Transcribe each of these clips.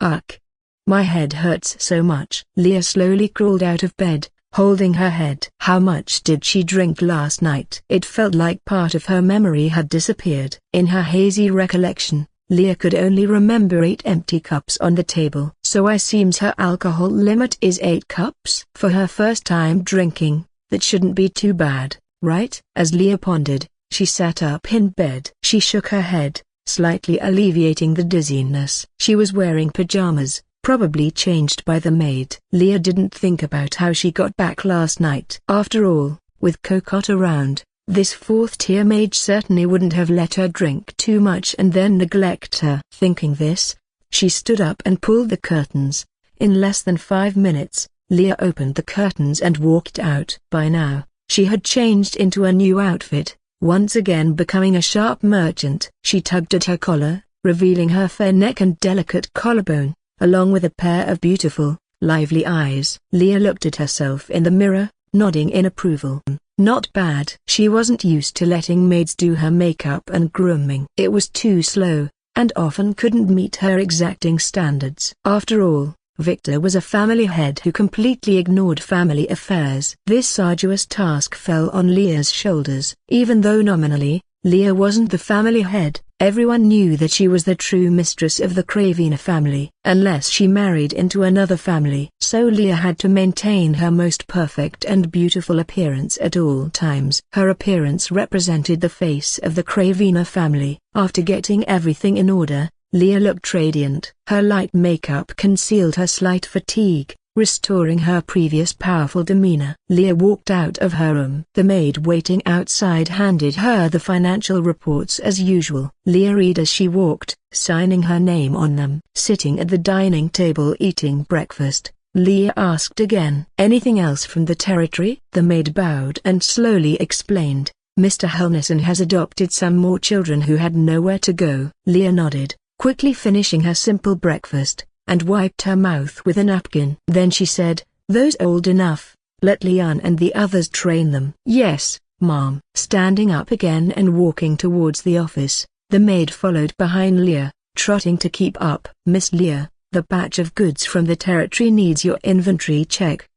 Ugh. My head hurts so much. Leah slowly crawled out of bed, holding her head. How much did she drink last night? It felt like part of her memory had disappeared. In her hazy recollection, Leah could only remember 8 empty cups on the table. So I seems her alcohol limit is 8 cups? For her first time drinking, that shouldn't be too bad, right? As Leah pondered, she sat up in bed. She shook her head, slightly alleviating the dizziness. She was wearing pajamas, probably changed by the maid. Leah didn't think about how she got back last night. After all, with Cocotte around, this 4th-tier maid certainly wouldn't have let her drink too much and then neglect her. Thinking this, she stood up and pulled the curtains. In less than 5 minutes, Leah opened the curtains and walked out. By now, she had changed into a new outfit, once again becoming a sharp merchant. She tugged at her collar, revealing her fair neck and delicate collarbone, along with a pair of beautiful, lively eyes. Leah looked at herself in the mirror, nodding in approval. Not bad. She wasn't used to letting maids do her makeup and grooming. It was too slow, and often couldn't meet her exacting standards. After all, Victor was a family head who completely ignored family affairs. This arduous task fell on Leah's shoulders. Even though nominally, Leah wasn't the family head, everyone knew that she was the true mistress of the Cravina family, unless she married into another family. So Leah had to maintain her most perfect and beautiful appearance at all times. Her appearance represented the face of the Cravina family. After getting everything in order, Leah looked radiant. Her light makeup concealed her slight fatigue, restoring her previous powerful demeanor. Leah walked out of her room. The maid waiting outside handed her the financial reports as usual. Leah read as she walked, signing her name on them. Sitting at the dining table eating breakfast, Leah asked again, "Anything else from the territory?" The maid bowed and slowly explained, "Mr. Helnison has adopted some more children who had nowhere to go." Leah nodded, quickly finishing her simple breakfast, and wiped her mouth with a napkin. Then she said, "Those old enough, let Leon and the others train them." "Yes, Mom." Standing up again and walking towards the office, the maid followed behind Leah, trotting to keep up. "Miss Leah, the batch of goods from the territory needs your inventory check.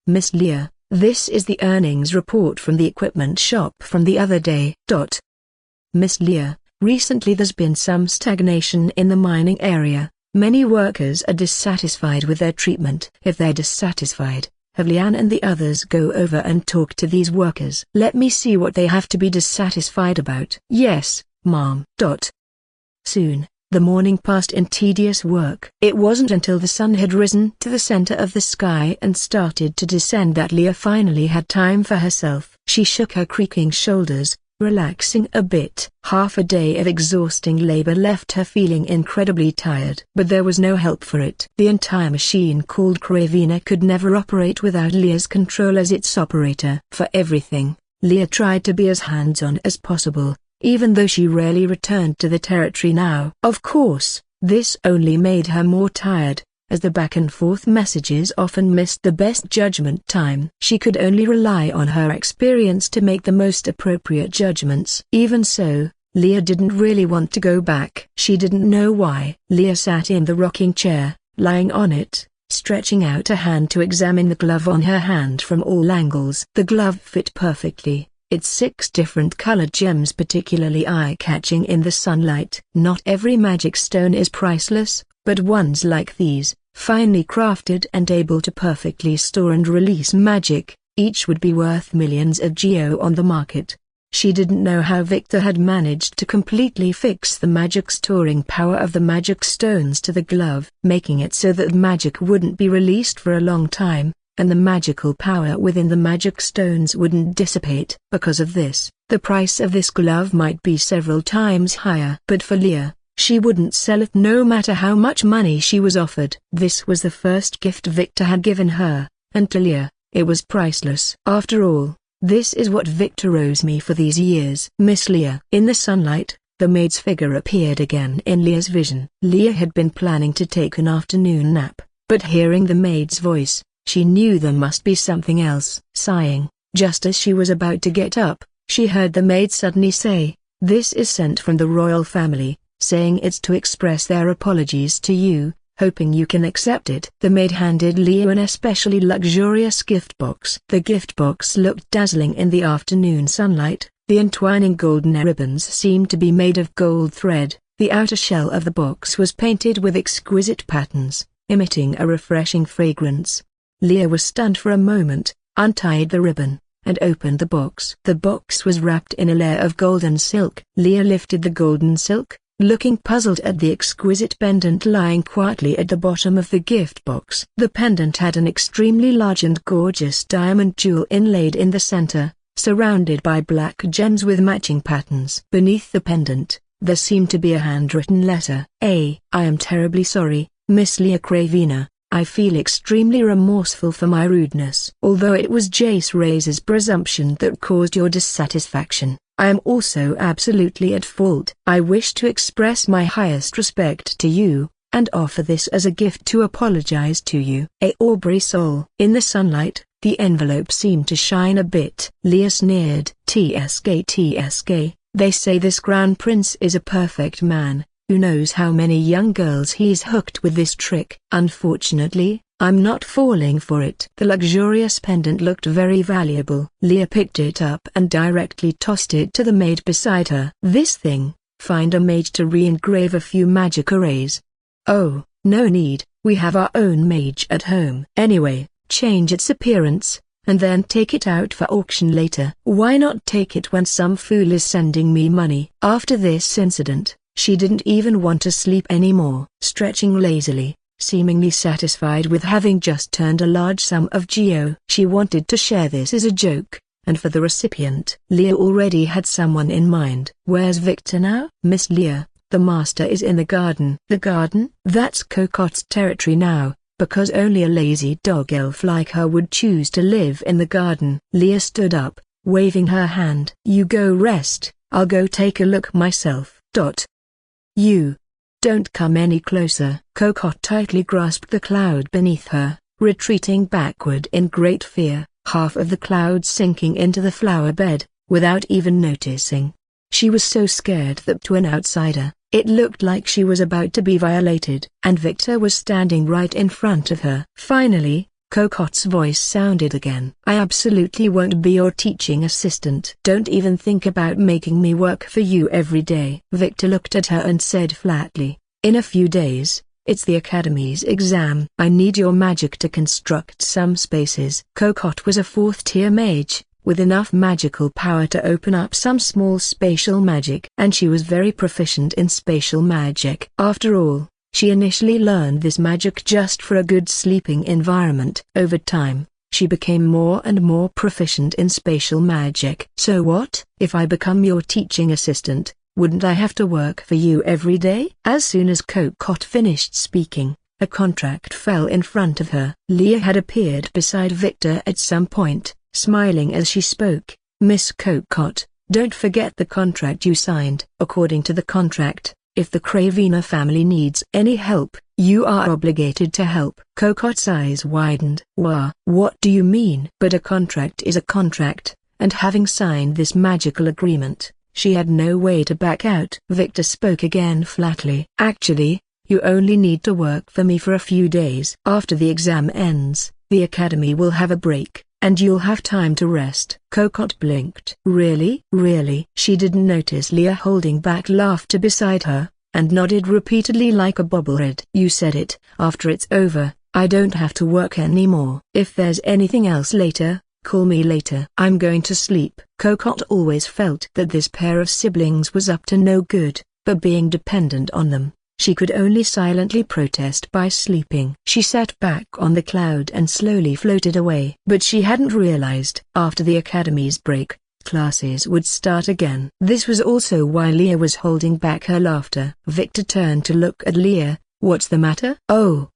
Miss Leah, this is the earnings report from the equipment shop from the other day. Miss Leah, recently there's been some stagnation in the mining area. Many workers are dissatisfied with their treatment. If they're dissatisfied, have Leanne and the others go over and talk to these workers. Let me see what they have to be dissatisfied about." "Yes, Mom." Soon, the morning passed in tedious work. It wasn't until the sun had risen to the center of the sky and started to descend that Leah finally had time for herself. She shook her creaking shoulders, relaxing a bit. Half a day of exhausting labor left her feeling incredibly tired. But there was no help for it. The entire machine called Cravina could never operate without Leah's control as its operator. For everything, Leah tried to be as hands-on as possible, even though she rarely returned to the territory now. Of course, this only made her more tired, as the back-and-forth messages often missed the best judgment time. She could only rely on her experience to make the most appropriate judgments. Even so, Leah didn't really want to go back. She didn't know why. Leah sat in the rocking chair, lying on it, stretching out a hand to examine the glove on her hand from all angles. The glove fit perfectly, its 6 different colored gems particularly eye-catching in the sunlight. Not every magic stone is priceless, but ones like these, finely crafted and able to perfectly store and release magic, each would be worth millions of geo on the market. She didn't know how Victor had managed to completely fix the magic storing power of the magic stones to the glove, making it so that magic wouldn't be released for a long time, and the magical power within the magic stones wouldn't dissipate. Because of this, the price of this glove might be several times higher. But for Leah, she wouldn't sell it no matter how much money she was offered. This was the first gift Victor had given her, and to Leah, it was priceless. After all, this is what Victor owes me for these years. Miss Leah. In the sunlight, the maid's figure appeared again in Leah's vision. Leah had been planning to take an afternoon nap, but hearing the maid's voice, she knew there must be something else. Sighing, just as she was about to get up, she heard the maid suddenly say, "This is sent from the royal family, saying it's to express their apologies to you, hoping you can accept it. The maid handed Leah an especially luxurious gift box. The gift box looked dazzling in the afternoon sunlight. The entwining golden ribbons seemed to be made of gold thread. The outer shell of the box was painted with exquisite patterns, emitting a refreshing fragrance. Leah was stunned for a moment, untied the ribbon, and opened the box. The box was wrapped in a layer of golden silk. Leah lifted the golden silk, looking puzzled at the exquisite pendant lying quietly at the bottom of the gift box. The pendant had an extremely large and gorgeous diamond jewel inlaid in the center, surrounded by black gems with matching patterns. Beneath the pendant, there seemed to be a handwritten letter. I am terribly sorry, Miss Leah Cravina. I feel extremely remorseful for my rudeness. Although it was Jace Ray's presumption that caused your dissatisfaction, I am also absolutely at fault. I wish to express my highest respect to you, and offer this as a gift to apologize to you. A Aubrey Soul. In the sunlight, the envelope seemed to shine a bit. Leah sneered. TSK, they say this crown prince is a perfect man. Who knows how many young girls he's hooked with this trick. Unfortunately, I'm not falling for it. The luxurious pendant looked very valuable. Leah picked it up and directly tossed it to the maid beside her. This thing, find a mage to re-engrave a few magic arrays. Oh, no need, we have our own mage at home. Anyway, change its appearance, and then take it out for auction later. Why not take it when some fool is sending me money? After this incident, she didn't even want to sleep anymore. Stretching lazily, seemingly satisfied with having just turned a large sum of geo. She wanted to share this as a joke, and for the recipient. Leah already had someone in mind. Where's Victor now? Miss Leah, the master is in the garden. The garden? That's Cocotte territory now, because only a lazy dog elf like her would choose to live in the garden. Leah stood up, waving her hand. You go rest, I'll go take a look myself. You don't come any closer. Cocotte tightly grasped the cloud beneath her, retreating backward in great fear, half of the cloud sinking into the flower bed, without even noticing. She was so scared that to an outsider, it looked like she was about to be violated. And Victor was standing right in front of her. Finally, Cocotte's voice sounded again. I absolutely won't be your teaching assistant. Don't even think about making me work for you every day. Victor looked at her and said flatly, in a few days, it's the Academy's exam. I need your magic to construct some spaces. Cocotte was a 4th-tier mage, with enough magical power to open up some small spatial magic. And she was very proficient in spatial magic. After all, she initially learned this magic just for a good sleeping environment. Over time, she became more and more proficient in spatial magic. So what? If I become your teaching assistant, wouldn't I have to work for you every day? As soon as Cocotte finished speaking, a contract fell in front of her. Leah had appeared beside Victor at some point, smiling as she spoke. Miss Cocotte, don't forget the contract you signed. According to the contract, if the Cravina family needs any help, you are obligated to help. Cocotte's eyes widened. What do you mean? But a contract is a contract, and having signed this magical agreement, she had no way to back out. Victor spoke again flatly. Actually, you only need to work for me for a few days. After the exam ends, the Academy will have a break, and you'll have time to rest. Cocotte blinked. Really? She didn't notice Leah holding back laughter beside her, and nodded repeatedly like a bobblehead. You said it. After it's over, I don't have to work anymore. If there's anything else later, call me later. I'm going to sleep. Cocotte always felt that this pair of siblings was up to no good, but being dependent on them, she could only silently protest by sleeping. She sat back on the cloud and slowly floated away. But she hadn't realized, after the Academy's break, classes would start again. This was also why Leah was holding back her laughter. Victor turned to look at Leah. What's the matter? Oh,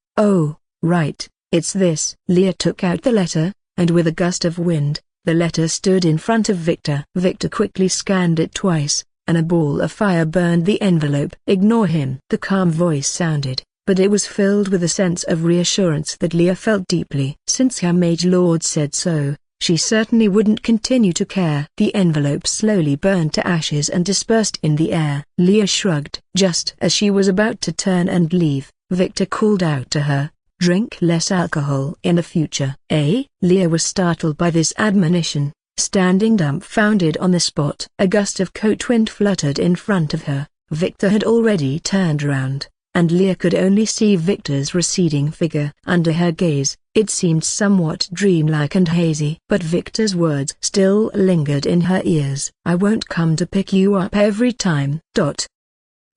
right, it's this. Leah took out the letter, and with a gust of wind, the letter stood in front of Victor. Victor quickly scanned it twice, and a ball of fire burned the envelope. Ignore him. The calm voice sounded, but it was filled with a sense of reassurance that Leah felt deeply. Since her mage lord said so, she certainly wouldn't continue to care. The envelope slowly burned to ashes and dispersed in the air. Leah shrugged. Just as she was about to turn and leave, Victor called out to her, "Drink less alcohol in the future." Leah was startled by this admonition, standing dumbfounded on the spot. A gust of cold wind fluttered in front of her. Victor had already turned around, and Leah could only see Victor's receding figure. Under her gaze, it seemed somewhat dreamlike and hazy. But Victor's words still lingered in her ears. "I won't come to pick you up every time."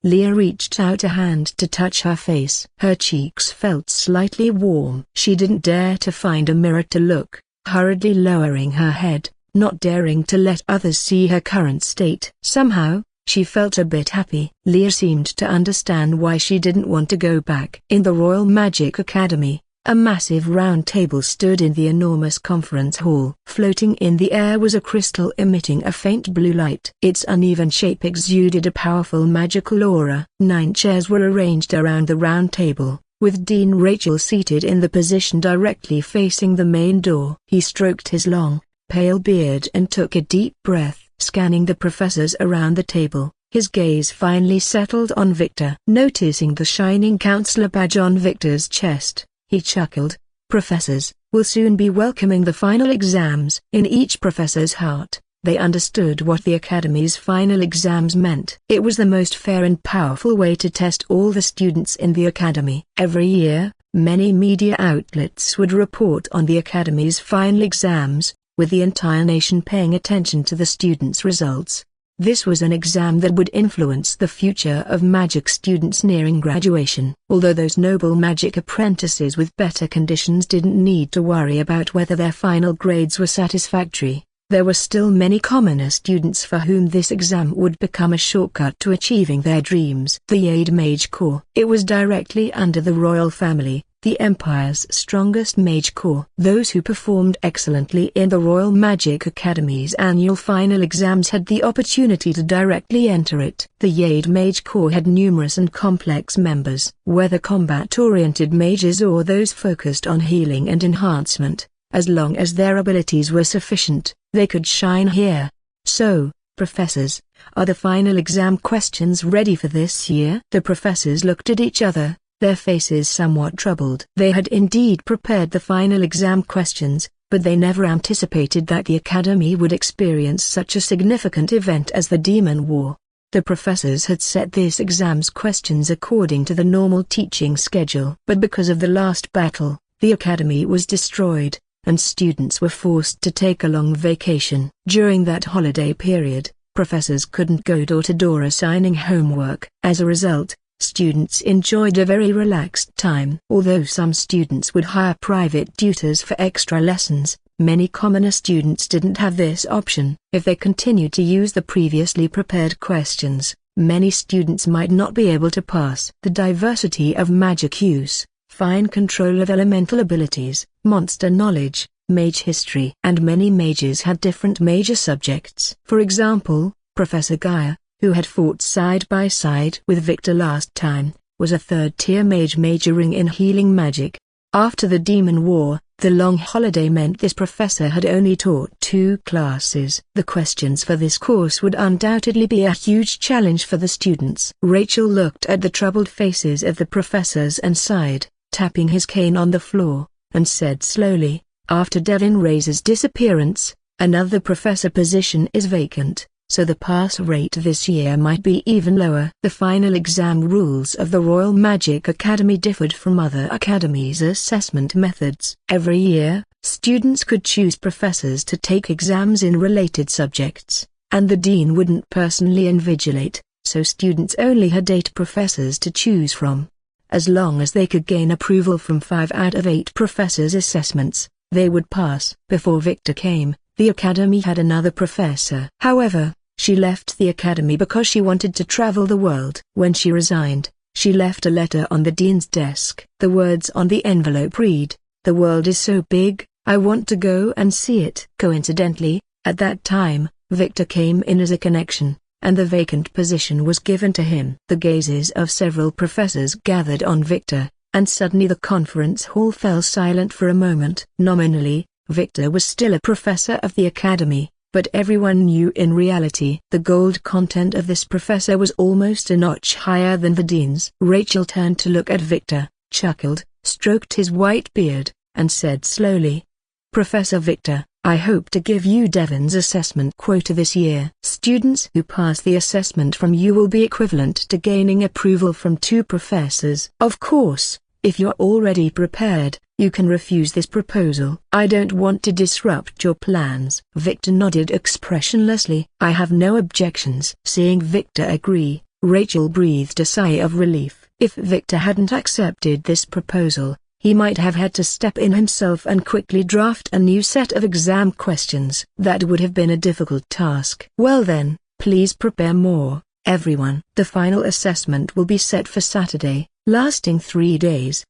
Leah reached out a hand to touch her face. Her cheeks felt slightly warm. She didn't dare to find a mirror to look, hurriedly lowering her head, not daring to let others see her current state. Somehow, she felt a bit happy. Leah seemed to understand why she didn't want to go back. In the Royal Magic Academy, a massive round table stood in the enormous conference hall. Floating in the air was a crystal emitting a faint blue light. Its uneven shape exuded a powerful magical aura. 9 chairs were arranged around the round table, with Dean Rachel seated in the position directly facing the main door. He stroked his long, pale beard and took a deep breath. Scanning the professors around the table, his gaze finally settled on Victor. Noticing the shining counselor badge on Victor's chest, he chuckled. "Professors will soon be welcoming the final exams." In each professor's heart, they understood what the Academy's final exams meant. It was the most fair and powerful way to test all the students in the Academy. Every year, many media outlets would report on the Academy's final exams, with the entire nation paying attention to the students' results. This was an exam that would influence the future of magic students nearing graduation. Although those noble magic apprentices with better conditions didn't need to worry about whether their final grades were satisfactory, there were still many commoner students for whom this exam would become a shortcut to achieving their dreams. The Jade Mage Corps. It was directly under the royal family, the Empire's strongest mage corps. Those who performed excellently in the Royal Magic Academy's annual final exams had the opportunity to directly enter it. The Jade Mage Corps had numerous and complex members, whether combat-oriented mages or those focused on healing and enhancement. As long as their abilities were sufficient, they could shine here. "So, professors, are the final exam questions ready for this year?" The professors looked at each other, their faces somewhat troubled. They had indeed prepared the final exam questions, but they never anticipated that the Academy would experience such a significant event as the Demon War. The professors had set this exam's questions according to the normal teaching schedule. But because of the last battle, the Academy was destroyed, and students were forced to take a long vacation. During that holiday period, professors couldn't go door to door assigning homework. As a result, students enjoyed a very relaxed time. Although some students would hire private tutors for extra lessons, many commoner students didn't have this option. If they continued to use the previously prepared questions, many students might not be able to pass. The diversity of magic use, fine control of elemental abilities, monster knowledge, mage history, and many mages had different major subjects. For example, Professor Gaia, who had fought side by side with Victor last time, was a third-tier mage majoring in healing magic. After the Demon War, the long holiday meant this professor had only taught 2 classes. The questions for this course would undoubtedly be a huge challenge for the students. Rachel looked at the troubled faces of the professors and sighed, tapping his cane on the floor, and said slowly, "After Devin Ray's disappearance, another professor position is vacant, so the pass rate this year might be even lower." The final exam rules of the Royal Magic Academy differed from other academies' assessment methods. Every year, students could choose professors to take exams in related subjects, and the dean wouldn't personally invigilate, so students only had 8 professors to choose from. As long as they could gain approval from 5 out of 8 professors' assessments, they would pass. Before Victor came, the Academy had another professor. However, she left the Academy because she wanted to travel the world. When she resigned, she left a letter on the dean's desk. The words on the envelope read, "The world is so big, I want to go and see it." Coincidentally, at that time, Victor came in as a connection, and the vacant position was given to him. The gazes of several professors gathered on Victor, and suddenly the conference hall fell silent for a moment. Nominally, Victor was still a professor of the academy, but everyone knew in reality the gold content of this professor was almost a notch higher than the dean's. Rachel turned to look at Victor, chuckled, stroked his white beard, and said slowly, "Professor Victor, I hope to give you Devon's assessment quota this year. Students who pass the assessment from you will be equivalent to gaining approval from 2 professors. Of course, if you're already prepared, you can refuse this proposal. I don't want to disrupt your plans." Victor nodded expressionlessly. "I have no objections." Seeing Victor agree, Rachel breathed a sigh of relief. If Victor hadn't accepted this proposal, he might have had to step in himself and quickly draft a new set of exam questions. That would have been a difficult task. "Well then, please prepare more, everyone. The final assessment will be set for Saturday, lasting 3 days."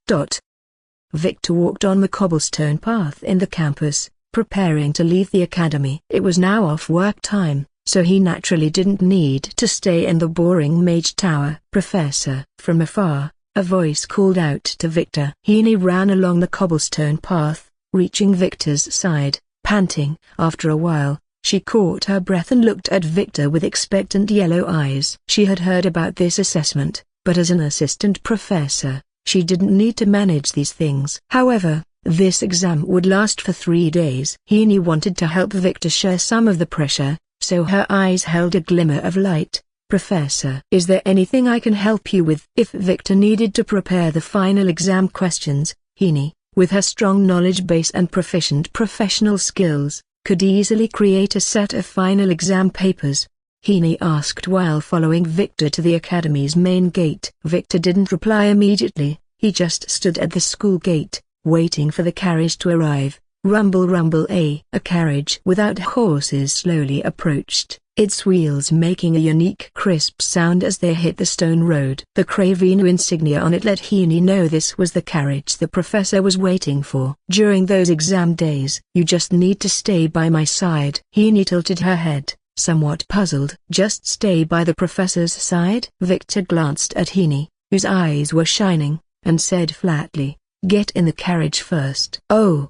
Victor walked on the cobblestone path in the campus, preparing to leave the academy. It was now off work time, so he naturally didn't need to stay in the boring Mage Tower. "Professor!" From afar, a voice called out to Victor. Heaney ran along the cobblestone path, reaching Victor's side, panting. After a while, she caught her breath and looked at Victor with expectant yellow eyes. She had heard about this assessment, but as an assistant professor, she didn't need to manage these things. However, this exam would last for 3 days. Heaney wanted to help Victor share some of the pressure, so her eyes held a glimmer of light. "Professor, is there anything I can help you with?" If Victor needed to prepare the final exam questions, Heaney, with her strong knowledge base and proficient professional skills, could easily create a set of final exam papers. Heaney asked while following Victor to the academy's main gate. Victor didn't reply immediately, he just stood at the school gate, waiting for the carriage to arrive. Rumble rumble, a carriage without horses slowly approached, its wheels making a unique crisp sound as they hit the stone road. The Craveno insignia on it let Heaney know this was the carriage the professor was waiting for. "During those exam days, you just need to stay by my side." Heaney tilted her head, somewhat puzzled. "Just stay by the professor's side?" Victor glanced at Heaney, whose eyes were shining, and said flatly, "Get in the carriage first." Oh.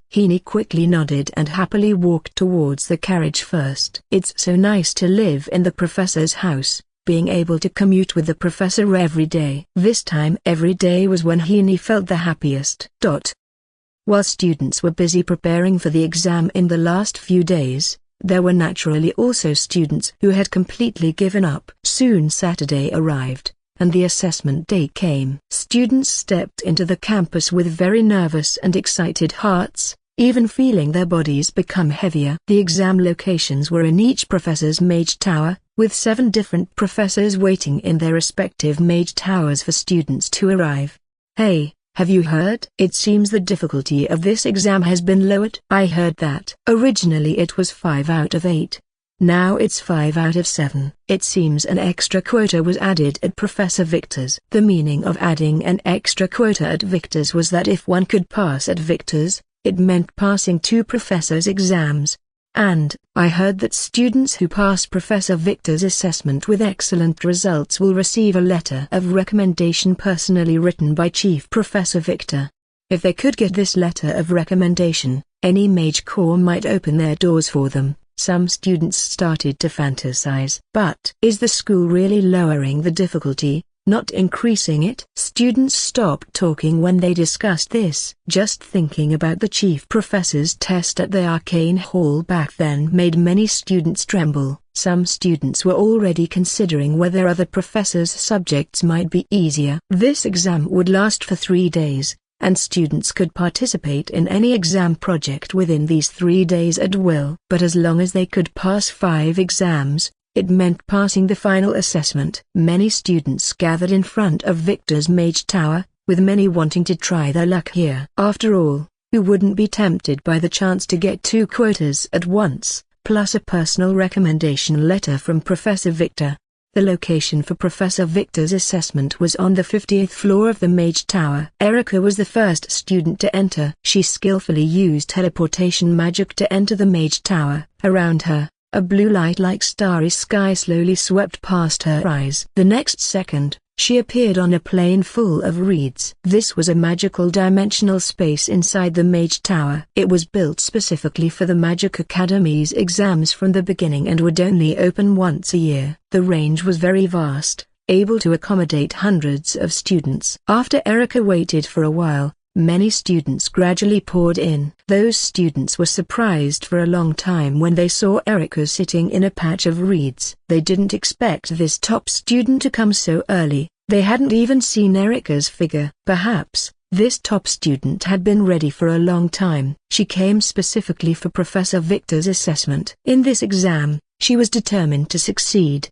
Heaney quickly nodded and happily walked towards the carriage first. It's so nice to live in the professor's house, being able to commute with the professor every day. This time every day was when Heaney felt the happiest. While students were busy preparing for the exam in the last few days, there were naturally also students who had completely given up. Soon Saturday arrived, and the assessment day came. Students stepped into the campus with very nervous and excited hearts, even feeling their bodies become heavier. The exam locations were in each professor's Mage Tower, with 7 different professors waiting in their respective Mage Towers for students to arrive. "Hey, have you heard? It seems the difficulty of this exam has been lowered." "I heard that. Originally it was 5 out of 8. Now it's 5 out of 7. It seems an extra quota was added at Professor Victor's." The meaning of adding an extra quota at Victor's was that if one could pass at Victor's, it meant passing 2 professors' exams. "And, I heard that students who pass Professor Victor's assessment with excellent results will receive a letter of recommendation personally written by Chief Professor Victor. If they could get this letter of recommendation, any Mage Corps might open their doors for them." Some students started to fantasize. "But is the school really lowering the difficulty, not increasing it?" Students stopped talking when they discussed this. Just thinking about the chief professor's test at the Arcane Hall back then made many students tremble. Some students were already considering whether other professors' subjects might be easier. This exam would last for 3 days, and students could participate in any exam project within these 3 days at will. But as long as they could pass 5 exams, it meant passing the final assessment. Many students gathered in front of Victor's Mage Tower, with many wanting to try their luck here. After all, who wouldn't be tempted by the chance to get 2 quotas at once, plus a personal recommendation letter from Professor Victor? The location for Professor Victor's assessment was on the 50th floor of the Mage Tower. Erica was the first student to enter. She skillfully used teleportation magic to enter the Mage Tower. Around her, a blue light like starry sky slowly swept past her eyes. The next second, She appeared on a plane full of reeds. This was a magical dimensional space inside the Mage Tower. It was built specifically for the Magic Academy's exams from the beginning and would only open once a year. The range was very vast, able to accommodate hundreds of students. After Erica waited for a while, many students gradually poured in. Those students were surprised for a long time when they saw Erica sitting in a patch of reeds. They didn't expect this top student to come so early. They hadn't even seen Erica's figure. Perhaps this top student had been ready for a long time. She came specifically for Professor Victor's assessment. In this exam, she was determined to succeed.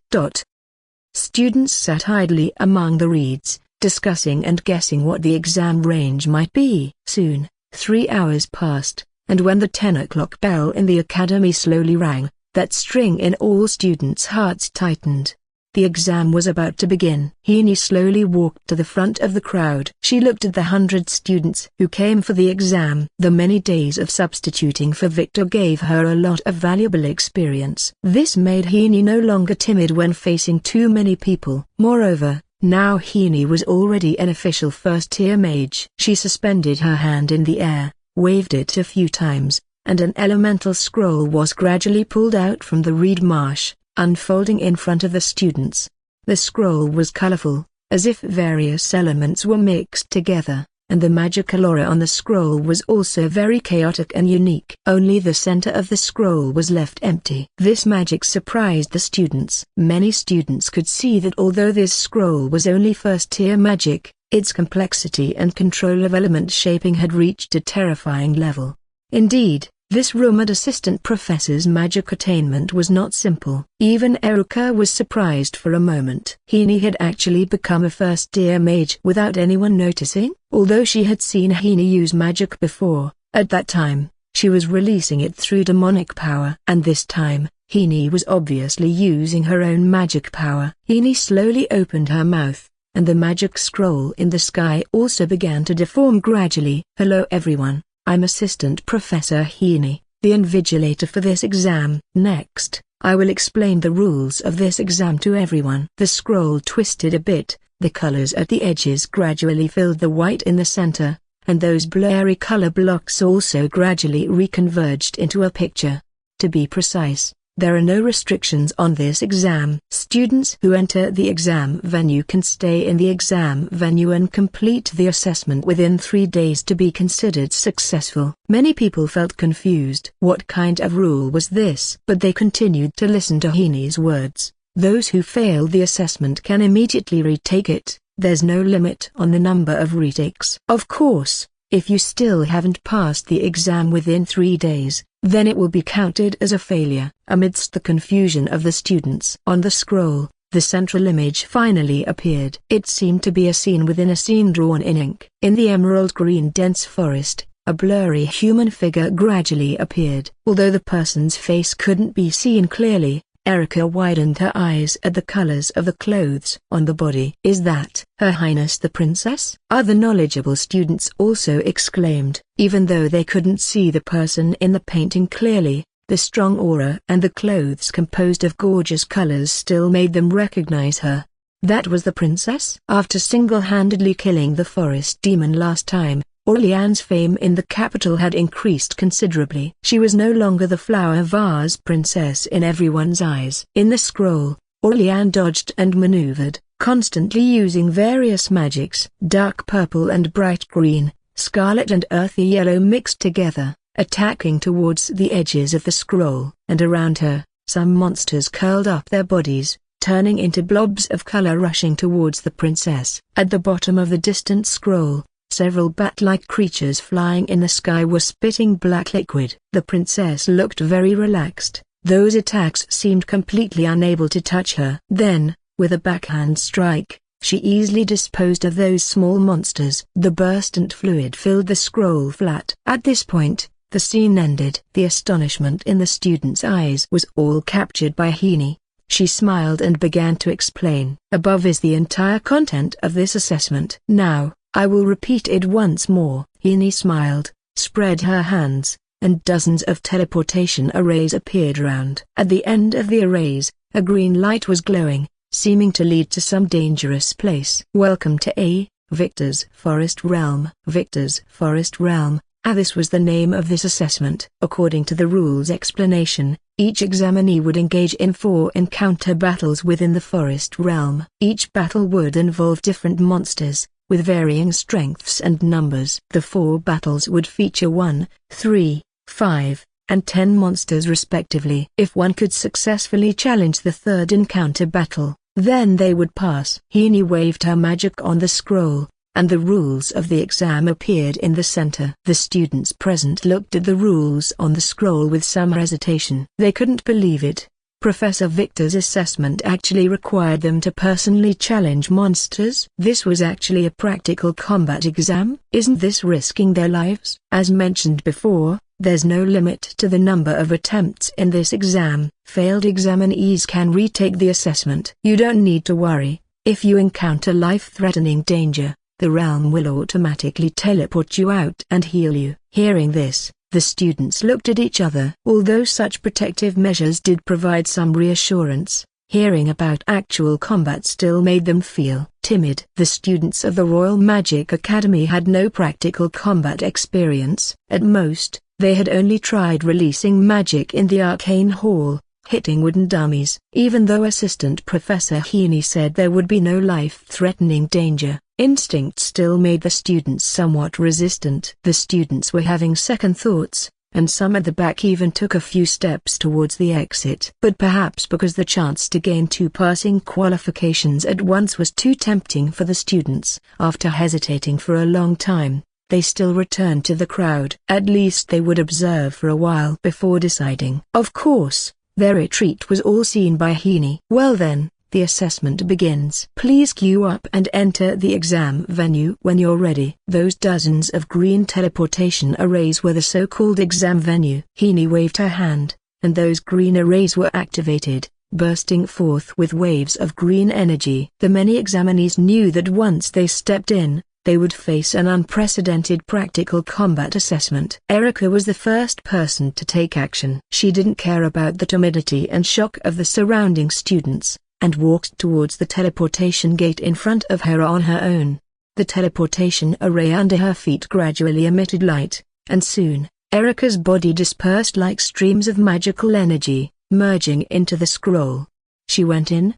Students sat idly among the reeds, discussing and guessing what the exam range might be. Soon, 3 hours passed, and when the 10 o'clock bell in the academy slowly rang, that string in all students' hearts tightened. The exam was about to begin. Heaney slowly walked to the front of the crowd. She looked at the 100 students who came for the exam. The many days of substituting for Victor gave her a lot of valuable experience. This made Heaney no longer timid when facing too many people. Moreover, now Heaney was already an official first-tier mage. She suspended her hand in the air, waved it a few times, and an elemental scroll was gradually pulled out from the reed marsh, unfolding in front of the students. The scroll was colorful, as if various elements were mixed together, and the magical aura on the scroll was also very chaotic and unique. Only the center of the scroll was left empty. This magic surprised the students. Many students could see that although this scroll was only first-tier magic, its complexity and control of element shaping had reached a terrifying level. Indeed, this rumored assistant professor's magic attainment was not simple. Even Erica was surprised for a moment. Heaney had actually become a first-tier mage without anyone noticing. Although she had seen Heaney use magic before, at that time, she was releasing it through demonic power. And this time, Heaney was obviously using her own magic power. Heaney slowly opened her mouth, and the magic scroll in the sky also began to deform gradually. "Hello everyone. I'm Assistant Professor Heaney, the invigilator for this exam. Next, I will explain the rules of this exam to everyone." The scroll twisted a bit, the colors at the edges gradually filled the white in the center, and those blurry color blocks also gradually reconverged into a picture. To be precise, there are no restrictions on this exam. Students who enter the exam venue can stay in the exam venue and complete the assessment within 3 days to be considered successful. Many people felt confused. What kind of rule was this? But they continued to listen to Heaney's words. Those who fail the assessment can immediately retake it. There's no limit on the number of retakes. Of course, if you still haven't passed the exam within 3 days, then it will be counted as a failure. Amidst the confusion of the students on the scroll, the central image finally appeared. It seemed to be a scene within a scene drawn in ink. In the emerald green dense forest, a blurry human figure gradually appeared. Although the person's face couldn't be seen clearly, Erica widened her eyes at the colors of the clothes on the body. "Is that Her Highness the Princess?" Other knowledgeable students also exclaimed. Even though they couldn't see the person in the painting clearly, the strong aura and the clothes composed of gorgeous colors still made them recognize her. That was the princess? After single-handedly killing the forest demon last time, Orlean's fame in the capital had increased considerably. She was no longer the flower vase princess in everyone's eyes. In the scroll, Orlean dodged and maneuvered, constantly using various magics. Dark purple and bright green, scarlet and earthy yellow mixed together, attacking towards the edges of the scroll. And around her, some monsters curled up their bodies, turning into blobs of color rushing towards the princess. At the bottom of the distant scroll, several bat-like creatures flying in the sky were spitting black liquid. The princess looked very relaxed. Those attacks seemed completely unable to touch her. Then, with a backhand strike, she easily disposed of those small monsters. The burstant fluid filled the scroll flat. At this point, the scene ended. The astonishment in the students' eyes was all captured by Heaney. She smiled and began to explain. "Above is the entire content of this assessment. Now, I will repeat it once more." Heaney smiled, spread her hands, and dozens of teleportation arrays appeared around. At the end of the arrays, a green light was glowing, seeming to lead to some dangerous place. Welcome to A. Victor's Forest Realm. Victor's Forest Realm. This was the name of this assessment. According to the rules explanation, each examinee would engage in 4 encounter battles within the forest realm. Each battle would involve different monsters, with varying strengths and numbers. The 4 battles would feature 1, 3, 5, and 10 monsters respectively. If one could successfully challenge the 3rd encounter battle, then they would pass. Heaney waved her magic on the scroll, and the rules of the exam appeared in the center. The students present looked at the rules on the scroll with some hesitation. They couldn't believe it. Professor Victor's assessment actually required them to personally challenge monsters. This was actually a practical combat exam. Isn't this risking their lives? As mentioned before, there's no limit to the number of attempts in this exam. Failed examinees can retake the assessment. You don't need to worry. If you encounter life-threatening danger, the realm will automatically teleport you out and heal you. Hearing this, the students looked at each other. Although such protective measures did provide some reassurance, hearing about actual combat still made them feel timid. The students of the Royal Magic Academy had no practical combat experience. At most, they had only tried releasing magic in the arcane hall, hitting wooden dummies. Even though Assistant Professor Heaney said there would be no life-threatening danger, instinct still made the students somewhat resistant. The students were having second thoughts, and some at the back even took a few steps towards the exit. But perhaps because the chance to gain 2 passing qualifications at once was too tempting for the students. After hesitating for a long time, they still returned to the crowd. At least they would observe for a while before deciding. Of course, their retreat was all seen by Heaney. Well then, the assessment begins. Please queue up and enter the exam venue when you're ready. Those dozens of green teleportation arrays were the so-called exam venue. Heaney waved her hand, and those green arrays were activated, bursting forth with waves of green energy. The many examinees knew that once they stepped in, they would face an unprecedented practical combat assessment. Erica was the first person to take action. She didn't care about the timidity and shock of the surrounding students, and walked towards the teleportation gate in front of her on her own. The teleportation array under her feet gradually emitted light, and soon, Erica's body dispersed like streams of magical energy, merging into the scroll. She went in.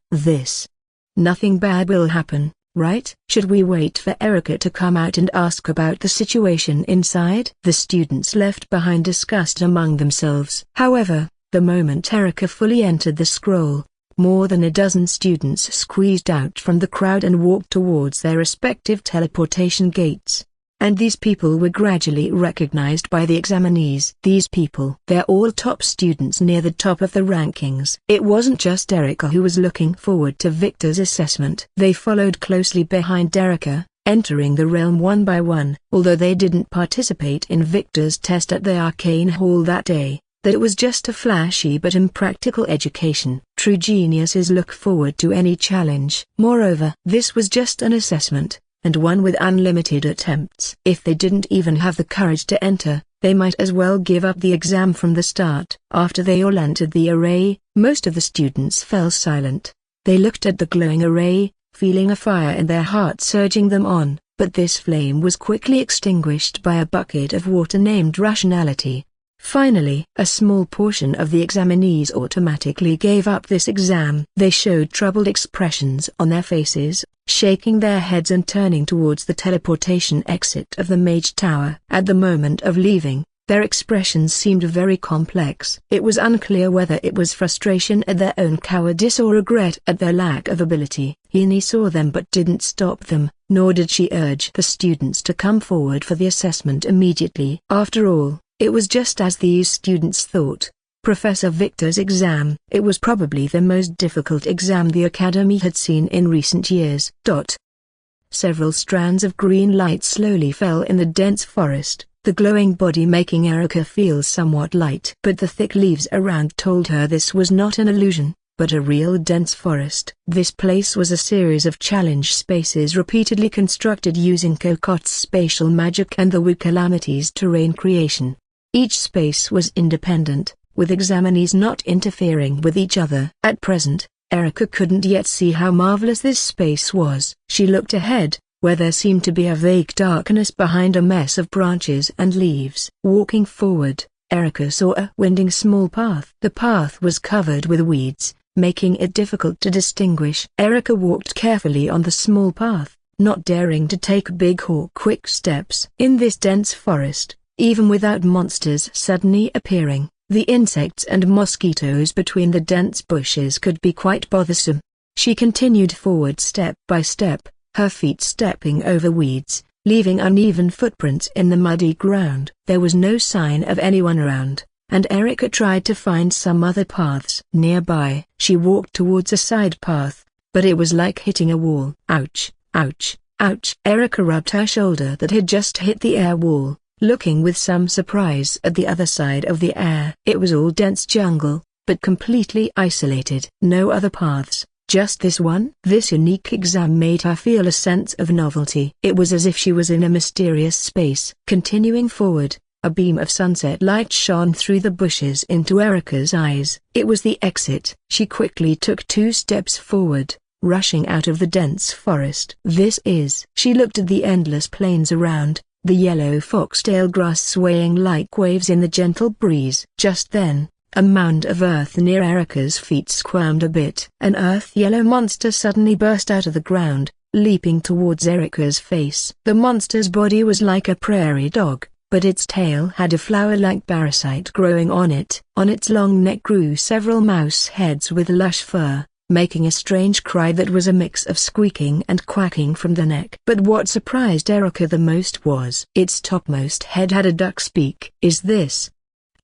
Nothing bad will happen, right? Should we wait for Erica to come out and ask about the situation inside? The students left behind discussed among themselves. However, the moment Erica fully entered the scroll, more than a dozen students squeezed out from the crowd and walked towards their respective teleportation gates. And these people were gradually recognized by the examinees. These people, they're all top students near the top of the rankings. It wasn't just Erica who was looking forward to Victor's assessment. They followed closely behind Erica, entering the realm one by one. Although they didn't participate in Victor's test at the arcane hall that day, that it was just a flashy but impractical education. True geniuses look forward to any challenge. Moreover, this was just an assessment, and one with unlimited attempts. If they didn't even have the courage to enter, they might as well give up the exam from the start. After they all entered the array, most of the students fell silent. They looked at the glowing array, feeling a fire in their hearts surging them on, but this flame was quickly extinguished by a bucket of water named rationality. Finally, a small portion of the examinees automatically gave up this exam. They showed troubled expressions on their faces, shaking their heads and turning towards the teleportation exit of the Mage Tower. At the moment of leaving, their expressions seemed very complex. It was unclear whether it was frustration at their own cowardice or regret at their lack of ability. Heaney saw them but didn't stop them, nor did she urge the students to come forward for the assessment immediately. After all, it was just as these students thought. Professor Victor's exam. It was probably the most difficult exam the Academy had seen in recent years. Several strands of green light slowly fell in the dense forest, the glowing body making Erica feel somewhat light. But the thick leaves around told her this was not an illusion, but a real dense forest. This place was a series of challenge spaces repeatedly constructed using Cocotte's spatial magic and the Wu Calamity's terrain creation. Each space was independent, with examinees not interfering with each other. At present, Erica couldn't yet see how marvelous this space was. She looked ahead, where there seemed to be a vague darkness behind a mess of branches and leaves. Walking forward, Erica saw a winding small path. The path was covered with weeds, making it difficult to distinguish. Erica walked carefully on the small path, not daring to take big or quick steps. In this dense forest, even without monsters suddenly appearing, the insects and mosquitoes between the dense bushes could be quite bothersome. She continued forward step by step, her feet stepping over weeds, leaving uneven footprints in the muddy ground. There was no sign of anyone around, and Erica tried to find some other paths nearby. She walked towards a side path, but it was like hitting a wall. Ouch, ouch, ouch. Erica rubbed her shoulder that had just hit the air wall, looking with some surprise at the other side of the air. It was all dense jungle, but completely isolated. No other paths, just this one. This unique exam made her feel a sense of novelty. It was as if she was in a mysterious space. Continuing forward, a beam of sunset light shone through the bushes into Erica's eyes. It was the exit. She quickly took 2 steps forward, rushing out of the dense forest. She looked at the endless plains around, the yellow foxtail grass swaying like waves in the gentle breeze. Just then, a mound of earth near Erica's feet squirmed a bit. An earth-yellow monster suddenly burst out of the ground, leaping towards Erica's face. The monster's body was like a prairie dog, but its tail had a flower-like parasite growing on it. On its long neck grew several mouse heads with lush fur, making a strange cry that was a mix of squeaking and quacking from the neck. But what surprised Erica the most was its topmost head had a duck's beak. Is this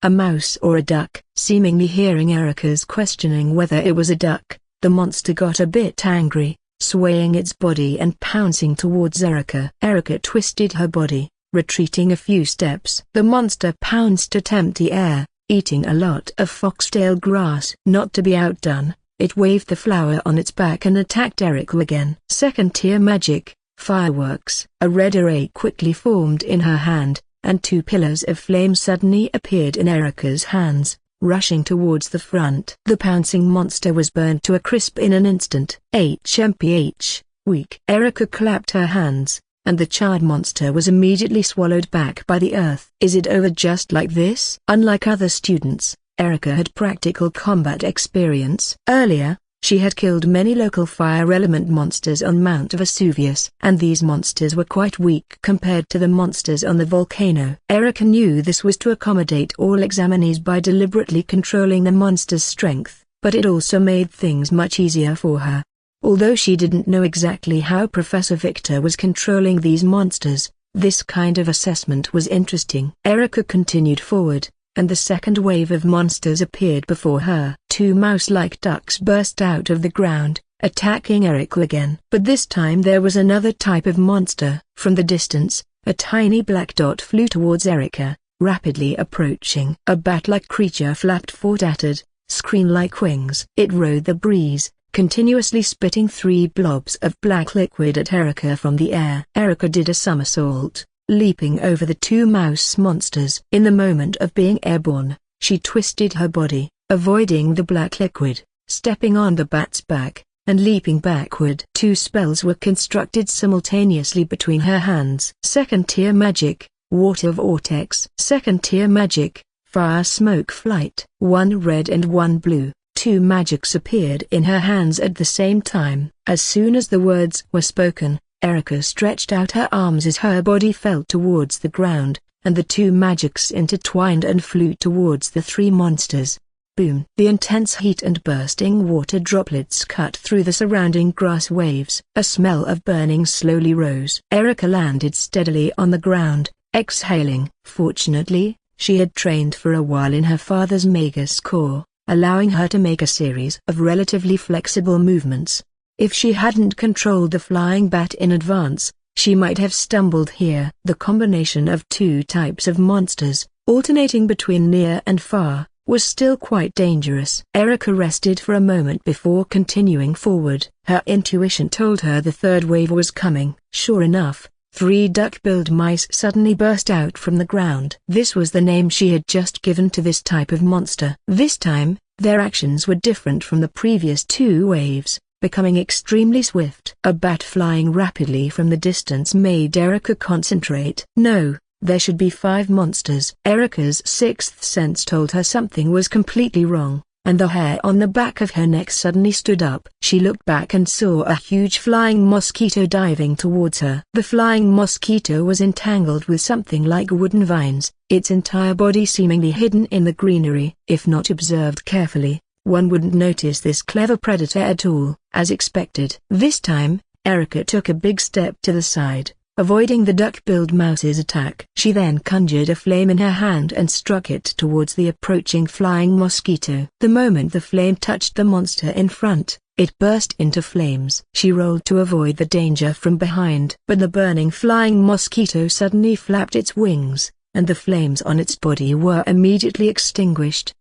a mouse or a duck? Seemingly hearing Erica's questioning whether it was a duck, the monster got a bit angry, swaying its body and pouncing towards Erica. Erica twisted her body, retreating a few steps. The monster pounced at empty air, eating a lot of foxtail grass. Not to be outdone, it waved the flower on its back and attacked Erica again. Second-tier magic, fireworks. A red array quickly formed in her hand, and 2 pillars of flame suddenly appeared in Erica's hands, rushing towards the front. The pouncing monster was burned to a crisp in an instant. HMPH, weak. Erica clapped her hands, and the charred monster was immediately swallowed back by the earth. Is it over just like this? Unlike other students, Erica had practical combat experience. Earlier, she had killed many local fire element monsters on Mount Vesuvius, and these monsters were quite weak compared to the monsters on the volcano. Erica knew this was to accommodate all examinees by deliberately controlling the monster's strength, but it also made things much easier for her. Although she didn't know exactly how Professor Victor was controlling these monsters, this kind of assessment was interesting. Erica continued forward, and the second wave of monsters appeared before her. 2 mouse-like ducks burst out of the ground, attacking Erica again. But this time there was another type of monster. From the distance, a tiny black dot flew towards Erica, rapidly approaching. A bat-like creature flapped forth at it, screen-like wings. It rode the breeze, continuously spitting 3 blobs of black liquid at Erica from the air. Erica did a somersault, leaping over the 2 mouse monsters. In the moment of being airborne, she twisted her body, avoiding the black liquid, stepping on the bat's back, and leaping backward. 2 spells were constructed simultaneously between her hands. Second-tier magic, water vortex. Second-tier magic, fire smoke flight. 1 red and 1 blue. 2 magics appeared in her hands at the same time. As soon as the words were spoken, Erica stretched out her arms as her body fell towards the ground, and the 2 magics intertwined and flew towards the 3 monsters. Boom! The intense heat and bursting water droplets cut through the surrounding grass waves. A smell of burning slowly rose. Erica landed steadily on the ground, exhaling. Fortunately, she had trained for a while in her father's Magus Corps, allowing her to make a series of relatively flexible movements. If she hadn't controlled the flying bat in advance, she might have stumbled here. The combination of 2 types of monsters, alternating between near and far, was still quite dangerous. Erica rested for a moment before continuing forward. Her intuition told her the third wave was coming. Sure enough, 3 duck-billed mice suddenly burst out from the ground. This was the name she had just given to this type of monster. This time, Their actions were different from the previous two waves, becoming extremely swift. A bat flying rapidly from the distance made Erika concentrate. No, there should be 5 monsters. Erika's sixth sense told her something was completely wrong, and the hair on the back of her neck suddenly stood up. She looked back and saw a huge flying mosquito diving towards her. The flying mosquito was entangled with something like wooden vines, its entire body seemingly hidden in the greenery. If not observed carefully, one wouldn't notice this clever predator at all. As expected, this time, Erika took a big step to the side, avoiding the duck-billed mouse's attack. She then conjured a flame in her hand and struck it towards the approaching flying mosquito. The moment the flame touched the monster in front, it burst into flames. She rolled to avoid the danger from behind, but the burning flying mosquito suddenly flapped its wings, and the flames on its body were immediately extinguished.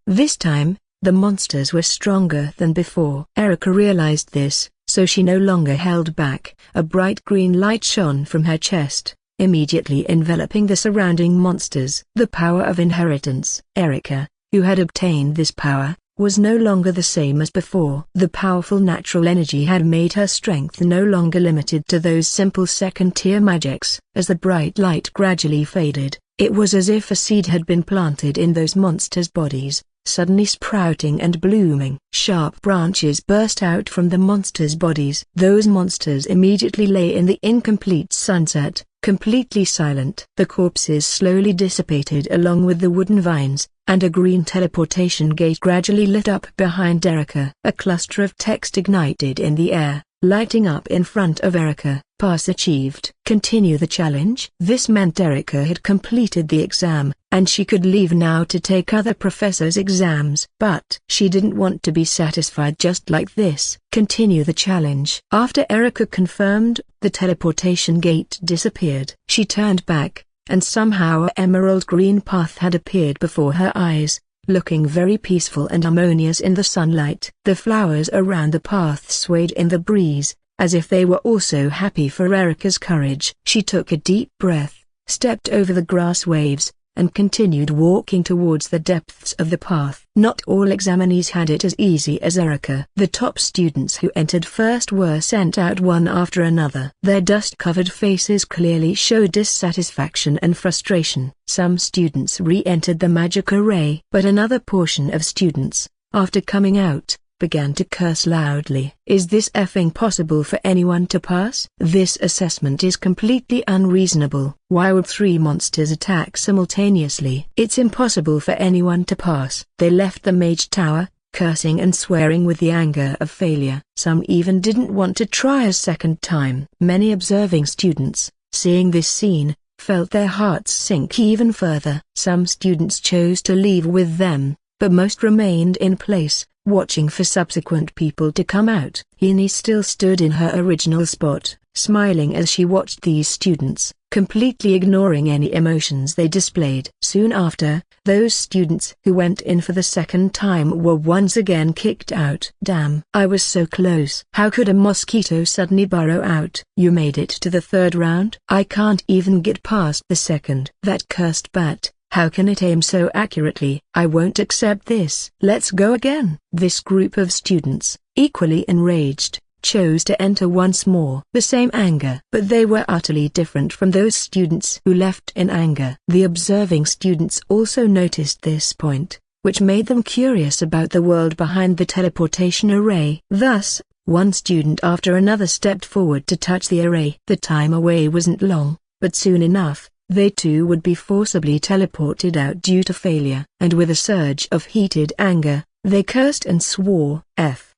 This time, the monsters were stronger than before. Erika realized this, so she no longer held back. A bright green light shone from her chest, immediately enveloping the surrounding monsters. The power of inheritance. Erika, who had obtained this power, was no longer the same as before. The powerful natural energy had made her strength no longer limited to those simple second-tier magics. As the bright light gradually faded, it was as if a seed had been planted in those monsters' bodies, suddenly sprouting and blooming. Sharp branches burst out from the monsters' bodies. Those monsters immediately lay in the incomplete sunset, completely silent. The corpses slowly dissipated along with the wooden vines, and a green teleportation gate gradually lit up behind Erika. A cluster of text ignited in the air, lighting up in front of Erika. Pass achieved. Continue the challenge. This meant Erika had completed the exam, and she could leave now to take other professors' exams. But she didn't want to be satisfied just like this. Continue the challenge. After Erika confirmed, the teleportation gate disappeared. She turned back, and somehow an emerald green path had appeared before her eyes, looking very peaceful and harmonious in the sunlight. The flowers around the path swayed in the breeze, as if they were also happy for Erika's courage. She took a deep breath, stepped over the grass waves, and continued walking towards the depths of the path. Not all examinees had it as easy as Erika. The top students who entered first were sent out one after another. Their dust-covered faces clearly showed dissatisfaction and frustration. Some students re-entered the magic array, but another portion of students, after coming out, began to curse loudly. Is this effing possible for anyone to pass? This assessment is completely unreasonable. Why would 3 monsters attack simultaneously? It's impossible for anyone to pass. They left the mage tower, cursing and swearing with the anger of failure. Some even didn't want to try a second time. Many observing students, seeing this scene, felt their hearts sink even further. Some students chose to leave with them, but most remained in place, watching for subsequent people to come out. Hini still stood in her original spot, smiling as she watched these students, completely ignoring any emotions they displayed. Soon after, those students who went in for the second time were once again kicked out. Damn! I was so close. How could a mosquito suddenly burrow out? You made it to the 3rd round? I can't even get past the 2nd. That cursed bat! How can it aim so accurately? I won't accept this. Let's go again. This group of students, equally enraged, chose to enter once more. The same anger. But they were utterly different from those students who left in anger. The observing students also noticed this point, which made them curious about the world behind the teleportation array. Thus, one student after another stepped forward to touch the array. The time away wasn't long, but soon enough, they too would be forcibly teleported out due to failure. And with a surge of heated anger, they cursed and swore.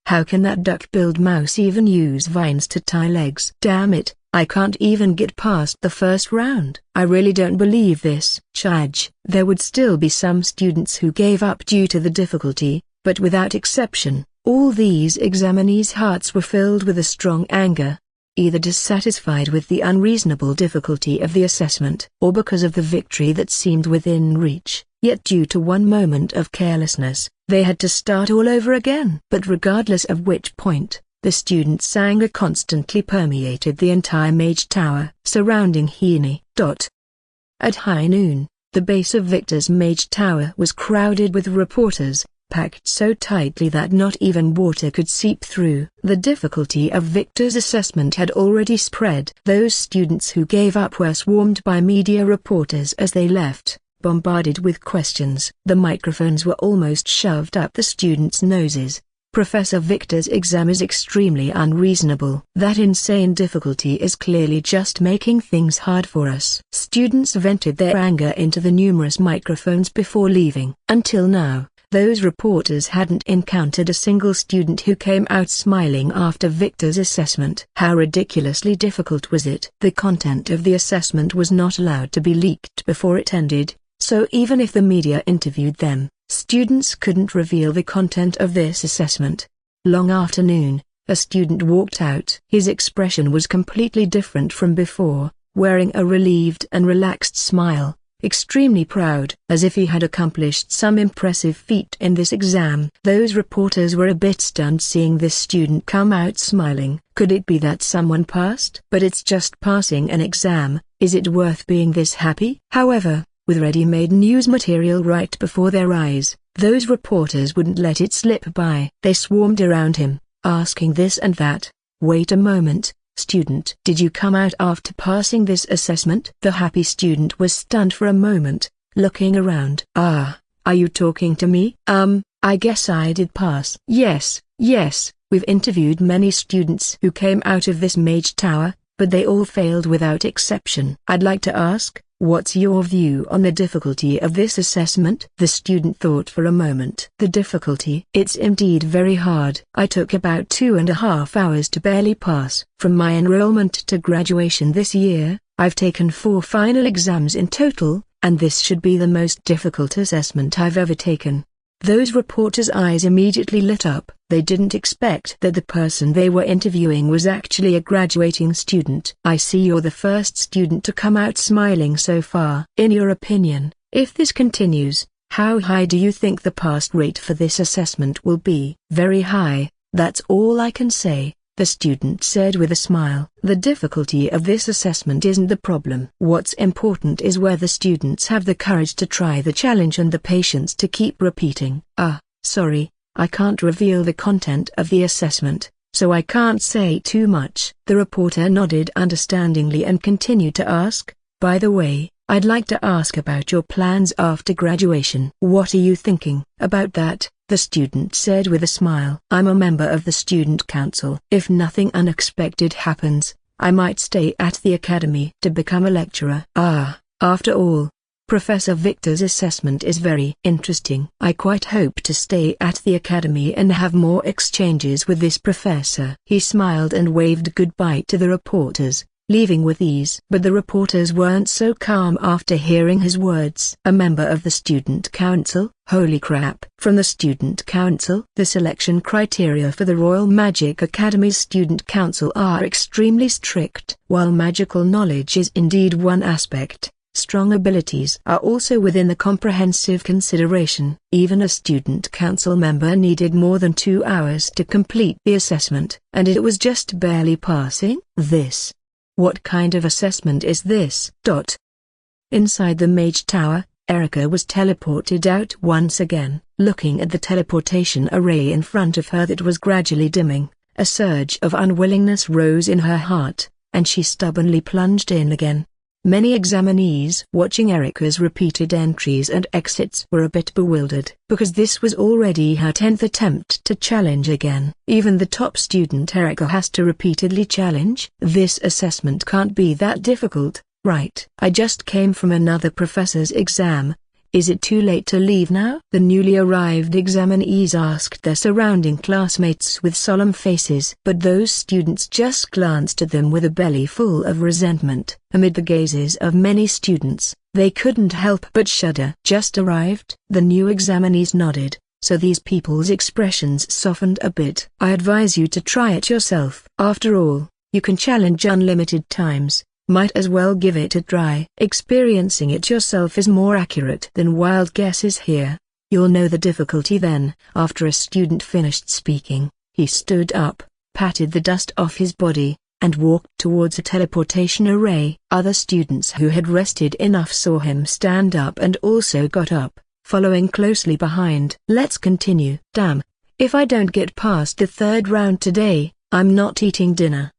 How can that duck-billed mouse even use vines to tie legs? Damn it, I can't even get past the 1st round. I really don't believe this. There would still be some students who gave up due to the difficulty, but without exception, all these examinees' hearts were filled with a strong anger, either dissatisfied with the unreasonable difficulty of the assessment, or because of the victory that seemed within reach, yet due to one moment of carelessness, they had to start all over again. But regardless of which point, the students' anger constantly permeated the entire mage tower surrounding Hini. At high noon, the base of Victor's mage tower was crowded with reporters, packed so tightly that not even water could seep through. The difficulty of Victor's assessment had already spread. Those students who gave up were swarmed by media reporters as they left, bombarded with questions. The microphones were almost shoved up the students' noses. Professor Victor's exam is extremely unreasonable. That insane difficulty is clearly just making things hard for us. Students vented their anger into the numerous microphones before leaving. Until now, those reporters hadn't encountered a single student who came out smiling after Victor's assessment. How ridiculously difficult was it? The content of the assessment was not allowed to be leaked before it ended, so even if the media interviewed them, students couldn't reveal the content of this assessment. Long afternoon, a student walked out. His expression was completely different from before, wearing a relieved and relaxed smile, extremely proud, as if he had accomplished some impressive feat in this exam. Those reporters were a bit stunned seeing this student come out smiling. Could it be that someone passed? But it's just passing an exam, is it worth being this happy? However, with ready-made news material right before their eyes, those reporters wouldn't let it slip by. They swarmed around him, asking this and that. Wait a moment, student. Did you come out after passing this assessment? The happy student was stunned for a moment, looking around. Are you talking to me? I guess I did pass. Yes, we've interviewed many students who came out of this mage tower, but they all failed without exception. I'd like to ask, what's your view on the difficulty of this assessment? The student thought for a moment. The difficulty? It's indeed very hard. I took about 2.5 hours to barely pass. From my enrollment to graduation this year, I've taken 4 final exams in total, and this should be the most difficult assessment I've ever taken. Those reporters' eyes immediately lit up. They didn't expect that the person they were interviewing was actually a graduating student. I see you're the first student to come out smiling so far. In your opinion, if this continues, how high do you think the pass rate for this assessment will be? Very high, that's all I can say, the student said with a smile. The difficulty of this assessment isn't the problem. What's important is whether students have the courage to try the challenge and the patience to keep repeating. Sorry, I can't reveal the content of the assessment, so I can't say too much. The reporter nodded understandingly and continued to ask, by the way, I'd like to ask about your plans after graduation. What are you thinking about that? The student said with a smile. I'm a member of the student council. If nothing unexpected happens, I might stay at the academy to become a lecturer. After all, Professor Victor's assessment is very interesting. I quite hope to stay at the academy and have more exchanges with this professor. He smiled and waved goodbye to the reporters, leaving with ease. But the reporters weren't so calm after hearing his words. A member of the student council? Holy crap. From the student council? The selection criteria for the Royal Magic Academy's student council are extremely strict. While magical knowledge is indeed one aspect, strong abilities are also within the comprehensive consideration. Even a student council member needed more than 2 hours to complete the assessment, and it was just barely passing. What kind of assessment is this? Inside the Mage Tower, Erica was teleported out once again. Looking at the teleportation array in front of her that was gradually dimming, a surge of unwillingness rose in her heart, and she stubbornly plunged in again. Many examinees watching Erica's repeated entries and exits were a bit bewildered, because this was already her 10th attempt to challenge again. Even the top student Erica has to repeatedly challenge. This assessment can't be that difficult, right? I just came from another professor's exam. Is it too late to leave now? The newly arrived examinees asked their surrounding classmates with solemn faces. But those students just glanced at them with a belly full of resentment. Amid the gazes of many students, they couldn't help but shudder. Just arrived? The new examinees nodded, so these people's expressions softened a bit. I advise you to try it yourself. After all, you can challenge unlimited times. Might as well give it a try. Experiencing it yourself is more accurate than wild guesses here. You'll know the difficulty then. After a student finished speaking, he stood up, patted the dust off his body, and walked towards a teleportation array. Other students who had rested enough saw him stand up and also got up, following closely behind. "Let's continue." "Damn. If I don't get past the third round today, I'm not eating dinner.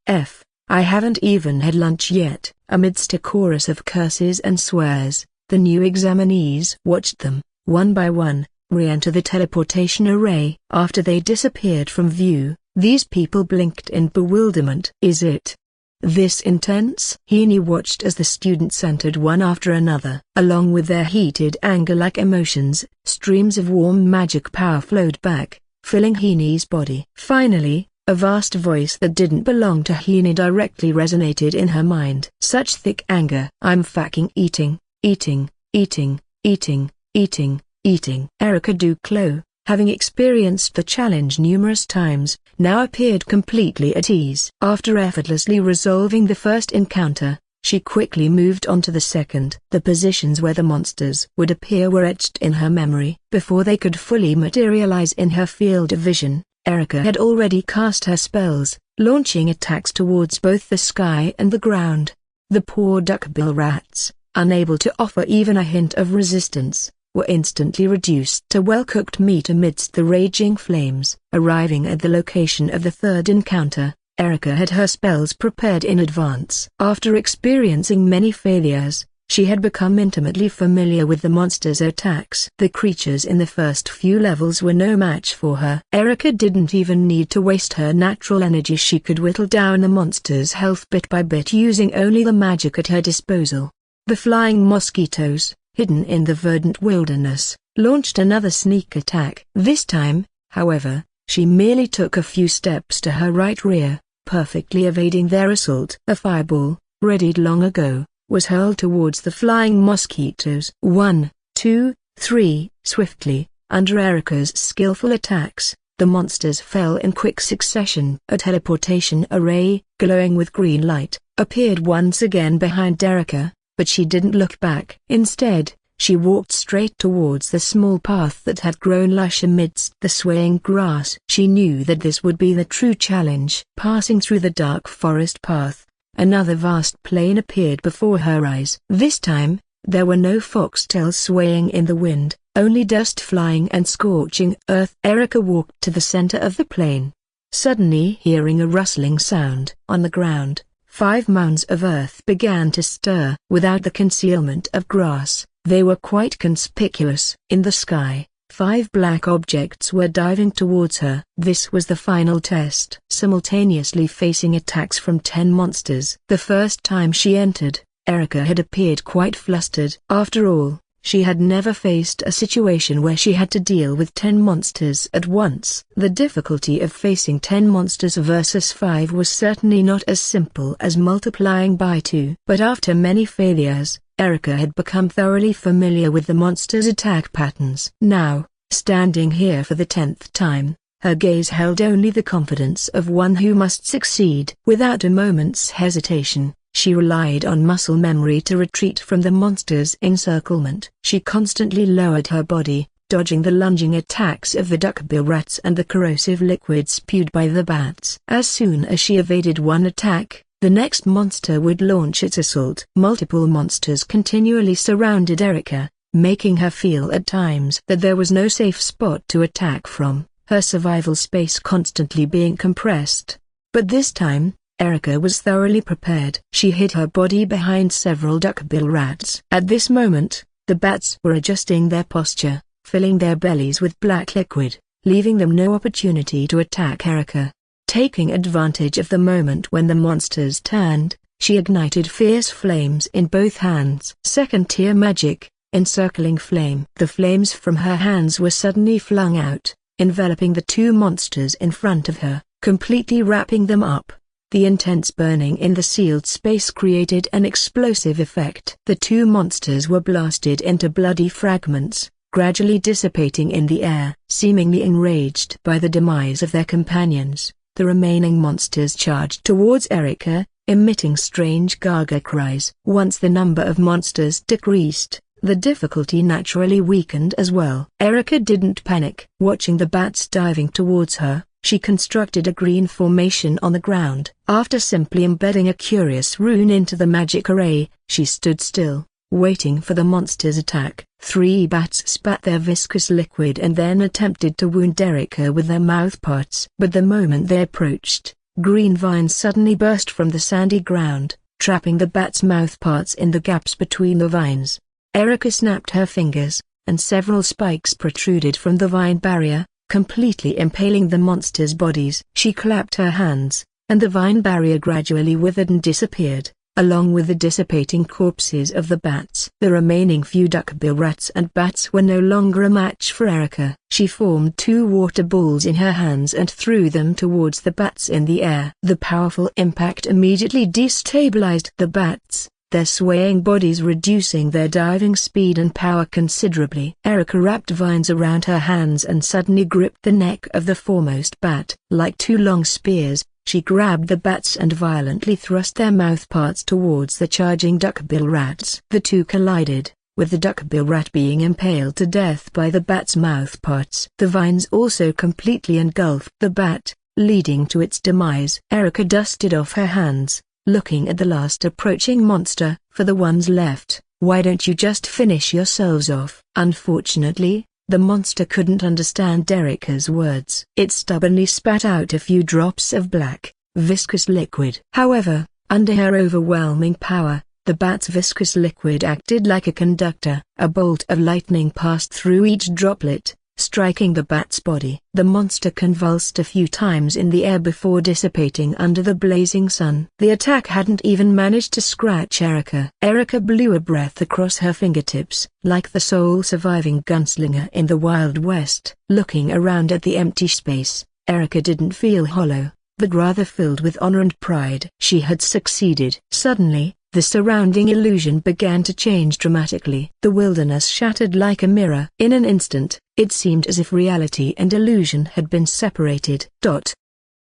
I haven't even had lunch yet." Amidst a chorus of curses and swears, the new examinees watched them, one by one, re-enter the teleportation array. After they disappeared from view, these people blinked in bewilderment. "Is it this intense?" Heaney watched as the students entered one after another. Along with their heated anger-like emotions, streams of warm magic power flowed back, filling Heaney's body. Finally, a vast voice that didn't belong to Heaney directly resonated in her mind. Such thick anger. "I'm fucking eating, eating, eating, eating, eating, eating." Erica Duclos, having experienced the challenge numerous times, now appeared completely at ease. After effortlessly resolving the first encounter, she quickly moved on to the second. The positions where the monsters would appear were etched in her memory. Before they could fully materialize in her field of vision, Erica had already cast her spells, launching attacks towards both the sky and the ground. The poor duckbill rats, unable to offer even a hint of resistance, were instantly reduced to well-cooked meat amidst the raging flames. Arriving at the location of the third encounter, Erica had her spells prepared in advance. After experiencing many failures, she had become intimately familiar with the monster's attacks. The creatures in the first few levels were no match for her. Erica didn't even need to waste her natural energy. She could whittle down the monster's health bit by bit using only the magic at her disposal. The flying mosquitoes, hidden in the verdant wilderness, launched another sneak attack. This time, however, she merely took a few steps to her right rear, perfectly evading their assault. A fireball, readied long ago, was hurled towards the flying mosquitoes. 1, 2, 3. Swiftly, under Erica's skillful attacks, the monsters fell in quick succession. A teleportation array, glowing with green light, appeared once again behind Erica, but she didn't look back. Instead, she walked straight towards the small path that had grown lush amidst the swaying grass. She knew that this would be the true challenge. Passing through the dark forest path, another vast plain appeared before her eyes. This time, there were no foxtails swaying in the wind, only dust flying and scorching earth. Erica walked to the center of the plain, suddenly hearing a rustling sound. On the ground, 5 mounds of earth began to stir. Without the concealment of grass, they were quite conspicuous. In the sky, 5 black objects were diving towards her. This was the final test. Simultaneously facing attacks from 10 monsters. The first time she entered, Erica had appeared quite flustered. After all, she had never faced a situation where she had to deal with 10 monsters at once. The difficulty of facing 10 monsters versus 5 was certainly not as simple as multiplying by 2. But after many failures, Erica had become thoroughly familiar with the monster's attack patterns. Now, standing here for the 10th time, her gaze held only the confidence of one who must succeed. Without a moment's hesitation, she relied on muscle memory to retreat from the monster's encirclement. She constantly lowered her body, dodging the lunging attacks of the duckbill rats and the corrosive liquid spewed by the bats. As soon as she evaded one attack, the next monster would launch its assault. Multiple monsters continually surrounded Erica, making her feel at times that there was no safe spot to attack from, her survival space constantly being compressed. But this time, Erica was thoroughly prepared. She hid her body behind several duckbill rats. At this moment, the bats were adjusting their posture, filling their bellies with black liquid, leaving them no opportunity to attack Erica. Taking advantage of the moment when the monsters turned, she ignited fierce flames in both hands. Second-tier magic, encircling flame. The flames from her hands were suddenly flung out, enveloping the 2 monsters in front of her, completely wrapping them up. The intense burning in the sealed space created an explosive effect. The 2 monsters were blasted into bloody fragments, gradually dissipating in the air. Seemingly enraged by the demise of their companions, the remaining monsters charged towards Erica, emitting strange gaga cries. Once the number of monsters decreased, the difficulty naturally weakened as well. Erica didn't panic. Watching the bats diving towards her, she constructed a green formation on the ground. After simply embedding a curious rune into the magic array, she stood still, waiting for the monster's attack. 3 bats spat their viscous liquid and then attempted to wound Erica with their mouthparts. But the moment they approached, green vines suddenly burst from the sandy ground, trapping the bats' mouthparts in the gaps between the vines. Erica snapped her fingers, and several spikes protruded from the vine barrier, completely impaling the monster's bodies. She clapped her hands, and the vine barrier gradually withered and disappeared, along with the dissipating corpses of the bats. The remaining few duckbill rats and bats were no longer a match for Erica. She formed 2 water balls in her hands and threw them towards the bats in the air. The powerful impact immediately destabilized the bats, their swaying bodies reducing their diving speed and power considerably. Erica wrapped vines around her hands and suddenly gripped the neck of the foremost bat. Like 2 long spears, she grabbed the bats and violently thrust their mouthparts towards the charging duckbill rats. The 2 collided, with the duckbill rat being impaled to death by the bat's mouthparts. The vines also completely engulfed the bat, leading to its demise. Erica dusted off her hands, looking at the last approaching monster. For the ones left, why don't you just finish yourselves off? Unfortunately, the monster couldn't understand Erica's words. It stubbornly spat out a few drops of black, viscous liquid. However, under her overwhelming power, the bat's viscous liquid acted like a conductor. A bolt of lightning passed through each droplet, striking the bat's body. The monster convulsed a few times in the air before dissipating under the blazing sun. The attack hadn't even managed to scratch Erica. Erica blew a breath across her fingertips, like the sole surviving gunslinger in the Wild West. Looking around at the empty space, Erica didn't feel hollow, but rather filled with honor and pride. She had succeeded. Suddenly, the surrounding illusion began to change dramatically. The wilderness shattered like a mirror. In an instant, it seemed as if reality and illusion had been separated.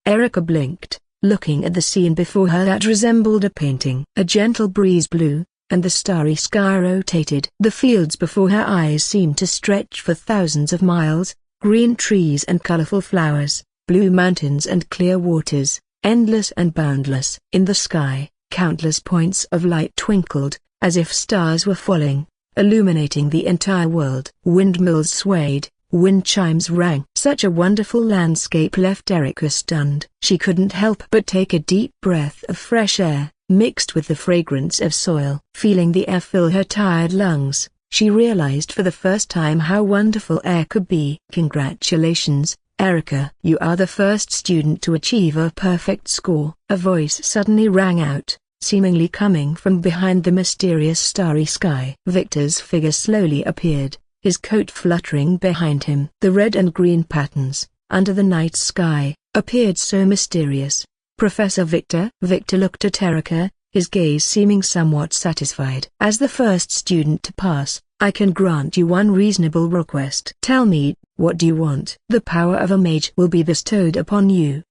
Erica blinked, looking at the scene before her that resembled a painting. A gentle breeze blew, and the starry sky rotated. The fields before her eyes seemed to stretch for thousands of miles, green trees and colorful flowers, blue mountains and clear waters, endless and boundless. In the sky, countless points of light twinkled, as if stars were falling, illuminating the entire world. Windmills swayed, wind chimes rang. Such a wonderful landscape left Erica stunned. She couldn't help but take a deep breath of fresh air, mixed with the fragrance of soil. Feeling the air fill her tired lungs, she realized for the first time how wonderful air could be. Congratulations, Erica. You are the first student to achieve a perfect score. A voice suddenly rang out, seemingly coming from behind the mysterious starry sky. Victor's figure slowly appeared, his coat fluttering behind him. The red and green patterns, under the night sky, appeared so mysterious. Professor Victor? Victor looked at Erica, his gaze seeming somewhat satisfied. As the first student to pass, I can grant you one reasonable request. Tell me, what do you want? The power of a mage will be bestowed upon you.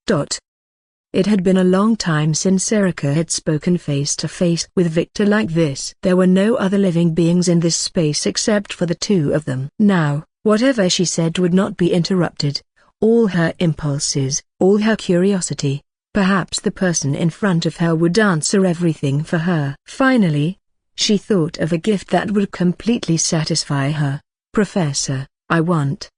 It had been a long time since Erica had spoken face to face with Victor like this. There were no other living beings in this space except for the 2 of them. Now, whatever she said would not be interrupted. All her impulses, all her curiosity, perhaps the person in front of her would answer everything for her. Finally, she thought of a gift that would completely satisfy her. Professor, I want.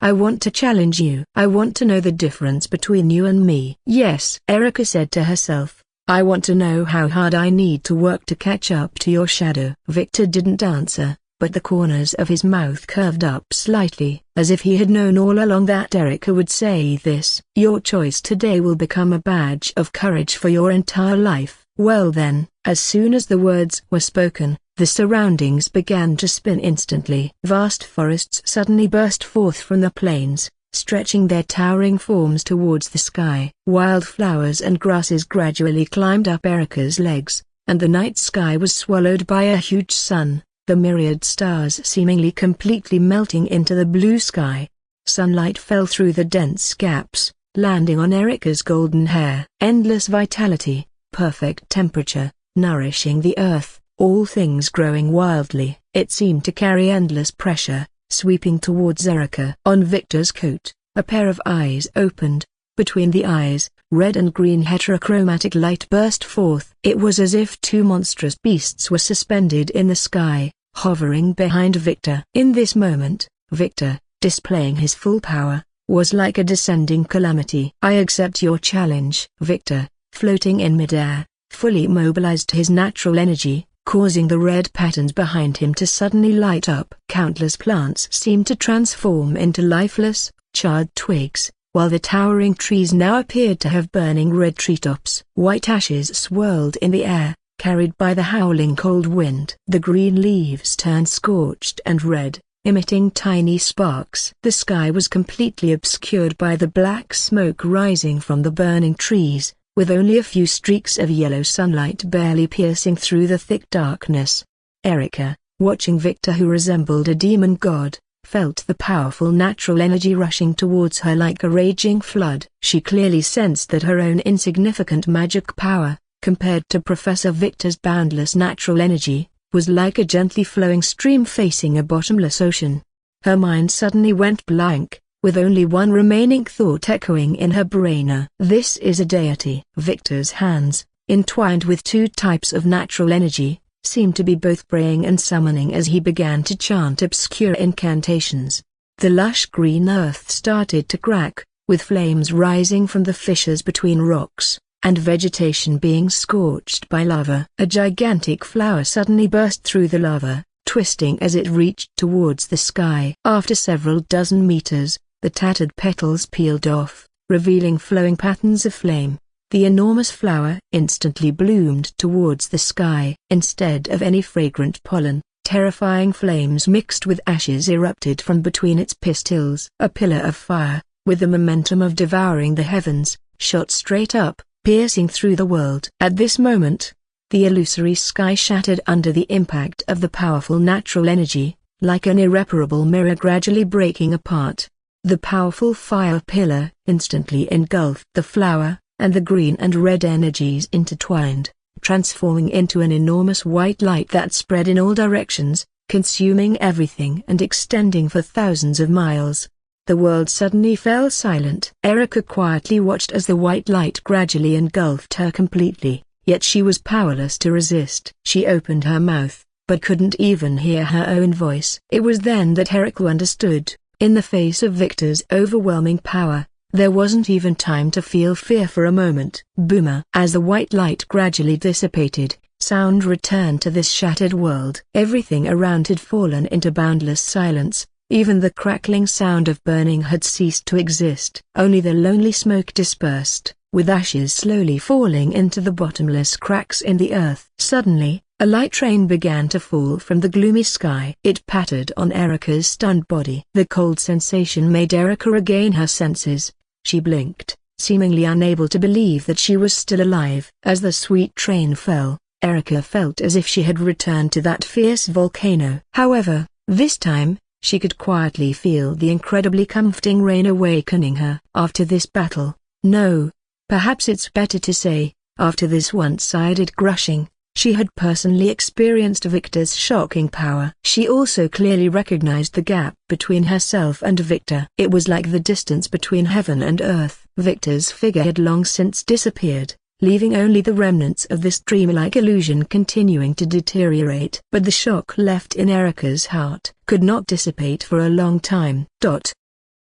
I want to challenge you. I want to know the difference between you and me. Yes, Erica said to herself, I want to know how hard I need to work to catch up to your shadow. Victor didn't answer, but the corners of his mouth curved up slightly, as if he had known all along that Erica would say this. Your choice today will become a badge of courage for your entire life. Well then, as soon as the words were spoken, the surroundings began to spin instantly. Vast forests suddenly burst forth from the plains, stretching their towering forms towards the sky. Wild flowers and grasses gradually climbed up Erica's legs, and the night sky was swallowed by a huge sun, the myriad stars seemingly completely melting into the blue sky. Sunlight fell through the dense gaps, landing on Erica's golden hair. Endless vitality, perfect temperature, nourishing the earth. All things growing wildly. It seemed to carry endless pressure, sweeping towards Erica. On Victor's coat, a pair of eyes opened, Between the eyes, red and green heterochromatic light burst forth. It was as if two monstrous beasts were suspended in the sky, hovering behind Victor. In this moment, Victor, displaying his full power, was like a descending calamity. "I accept your challenge." Victor, floating in midair, fully mobilized his natural energy, causing the red patterns behind him to suddenly light up. Countless plants seemed to transform into lifeless, charred twigs, while the towering trees now appeared to have burning red treetops. White ashes swirled in the air, carried by the howling cold wind. The green leaves turned scorched and red, emitting tiny sparks. The sky was completely obscured by the black smoke rising from the burning trees, with only a few streaks of yellow sunlight barely piercing through the thick darkness. Erica, watching Victor, who resembled a demon god, felt the powerful natural energy rushing towards her like a raging flood. She clearly sensed that her own insignificant magic power, compared to Professor Victor's boundless natural energy, was like a gently flowing stream facing a bottomless ocean. Her mind suddenly went blank, with only one remaining thought echoing in her brain: "This is a deity." Victor's hands, entwined with two types of natural energy, seemed to be both praying and summoning as he began to chant obscure incantations. The lush green earth started to crack, with flames rising from the fissures between rocks, and vegetation being scorched by lava. A gigantic flower suddenly burst through the lava, twisting as it reached towards the sky. After several dozen meters, the tattered petals peeled off, revealing flowing patterns of flame. The enormous flower instantly bloomed towards the sky. Instead of any fragrant pollen, terrifying flames mixed with ashes erupted from between its pistils. A pillar of fire, with the momentum of devouring the heavens, shot straight up, piercing through the world. At this moment, the illusory sky shattered under the impact of the powerful natural energy, like an irreparable mirror gradually breaking apart. The powerful fire pillar instantly engulfed the flower, and the green and red energies intertwined, transforming into an enormous white light that spread in all directions, consuming everything and extending for thousands of miles. The world suddenly fell silent. Erica quietly watched as the white light gradually engulfed her completely, yet she was powerless to resist. She opened her mouth, but couldn't even hear her own voice. It was then that Erica understood. In the face of Victor's overwhelming power, there wasn't even time to feel fear for a moment. Boomer! As the white light gradually dissipated, sound returned to this shattered world. Everything around had fallen into boundless silence, even the crackling sound of burning had ceased to exist. Only the lonely smoke dispersed, with ashes slowly falling into the bottomless cracks in the earth. Suddenly, a light rain began to fall from the gloomy sky. It pattered on Erica's stunned body. The cold sensation made Erica regain her senses. She blinked, seemingly unable to believe that she was still alive. As the sweet rain fell, Erica felt as if she had returned to that fierce volcano. However, this time, she could quietly feel the incredibly comforting rain awakening her. After this battle, no, perhaps it's better to say, after this one-sided crushing, she had personally experienced Victor's shocking power. She also clearly recognized the gap between herself and Victor. It was like the distance between heaven and earth. Victor's figure had long since disappeared, leaving only the remnants of this dreamlike illusion continuing to deteriorate. But the shock left in Erica's heart could not dissipate for a long time.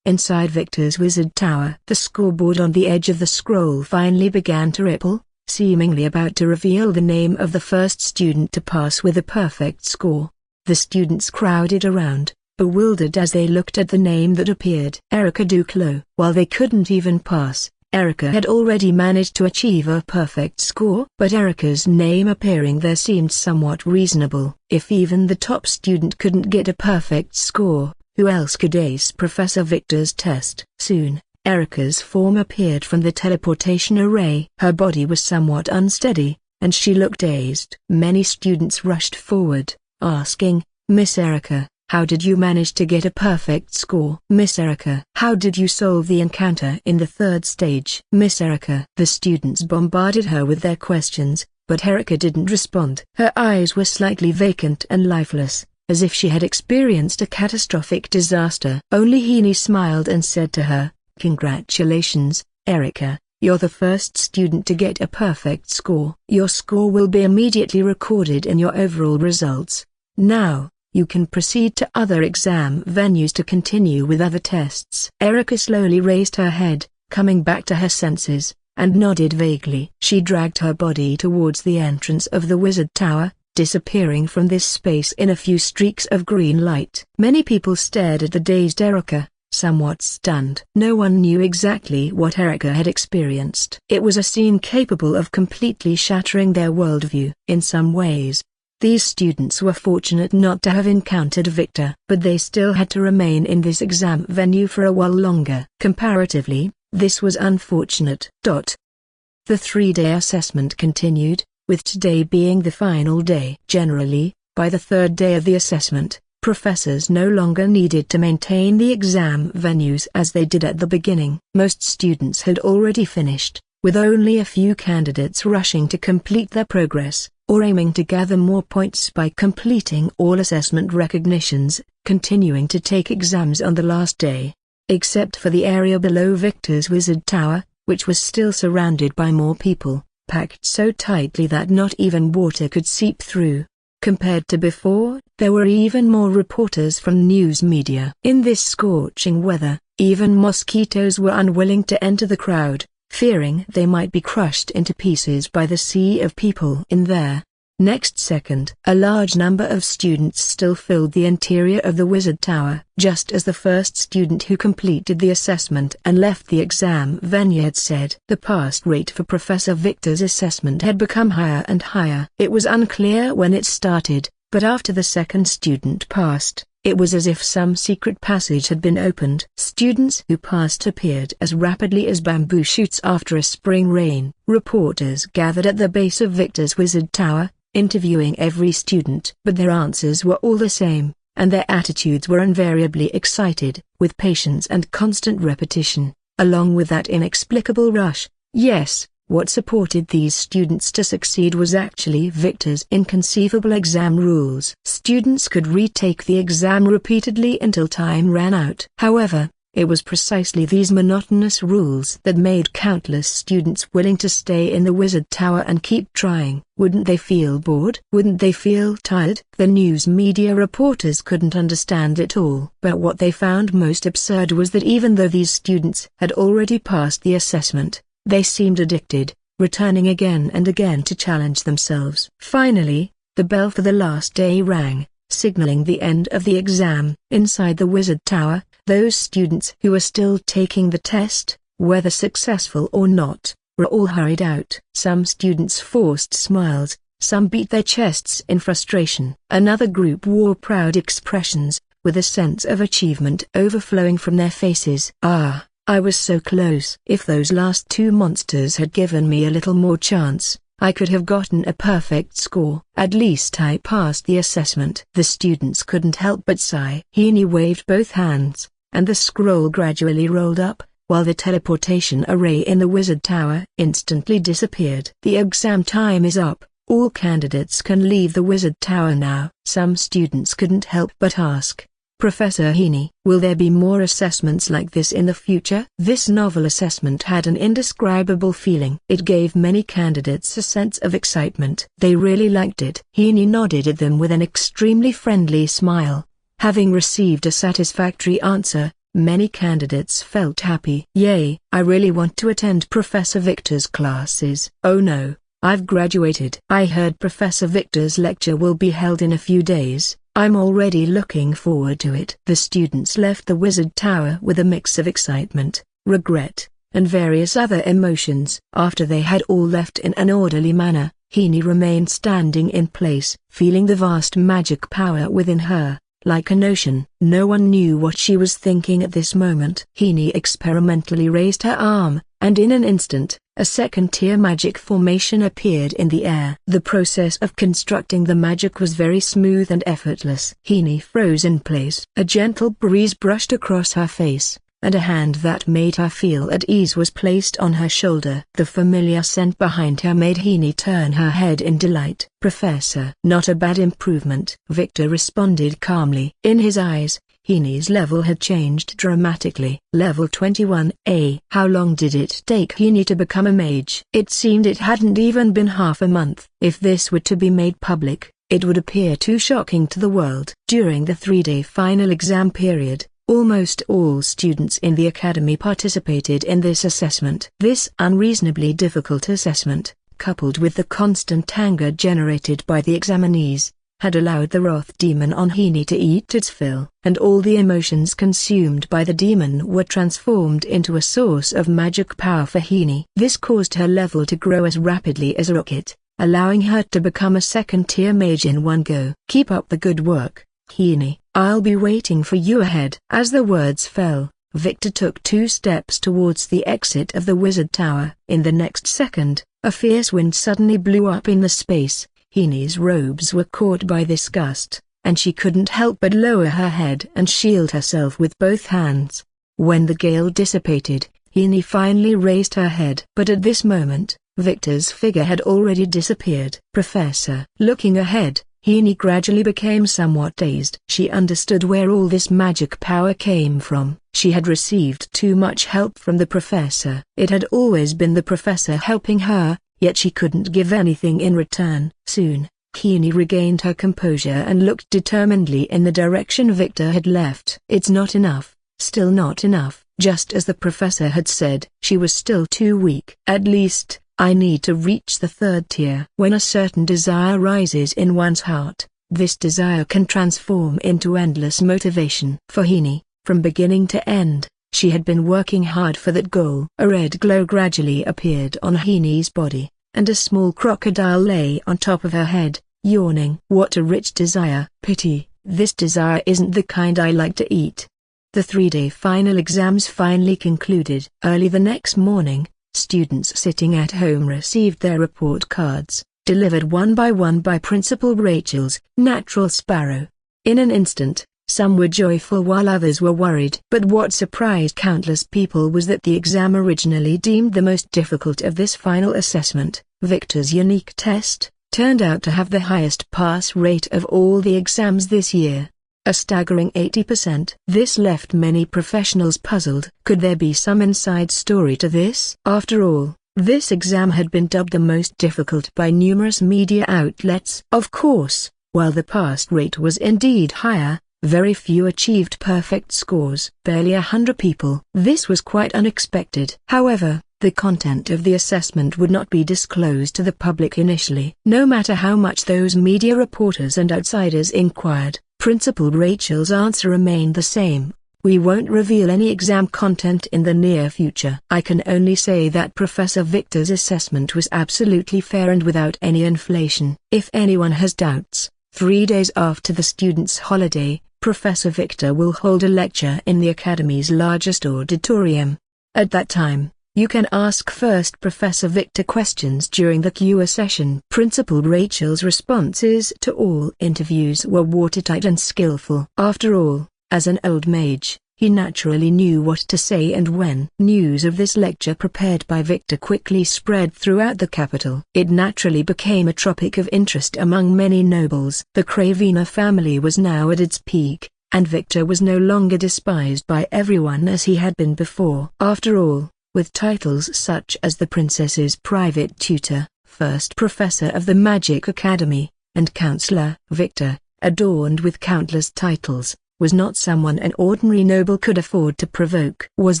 Inside Victor's wizard tower, the scoreboard on the edge of the scroll finally began to ripple, seemingly about to reveal the name of the first student to pass with a perfect score. The students crowded around, bewildered as they looked at the name that appeared. Erica Duclos. While they couldn't even pass, Erica had already managed to achieve a perfect score. But Erica's name appearing there seemed somewhat reasonable. If even the top student couldn't get a perfect score, who else could ace Professor Victor's test? Soon, Erica's form appeared from the teleportation array. Her body was somewhat unsteady, and she looked dazed. Many students rushed forward, asking, "Miss Erica, how did you manage to get a perfect score? Miss Erica, how did you solve the encounter in the third stage? Miss Erica." The students bombarded her with their questions, but Erica didn't respond. Her eyes were slightly vacant and lifeless, as if she had experienced a catastrophic disaster. Only Heaney smiled and said to her, "Congratulations, Erica, you're the first student to get a perfect score. Your score will be immediately recorded in your overall results. Now, you can proceed to other exam venues to continue with other tests." Erica slowly raised her head, coming back to her senses, and nodded vaguely. She dragged her body towards the entrance of the wizard tower, disappearing from this space in a few streaks of green light. Many people stared at the dazed Erica, somewhat stunned. No one knew exactly what Erica had experienced. It was a scene capable of completely shattering their worldview. In some ways, these students were fortunate not to have encountered Victor, but they still had to remain in this exam venue for a while longer. Comparatively, this was unfortunate. The 3-day assessment continued, with today being the final day. Generally, by the 3rd day of the assessment, professors no longer needed to maintain the exam venues as they did at the beginning. Most students had already finished, with only a few candidates rushing to complete their progress, or aiming to gather more points by completing all assessment recognitions, continuing to take exams on the last day. Except for the area below Victor's wizard tower, which was still surrounded by more people, packed so tightly that not even water could seep through. Compared to before, there were even more reporters from news media. In this scorching weather, even mosquitoes were unwilling to enter the crowd, fearing they might be crushed into pieces by the sea of people in there. Next second, a large number of students still filled the interior of the wizard tower. Just as the first student who completed the assessment and left the exam venue had said, the pass rate for Professor Victor's assessment had become higher and higher. It was unclear when it started, but after the second student passed, it was as if some secret passage had been opened. Students who passed appeared as rapidly as bamboo shoots after a spring rain. Reporters gathered at the base of Victor's wizard tower, interviewing every student. But their answers were all the same, and their attitudes were invariably excited, with patience and constant repetition, along with that inexplicable rush. Yes, what supported these students to succeed was actually Victor's inconceivable exam rules. Students could retake the exam repeatedly until time ran out. However, it was precisely these monotonous rules that made countless students willing to stay in the wizard tower and keep trying. Wouldn't they feel bored? Wouldn't they feel tired? The news media reporters couldn't understand it all. But what they found most absurd was that even though these students had already passed the assessment, they seemed addicted, returning again and again to challenge themselves. Finally, the bell for the last day rang, signaling the end of the exam. Inside the wizard tower, those students who were still taking the test, whether successful or not, were all hurried out. Some students forced smiles, some beat their chests in frustration. Another group wore proud expressions, with a sense of achievement overflowing from their faces. "Ah, I was so close. If those last 2 monsters had given me a little more chance, I could have gotten a perfect score. At least I passed the assessment." The students couldn't help but sigh. Heaney waved both hands, and the scroll gradually rolled up, while the teleportation array in the wizard tower instantly disappeared. "The exam time is up. All candidates can leave the wizard tower now." Some students couldn't help but ask, "Professor Heaney, will there be more assessments like this in the future?" This novel assessment had an indescribable feeling. It gave many candidates a sense of excitement. They really liked it. Heaney nodded at them with an extremely friendly smile. Having received a satisfactory answer, many candidates felt happy. "Yay, I really want to attend Professor Victor's classes." "Oh no, I've graduated. I heard Professor Victor's lecture will be held in a few days. I'm already looking forward to it." The students left the wizard tower with a mix of excitement, regret, and various other emotions. After they had all left in an orderly manner, Heaney remained standing in place, feeling the vast magic power within her, like an ocean. No one knew what she was thinking at this moment. Heaney experimentally raised her arm, and in an instant, a second-tier magic formation appeared in the air. The process of constructing the magic was very smooth and effortless. Heaney froze in place. A gentle breeze brushed across her face, and a hand that made her feel at ease was placed on her shoulder. The familiar scent behind her made Heaney turn her head in delight. "Professor." "Not a bad improvement," Victor responded calmly. In his eyes, Heeny's level had changed dramatically. Level 21A. How long did it take Heeny to become a mage? It seemed it hadn't even been half a month. If this were to be made public, it would appear too shocking to the world. During the 3-day final exam period, almost all students in the academy participated in this assessment. This unreasonably difficult assessment, coupled with the constant anger generated by the examinees, had allowed the wrath demon on Heeny to eat its fill. And all the emotions consumed by the demon were transformed into a source of magic power for Heeny. This caused her level to grow as rapidly as a rocket, allowing her to become a second-tier mage in one go. Keep up the good work, Heeny. I'll be waiting for you ahead. As the words fell, Victor took 2 steps towards the exit of the wizard tower. In the next second, a fierce wind suddenly blew up in the space. Heeny's robes were caught by this gust, and she couldn't help but lower her head and shield herself with both hands. When the gale dissipated, Heeny finally raised her head. But at this moment, Victor's figure had already disappeared. Professor. Looking ahead, Heeny gradually became somewhat dazed. She understood where all this magic power came from. She had received too much help from the professor. It had always been the professor helping her, yet she couldn't give anything in return. Soon, Heeny regained her composure and looked determinedly in the direction Victor had left. It's not enough, still not enough. Just as the professor had said, she was still too weak. At least, I need to reach the 3rd tier. When a certain desire rises in one's heart, this desire can transform into endless motivation. For Heeny, from beginning to end, she had been working hard for that goal. A red glow gradually appeared on Heeny's body, and a small crocodile lay on top of her head, yawning. What a rich desire. Pity, this desire isn't the kind I like to eat. The 3-day final exams finally concluded. Early the next morning, students sitting at home received their report cards, delivered one by Principal Rachel's natural sparrow. In an instant, some were joyful while others were worried. But what surprised countless people was that the exam originally deemed the most difficult of this final assessment, Victor's unique test, turned out to have the highest pass rate of all the exams this year. A staggering 80%. This left many professionals puzzled. Could there be some inside story to this? After all, this exam had been dubbed the most difficult by numerous media outlets. Of course, while the pass rate was indeed higher, very few achieved perfect scores. Barely 100 people. This was quite unexpected. However, the content of the assessment would not be disclosed to the public initially. No matter how much those media reporters and outsiders inquired, Principal Rachel's answer remained the same. We won't reveal any exam content in the near future. I can only say that Professor Victor's assessment was absolutely fair and without any inflation. If anyone has doubts, 3 days after the students' holiday, Professor Victor will hold a lecture in the Academy's largest auditorium. At that time, you can ask first Professor Victor questions during the Q&A session. Principal Rachel's responses to all interviews were watertight and skillful. After all, as an old mage, he naturally knew what to say and when. News of this lecture prepared by Victor quickly spread throughout the capital. It naturally became a topic of interest among many nobles. The Cravina family was now at its peak, and Victor was no longer despised by everyone as he had been before. After all, with titles such as the princess's private tutor, first professor of the Magic Academy, and counselor, Victor, adorned with countless titles, was not someone an ordinary noble could afford to provoke. Was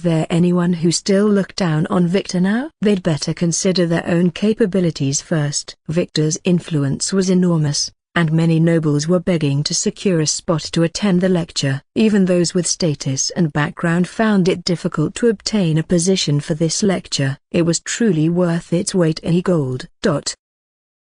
there anyone who still looked down on Victor now? They'd better consider their own capabilities first. Victor's influence was enormous, and many nobles were begging to secure a spot to attend the lecture. Even those with status and background found it difficult to obtain a position for this lecture. It was truly worth its weight in gold.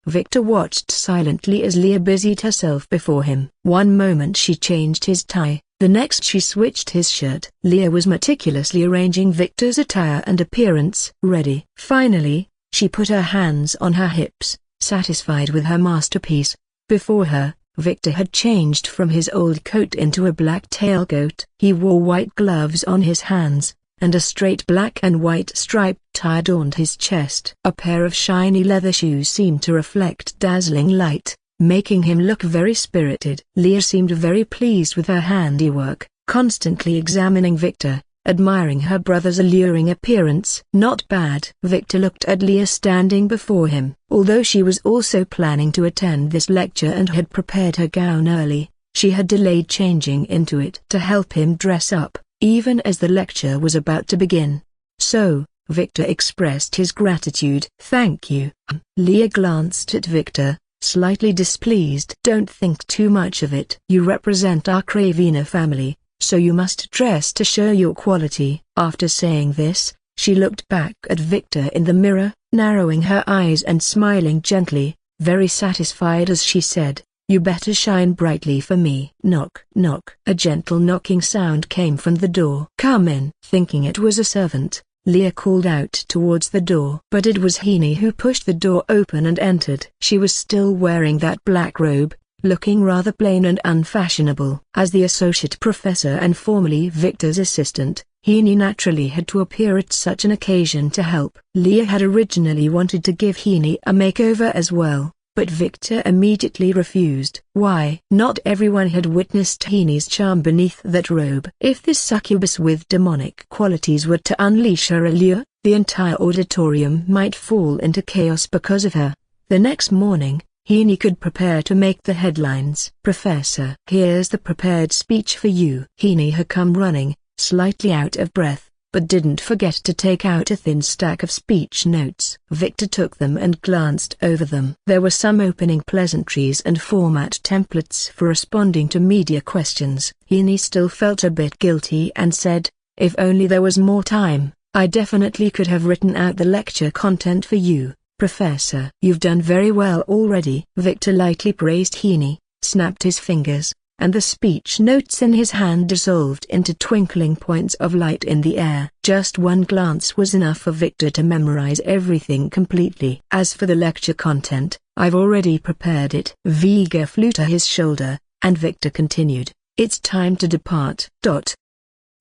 Victor watched silently as Leah busied herself before him. One moment she changed his tie, the next she switched his shirt. Leah was meticulously arranging Victor's attire and appearance. Ready. Finally, she put her hands on her hips, satisfied with her masterpiece. Before her, Victor had changed from his old coat into a black tailcoat. He wore white gloves on his hands, and a straight black and white striped tie adorned his chest. A pair of shiny leather shoes seemed to reflect dazzling light, making him look very spirited. Leah seemed very pleased with her handiwork, constantly examining Victor, admiring her brother's alluring appearance. Not bad. Victor looked at Leah standing before him. Although she was also planning to attend this lecture and had prepared her gown early, she had delayed changing into it to help him dress up, even as the lecture was about to begin. So, Victor expressed his gratitude. "Thank you." Leah glanced at Victor, slightly displeased. "Don't think too much of it. You represent our Kravina family, so you must dress to show your quality." After saying this, she looked back at Victor in the mirror, narrowing her eyes and smiling gently, very satisfied as she said, "You better shine brightly for me." Knock, knock. A gentle knocking sound came from the door. "Come in." Thinking it was a servant, Leah called out towards the door. But it was Heaney who pushed the door open and entered. She was still wearing that black robe, looking rather plain and unfashionable. As the associate professor and formerly Victor's assistant, Heaney naturally had to appear at such an occasion to help. Leah had originally wanted to give Heaney a makeover as well, but Victor immediately refused. Why? Not everyone had witnessed Heaney's charm beneath that robe. If this succubus with demonic qualities were to unleash her allure, the entire auditorium might fall into chaos because of her. The next morning, Heaney could prepare to make the headlines. "Professor, here's the prepared speech for you." Heaney had come running, slightly out of breath, but didn't forget to take out a thin stack of speech notes. Victor took them and glanced over them. There were some opening pleasantries and format templates for responding to media questions. Heaney still felt a bit guilty and said, "If only there was more time, I definitely could have written out the lecture content for you, Professor." "You've done very well already." Victor lightly praised Heaney, snapped his fingers, and the speech notes in his hand dissolved into twinkling points of light in the air. Just one glance was enough for Victor to memorize everything completely. "As for the lecture content, I've already prepared it." Vega flew to his shoulder, and Victor continued, "It's time to depart."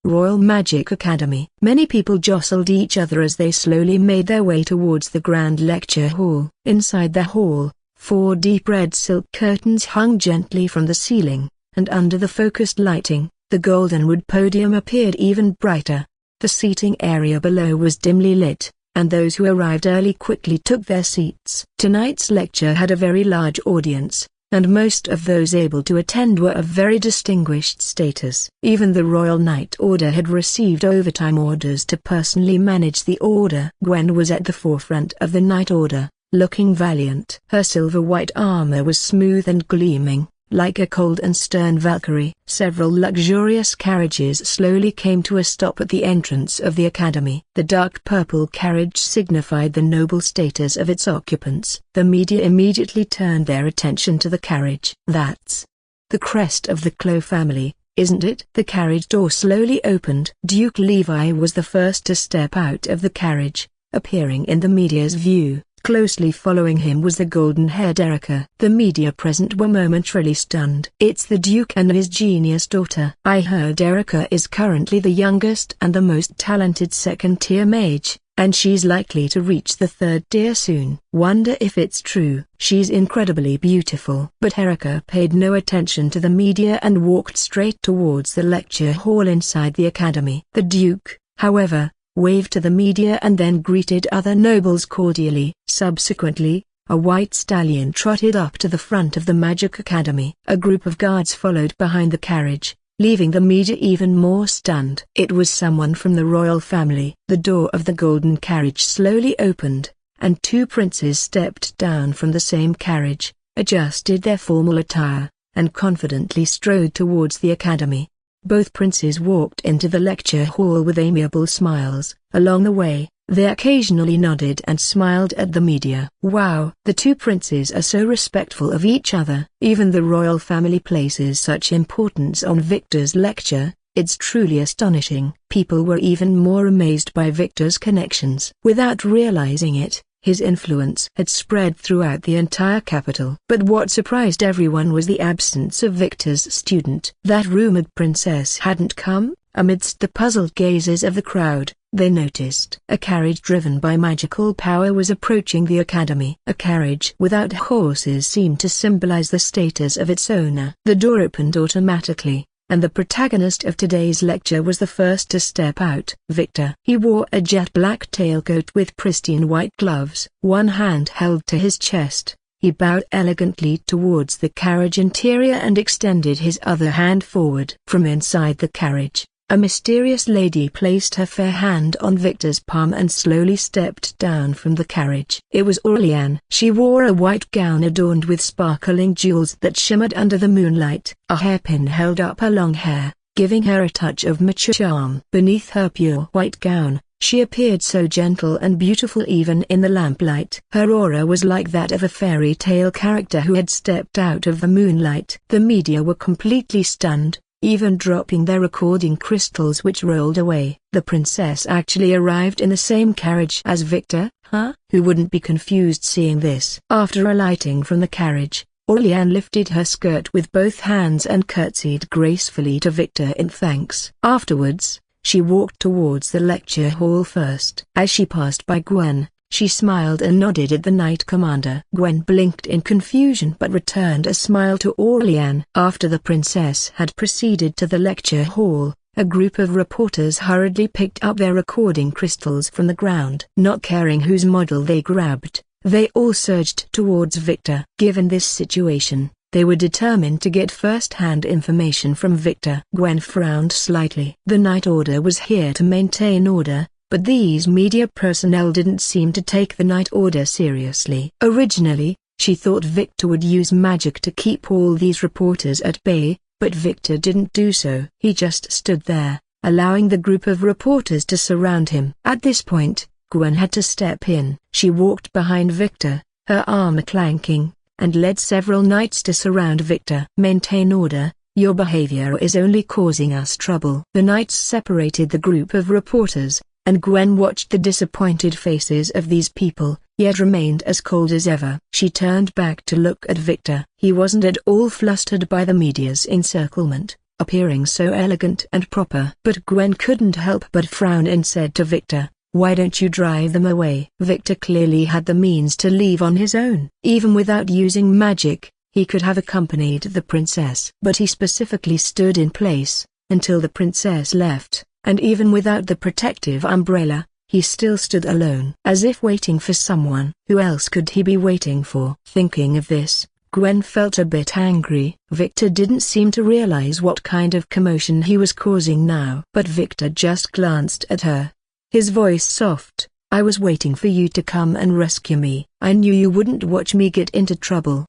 Royal Magic Academy. Many people jostled each other as they slowly made their way towards the grand lecture hall. Inside the hall, 4 deep red silk curtains hung gently from the ceiling, and under the focused lighting, the golden wood podium appeared even brighter. The seating area below was dimly lit, and those who arrived early quickly took their seats. Tonight's lecture had a very large audience, and most of those able to attend were of very distinguished status. Even the Royal Knight Order had received overtime orders to personally manage the order. Gwen was at the forefront of the Knight Order, looking valiant. Her silver-white armor was smooth and gleaming, like a cold and stern Valkyrie. Several luxurious carriages slowly came to a stop at the entrance of the academy. The dark purple carriage signified the noble status of its occupants. The media immediately turned their attention to the carriage. "That's the crest of the Clow family, isn't it?" The carriage door slowly opened. Duke Levi was the first to step out of the carriage, appearing in the media's view. Closely following him was the golden-haired Erica. The media present were momentarily stunned. "It's the Duke and his genius daughter." "I heard Erica is currently the youngest and the most talented second-tier mage, and she's likely to reach the third tier soon. Wonder if it's true." "She's incredibly beautiful." But Erica paid no attention to the media and walked straight towards the lecture hall inside the academy. The Duke, however, waved to the media and then greeted other nobles cordially. Subsequently, a white stallion trotted up to the front of the Magic Academy. A group of guards followed behind the carriage, leaving the media even more stunned. It was someone from the royal family. The door of the golden carriage slowly opened, and 2 princes stepped down from the same carriage, adjusted their formal attire, and confidently strode towards the academy. Both princes walked into the lecture hall with amiable smiles. Along the way, they occasionally nodded and smiled at the media. "Wow, the 2 princes are so respectful of each other." Even the royal family places such importance on Victor's lecture. It's truly astonishing. People were even more amazed by Victor's connections. Without realizing it, his influence had spread throughout the entire capital. But what surprised everyone was the absence of Victor's student. That rumored princess hadn't come. Amidst the puzzled gazes of the crowd, they noticed a carriage driven by magical power was approaching the academy. A carriage without horses seemed to symbolize the status of its owner. The door opened automatically, and the protagonist of today's lecture was the first to step out. Victor. He wore a jet black tailcoat with pristine white gloves. One hand held to his chest, he bowed elegantly towards the carriage interior and extended his other hand forward. From inside the carriage, a mysterious lady placed her fair hand on Victor's palm and slowly stepped down from the carriage. It was Aureliane. She wore a white gown adorned with sparkling jewels that shimmered under the moonlight. A hairpin held up her long hair, giving her a touch of mature charm. Beneath her pure white gown, she appeared so gentle and beautiful even in the lamplight. Her aura was like that of a fairy tale character who had stepped out of the moonlight. The media were completely stunned, even dropping their recording crystals which rolled away. The princess actually arrived in the same carriage as Victor, huh? Who wouldn't be confused seeing this? After alighting from the carriage, Aureliane lifted her skirt with both hands and curtsied gracefully to Victor in thanks. Afterwards, she walked towards the lecture hall first. As she passed by Gwen, she smiled and nodded at the Knight Commander. Gwen blinked in confusion but returned a smile to Aureliane. After the princess had proceeded to the lecture hall, a group of reporters hurriedly picked up their recording crystals from the ground. Not caring whose model they grabbed, they all surged towards Victor. Given this situation, they were determined to get first-hand information from Victor. Gwen frowned slightly. The Night Order was here to maintain order, but these media personnel didn't seem to take the Night Order seriously. Originally, she thought Victor would use magic to keep all these reporters at bay, but Victor didn't do so. He just stood there, allowing the group of reporters to surround him. At this point, Gwen had to step in. She walked behind Victor, her arm clanking, and led several knights to surround Victor. Maintain order, your behavior is only causing us trouble. The knights separated the group of reporters, and Gwen watched the disappointed faces of these people, yet remained as cold as ever. She turned back to look at Victor. He wasn't at all flustered by the media's encirclement, appearing so elegant and proper. But Gwen couldn't help but frown and said to Victor, "Why don't you drive them away?" Victor clearly had the means to leave on his own. Even without using magic, he could have accompanied the princess. But he specifically stood in place, until the princess left, and even without the protective umbrella, he still stood alone. As if waiting for someone. Who else could he be waiting for? Thinking of this, Gwen felt a bit angry. Victor didn't seem to realize what kind of commotion he was causing now. But Victor just glanced at her. His voice soft, "I was waiting for you to come and rescue me. I knew you wouldn't watch me get into trouble."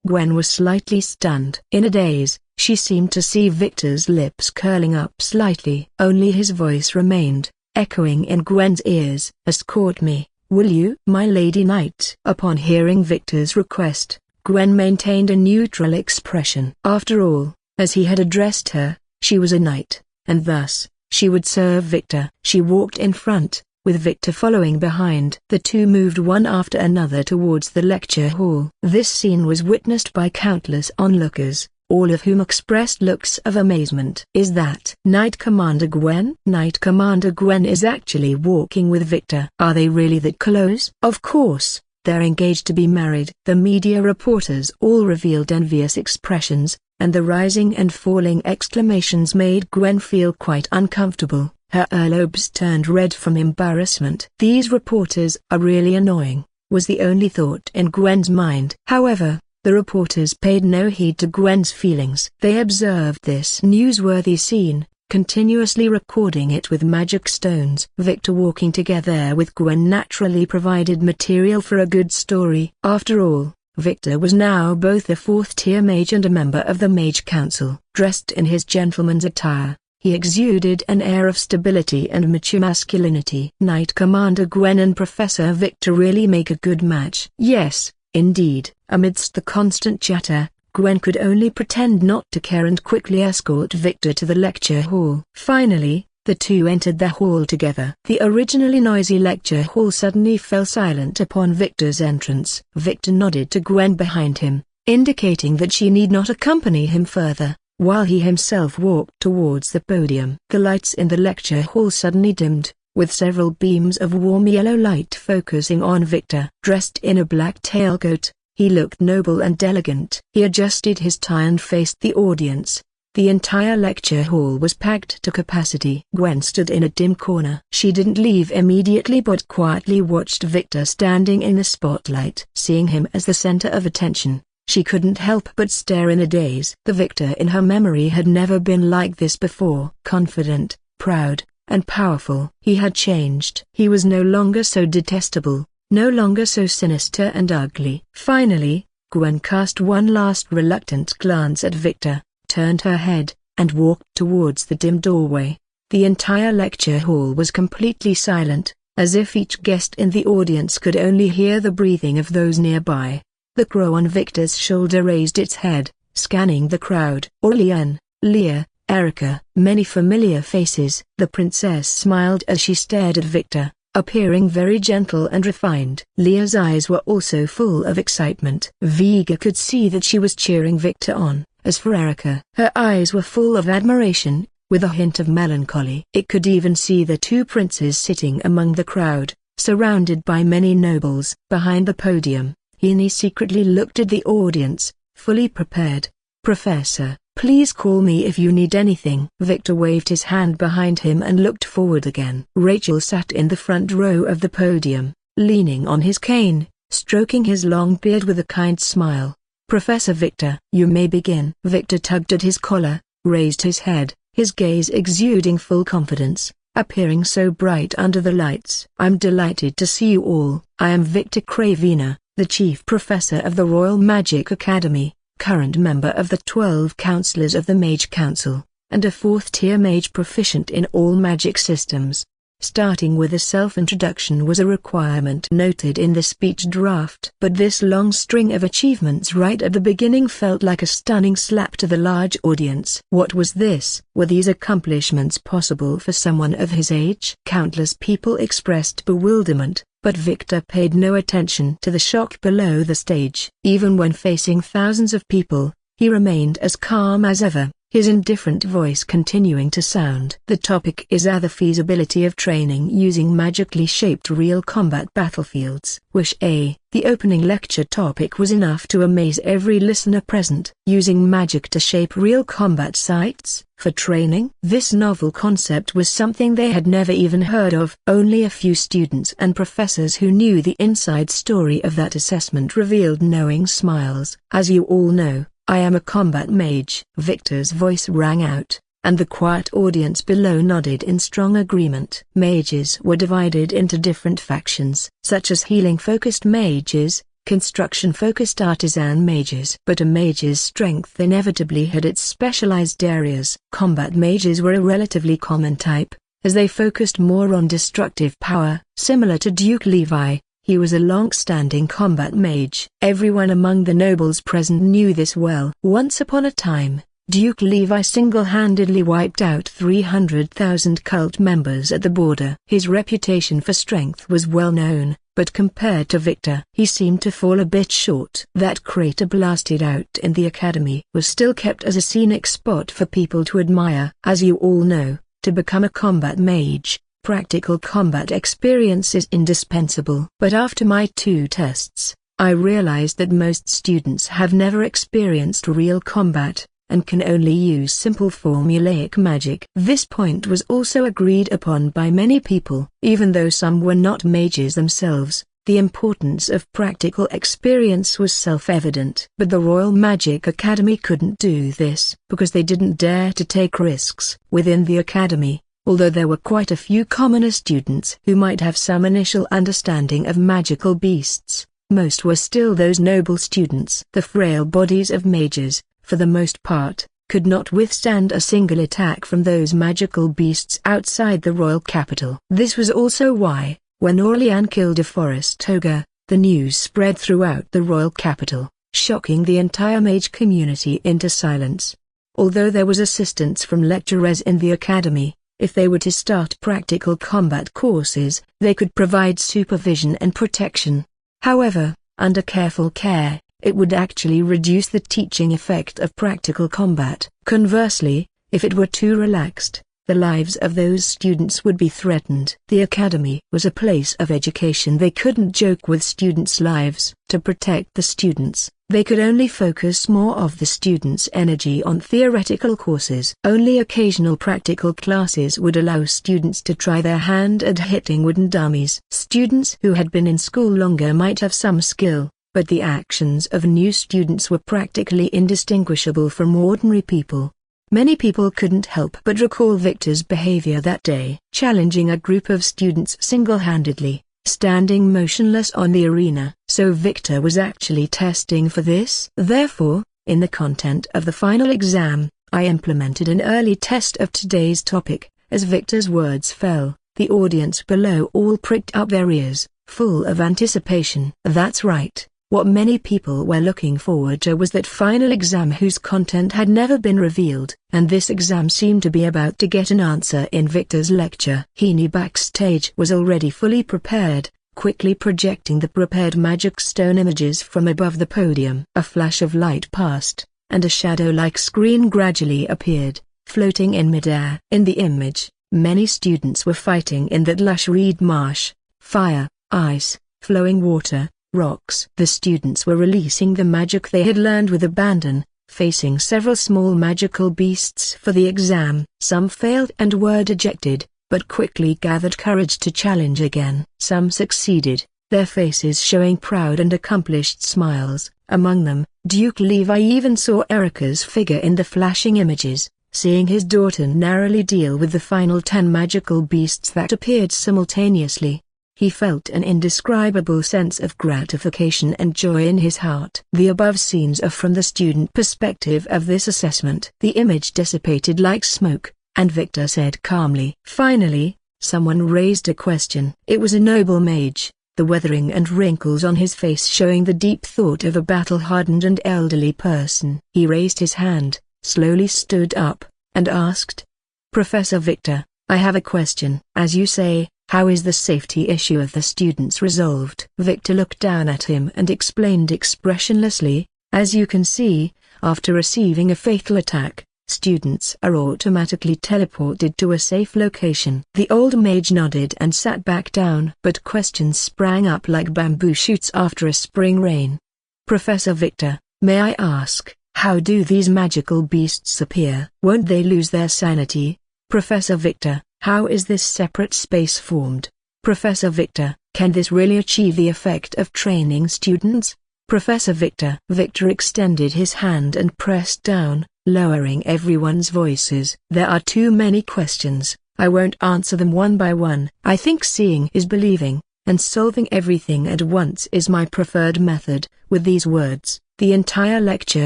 Gwen was slightly stunned. In a daze, she seemed to see Victor's lips curling up slightly. Only his voice remained, echoing in Gwen's ears. "Escort me, will you, my lady knight?" Upon hearing Victor's request, Gwen maintained a neutral expression. After all, as he had addressed her, she was a knight, and thus, she would serve Victor. She walked in front, with Victor following behind. The two moved one after another towards the lecture hall. This scene was witnessed by countless onlookers, all of whom expressed looks of amazement. "Is that Knight Commander Gwen?" Knight Commander Gwen is actually walking with Victor. Are they really that close? Of course, they're engaged to be married. The media reporters all revealed envious expressions, and the rising and falling exclamations made Gwen feel quite uncomfortable. Her earlobes turned red from embarrassment. These reporters are really annoying, was the only thought in Gwen's mind. However, the reporters paid no heed to Gwen's feelings. They observed this newsworthy scene, continuously recording it with magic stones. Victor walking together with Gwen naturally provided material for a good story. After all, Victor was now both a fourth-tier mage and a member of the Mage Council. Dressed in his gentleman's attire, he exuded an air of stability and mature masculinity. Knight Commander Gwen and Professor Victor really make a good match. Yes, indeed. Amidst the constant chatter, Gwen could only pretend not to care and quickly escort Victor to the lecture hall. Finally, the two entered the hall together. The originally noisy lecture hall suddenly fell silent upon Victor's entrance. Victor nodded to Gwen behind him, indicating that she need not accompany him further, while he himself walked towards the podium. The lights in the lecture hall suddenly dimmed, with several beams of warm yellow light focusing on Victor. Dressed in a black tailcoat, he looked noble and elegant. He adjusted his tie and faced the audience, The entire lecture hall was packed to capacity. Gwen stood in a dim corner. She didn't leave immediately but quietly watched Victor standing in the spotlight. Seeing him as the center of attention, she couldn't help but stare in a daze. The Victor in her memory had never been like this before. Confident, proud, and powerful. He had changed. He was no longer so detestable, no longer so sinister and ugly. Finally, Gwen cast one last reluctant glance at Victor, turned her head, and walked towards the dim doorway. The entire lecture hall was completely silent, as if each guest in the audience could only hear the breathing of those nearby. The crow on Victor's shoulder raised its head, scanning the crowd. Orlean, Leah, Erica. Many familiar faces. The princess smiled as she stared at Victor, appearing very gentle and refined. Leah's eyes were also full of excitement. Vega could see that she was cheering Victor on. As for Erica, her eyes were full of admiration, with a hint of melancholy. It could even see the two princes sitting among the crowd, surrounded by many nobles. Behind the podium, Henny secretly looked at the audience, fully prepared. "Professor, please call me if you need anything." Victor waved his hand behind him and looked forward again. Rachel sat in the front row of the podium, leaning on his cane, stroking his long beard with a kind smile. "Professor Victor, you may begin." Victor tugged at his collar, raised his head, his gaze exuding full confidence, appearing so bright under the lights. "I'm delighted to see you all. I am Victor Cravina, the chief professor of the Royal Magic Academy, current member of the 12 counselors of the Mage Council, and a 4th-tier mage proficient in all magic systems." Starting with a self-introduction was a requirement noted in the speech draft. But this long string of achievements right at the beginning felt like a stunning slap to the large audience. What was this? Were these accomplishments possible for someone of his age? Countless people expressed bewilderment, but Victor paid no attention to the shock below the stage. Even when facing thousands of people, he remained as calm as ever, his indifferent voice continuing to sound. "The topic is the feasibility of training using magically shaped real combat battlefields." Wish A. The opening lecture topic was enough to amaze every listener present. Using magic to shape real combat sites for training? This novel concept was something they had never even heard of. Only a few students and professors who knew the inside story of that assessment revealed knowing smiles. "As you all know, I am a combat mage." Victor's voice rang out, and the quiet audience below nodded in strong agreement. Mages were divided into different factions, such as healing-focused mages, construction-focused artisan mages. But a mage's strength inevitably had its specialized areas. Combat mages were a relatively common type, as they focused more on destructive power. Similar to Duke Levi, he was a long-standing combat mage. Everyone among the nobles present knew this well. Once upon a time, Duke Levi single-handedly wiped out 300,000 cult members at the border. His reputation for strength was well known, but compared to Victor, he seemed to fall a bit short. That crater blasted out in the academy was still kept as a scenic spot for people to admire. As you all know, to become a combat mage, practical combat experience is indispensable. But after my 2 tests, I realized that most students have never experienced real combat, and can only use simple formulaic magic. This point was also agreed upon by many people. Even though some were not mages themselves, the importance of practical experience was self-evident. But the Royal Magic Academy couldn't do this, because they didn't dare to take risks. Within the academy, although there were quite a few commoner students who might have some initial understanding of magical beasts, most were still those noble students. The frail bodies of mages, for the most part, could not withstand a single attack from those magical beasts outside the royal capital. This was also why, when Orlean killed a forest ogre, the news spread throughout the royal capital, shocking the entire mage community into silence. Although there was assistance from lecturers in the academy, if they were to start practical combat courses, they could provide supervision and protection. However, under careful care, it would actually reduce the teaching effect of practical combat. Conversely, if it were too relaxed, the lives of those students would be threatened. The academy was a place of education. They couldn't joke with students' lives. To protect the students, They could only focus more of the students' energy on theoretical courses. Only occasional practical classes would allow students to try their hand at hitting wooden dummies. Students who had been in school longer might have some skill, but the actions of new students were practically indistinguishable from ordinary people. Many people couldn't help but recall Victor's behavior that day, challenging a group of students single-handedly, standing motionless on the arena. So Victor was actually testing for this? Therefore, in the content of the final exam, I implemented an early test of today's topic. As Victor's words fell, the audience below all pricked up their ears, full of anticipation. That's right. What many people were looking forward to was that final exam whose content had never been revealed. And this exam seemed to be about to get an answer in Victor's lecture. Heaney backstage was already fully prepared, quickly projecting the prepared magic stone images from above the podium. A flash of light passed, and a shadow-like screen gradually appeared, floating in midair. In the image, many students were fighting in that lush reed marsh: fire, ice, flowing water, rocks. The students were releasing the magic they had learned with abandon, facing several small magical beasts for the exam. Some failed and were dejected, but quickly gathered courage to challenge again. Some succeeded, their faces showing proud and accomplished smiles. Among them, Duke Levi even saw Erica's figure in the flashing images, seeing his daughter narrowly deal with the final 10 magical beasts that appeared simultaneously. He felt an indescribable sense of gratification and joy in his heart. The above scenes are from the student perspective of this assessment. The image dissipated like smoke, and Victor said calmly. Finally, someone raised a question. It was a noble mage, the weathering and wrinkles on his face showing the deep thought of a battle-hardened and elderly person. He raised his hand, slowly stood up, and asked, "Professor Victor, I have a question. As you say, how is the safety issue of the students resolved?" Victor looked down at him and explained expressionlessly, "As you can see, after receiving a fatal attack, students are automatically teleported to a safe location." The old mage nodded and sat back down. But questions sprang up like bamboo shoots after a spring rain. "Professor Victor, may I ask, how do these magical beasts appear? Won't they lose their sanity? Professor Victor, how is this separate space formed? Professor Victor, can this really achieve the effect of training students? Professor Victor." Victor extended his hand and pressed down, lowering everyone's voices. "There are too many questions, I won't answer them one by one. I think seeing is believing, and solving everything at once is my preferred method." With these words, the entire lecture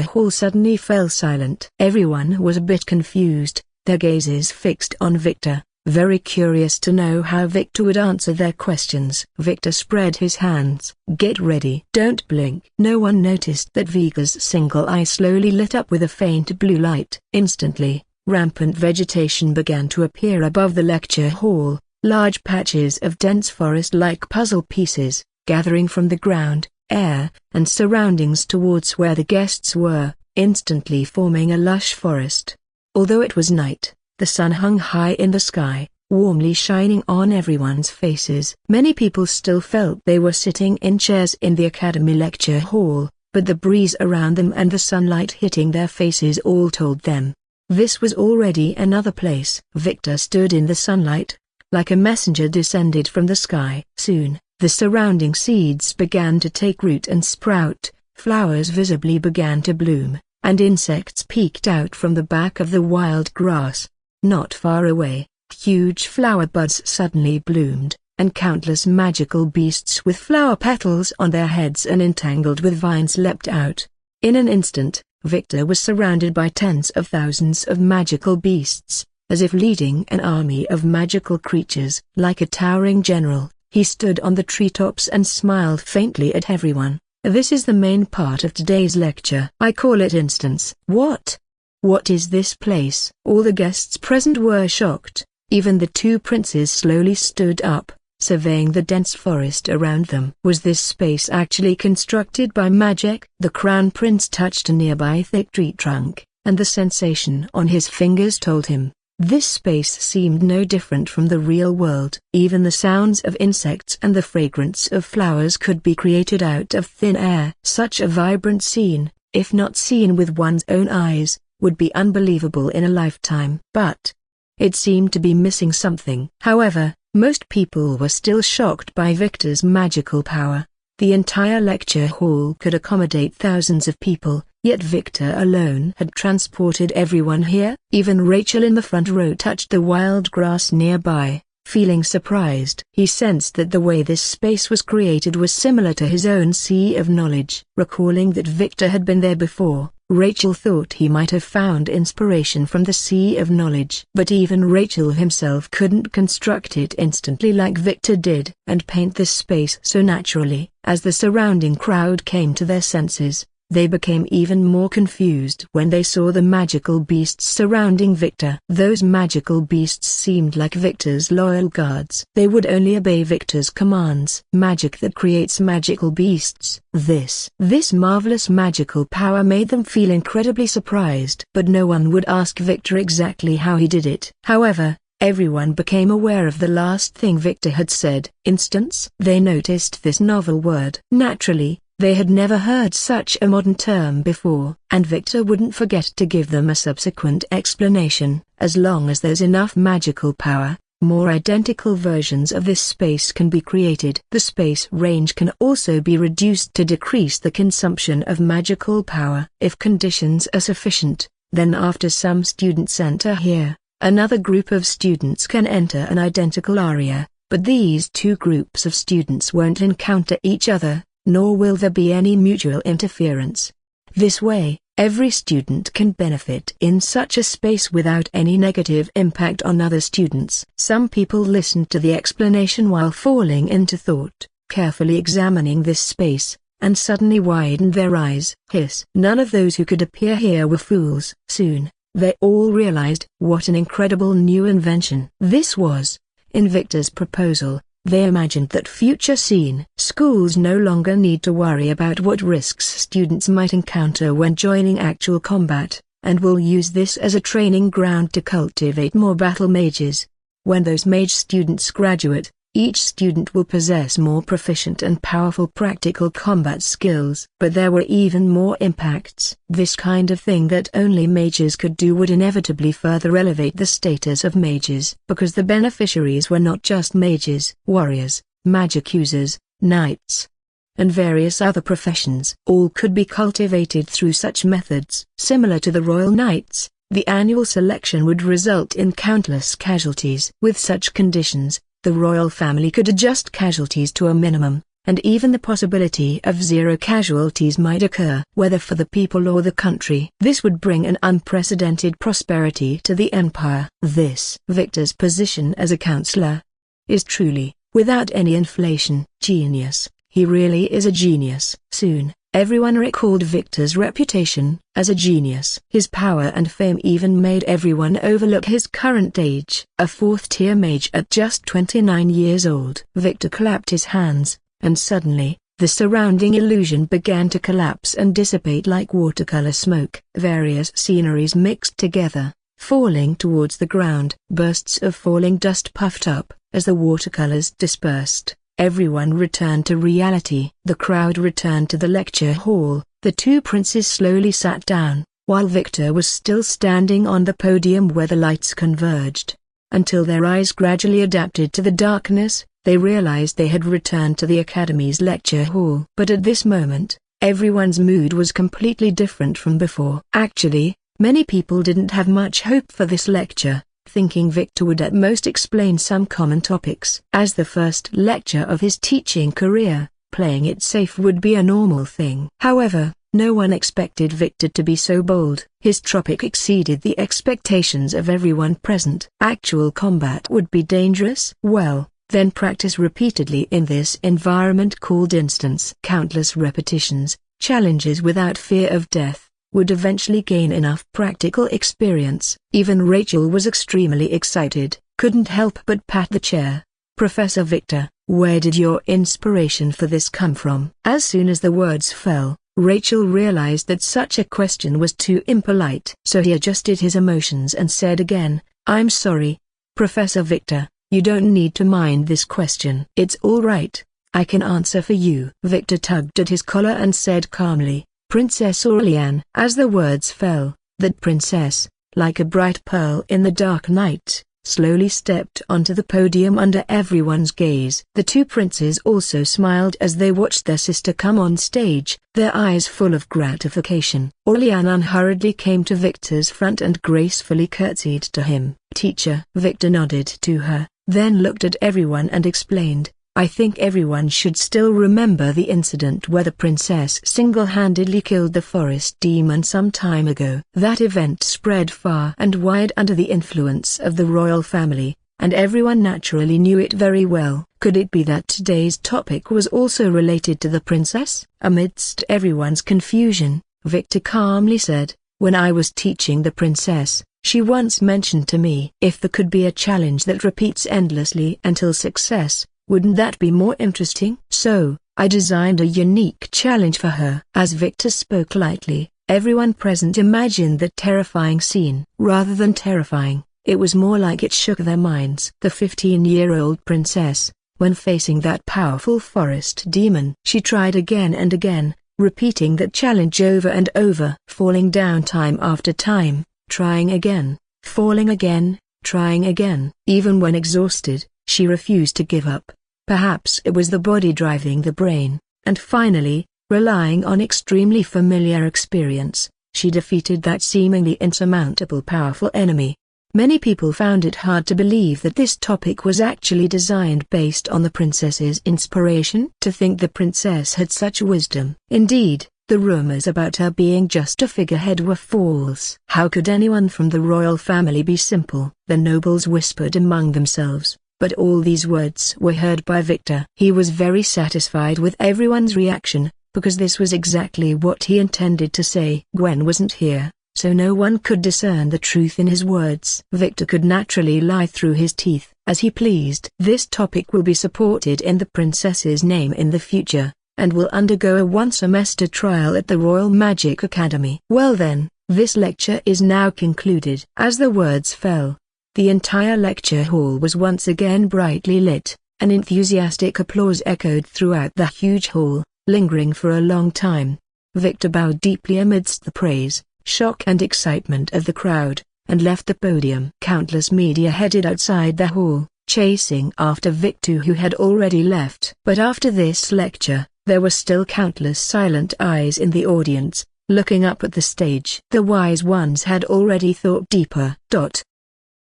hall suddenly fell silent. Everyone was a bit confused, their gazes fixed on Victor, very curious to know how Victor would answer their questions. Victor spread his hands. "Get ready. Don't blink." No one noticed that Viga's single eye slowly lit up with a faint blue light. Instantly, rampant vegetation began to appear above the lecture hall, large patches of dense forest-like puzzle pieces, gathering from the ground, air, and surroundings towards where the guests were, instantly forming a lush forest. Although it was night, the sun hung high in the sky, warmly shining on everyone's faces. Many people still felt they were sitting in chairs in the academy lecture hall, but the breeze around them and the sunlight hitting their faces all told them this was already another place. Victor stood in the sunlight, like a messenger descended from the sky. Soon, the surrounding seeds began to take root and sprout, flowers visibly began to bloom, and insects peeked out from the back of the wild grass. Not far away, huge flower buds suddenly bloomed, and countless magical beasts with flower petals on their heads and entangled with vines leapt out. In an instant, Victor was surrounded by tens of thousands of magical beasts, as if leading an army of magical creatures. Like a towering general, he stood on the treetops and smiled faintly at everyone. "This is the main part of today's lecture. I call it instance." "What? What is this place?" All the guests present were shocked. Even the two princes slowly stood up, surveying the dense forest around them. Was this space actually constructed by magic? The crown prince touched a nearby thick tree trunk, and the sensation on his fingers told him This space seemed no different from the real world. Even the sounds of insects and the fragrance of flowers could be created out of thin air. Such a vibrant scene, if not seen with one's own eyes, would be unbelievable in a lifetime. But it seemed to be missing something. However, most people were still shocked by Victor's magical power. The entire lecture hall could accommodate thousands of people, yet Victor alone had transported everyone here. Even Rachel in the front row touched the wild grass nearby, feeling surprised. He sensed that the way this space was created was similar to his own sea of knowledge. Recalling that Victor had been there before, Rachel thought he might have found inspiration from the sea of knowledge. But even Rachel himself couldn't construct it instantly like Victor did, and paint this space so naturally. As the surrounding crowd came to their senses, they became even more confused when they saw the magical beasts surrounding Victor. Those magical beasts seemed like Victor's loyal guards. They would only obey Victor's commands. Magic that creates magical beasts. This marvelous magical power made them feel incredibly surprised. But no one would ask Victor exactly how he did it. However, everyone became aware of the last thing Victor had said. Instance. They noticed this novel word. Naturally, they had never heard such a modern term before, and Victor wouldn't forget to give them a subsequent explanation. As long as there's enough magical power, more identical versions of this space can be created. The space range can also be reduced to decrease the consumption of magical power. If conditions are sufficient, then after some students enter here, another group of students can enter an identical area, but these two groups of students won't encounter each other, nor will there be any mutual interference. This way, every student can benefit in such a space without any negative impact on other students. Some people listened to the explanation while falling into thought, carefully examining this space, and suddenly widened their eyes. Hiss! None of those who could appear here were fools. Soon, they all realized what an incredible new invention this was. In Victor's proposal, they imagined that future schools no longer need to worry about what risks students might encounter when joining actual combat, and will use this as a training ground to cultivate more battle mages. When those mage students graduate, each student will possess more proficient and powerful practical combat skills. But there were even more impacts. This kind of thing that only mages could do would inevitably further elevate the status of mages, because the beneficiaries were not just mages, warriors, magic users, knights, and various other professions. All could be cultivated through such methods. Similar to the Royal Knights, the annual selection would result in countless casualties. With such conditions, the royal family could adjust casualties to a minimum, and even the possibility of zero casualties might occur, whether for the people or the country. This would bring an unprecedented prosperity to the empire. Victor's position as a counselor is truly, without any inflation, genius. He really is a genius. Soon, everyone recalled Victor's reputation as a genius. His power and fame even made everyone overlook his current age. A fourth-tier mage at just 29 years old. Victor clapped his hands, and suddenly, the surrounding illusion began to collapse and dissipate like watercolor smoke. Various sceneries mixed together, falling towards the ground. Bursts of falling dust puffed up, as the watercolors dispersed. Everyone returned to reality. The crowd returned to the lecture hall. The two princes slowly sat down, while Victor was still standing on the podium where the lights converged. Until their eyes gradually adapted to the darkness, they realized they had returned to the Academy's lecture hall. But at this moment, everyone's mood was completely different from before. Actually, many people didn't have much hope for this lecture, thinking Victor would at most explain some common topics. As the first lecture of his teaching career, playing it safe would be a normal thing. However, no one expected Victor to be so bold. His topic exceeded the expectations of everyone present. Actual combat would be dangerous? Well, then practice repeatedly in this environment called instance. Countless repetitions, challenges without fear of death, would eventually gain enough practical experience. Even Rachel was extremely excited, couldn't help but pat the chair. Professor Victor, where did your inspiration for this come from? As soon as the words fell, Rachel realized that such a question was too impolite. So he adjusted his emotions and said again, I'm sorry, Professor Victor, you don't need to mind this question. It's all right, I can answer for you. Victor tugged at his collar and said calmly, Princess Aurelian. As the words fell, that princess, like a bright pearl in the dark night, slowly stepped onto the podium under everyone's gaze. The two princes also smiled as they watched their sister come on stage, their eyes full of gratification. Aurelian unhurriedly came to Victor's front and gracefully curtsied to him. Teacher. Victor nodded to her, then looked at everyone and explained, I think everyone should still remember the incident where the princess single-handedly killed the forest demon some time ago. That event spread far and wide under the influence of the royal family, and everyone naturally knew it very well. Could it be that today's topic was also related to the princess? Amidst everyone's confusion, Victor calmly said, when I was teaching the princess, she once mentioned to me, if there could be a challenge that repeats endlessly until success, wouldn't that be more interesting? So, I designed a unique challenge for her. As Victor spoke lightly, everyone present imagined that terrifying scene. Rather than terrifying, it was more like it shook their minds. The 15-year-old princess, when facing that powerful forest demon, she tried again and again, repeating that challenge over and over, falling down time after time, trying again, falling again, trying again. Even when exhausted, she refused to give up. Perhaps it was the body driving the brain, and finally, relying on extremely familiar experience, she defeated that seemingly insurmountable powerful enemy. Many people found it hard to believe that this topic was actually designed based on the princess's inspiration. To think the princess had such wisdom. Indeed, the rumors about her being just a figurehead were false. How could anyone from the royal family be simple? The nobles whispered among themselves. But all these words were heard by Victor. He was very satisfied with everyone's reaction, because this was exactly what he intended to say. Gwen wasn't here, so no one could discern the truth in his words. Victor could naturally lie through his teeth, as he pleased. This topic will be supported in the princess's name in the future, and will undergo a one-semester trial at the Royal Magic Academy. Well then, this lecture is now concluded. As the words fell, the entire lecture hall was once again brightly lit, and enthusiastic applause echoed throughout the huge hall, lingering for a long time. Victor bowed deeply amidst the praise, shock and excitement of the crowd, and left the podium. Countless media headed outside the hall, chasing after Victor who had already left. But after this lecture, there were still countless silent eyes in the audience, looking up at the stage. The wise ones had already thought deeper.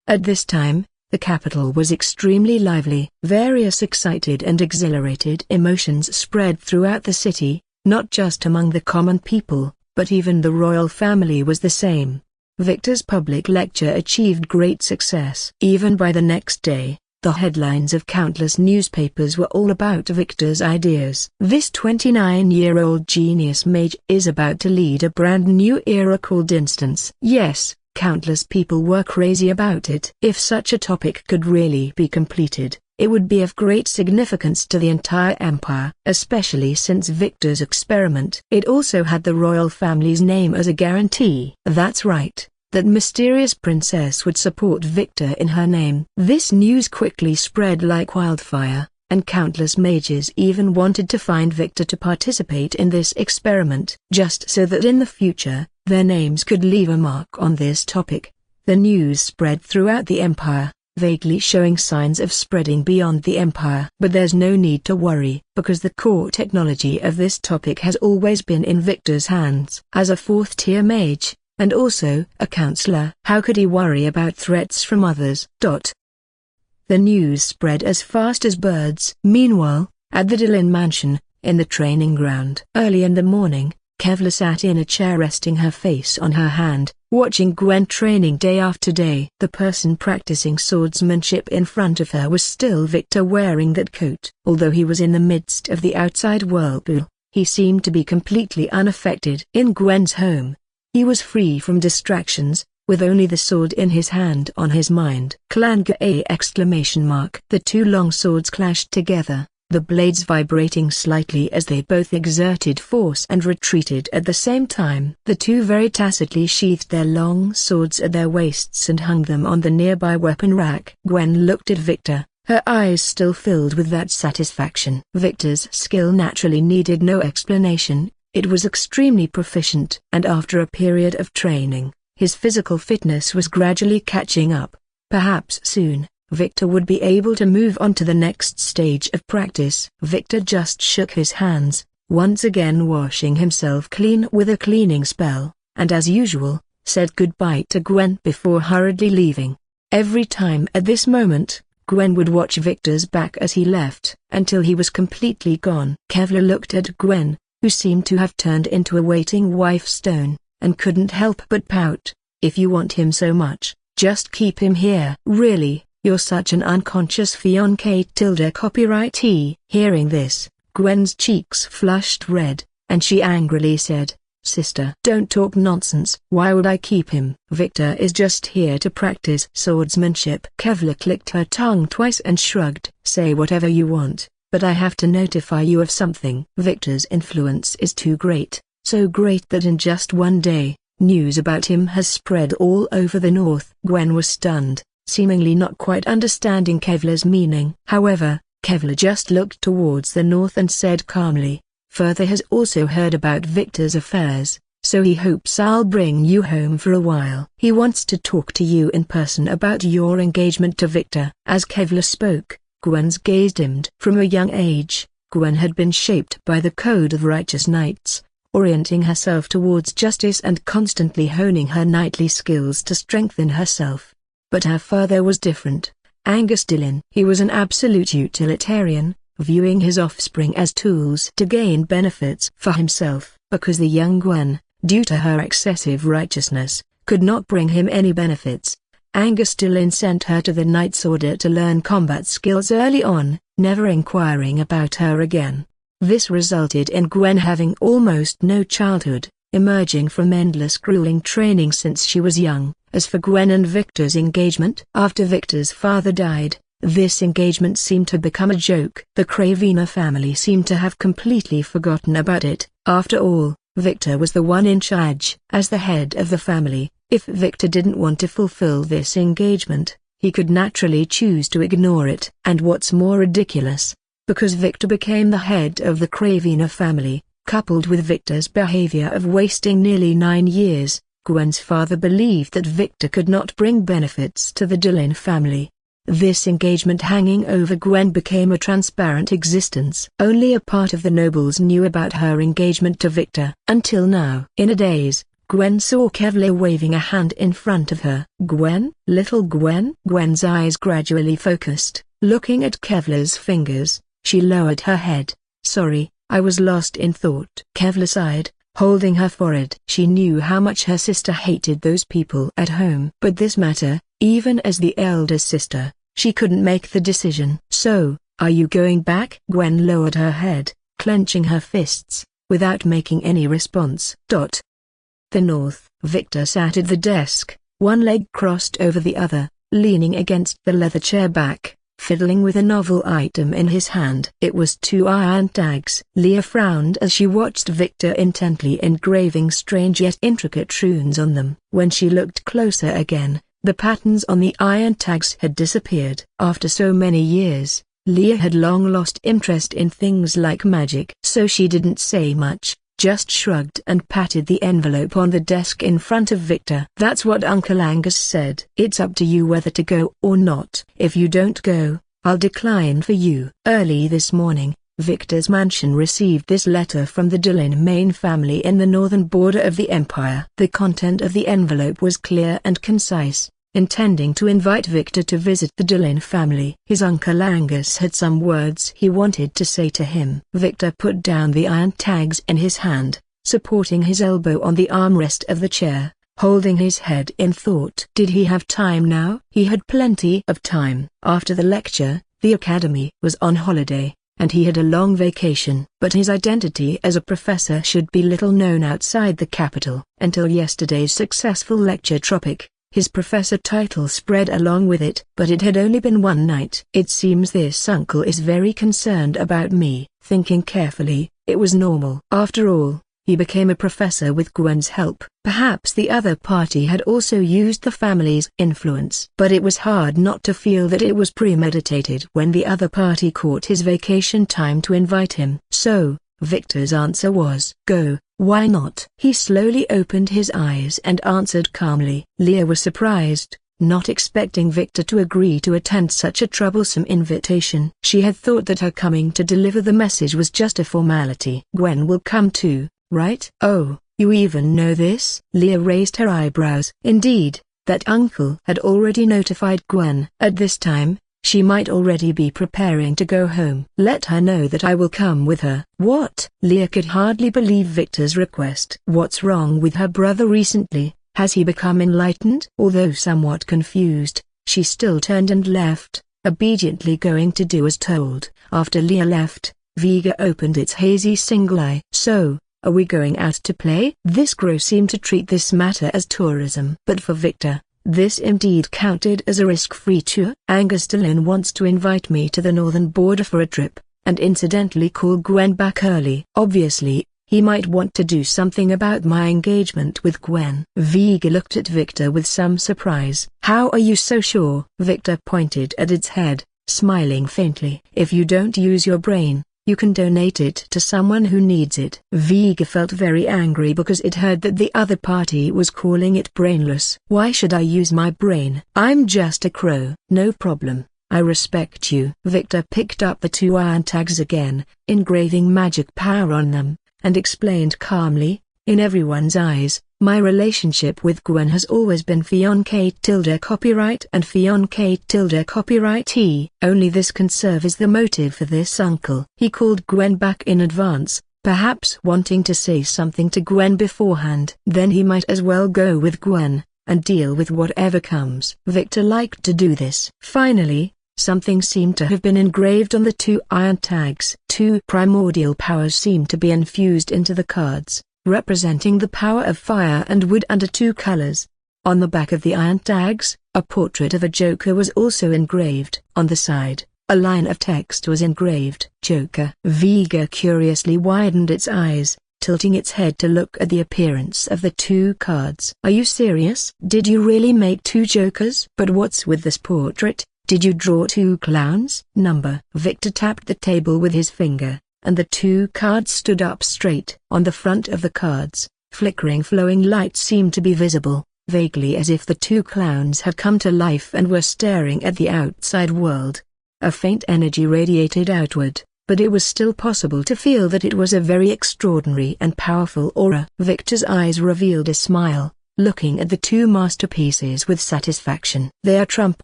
At this time, the capital was extremely lively. Various excited and exhilarated emotions spread throughout the city, not just among the common people, but even the royal family was the same. Victor's public lecture achieved great success. Even by the next day, the headlines of countless newspapers were all about Victor's ideas. This 29-year-old genius mage is about to lead a brand new era called Instance. Yes. Countless people were crazy about it. If such a topic could really be completed, it would be of great significance to the entire empire, especially since Victor's experiment. It also had the royal family's name as a guarantee. That's right, that mysterious princess would support Victor in her name. This news quickly spread like wildfire, and countless mages even wanted to find Victor to participate in this experiment, just so that in the future, their names could leave a mark on this topic. The news spread throughout the empire, vaguely showing signs of spreading beyond the empire. But there's no need to worry, because the core technology of this topic has always been in Victor's hands. As a fourth-tier mage, and also a counselor, how could he worry about threats from others? The news spread as fast as birds. Meanwhile, at the Dillon mansion, in the training ground. Early in the morning, Kevla sat in a chair resting her face on her hand, watching Gwen training day after day. The person practicing swordsmanship in front of her was still Victor wearing that coat. Although he was in the midst of the outside whirlpool, he seemed to be completely unaffected. In Gwen's home, he was free from distractions, with only the sword in his hand on his mind. Clan Ga! The two long swords clashed together, the blades vibrating slightly as they both exerted force and retreated at the same time. The two very tacitly sheathed their long swords at their waists and hung them on the nearby weapon rack. Gwen looked at Victor, her eyes still filled with that satisfaction. Victor's skill naturally needed no explanation. It was extremely proficient, and after a period of training, his physical fitness was gradually catching up. Perhaps soon, Victor would be able to move on to the next stage of practice. Victor just shook his hands, once again washing himself clean with a cleaning spell, and as usual, said goodbye to Gwen before hurriedly leaving. Every time at this moment, Gwen would watch Victor's back as he left, until he was completely gone. Kevlar looked at Gwen, who seemed to have turned into a waiting wife stone, and couldn't help but pout. "If you want him so much, just keep him here." "Really, you're such an unconscious fiancé. Copyright he." Hearing this, Gwen's cheeks flushed red, and she angrily said, "Sister, don't talk nonsense. Why would I keep him? Victor is just here to practice swordsmanship." Kevlar clicked her tongue twice and shrugged. "Say whatever you want, but I have to notify you of something. Victor's influence is too great, so great that in just one day, news about him has spread all over the north." Gwen was stunned, seemingly not quite understanding Kevlar's meaning. However, Kevlar just looked towards the north and said calmly, "Father has also heard about Victor's affairs, so he hopes I'll bring you home for a while. He wants to talk to you in person about your engagement to Victor." As Kevlar spoke, Gwen's gaze dimmed. From a young age, Gwen had been shaped by the code of righteous knights, orienting herself towards justice and constantly honing her knightly skills to strengthen herself. But her father was different. Angus Dillon. He was an absolute utilitarian, viewing his offspring as tools to gain benefits for himself. Because the young Gwen, due to her excessive righteousness, could not bring him any benefits, Angus Dillon sent her to the Knight's Order to learn combat skills early on, never inquiring about her again. This resulted in Gwen having almost no childhood, emerging from endless grueling training since she was young. As for Gwen and Victor's engagement, after Victor's father died, this engagement seemed to become a joke. The Cravina family seemed to have completely forgotten about it. After all, Victor was the one in charge. As the head of the family, if Victor didn't want to fulfill this engagement, he could naturally choose to ignore it. And what's more ridiculous, because Victor became the head of the Cravina family, coupled with Victor's behavior of wasting nearly 9 years, Gwen's father believed that Victor could not bring benefits to the Dillon family. This engagement hanging over Gwen became a transparent existence. Only a part of the nobles knew about her engagement to Victor. Until now. In a daze, Gwen saw Kevlar waving a hand in front of her. "Gwen? Little Gwen?" Gwen's eyes gradually focused. Looking at Kevlar's fingers, she lowered her head. "Sorry, I was lost in thought." Kevlar sighed, holding her forehead. She knew how much her sister hated those people at home. But this matter, even as the elder sister, she couldn't make the decision. "So, are you going back?" Gwen lowered her head, clenching her fists, without making any response. The north. Victor sat at the desk, one leg crossed over the other, leaning against the leather chair back, fiddling with a novel item in his hand. It was 2 iron tags. Leah frowned as she watched Victor intently engraving strange yet intricate runes on them. When she looked closer again, the patterns on the iron tags had disappeared. After so many years, Leah had long lost interest in things like magic. So she didn't say much, just shrugged and patted the envelope on the desk in front of Victor. "That's what Uncle Angus said. It's up to you whether to go or not. If you don't go, I'll decline for you." Early this morning, Victor's mansion received this letter from the Dillon main family in the northern border of the empire. The content of the envelope was clear and concise, intending to invite Victor to visit the Dillon family. His Uncle Angus had some words he wanted to say to him. Victor put down the iron tags in his hand, supporting his elbow on the armrest of the chair, holding his head in thought. Did he have time now? He had plenty of time. After the lecture, the academy was on holiday, and he had a long vacation. But his identity as a professor should be little known outside the capital. Until yesterday's successful lecture topic, His professor title spread along with it. But it had only been one night. It seems this uncle is very concerned about me. Thinking carefully, it was normal. After all, he became a professor with Gwen's help. Perhaps the other party had also used the family's influence. But it was hard not to feel that it was premeditated when the other party caught his vacation time to invite him. So, Victor's answer was, "Go, why not?" He slowly opened his eyes and answered calmly. Leah was surprised, not expecting Victor to agree to attend such a troublesome invitation. She had thought that her coming to deliver the message was just a formality. "Gwen will come too, right?" "Oh, you even know this?" Leah raised her eyebrows. Indeed, that uncle had already notified Gwen. At this time, she might already be preparing to go home. "Let her know that I will come with her." "What?" Leah could hardly believe Victor's request. What's wrong with her brother recently? Has he become enlightened? Although somewhat confused, she still turned and left, obediently going to do as told. After Leah left, Vega opened its hazy single eye. "So, are we going out to play?" This Grow seemed to treat this matter as tourism. But for Victor, this indeed counted as a risk-free tour. "Angerstalin wants to invite me to the northern border for a trip, and incidentally call Gwen back early. Obviously, he might want to do something about my engagement with Gwen." Vega looked at Victor with some surprise. "How are you so sure?" Victor pointed at its head, smiling faintly. "If you don't use your brain, you can donate it to someone who needs it." Vega felt very angry because it heard that the other party was calling it brainless. "Why should I use my brain? I'm just a crow." "No problem, I respect you." Victor picked up the two iron tags again, engraving magic power on them, and explained calmly, "In everyone's eyes, my relationship with Gwen has always been fiancé-copyright and fiancé-copyrightee. Only this can serve as the motive for this uncle." He called Gwen back in advance, perhaps wanting to say something to Gwen beforehand. Then he might as well go with Gwen, and deal with whatever comes. Victor liked to do this. Finally, something seemed to have been engraved on the two iron tags. Two primordial powers seemed to be infused into the cards, representing the power of fire and wood under two colors. On the back of the iron tags, a portrait of a Joker was also engraved. On the side, a line of text was engraved. "Joker." Vega curiously widened its eyes, tilting its head to look at the appearance of the two cards. "Are you serious? Did you really make two Jokers? But what's with this portrait? Did you draw two clowns?" "Number." Victor tapped the table with his finger, and the two cards stood up straight. On the front of the cards, flickering flowing light seemed to be visible, vaguely as if the two clowns had come to life and were staring at the outside world. A faint energy radiated outward, but it was still possible to feel that it was a very extraordinary and powerful aura. Victor's eyes revealed a smile, looking at the two masterpieces with satisfaction. "They are trump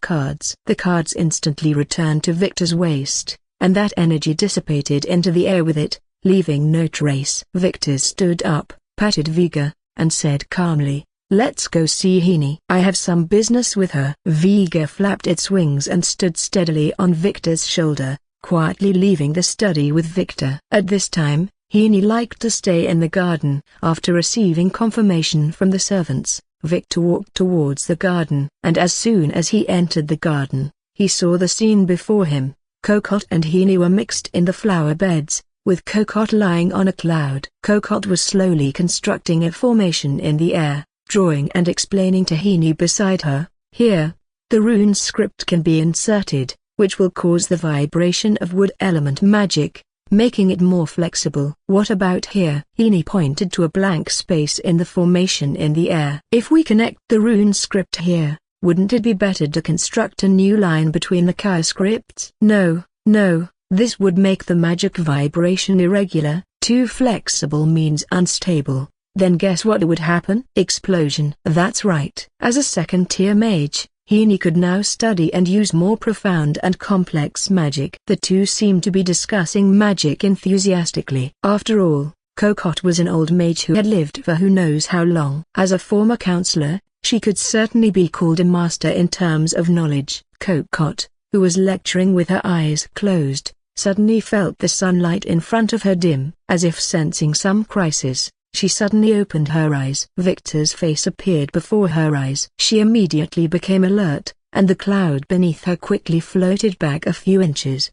cards." The cards instantly returned to Victor's waist, and that energy dissipated into the air with it, leaving no trace. Victor stood up, patted Vega, and said calmly, "Let's go see Heaney. I have some business with her." Vega flapped its wings and stood steadily on Victor's shoulder, quietly leaving the study with Victor. At this time, Heaney liked to stay in the garden. After receiving confirmation from the servants, Victor walked towards the garden. And as soon as he entered the garden, he saw the scene before him. Cocotte and Heaney were mixed in the flower beds, with Cocotte lying on a cloud. Cocotte was slowly constructing a formation in the air, drawing and explaining to Heaney beside her, "Here, the rune script can be inserted, which will cause the vibration of wood element magic, making it more flexible." "What about here?" Heaney pointed to a blank space in the formation in the air. "If we connect the rune script here, wouldn't it be better to construct a new line between the Kaya scripts?" "No, this would make the magic vibration irregular. Too flexible means unstable. Then guess what would happen? Explosion." "That's right." As a second-tier mage, Heaney could now study and use more profound and complex magic. The two seemed to be discussing magic enthusiastically. After all, Cocotte was an old mage who had lived for who knows how long. As a former counselor, she could certainly be called a master in terms of knowledge. Cocotte, who was lecturing with her eyes closed, suddenly felt the sunlight in front of her dim. As if sensing some crisis, She suddenly opened her eyes. Victor's face appeared before her eyes. She immediately became alert, and the cloud beneath her quickly floated back a few inches.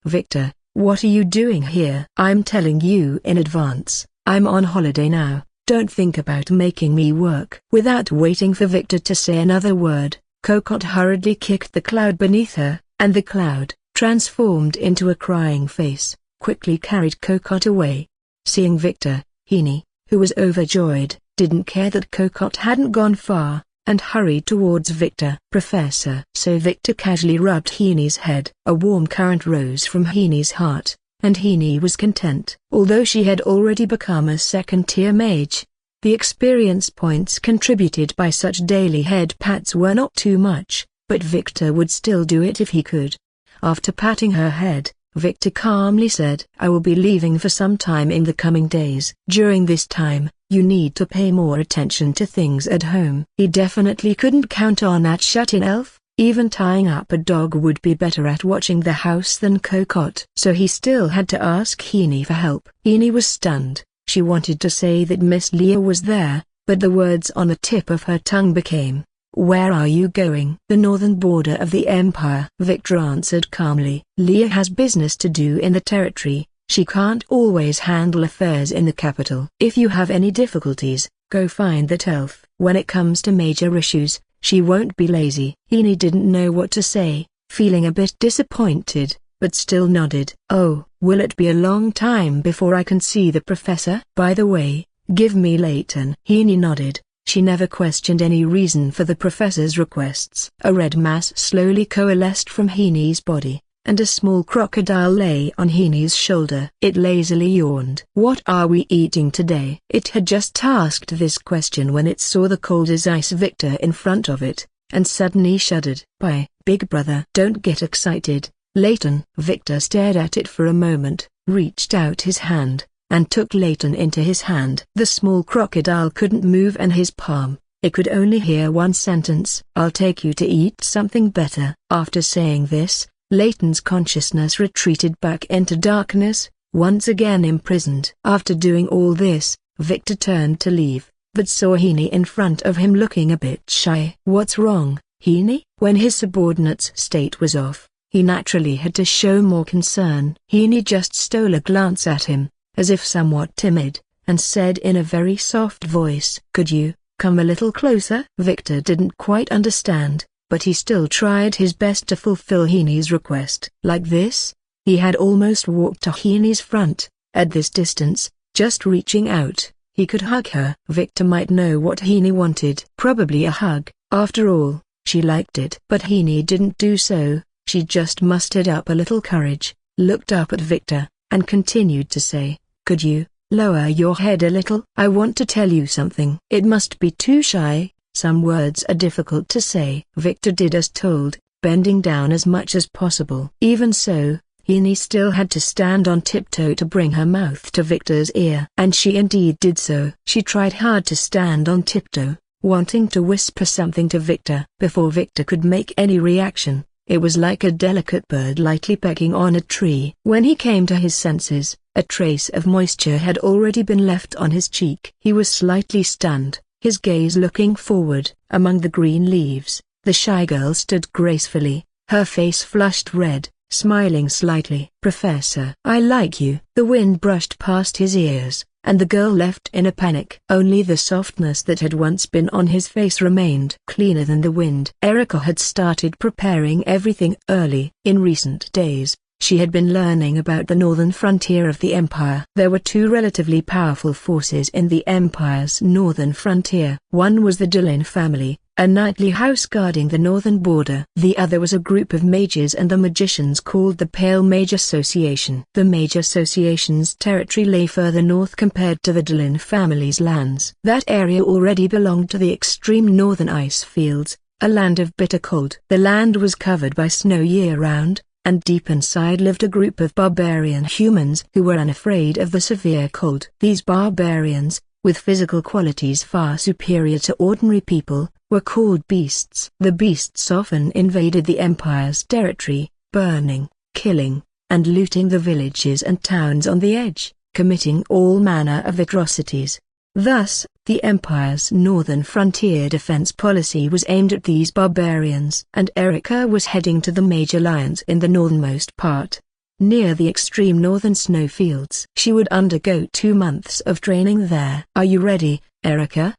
Victor, what are you doing here? I'm telling you in advance, I'm on holiday now. Don't think about making me work. Without waiting for Victor to say another word, Cocotte hurriedly kicked the cloud beneath her, and the cloud, transformed into a crying face, quickly carried Cocotte away. Seeing Victor, Heaney, who was overjoyed, didn't care that Cocotte hadn't gone far, and hurried towards Victor. Professor. So Victor casually rubbed Heaney's head. A warm current rose from Heaney's heart, and Heaney was content. Although she had already become a second-tier mage, the experience points contributed by such daily head pats were not too much, but Victor would still do it if he could. After patting her head, Victor calmly said, I will be leaving for some time in the coming days. During this time, you need to pay more attention to things at home. He definitely couldn't count on that shut-in elf. Even tying up a dog would be better at watching the house than Cocotte. So he still had to ask Heaney for help. Heaney was stunned. She wanted to say that Miss Leah was there, but the words on the tip of her tongue became, where are you going? The northern border of the Empire. Victor answered calmly. Leah has business to do in the territory. She can't always handle affairs in the capital. If you have any difficulties, go find that elf. When it comes to major issues, she won't be lazy. Heaney didn't know what to say, feeling a bit disappointed, but still nodded. Oh, will it be a long time before I can see the professor? By the way, give me Layton. Heaney nodded. She never questioned any reason for the professor's requests. A red mass slowly coalesced from Heaney's body, and a small crocodile lay on Heaney's shoulder. It lazily yawned. What are we eating today? It had just asked this question when it saw the cold as ice Victor in front of it, and suddenly shuddered. Bye, big brother. Don't get excited, Layton. Victor stared at it for a moment, reached out his hand, and took Layton into his hand. The small crocodile couldn't move in his palm. It could only hear one sentence. I'll take you to eat something better. After saying this, Layton's consciousness retreated back into darkness, once again imprisoned. After doing all this, Victor turned to leave, but saw Heaney in front of him looking a bit shy. What's wrong, Heaney? When his subordinate's state was off, he naturally had to show more concern. Heaney just stole a glance at him, as if somewhat timid, and said in a very soft voice, could you come a little closer? Victor didn't quite understand, but he still tried his best to fulfill Heaney's request. Like this, he had almost walked to Heaney's front. At this distance, just reaching out, he could hug her. Victor might know what Heaney wanted. Probably a hug. After all, she liked it. But Heaney didn't do so. She just mustered up a little courage, looked up at Victor, and continued to say, could you lower your head a little? I want to tell you something. It must be too shy. Some words are difficult to say. Victor did as told, bending down as much as possible. Even so, Heaney still had to stand on tiptoe to bring her mouth to Victor's ear. And she indeed did so. She tried hard to stand on tiptoe, wanting to whisper something to Victor. Before Victor could make any reaction, it was like a delicate bird lightly pecking on a tree. When he came to his senses, a trace of moisture had already been left on his cheek. He was slightly stunned, his gaze looking forward. Among the green leaves, the shy girl stood gracefully, her face flushed red, smiling slightly. Professor, I like you. The wind brushed past his ears, and the girl left in a panic. Only the softness that had once been on his face remained. Cleaner than the wind. Erika had started preparing everything early. In recent days, she had been learning about the northern frontier of the Empire. There were two relatively powerful forces in the Empire's northern frontier. One was the Dillon family, a knightly house guarding the northern border. The other was a group of mages and the magicians called the Pale Mage Association. The Mage Association's territory lay further north compared to the Dillon family's lands. That area already belonged to the extreme northern ice fields, a land of bitter cold. The land was covered by snow year-round, and deep inside lived a group of barbarian humans who were unafraid of the severe cold. These barbarians, with physical qualities far superior to ordinary people, were called beasts. The beasts often invaded the Empire's territory, burning, killing, and looting the villages and towns on the edge, committing all manner of atrocities. Thus, the Empire's northern frontier defense policy was aimed at these barbarians. And Erica was heading to the major lands in the northernmost part, near the extreme northern snowfields. She would undergo 2 months of training there. "Are you ready, Erica?"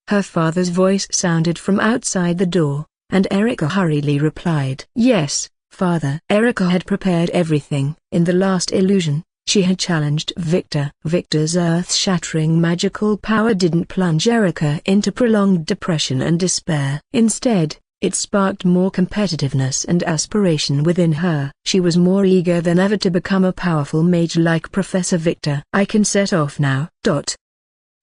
Her father's voice sounded from outside the door, and Erica hurriedly replied, "Yes, father." Erica had prepared everything. In the last illusion, she had challenged Victor. Victor's earth-shattering magical power didn't plunge Erica into prolonged depression and despair. Instead, it sparked more competitiveness and aspiration within her. She was more eager than ever to become a powerful mage like Professor Victor. "I can set off now."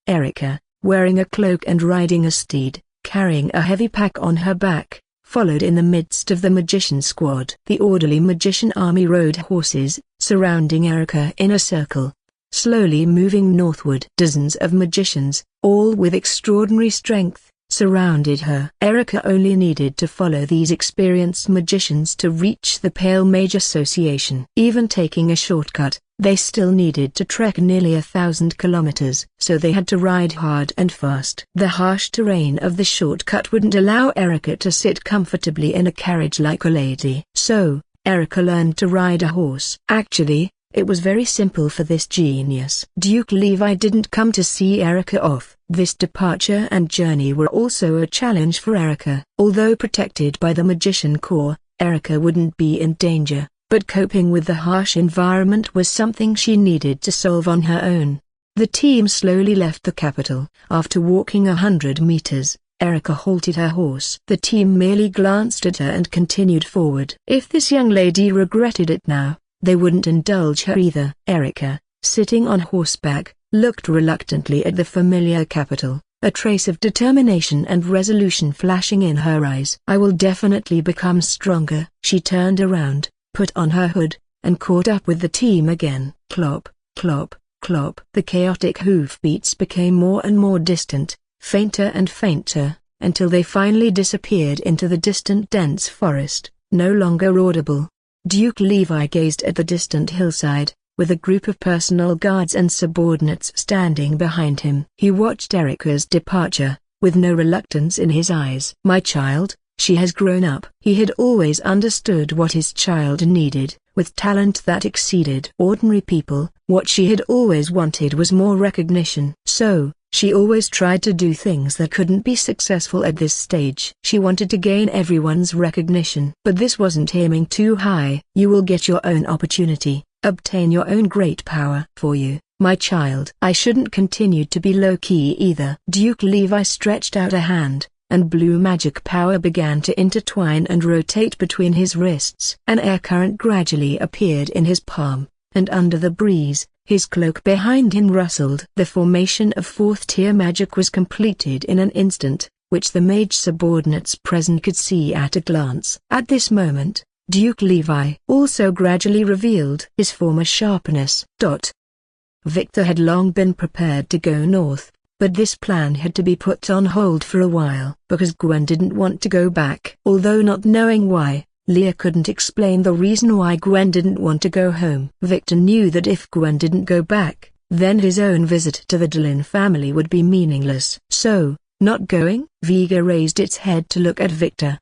Erica, wearing a cloak and riding a steed, carrying a heavy pack on her back, followed in the midst of the magician squad. The orderly magician army rode horses, surrounding Erica in a circle, slowly moving northward. Dozens of magicians, all with extraordinary strength, surrounded her. Erica only needed to follow these experienced magicians to reach the Pale Mage Association. Even taking a shortcut, they still needed to trek nearly 1,000 kilometers. So they had to ride hard and fast. The harsh terrain of the shortcut wouldn't allow Erica to sit comfortably in a carriage like a lady. So, Erica learned to ride a horse. Actually, it was very simple for this genius. Duke Levi didn't come to see Erica off. This departure and journey were also a challenge for Erica. Although protected by the Magician Corps, Erica wouldn't be in danger, but coping with the harsh environment was something she needed to solve on her own. The team slowly left the capital. After walking 100 meters, Erica halted her horse. The team merely glanced at her and continued forward. If this young lady regretted it now, they wouldn't indulge her either. Erica, sitting on horseback, looked reluctantly at the familiar capital, a trace of determination and resolution flashing in her eyes. "I will definitely become stronger." She turned around, put on her hood, and caught up with the team again. Clop, clop, clop. The chaotic hoofbeats became more and more distant, fainter and fainter, until they finally disappeared into the distant dense forest, no longer audible. Duke Levi gazed at the distant hillside, with a group of personal guards and subordinates standing behind him. He watched Erica's departure, with no reluctance in his eyes. "My child, she has grown up." He had always understood what his child needed. With talent that exceeded ordinary people, what she had always wanted was more recognition. So, she always tried to do things that couldn't be successful at this stage. She wanted to gain everyone's recognition. But this wasn't aiming too high. "You will get your own opportunity, obtain your own great power." "For you, my child, I shouldn't continue to be low-key either." Duke Levi stretched out a hand, and blue magic power began to intertwine and rotate between his wrists. An air current gradually appeared in his palm, and under the breeze, his cloak behind him rustled. The formation of fourth-tier magic was completed in an instant, which the mage subordinates present could see at a glance. At this moment, Duke Levi also gradually revealed his former sharpness. Victor had long been prepared to go north, but this plan had to be put on hold for a while because Gwen didn't want to go back. Although not knowing why, Leah couldn't explain the reason why Gwen didn't want to go home. Victor knew that if Gwen didn't go back, then his own visit to the Dillon family would be meaningless. "So, not going?" Vega raised its head to look at Victor.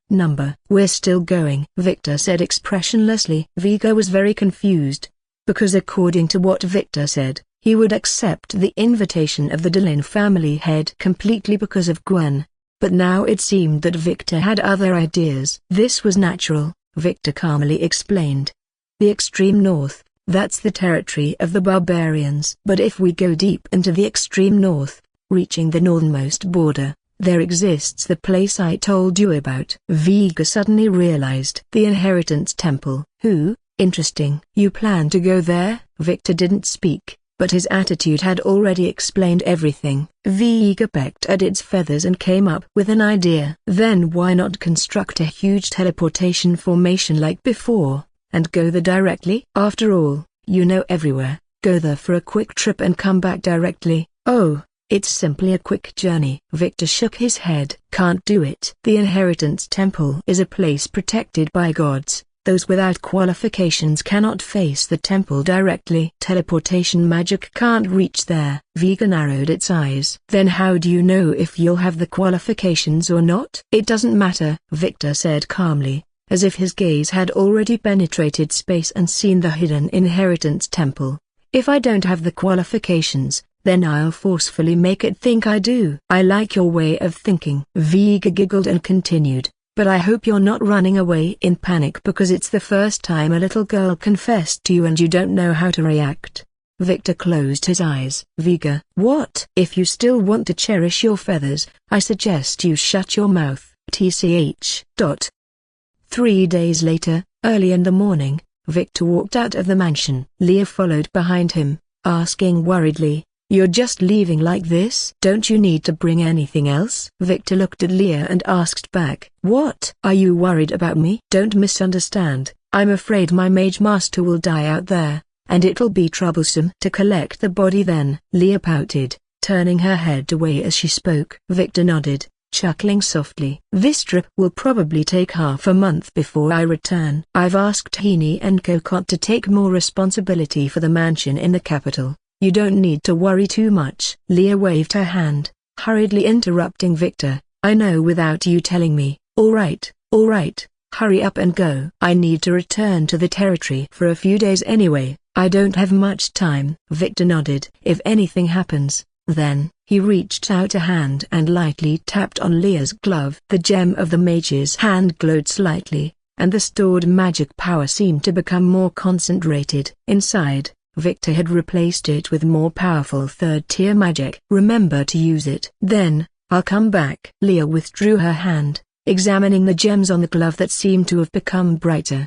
"We're still going," Victor said expressionlessly. Vega was very confused, because according to what Victor said, he would accept the invitation of the Dillon family head completely because of Gwen. But now it seemed that Victor had other ideas. "This was natural," Victor calmly explained. "The extreme north, that's the territory of the barbarians. But if we go deep into the extreme north, reaching the northernmost border, there exists the place I told you about." Vega suddenly realized. "The Inheritance Temple." Interesting. "You plan to go there?" Victor didn't speak, but his attitude had already explained everything. Vega pecked at its feathers and came up with an idea. "Then why not construct a huge teleportation formation like before, and go there directly? After all, you know everywhere. Go there for a quick trip and come back directly." "Oh, it's simply a quick journey." Victor shook his head. "Can't do it. The Inheritance Temple is a place protected by gods. Those without qualifications cannot face the temple directly. Teleportation magic can't reach there. Vega narrowed its eyes. Then how do you know if you'll have the qualifications or not? It doesn't matter, Victor said calmly, as if his gaze had already penetrated space and seen the hidden inheritance temple. If I don't have the qualifications, then I'll forcefully make it think I do. I like your way of thinking. Vega giggled and continued, but I hope you're not running away in panic because it's the first time a little girl confessed to you and you don't know how to react. Victor closed his eyes. Vega, what? If you still want to cherish your feathers, I suggest you shut your mouth. TCH. 3 days later, early in the morning, Victor walked out of the mansion. Leah followed behind him, asking worriedly, "You're just leaving like this? Don't you need to bring anything else?" Victor looked at Leah and asked back, "What? Are you worried about me?" "Don't misunderstand, I'm afraid my mage master will die out there, and it'll be troublesome to collect the body then." Leah pouted, turning her head away as she spoke. Victor nodded, chuckling softly. "This trip will probably take half a month before I return. I've asked Heaney and Cocotte to take more responsibility for the mansion in the capital. You don't need to worry too much." Leah waved her hand, hurriedly interrupting Victor. "I know without you telling me." All right, hurry up and go." "I need to return to the territory for a few days anyway. I don't have much time." Victor nodded. "If anything happens, then..." He reached out a hand and lightly tapped on Leah's glove. The gem of the mage's hand glowed slightly, and the stored magic power seemed to become more concentrated. Inside, Victor had replaced it with more powerful third-tier magic. "Remember to use it." "Then, I'll come back." Leah withdrew her hand, examining the gems on the glove that seemed to have become brighter.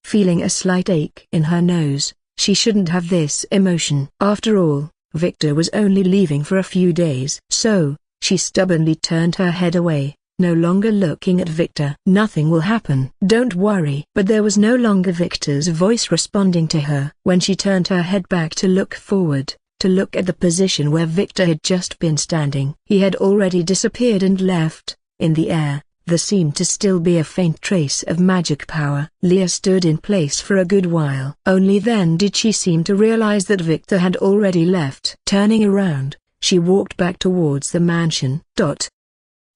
Feeling a slight ache in her nose, she shouldn't have this emotion. After all, Victor was only leaving for a few days. So, she stubbornly turned her head away, no longer looking at Victor. "Nothing will happen. Don't worry." But there was no longer Victor's voice responding to her. When she turned her head back to look forward, to look at the position where Victor had just been standing, he had already disappeared and left. In the air, there seemed to still be a faint trace of magic power. Leah stood in place for a good while. Only then did she seem to realize that Victor had already left. Turning around, she walked back towards the mansion.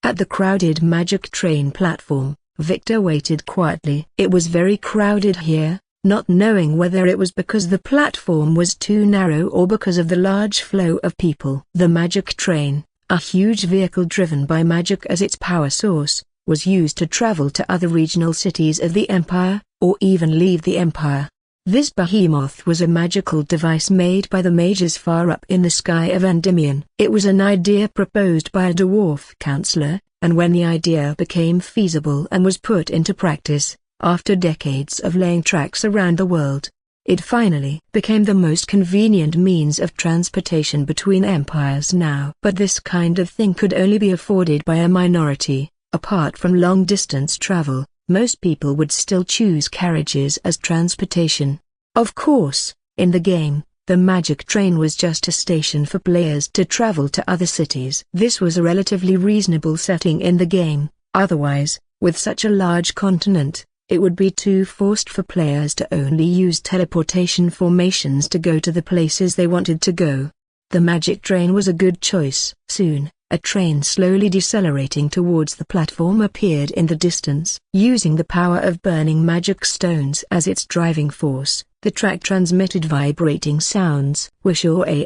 At the crowded magic train platform, Victor waited quietly. It was very crowded here, not knowing whether it was because the platform was too narrow or because of the large flow of people. The magic train, a huge vehicle driven by magic as its power source, was used to travel to other regional cities of the Empire, or even leave the Empire. This behemoth was a magical device made by the mages far up in the sky of Endymion. It was an idea proposed by a dwarf counselor, and when the idea became feasible and was put into practice, after decades of laying tracks around the world, it finally became the most convenient means of transportation between empires now. But this kind of thing could only be afforded by a minority. Apart from long-distance travel, most people would still choose carriages as transportation. Of course, in the game, the magic train was just a station for players to travel to other cities. This was a relatively reasonable setting in the game. Otherwise, with such a large continent, it would be too forced for players to only use teleportation formations to go to the places they wanted to go. The magic train was a good choice. Soon, a train slowly decelerating towards the platform appeared in the distance. Using the power of burning magic stones as its driving force, the track transmitted vibrating sounds. "Wish or a!"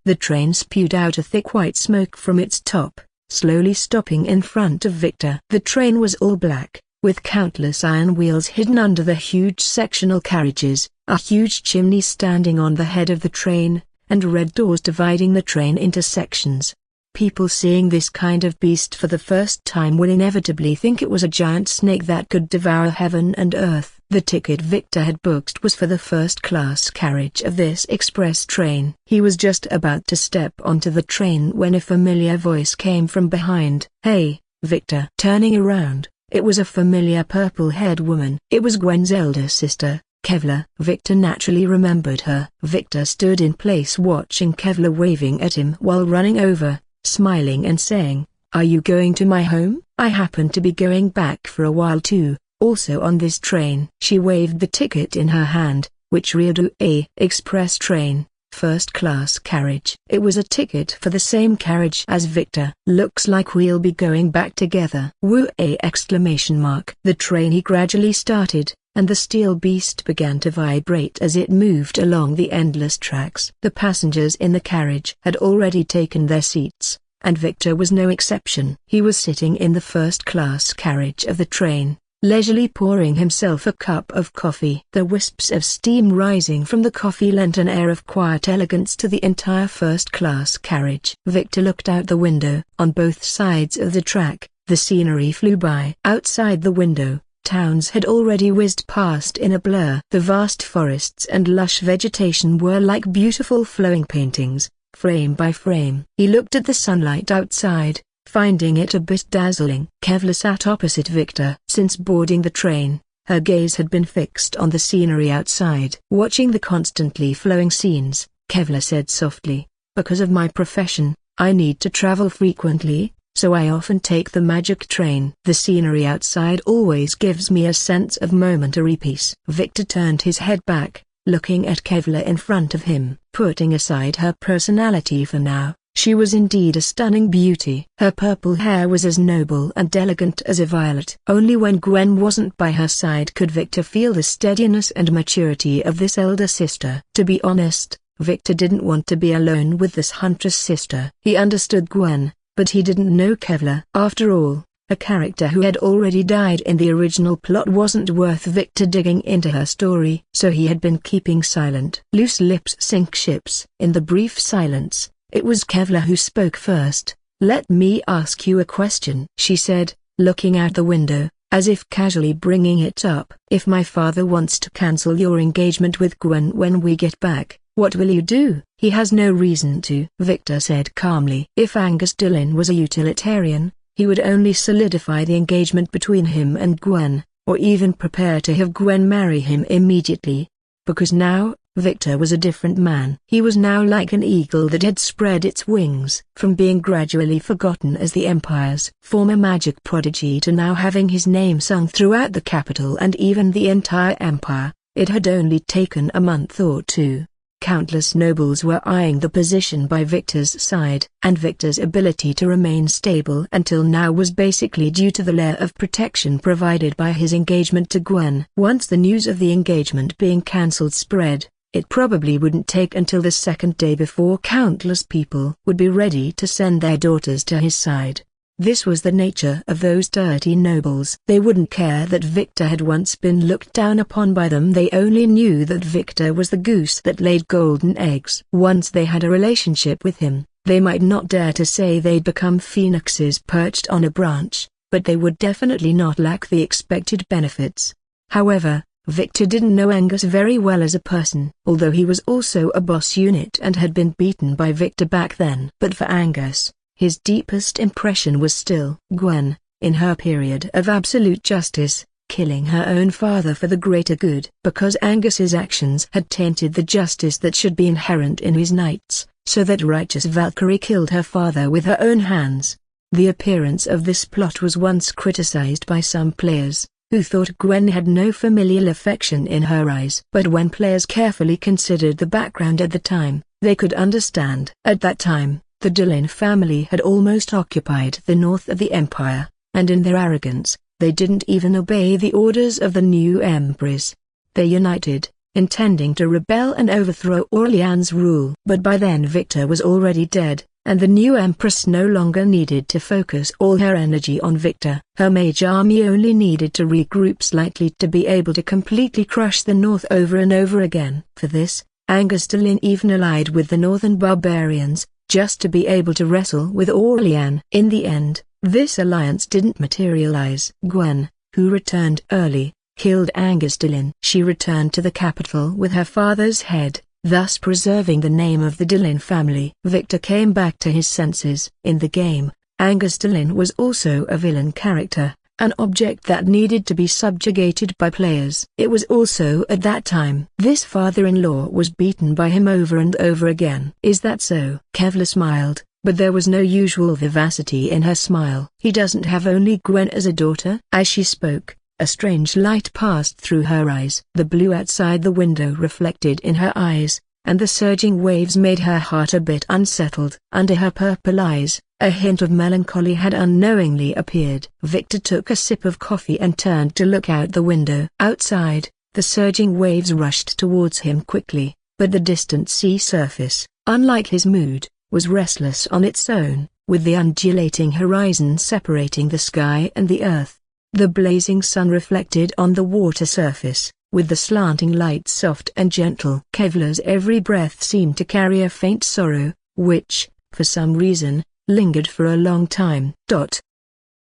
The train spewed out a thick white smoke from its top, slowly stopping in front of Victor. The train was all black, with countless iron wheels hidden under the huge sectional carriages, a huge chimney standing on the head of the train, and red doors dividing the train into sections. People seeing this kind of beast for the first time will inevitably think it was a giant snake that could devour heaven and earth. The ticket Victor had booked was for the first-class carriage of this express train. He was just about to step onto the train when a familiar voice came from behind. "Hey, Victor!" Turning around, it was a familiar purple-haired woman. It was Gwen's elder sister, Kevlar. Victor naturally remembered her. Victor stood in place watching Kevlar waving at him while running over, smiling and saying, "Are you going to my home?" "I happen to be going back for a while too, Also on this train. She waved the ticket in her hand, which read A express train, first class carriage. It was a ticket for the same carriage as Victor. Looks like we'll be going back together. Woo-a! The train gradually started, and the steel beast began to vibrate as it moved along the endless tracks. The passengers in the carriage had already taken their seats, and Victor was no exception. He was sitting in the first-class carriage of the train, leisurely pouring himself a cup of coffee. The wisps of steam rising from the coffee lent an air of quiet elegance to the entire first-class carriage. Victor looked out the window. On both sides of the track, the scenery flew by. Outside the window, towns had already whizzed past in a blur. The vast forests and lush vegetation were like beautiful flowing paintings, frame by frame. He looked at the sunlight outside, finding it a bit dazzling. Kevlar sat opposite Victor. Since boarding the train, her gaze had been fixed on the scenery outside. Watching the constantly flowing scenes, Kevlar said softly, "Because of my profession, I need to travel frequently, so I often take the magic train. The scenery outside always gives me a sense of momentary peace." Victor turned his head back, looking at Kevlar in front of him. Putting aside her personality for now, she was indeed a stunning beauty. Her purple hair was as noble and elegant as a violet. Only when Gwen wasn't by her side could Victor feel the steadiness and maturity of this elder sister. To be honest, Victor didn't want to be alone with this huntress sister. He understood Gwen, but he didn't know Kevlar. After all, a character who had already died in the original plot wasn't worth Victor digging into her story. So he had been keeping silent. Loose lips sink ships. In the brief silence, it was Kevlar who spoke first. "Let me ask you a question," she said, looking out the window, as if casually bringing it up. "If my father wants to cancel your engagement with Gwen when we get back, what will you do?" "He has no reason to," Victor said calmly. If Angus Dillon was a utilitarian, he would only solidify the engagement between him and Gwen, or even prepare to have Gwen marry him immediately. Because now, Victor was a different man. He was now like an eagle that had spread its wings. From being gradually forgotten as the Empire's former magic prodigy to now having his name sung throughout the capital and even the entire Empire, it had only taken a month or two. Countless nobles were eyeing the position by Victor's side, and Victor's ability to remain stable until now was basically due to the layer of protection provided by his engagement to Gwen. Once the news of the engagement being cancelled spread, it probably wouldn't take until the second day before countless people would be ready to send their daughters to his side. This was the nature of those dirty nobles. They wouldn't care that Victor had once been looked down upon by them. They only knew that Victor was the goose that laid golden eggs. Once they had a relationship with him, they might not dare to say they'd become phoenixes perched on a branch, but they would definitely not lack the expected benefits. However, Victor didn't know Angus very well as a person, although he was also a boss unit and had been beaten by Victor back then. But for Angus, his deepest impression was still Gwen, in her period of absolute justice, killing her own father for the greater good. Because Angus's actions had tainted the justice that should be inherent in his knights, so that righteous Valkyrie killed her father with her own hands. The appearance of this plot was once criticized by some players, who thought Gwen had no familial affection in her eyes. But when players carefully considered the background at the time, they could understand. At that time, the Dillon family had almost occupied the north of the Empire, and in their arrogance, they didn't even obey the orders of the new Empress. They united, intending to rebel and overthrow Orleans' rule. But by then Victor was already dead, and the new Empress no longer needed to focus all her energy on Victor. Her mage army only needed to regroup slightly to be able to completely crush the North over and over again. For this, Angus Dillon even allied with the northern barbarians, just to be able to wrestle with Orleans. In the end, this alliance didn't materialize. Gwen, who returned early, killed Angus Dillon. She returned to the capital with her father's head, thus preserving the name of the Dillon family. Victor came back to his senses. In the game, Angus Dillon was also a villain character, an object that needed to be subjugated by players. It was also at that time this father-in-law was beaten by him over and over again. "Is that so?" Kevlar smiled, but there was no usual vivacity in her smile. "He doesn't have only Gwen as a daughter." As she spoke, A strange light passed through her eyes. The blue outside the window reflected in her eyes, and the surging waves made her heart a bit unsettled. Under her purple eyes, a hint of melancholy had unknowingly appeared. Victor took a sip of coffee and turned to look out the window. Outside, the surging waves rushed towards him quickly, but the distant sea surface, unlike his mood, was restless on its own, with the undulating horizon separating the sky and the earth. The blazing sun reflected on the water surface, with the slanting light soft and gentle. Kevlar's every breath seemed to carry a faint sorrow, which, for some reason, lingered for a long time.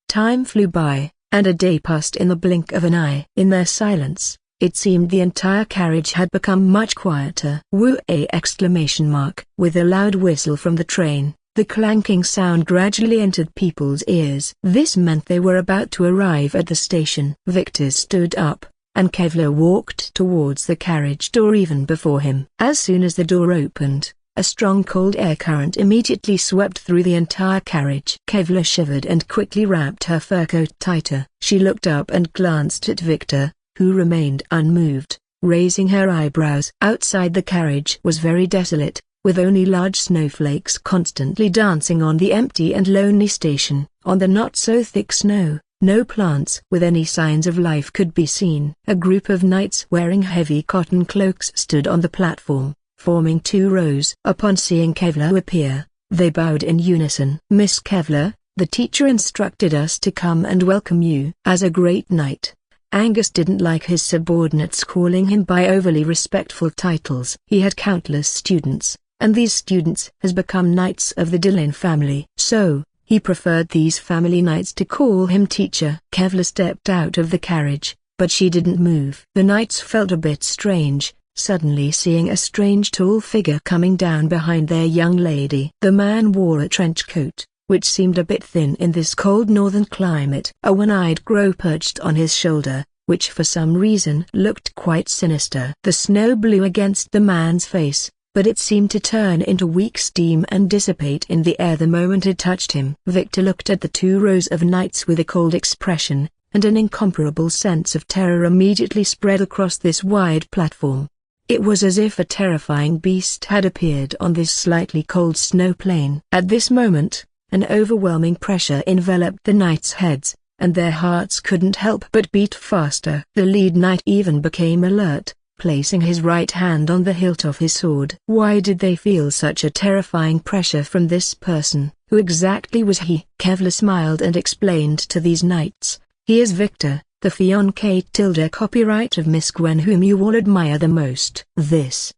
Time flew by, and a day passed in the blink of an eye. In their silence, it seemed the entire carriage had become much quieter. Woo-a! With a loud whistle from the train, the clanking sound gradually entered people's ears. This meant they were about to arrive at the station. Victor stood up, and Kevlar walked towards the carriage door even before him. As soon as the door opened, a strong cold air current immediately swept through the entire carriage. Kevlar shivered and quickly wrapped her fur coat tighter. She looked up and glanced at Victor, who remained unmoved, raising her eyebrows. Outside the carriage was very desolate, with only large snowflakes constantly dancing on the empty and lonely station. On the not-so-thick snow, no plants with any signs of life could be seen. A group of knights wearing heavy cotton cloaks stood on the platform, forming two rows. Upon seeing Kevlar appear, they bowed in unison. "Miss Kevlar, the teacher instructed us to come and welcome you." As a great knight, Angus didn't like his subordinates calling him by overly respectful titles. He had countless students, and these students has become knights of the Dillon family. So, he preferred these family knights to call him teacher. Kevlar stepped out of the carriage, but she didn't move. The knights felt a bit strange, suddenly seeing a strange tall figure coming down behind their young lady. The man wore a trench coat, which seemed a bit thin in this cold northern climate. A one-eyed crow perched on his shoulder, which for some reason looked quite sinister. The snow blew against the man's face, but it seemed to turn into weak steam and dissipate in the air the moment it touched him. Victor looked at the two rows of knights with a cold expression, and an incomparable sense of terror immediately spread across this wide platform. It was as if a terrifying beast had appeared on this slightly cold snow plain. At this moment, an overwhelming pressure enveloped the knights' heads, and their hearts couldn't help but beat faster. The lead knight even became alert, placing his right hand on the hilt of his sword. Why did they feel such a terrifying pressure from this person? Who exactly was he? Kevlar smiled and explained to these knights, "He is Victor, the fiancé tilde copyright of Miss Gwen whom you all admire the most." This.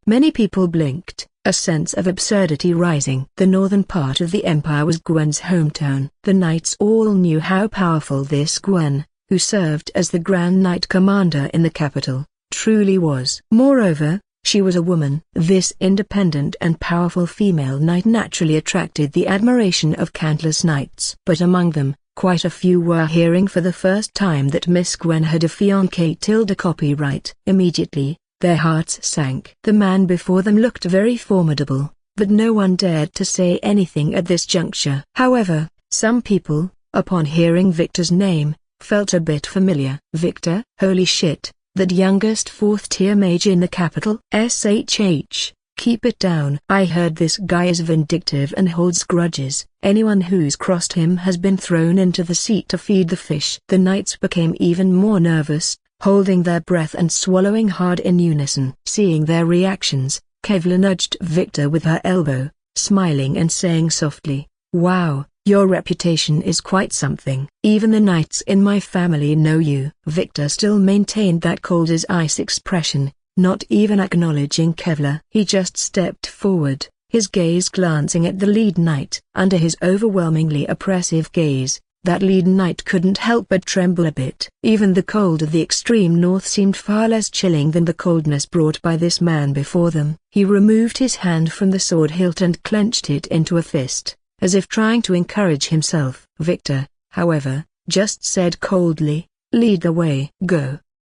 Many people blinked, a sense of absurdity rising. The northern part of the empire was Gwen's hometown. The knights all knew how powerful this Gwen, who served as the Grand Knight Commander in the capital, truly was. Moreover, she was a woman. This independent and powerful female knight naturally attracted the admiration of countless knights. But among them, quite a few were hearing for the first time that Miss Gwen had a fiancé tilde copyright. Immediately, their hearts sank. The man before them looked very formidable, but no one dared to say anything at this juncture. However, some people, upon hearing Victor's name, felt a bit familiar. Victor? Holy shit, that youngest fourth-tier mage in the capital? SHH, keep it down. I heard this guy is vindictive and holds grudges. Anyone who's crossed him has been thrown into the sea to feed the fish. The knights became even more nervous, holding their breath and swallowing hard in unison. Seeing their reactions, Kevlar nudged Victor with her elbow, smiling and saying softly, "Wow, your reputation is quite something. Even the knights in my family know you." Victor still maintained that cold as ice expression, not even acknowledging Kevlar. He just stepped forward, his gaze glancing at the lead knight. Under his overwhelmingly oppressive gaze, that lead knight couldn't help but tremble a bit. Even the cold of the extreme north seemed far less chilling than the coldness brought by this man before them. He removed his hand from the sword hilt and clenched it into a fist, as if trying to encourage himself. Victor, however, just said coldly, "Lead the way." "Go."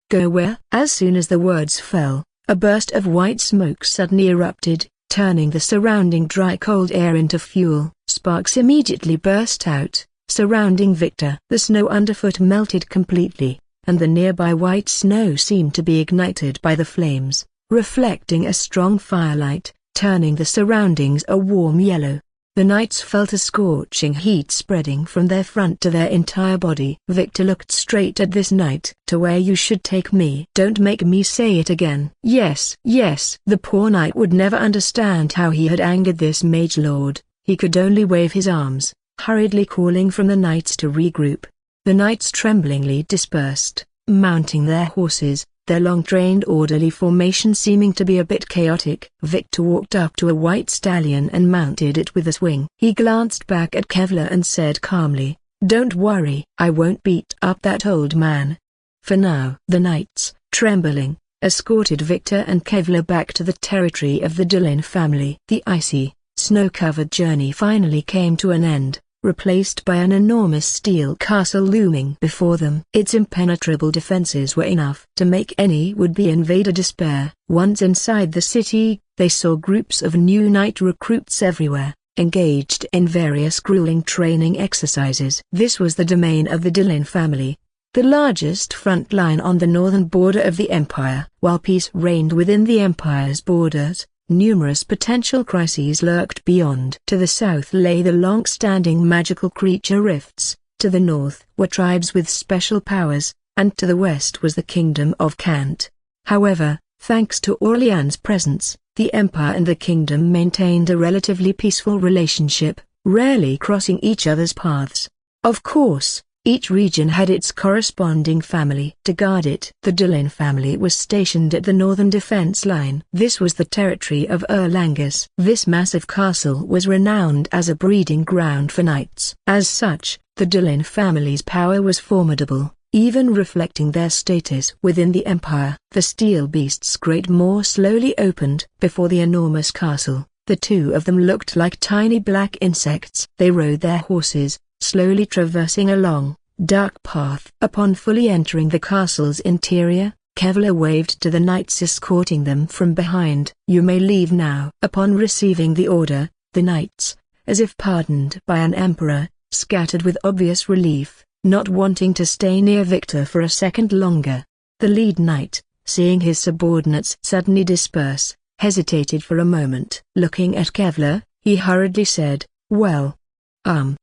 "Go where?" As soon as the words fell, a burst of white smoke suddenly erupted, turning the surrounding dry cold air into fuel. Sparks immediately burst out, surrounding Victor. The snow underfoot melted completely, and the nearby white snow seemed to be ignited by the flames, reflecting a strong firelight, turning the surroundings a warm yellow. The knights felt a scorching heat spreading from their front to their entire body. Victor looked straight at this knight. "To where you should take me." "Don't make me say it again." "Yes, yes." The poor knight would never understand how he had angered this mage lord. He could only wave his arms, hurriedly calling from the knights to regroup. The knights tremblingly dispersed, mounting their horses, their long-trained orderly formation seeming to be a bit chaotic. Victor walked up to a white stallion and mounted it with a swing. He glanced back at Kevlar and said calmly, "Don't worry, I won't beat up that old man. For now." The knights, trembling, escorted Victor and Kevlar back to the territory of the Dillon family. The icy, snow-covered journey finally came to an end, replaced by an enormous steel castle looming before them. Its impenetrable defenses were enough to make any would-be invader despair. Once inside the city, they saw groups of new knight recruits everywhere, engaged in various grueling training exercises. This was the domain of the Dillon family, the largest front line on the northern border of the empire. While peace reigned within the empire's borders, numerous potential crises lurked beyond. To the south lay the long-standing magical creature rifts, to the north were tribes with special powers, and to the west was the kingdom of Kant. However, thanks to Orleans' presence, the empire and the kingdom maintained a relatively peaceful relationship, rarely crossing each other's paths. Of course, each region had its corresponding family to guard it. The Dillon family was stationed at the northern defense line. This was the territory of Erlangus. This massive castle was renowned as a breeding ground for knights. As such, the Dillon family's power was formidable, even reflecting their status within the empire. The steel beast's great maw slowly opened before the enormous castle. The two of them looked like tiny black insects. They rode their horses, slowly traversing a long, dark path. Upon fully entering the castle's interior, Kevlar waved to the knights escorting them from behind. "You may leave now." Upon receiving the order, the knights, as if pardoned by an emperor, scattered with obvious relief, not wanting to stay near Victor for a second longer. The lead knight, seeing his subordinates suddenly disperse, hesitated for a moment. Looking at Kevlar, he hurriedly said, "Well,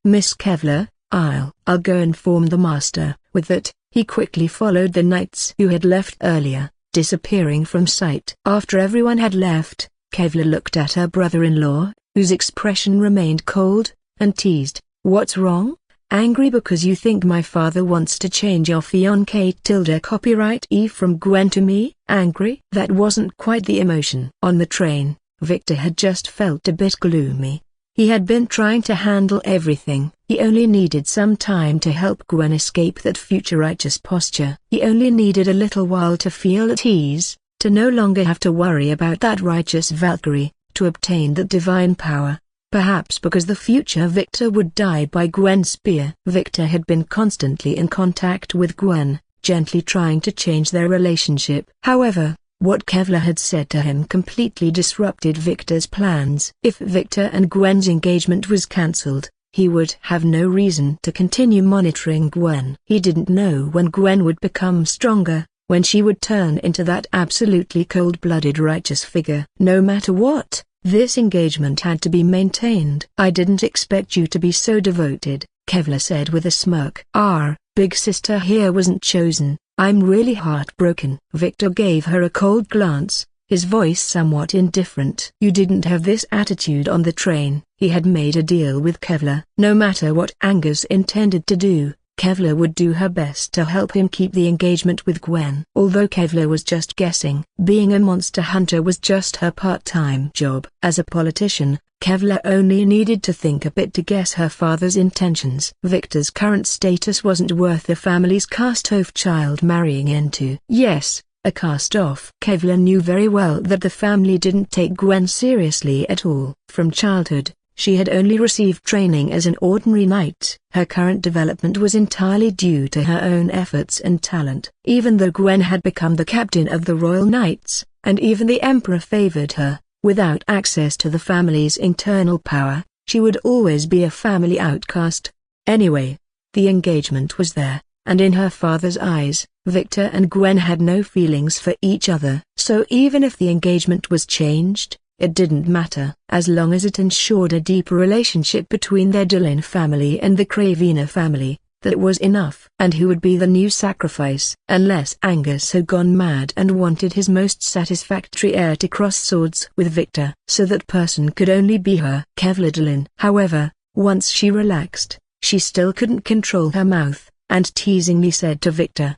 Miss Kevlar, I'll go inform the master." With that, he quickly followed the knights who had left earlier, disappearing from sight. After everyone had left, Kevlar looked at her brother-in-law, whose expression remained cold, and teased, "What's wrong? Angry because you think my father wants to change your fiancée tilde copyright E from Gwen to me?" Angry? That wasn't quite the emotion. On the train, Victor had just felt a bit gloomy. He had been trying to handle everything. He only needed some time to help Gwen escape that future righteous posture. He only needed a little while to feel at ease, to no longer have to worry about that righteous Valkyrie, to obtain that divine power. Perhaps because the future Victor would die by Gwen's spear. Victor had been constantly in contact with Gwen, gently trying to change their relationship. However, what Kevlar had said to him completely disrupted Victor's plans. If Victor and Gwen's engagement was cancelled, he would have no reason to continue monitoring Gwen. He didn't know when Gwen would become stronger, when she would turn into that absolutely cold-blooded righteous figure. No matter what, this engagement had to be maintained. "I didn't expect you to be so devoted," Kevlar said with a smirk. "Our big sister here wasn't chosen. I'm really heartbroken." Victor gave her a cold glance, his voice somewhat indifferent. "You didn't have this attitude on the train." He had made a deal with Kevlar. No matter what Angus intended to do, Kevlar would do her best to help him keep the engagement with Gwen. Although Kevlar was just guessing, being a monster hunter was just her part-time job. As a politician, Kevlar only needed to think a bit to guess her father's intentions. Victor's current status wasn't worth the family's cast-off child marrying into. Yes, a cast-off. Kevlar knew very well that the family didn't take Gwen seriously at all. From childhood, she had only received training as an ordinary knight. Her current development was entirely due to her own efforts and talent. Even though Gwen had become the captain of the Royal Knights, and even the Emperor favored her, without access to the family's internal power, she would always be a family outcast. Anyway, the engagement was there, and in her father's eyes, Victor and Gwen had no feelings for each other. So even if the engagement was changed, it didn't matter. As long as it ensured a deeper relationship between their Dillon family and the Cravina family, that was enough. And who would be the new sacrifice? Unless Angus had gone mad and wanted his most satisfactory heir to cross swords with Victor. So that person could only be her. Kevla Dillon. However, once she relaxed, she still couldn't control her mouth, and teasingly said to Victor,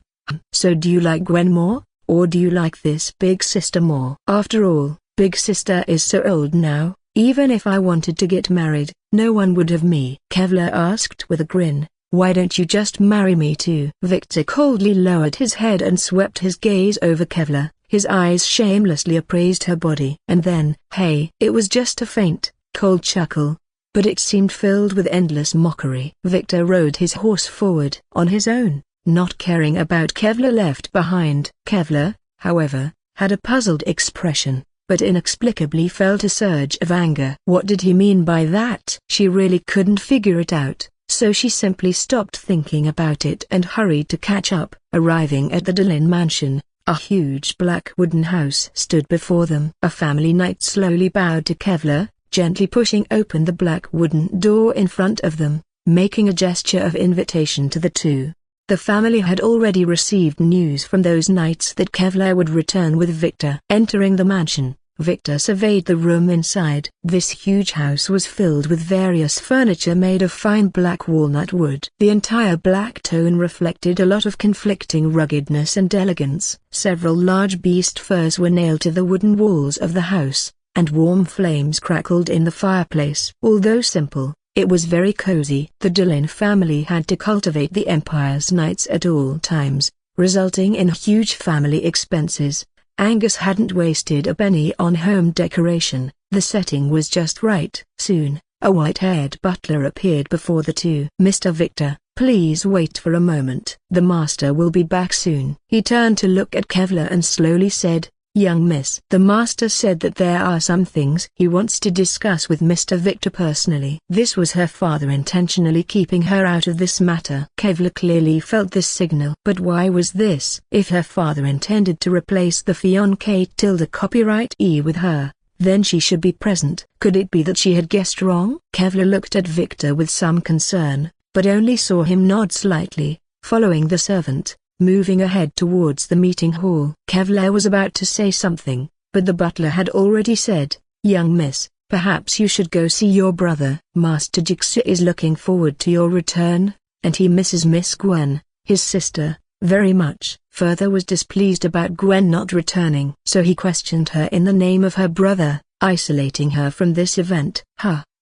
"So do you like Gwen more, or do you like this big sister more? After all, big sister is so old now, even if I wanted to get married, no one would have me." Kevlar asked with a grin, "Why don't you just marry me too?" Victor coldly lowered his head and swept his gaze over Kevlar. His eyes shamelessly appraised her body. And then, hey, it was just a faint, cold chuckle, but it seemed filled with endless mockery. Victor rode his horse forward on his own, not caring about Kevlar left behind. Kevlar, however, had a puzzled expression, but inexplicably felt a surge of anger. What did he mean by that? She really couldn't figure it out, so she simply stopped thinking about it and hurried to catch up. Arriving at the Dillon mansion, a huge black wooden house stood before them. A family knight slowly bowed to Kevlar, gently pushing open the black wooden door in front of them, making a gesture of invitation to the two. The family had already received news from those knights that Kevlar would return with Victor. Entering the mansion, Victor surveyed the room inside. This huge house was filled with various furniture made of fine black walnut wood. The entire black tone reflected a lot of conflicting ruggedness and elegance. Several large beast furs were nailed to the wooden walls of the house, and warm flames crackled in the fireplace. Although simple, it was very cozy. The Dillon family had to cultivate the Empire's knights at all times, resulting in huge family expenses. Angus hadn't wasted a penny on home decoration. The setting was just right. Soon, a white-haired butler appeared before the two. "Mr. Victor, please wait for a moment. The master will be back soon." He turned to look at Kevlar and slowly said, "Young miss." The master said that there are some things he wants to discuss with Mr. Victor personally. This was her father intentionally keeping her out of this matter. Kevlar clearly felt this signal. But why was this? If her father intended to replace the fiancé tilde copyright E with her, then she should be present. Could it be that she had guessed wrong? Kevlar looked at Victor with some concern, but only saw him nod slightly, following the servant, moving ahead towards the meeting hall. Kevlar was about to say something, but the butler had already said, "Young miss, perhaps you should go see your brother. Master Jigsaw is looking forward to your return, and he misses Miss Gwen, his sister, very much." Further was displeased about Gwen not returning. So he questioned her in the name of her brother, isolating her from this event.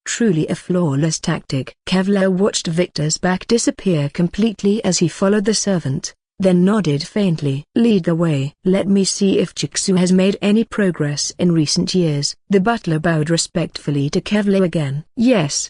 Truly a flawless tactic. Kevlar watched Victor's back disappear completely as he followed the servant, then nodded faintly. "Lead the way." "Let me see if Jigsaw has made any progress in recent years." The butler bowed respectfully to Kevlar again. "Yes."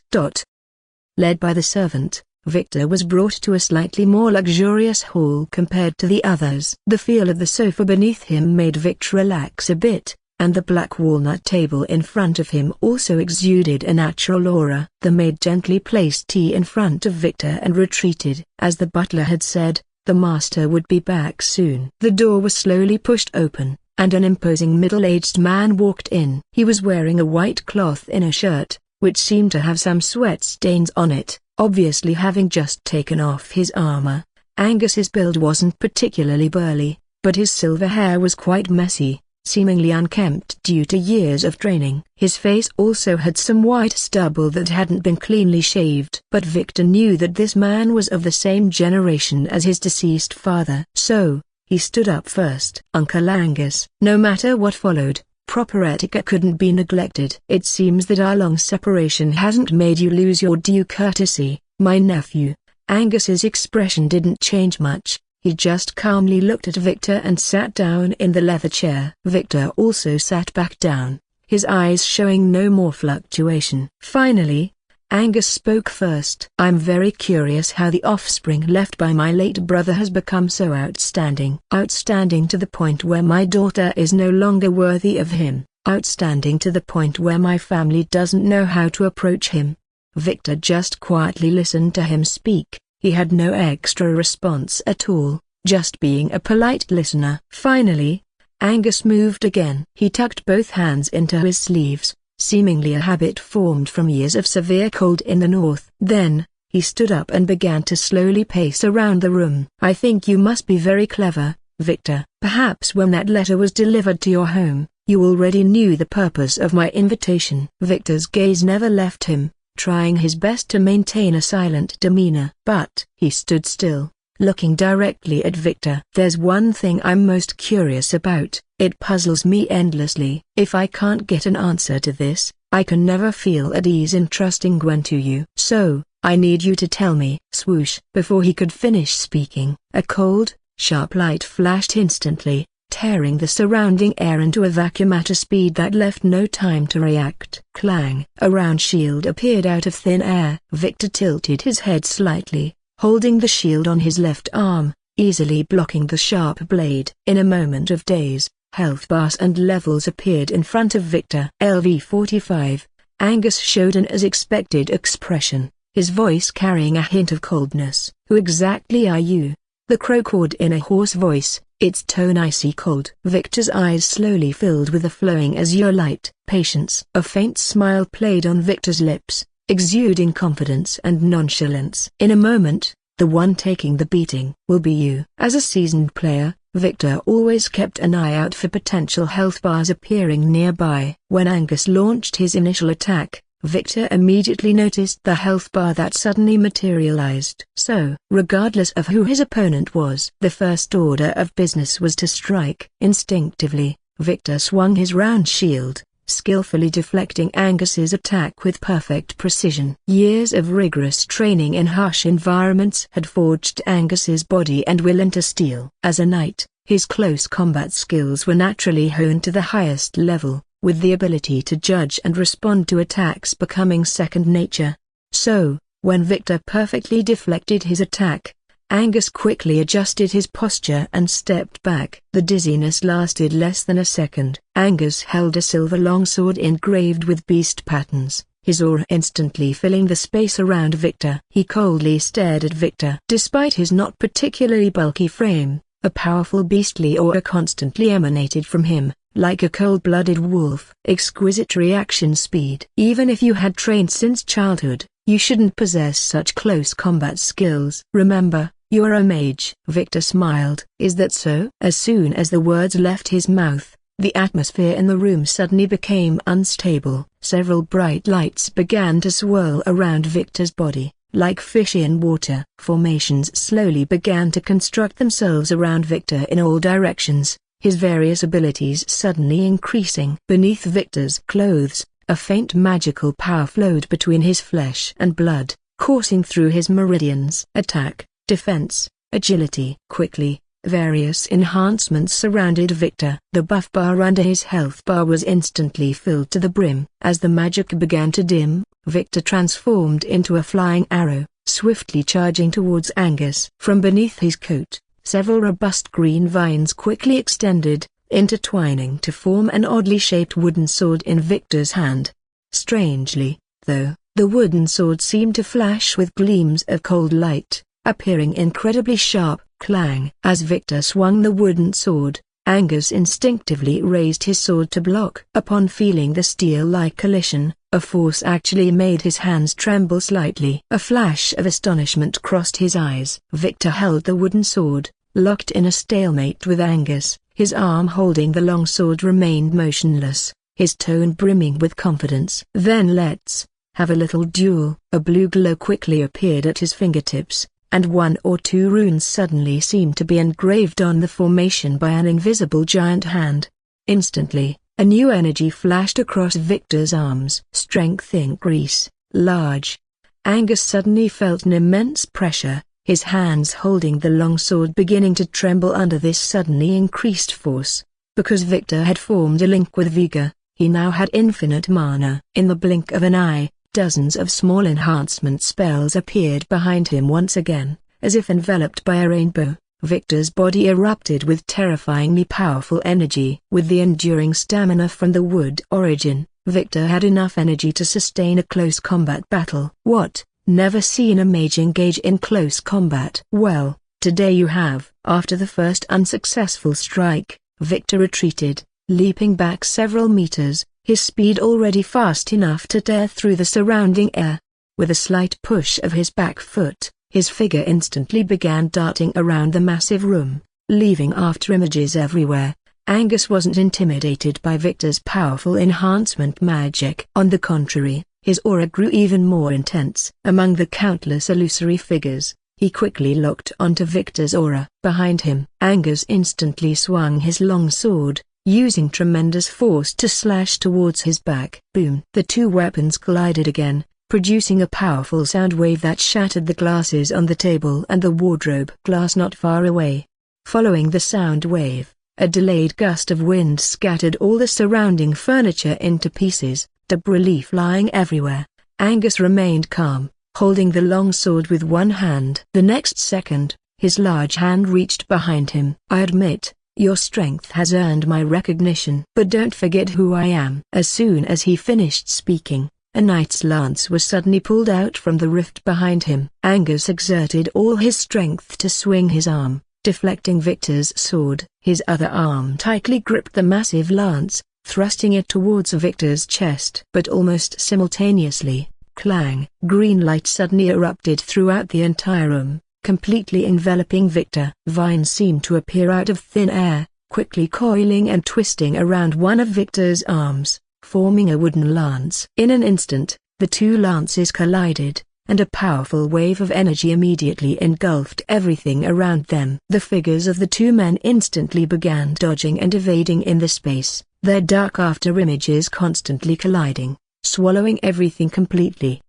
Led by the servant, Victor was brought to a slightly more luxurious hall compared to the others. The feel of the sofa beneath him made Victor relax a bit, and the black walnut table in front of him also exuded a natural aura. The maid gently placed tea in front of Victor and retreated. As the butler had said, the master would be back soon. The door was slowly pushed open, and an imposing middle-aged man walked in. He was wearing a white cloth inner shirt, which seemed to have some sweat stains on it, obviously having just taken off his armor. Angus's build wasn't particularly burly, but his silver hair was quite messy, seemingly unkempt due to years of training. His face also had some white stubble that hadn't been cleanly shaved. But Victor knew that this man was of the same generation as his deceased father. So, he stood up first. "Uncle Angus." No matter what followed, proper etiquette couldn't be neglected. "It seems that our long separation hasn't made you lose your due courtesy, my nephew." Angus's expression didn't change much. He just calmly looked at Victor and sat down in the leather chair. Victor also sat back down, his eyes showing no more fluctuation. Finally, Angus spoke first. "I'm very curious how the offspring left by my late brother has become so outstanding. Outstanding to the point where my daughter is no longer worthy of him. Outstanding to the point where my family doesn't know how to approach him." Victor just quietly listened to him speak. He had no extra response at all, just being a polite listener. Finally, Angus moved again. He tucked both hands into his sleeves, seemingly a habit formed from years of severe cold in the north. Then, he stood up and began to slowly pace around the room. "I think you must be very clever, Victor. Perhaps when that letter was delivered to your home, you already knew the purpose of my invitation." Victor's gaze never left him, trying his best to maintain a silent demeanor. But he stood still, looking directly at Victor. "There's one thing I'm most curious about. It puzzles me endlessly. If I can't get an answer to this, I can never feel at ease in trusting Gwen to you. So, I need you to tell me." Swoosh! Before he could finish speaking, a cold, sharp light flashed instantly, tearing the surrounding air into a vacuum at a speed that left no time to react. Clang! A round shield appeared out of thin air. Victor tilted his head slightly, holding the shield on his left arm, easily blocking the sharp blade. In a moment of daze, health bars and levels appeared in front of Victor. LV-45, Angus showed an as expected expression, his voice carrying a hint of coldness. "Who exactly are you?" the crow called in a hoarse voice, its tone icy cold. Victor's eyes slowly filled with a flowing azure light. "Patience." A faint smile played on Victor's lips, exuding confidence and nonchalance. "In a moment, the one taking the beating will be you." As a seasoned player, Victor always kept an eye out for potential health bars appearing nearby. When Angus launched his initial attack, Victor immediately noticed the health bar that suddenly materialized. So, regardless of who his opponent was, the first order of business was to strike. Instinctively, Victor swung his round shield, skillfully deflecting Angus's attack with perfect precision. Years of rigorous training in harsh environments had forged Angus's body and will into steel. As a knight, his close combat skills were naturally honed to the highest level, with the ability to judge and respond to attacks becoming second nature. So, when Victor perfectly deflected his attack, Angus quickly adjusted his posture and stepped back. The dizziness lasted less than a second. Angus held a silver longsword engraved with beast patterns, his aura instantly filling the space around Victor. He coldly stared at Victor. Despite his not particularly bulky frame, a powerful beastly aura constantly emanated from him, like a cold-blooded wolf. Exquisite reaction speed. Even if you had trained since childhood, you shouldn't possess such close combat skills. Remember, you're a mage. Victor smiled. Is that so? As soon as the words left his mouth, the atmosphere in the room suddenly became unstable. Several bright lights began to swirl around Victor's body, like fish in water. Formations slowly began to construct themselves around Victor in all directions, his various abilities suddenly increasing. Beneath Victor's clothes, a faint magical power flowed between his flesh and blood, coursing through his meridians. Attack, defense, agility. Quickly, various enhancements surrounded Victor. The buff bar under his health bar was instantly filled to the brim. As the magic began to dim, Victor transformed into a flying arrow, swiftly charging towards Angus. From beneath his coat, several robust green vines quickly extended, intertwining to form an oddly shaped wooden sword in Victor's hand. Strangely, though, the wooden sword seemed to flash with gleams of cold light, appearing incredibly sharp. Clang! As Victor swung the wooden sword, Angus instinctively raised his sword to block. Upon feeling the steel-like collision, a force actually made his hands tremble slightly. A flash of astonishment crossed his eyes. Victor held the wooden sword, locked in a stalemate with Angus. His arm holding the long sword remained motionless, his tone brimming with confidence. "Then let's have a little duel." A blue glow quickly appeared at his fingertips, and one or two runes suddenly seemed to be engraved on the formation by an invisible giant hand. Instantly, a new energy flashed across Victor's arms. Strength increase, large. Angus suddenly felt an immense pressure, his hands holding the long sword beginning to tremble under this suddenly increased force. Because Victor had formed a link with Vega, he now had infinite mana. In the blink of an eye, dozens of small enhancement spells appeared behind him once again, as if enveloped by a rainbow. Victor's body erupted with terrifyingly powerful energy. With the enduring stamina from the wood origin, Victor had enough energy to sustain a close combat battle. What? Never seen a mage engage in close combat? Well, today you have. After the first unsuccessful strike, Victor retreated, leaping back several meters, his speed already fast enough to tear through the surrounding air. With a slight push of his back foot, his figure instantly began darting around the massive room, leaving after images everywhere. Angus wasn't intimidated by Victor's powerful enhancement magic. On the contrary, his aura grew even more intense. Among the countless illusory figures, he quickly locked onto Victor's aura. Behind him, Angus instantly swung his long sword, using tremendous force to slash towards his back. Boom! The two weapons collided again, producing a powerful sound wave that shattered the glasses on the table and the wardrobe glass not far away. Following the sound wave, a delayed gust of wind scattered all the surrounding furniture into pieces, debris flying everywhere. Angus remained calm, holding the long sword with one hand. The next second, his large hand reached behind him. "I admit, your strength has earned my recognition. But don't forget who I am." As soon as he finished speaking, a knight's lance was suddenly pulled out from the rift behind him. Angus exerted all his strength to swing his arm, deflecting Victor's sword. His other arm tightly gripped the massive lance, thrusting it towards Victor's chest. But almost simultaneously, clang! Green light suddenly erupted throughout the entire room, completely enveloping Victor. Vines seemed to appear out of thin air, quickly coiling and twisting around one of Victor's arms, forming a wooden lance. In an instant, the two lances collided, and a powerful wave of energy immediately engulfed everything around them. The figures of the two men instantly began dodging and evading in the space, their dark after-images constantly colliding, swallowing everything completely.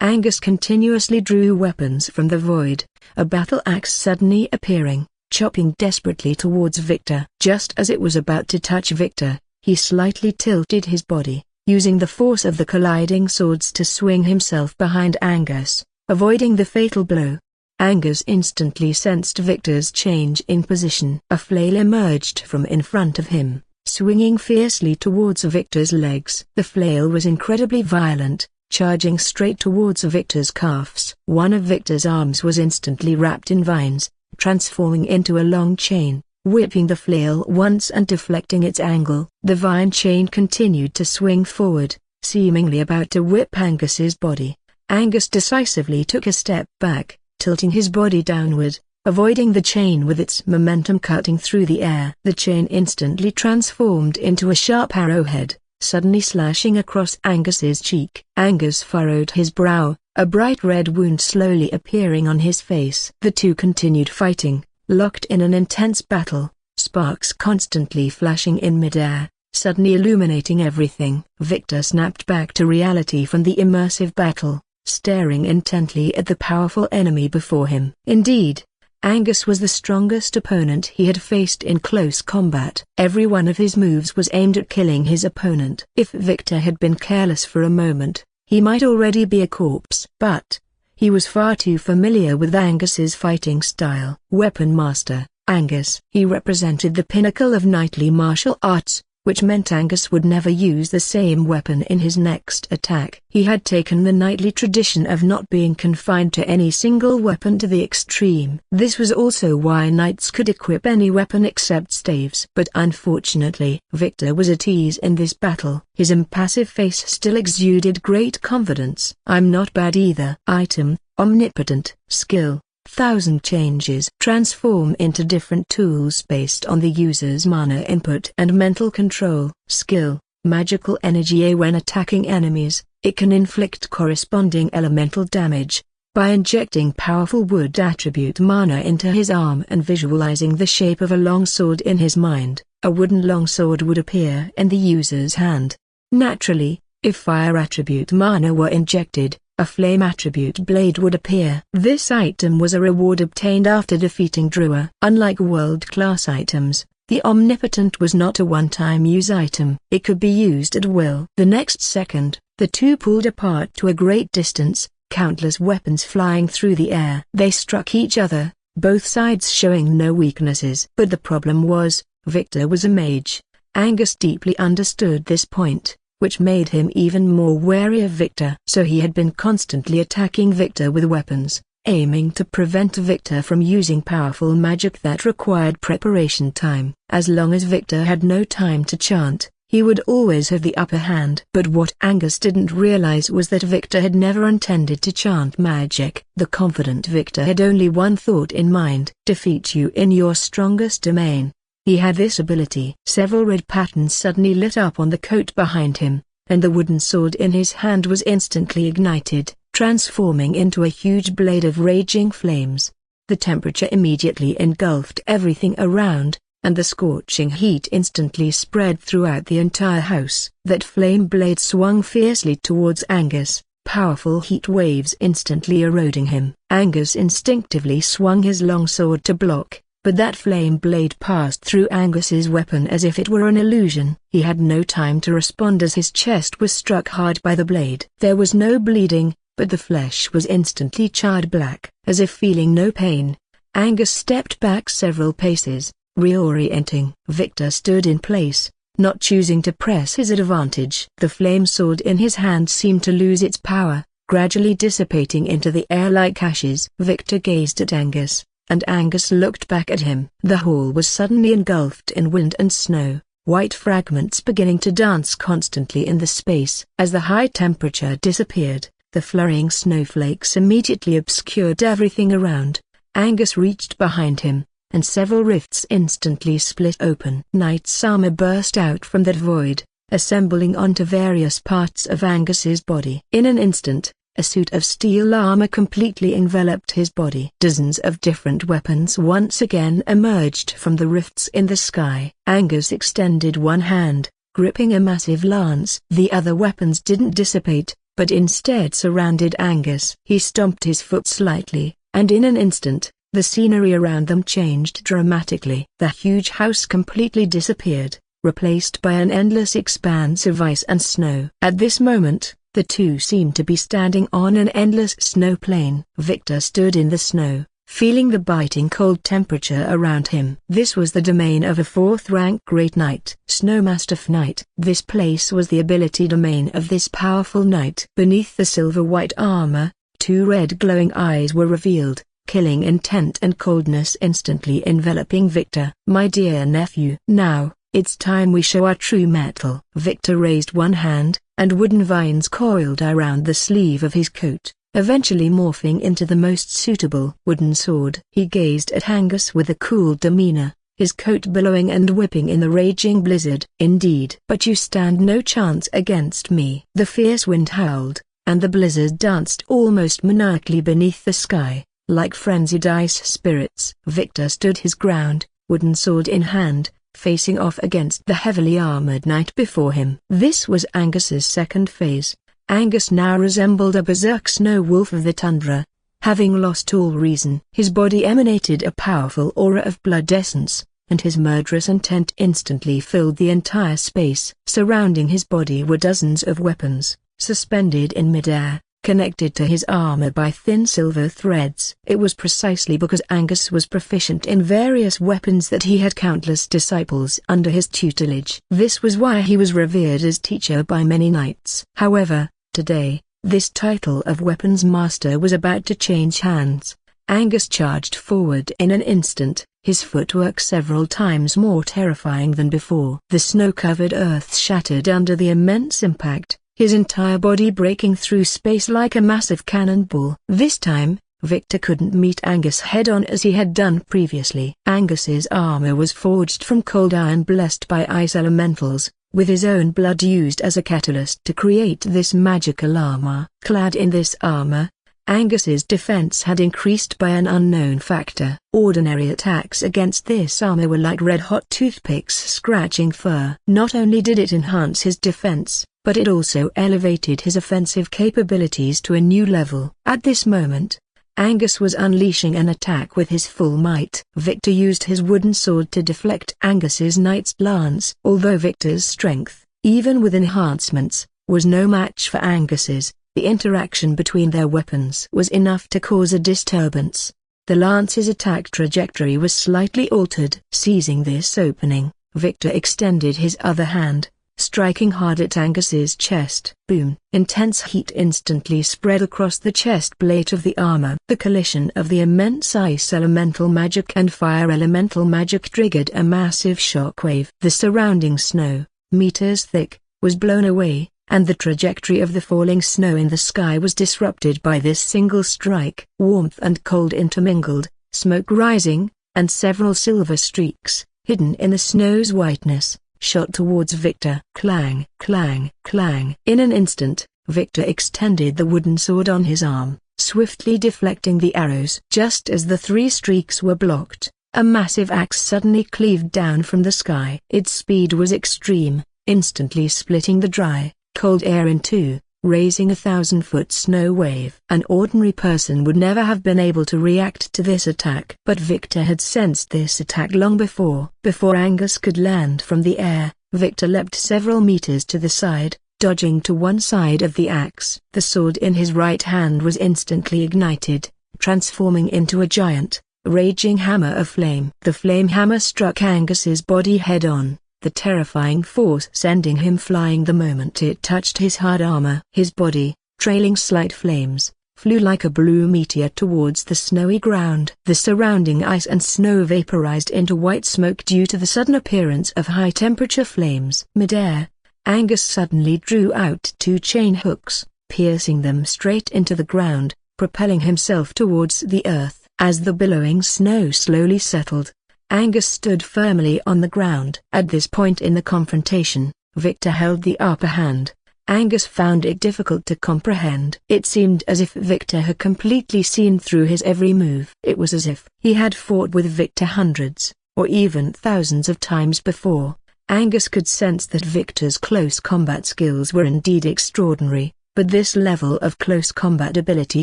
Angus continuously drew weapons from the void, a battle axe suddenly appearing, chopping desperately towards Victor. Just as it was about to touch Victor, he slightly tilted his body, using the force of the colliding swords to swing himself behind Angus, avoiding the fatal blow. Angus instantly sensed Victor's change in position. A flail emerged from in front of him, swinging fiercely towards Victor's legs. The flail was incredibly violent, charging straight towards Victor's calves. One of Victor's arms was instantly wrapped in vines, transforming into a long chain, whipping the flail once and deflecting its angle. The vine chain continued to swing forward, seemingly about to whip Angus's body. Angus decisively took a step back, tilting his body downward, avoiding the chain with its momentum cutting through the air. The chain instantly transformed into a sharp arrowhead, suddenly slashing across Angus's cheek. Angus furrowed his brow, a bright red wound slowly appearing on his face. The two continued fighting, locked in an intense battle, sparks constantly flashing in midair, suddenly illuminating everything. Victor snapped back to reality from the immersive battle, staring intently at the powerful enemy before him. Indeed, Angus was the strongest opponent he had faced in close combat. Every one of his moves was aimed at killing his opponent. If Victor had been careless for a moment, he might already be a corpse. But he was far too familiar with Angus's fighting style. Weapon Master, Angus. He represented the pinnacle of knightly martial arts, which meant Angus would never use the same weapon in his next attack. He had taken the knightly tradition of not being confined to any single weapon to the extreme. This was also why knights could equip any weapon except staves. But unfortunately, Victor was at ease in this battle. His impassive face still exuded great confidence. "I'm not bad either." Item: Omnipotent. Skill: 1000 changes. Transform into different tools based on the user's mana input and mental control. Skill: Magical energy. When attacking enemies, it can inflict corresponding elemental damage. By injecting powerful wood attribute mana into his arm and visualizing the shape of a longsword in his mind, a wooden longsword would appear in the user's hand. Naturally, if fire attribute mana were injected, a flame attribute blade would appear. This item was a reward obtained after defeating Drua. Unlike world-class items, the Omnipotent was not a one-time use item. It could be used at will. The next second, the two pulled apart to a great distance, countless weapons flying through the air. They struck each other, both sides showing no weaknesses. But the problem was, Victor was a mage. Angus deeply understood this point. which made him even more wary of Victor. So he had been constantly attacking Victor with weapons, aiming to prevent Victor from using powerful magic that required preparation time. As long as Victor had no time to chant, he would always have the upper hand. But what Angus didn't realize was that Victor had never intended to chant magic. The confident Victor had only one thought in mind: defeat you in your strongest domain. He had this ability. Several red patterns suddenly lit up on the coat behind him, and the wooden sword in his hand was instantly ignited, transforming into a huge blade of raging flames. The temperature immediately engulfed everything around, and the scorching heat instantly spread throughout the entire house. That flame blade swung fiercely towards Angus, powerful heat waves instantly eroding him. Angus instinctively swung his long sword to block, but that flame blade passed through Angus's weapon as if it were an illusion. He had no time to respond as his chest was struck hard by the blade. There was no bleeding, but the flesh was instantly charred black. As if feeling no pain, Angus stepped back several paces, reorienting. Victor stood in place, not choosing to press his advantage. The flame sword in his hand seemed to lose its power, gradually dissipating into the air like ashes. Victor gazed at Angus, and Angus looked back at him. The hall was suddenly engulfed in wind and snow, white fragments beginning to dance constantly in the space. As the high temperature disappeared, the flurrying snowflakes immediately obscured everything around. Angus reached behind him, and several rifts instantly split open. Knight's armor burst out from that void, assembling onto various parts of Angus's body. In an instant, a suit of steel armor completely enveloped his body. Dozens of different weapons once again emerged from the rifts in the sky. Angus extended one hand, gripping a massive lance. The other weapons didn't dissipate, but instead surrounded Angus. He stomped his foot slightly, and in an instant, the scenery around them changed dramatically. The huge house completely disappeared, replaced by an endless expanse of ice and snow. At this moment, the two seemed to be standing on an endless snow plain. Victor stood in the snow, feeling the biting cold temperature around him. This was the domain of a 4th-rank Great Knight, Snowmaster Knight. This place was the ability domain of this powerful knight. Beneath the silver-white armor, two red glowing eyes were revealed, killing intent and coldness instantly enveloping Victor. My dear nephew, now, it's time we show our true mettle. Victor raised one hand, and wooden vines coiled around the sleeve of his coat, eventually morphing into the most suitable wooden sword. He gazed at Angus with a cool demeanor, his coat billowing and whipping in the raging blizzard. Indeed. But you stand no chance against me. The fierce wind howled, and the blizzard danced almost maniacally beneath the sky, like frenzied ice spirits. Victor stood his ground, wooden sword in hand, facing off against the heavily armored knight before him. This was Angus's second phase. Angus now resembled a berserk snow wolf of the tundra, having lost all reason. His body emanated a powerful aura of blood essence, and his murderous intent instantly filled the entire space. Surrounding his body were dozens of weapons, suspended in midair, connected to his armor by thin silver threads. It was precisely because Angus was proficient in various weapons that he had countless disciples under his tutelage. This was why he was revered as teacher by many knights. However, today, this title of weapons master was about to change hands. Angus charged forward in an instant, his footwork several times more terrifying than before. The snow-covered earth shattered under the immense impact, his entire body breaking through space like a massive cannonball. This time, Victor couldn't meet Angus head-on as he had done previously. Angus's armor was forged from cold iron blessed by ice elementals, with his own blood used as a catalyst to create this magical armor. Clad in this armor, Angus's defense had increased by an unknown factor. Ordinary attacks against this armor were like red-hot toothpicks scratching fur. Not only did it enhance his defense, but it also elevated his offensive capabilities to a new level. At this moment, Angus was unleashing an attack with his full might. Victor used his wooden sword to deflect Angus's knight's lance. Although Victor's strength, even with enhancements, was no match for Angus's, the interaction between their weapons was enough to cause a disturbance. The lance's attack trajectory was slightly altered. Seizing this opening, Victor extended his other hand, striking hard at Angus's chest. Boom! Intense heat instantly spread across the chest plate of the armor. The collision of the immense ice elemental magic and fire elemental magic triggered a massive shockwave. The surrounding snow, meters thick, was blown away, and the trajectory of the falling snow in the sky was disrupted by this single strike. Warmth and cold intermingled, smoke rising, and several silver streaks, hidden in the snow's whiteness, shot towards Victor. Clang, clang, clang. In an instant, Victor extended the wooden sword on his arm, swiftly deflecting the arrows. Just as the three streaks were blocked, a massive axe suddenly cleaved down from the sky. Its speed was extreme, instantly splitting the dry, cold air in two, raising a 1,000-foot snow wave. An ordinary person would never have been able to react to this attack. But Victor had sensed this attack long before. Before Angus could land from the air, Victor leapt several meters to the side, dodging to one side of the axe. The sword in his right hand was instantly ignited, transforming into a giant, raging hammer of flame. The flame hammer struck Angus's body head-on, the terrifying force sending him flying the moment it touched his hard armor. His body, trailing slight flames, flew like a blue meteor towards the snowy ground. The surrounding ice and snow vaporized into white smoke due to the sudden appearance of high-temperature flames. Mid-air, Angus suddenly drew out two chain hooks, piercing them straight into the ground, propelling himself towards the earth. As the billowing snow slowly settled, Angus stood firmly on the ground. At this point in the confrontation, Victor held the upper hand. Angus found it difficult to comprehend. It seemed as if Victor had completely seen through his every move. It was as if he had fought with Victor hundreds, or even thousands of times before. Angus could sense that Victor's close combat skills were indeed extraordinary, but this level of close combat ability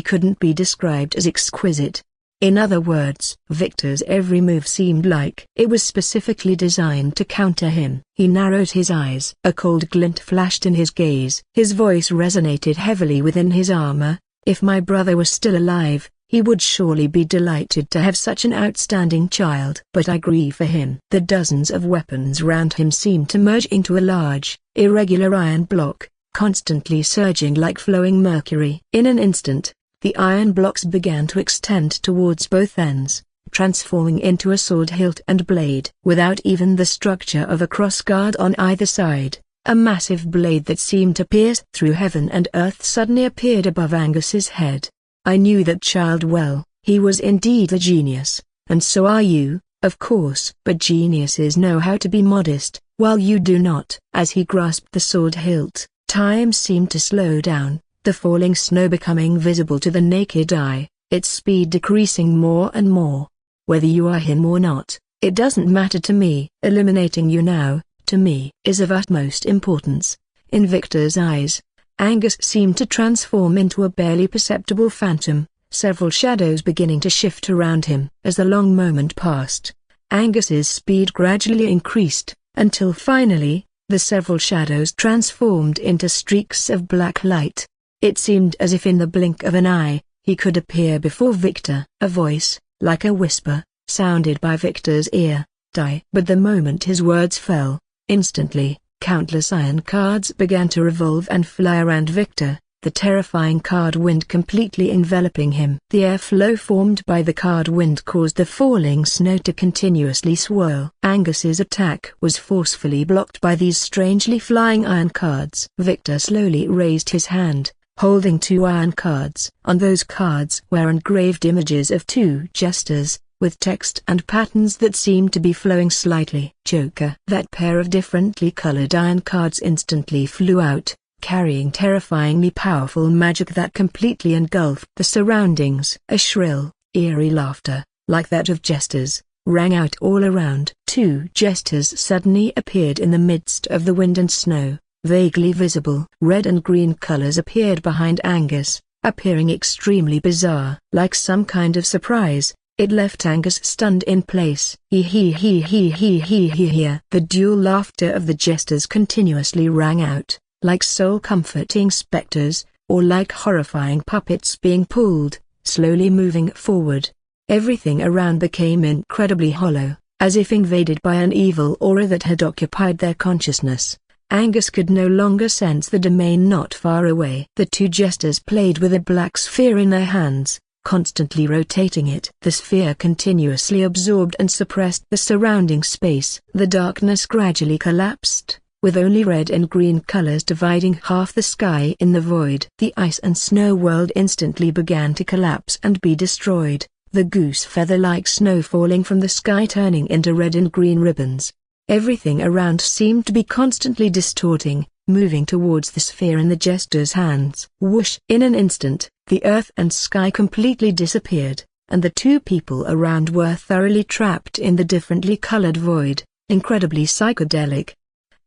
couldn't be described as exquisite. In other words, Victor's every move seemed like it was specifically designed to counter him. He narrowed his eyes. A cold glint flashed in his gaze. His voice resonated heavily within his armor. If my brother was still alive, he would surely be delighted to have such an outstanding child. But I grieve for him. The dozens of weapons round him seemed to merge into a large, irregular iron block, constantly surging like flowing mercury. In an instant, the iron blocks began to extend towards both ends, transforming into a sword hilt and blade. Without even the structure of a crossguard on either side, a massive blade that seemed to pierce through heaven and earth suddenly appeared above Angus's head. I knew that child well. He was indeed a genius, and so are you, of course. But geniuses know how to be modest, while you do not. As he grasped the sword hilt, time seemed to slow down. The falling snow becoming visible to the naked eye, its speed decreasing more and more. Whether you are him or not, it doesn't matter to me. Eliminating you now, to me, is of utmost importance. In Victor's eyes, Angus seemed to transform into a barely perceptible phantom, several shadows beginning to shift around him. As the long moment passed, Angus's speed gradually increased, until finally, the several shadows transformed into streaks of black light. It seemed as if in the blink of an eye, he could appear before Victor. A voice, like a whisper, sounded by Victor's ear, "Die." But the moment his words fell, instantly, countless iron cards began to revolve and fly around Victor, the terrifying card wind completely enveloping him. The airflow formed by the card wind caused the falling snow to continuously swirl. Angus's attack was forcefully blocked by these strangely flying iron cards. Victor slowly raised his hand, holding two iron cards. On those cards were engraved images of two jesters, with text and patterns that seemed to be flowing slightly. Joker. That pair of differently colored iron cards instantly flew out, carrying terrifyingly powerful magic that completely engulfed the surroundings. A shrill, eerie laughter, like that of jesters, rang out all around. Two jesters suddenly appeared in the midst of the wind and snow. Vaguely visible red and green colors appeared behind Angus, appearing extremely bizarre. Like some kind of surprise, it left Angus stunned in place. The dual laughter of the jesters continuously rang out, like soul-comforting specters, or like horrifying puppets being pulled, slowly moving forward. Everything around became incredibly hollow, as if invaded by an evil aura that had occupied their consciousness. Angus could no longer sense the domain not far away. The two jesters played with a black sphere in their hands, constantly rotating it. The sphere continuously absorbed and suppressed the surrounding space. The darkness gradually collapsed, with only red and green colors dividing half the sky in the void. The ice and snow world instantly began to collapse and be destroyed, the goose feather-like snow falling from the sky turning into red and green ribbons. Everything around seemed to be constantly distorting, moving towards the sphere in the jester's hands. Whoosh! In an instant, the earth and sky completely disappeared, and the two people around were thoroughly trapped in the differently colored void, incredibly psychedelic.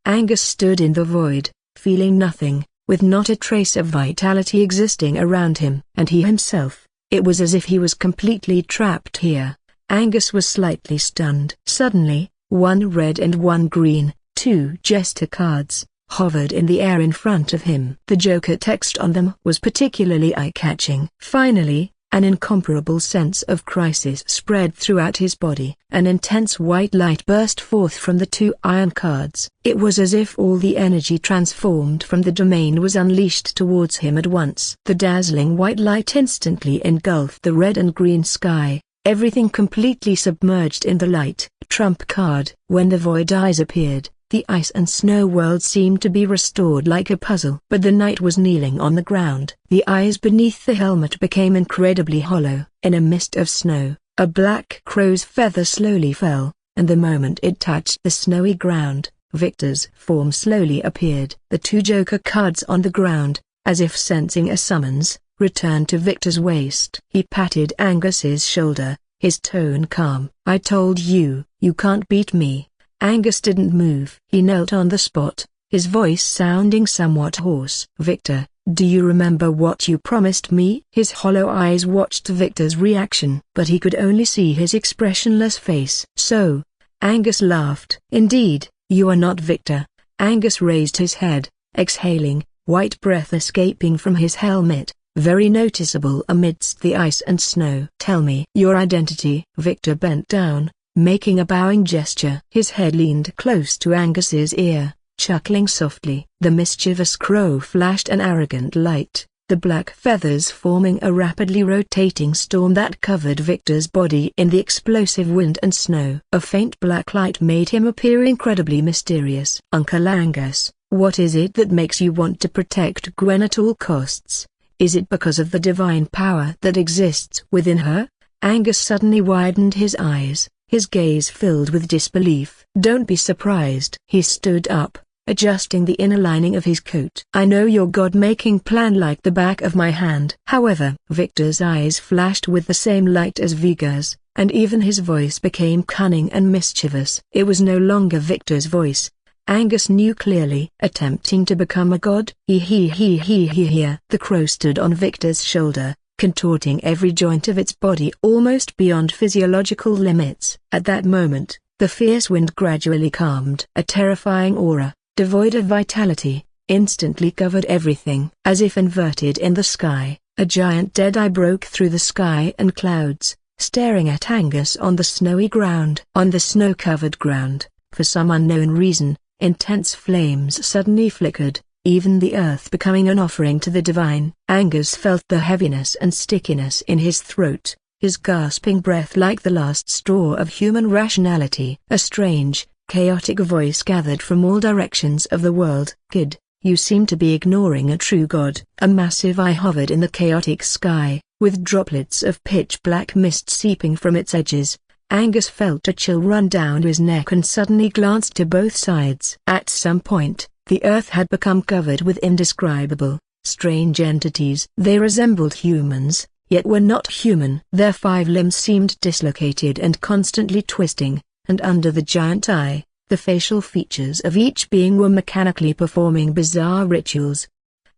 Angus stood in the void, feeling nothing, with not a trace of vitality existing around him. And he himself, it was as if he was completely trapped here. Angus was slightly stunned. Suddenly, one red and one green, two jester cards, hovered in the air in front of him. The Joker text on them was particularly eye-catching. Finally, an incomparable sense of crisis spread throughout his body. An intense white light burst forth from the two iron cards. It was as if all the energy transformed from the domain was unleashed towards him at once. The dazzling white light instantly engulfed the red and green sky, everything completely submerged in the light. Trump card. When the void eyes appeared, the ice and snow world seemed to be restored like a puzzle. But the knight was kneeling on the ground. The eyes beneath the helmet became incredibly hollow. In a mist of snow, a black crow's feather slowly fell, and the moment it touched the snowy ground, Victor's form slowly appeared. The two Joker cards on the ground, as if sensing a summons, returned to Victor's waist. He patted Angus's shoulder, his tone calm. "I told you, you can't beat me." Angus didn't move. He knelt on the spot, his voice sounding somewhat hoarse. "Victor, do you remember what you promised me?" His hollow eyes watched Victor's reaction, but he could only see his expressionless face. "So?" Angus laughed. "Indeed, you are not Victor." Angus raised his head, exhaling, white breath escaping from his helmet, very noticeable amidst the ice and snow. "Tell me your identity." Victor bent down, making a bowing gesture. His head leaned close to Angus's ear, chuckling softly. The mischievous crow flashed an arrogant light, the black feathers forming a rapidly rotating storm that covered Victor's body in the explosive wind and snow. A faint black light made him appear incredibly mysterious. "Uncle Angus, what is it that makes you want to protect Gwen at all costs? Is it because of the divine power that exists within her?" Angus suddenly widened his eyes, his gaze filled with disbelief. "Don't be surprised." He stood up, adjusting the inner lining of his coat. "I know your God-making plan like the back of my hand." However, Victor's eyes flashed with the same light as Viga's, and even his voice became cunning and mischievous. It was no longer Victor's voice. Angus knew clearly. "Attempting to become a god?" The crow stood on Victor's shoulder, contorting every joint of its body almost beyond physiological limits. At that moment, the fierce wind gradually calmed. A terrifying aura, devoid of vitality, instantly covered everything. As if inverted in the sky, a giant dead eye broke through the sky and clouds, staring at Angus on the snowy ground. On the snow-covered ground, for some unknown reason, intense flames suddenly flickered, even the earth becoming an offering to the divine. Angus felt the heaviness and stickiness in his throat, his gasping breath like the last straw of human rationality. A strange, chaotic voice gathered from all directions of the world. "Kid, you seem to be ignoring a true god." A massive eye hovered in the chaotic sky, with droplets of pitch-black mist seeping from its edges. Angus felt a chill run down his neck and suddenly glanced to both sides. At some point, the earth had become covered with indescribable, strange entities. They resembled humans, yet were not human. Their 5 limbs seemed dislocated and constantly twisting, and under the giant eye, the facial features of each being were mechanically performing bizarre rituals.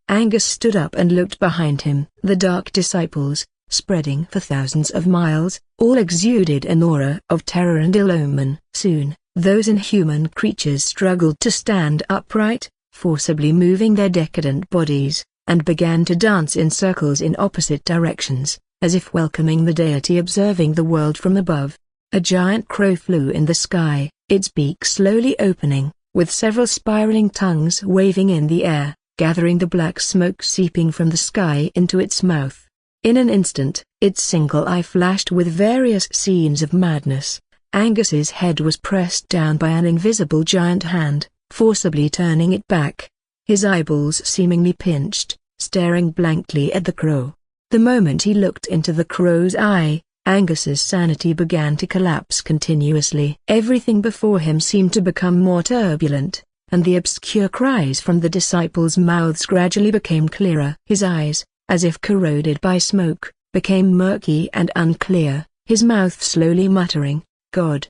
Angus stood up and looked behind him. The dark disciples, spreading for thousands of miles, all exuded an aura of terror and ill omen. Soon, those inhuman creatures struggled to stand upright, forcibly moving their decadent bodies, and began to dance in circles in opposite directions, as if welcoming the deity observing the world from above. A giant crow flew in the sky, its beak slowly opening, with several spiraling tongues waving in the air, gathering the black smoke seeping from the sky into its mouth. In an instant, its single eye flashed with various scenes of madness. Angus's head was pressed down by an invisible giant hand, forcibly turning it back. His eyeballs seemingly pinched, staring blankly at the crow. The moment he looked into the crow's eye, Angus's sanity began to collapse continuously. Everything before him seemed to become more turbulent, and the obscure cries from the disciples' mouths gradually became clearer. His eyes, as if corroded by smoke, became murky and unclear, his mouth slowly muttering, "God."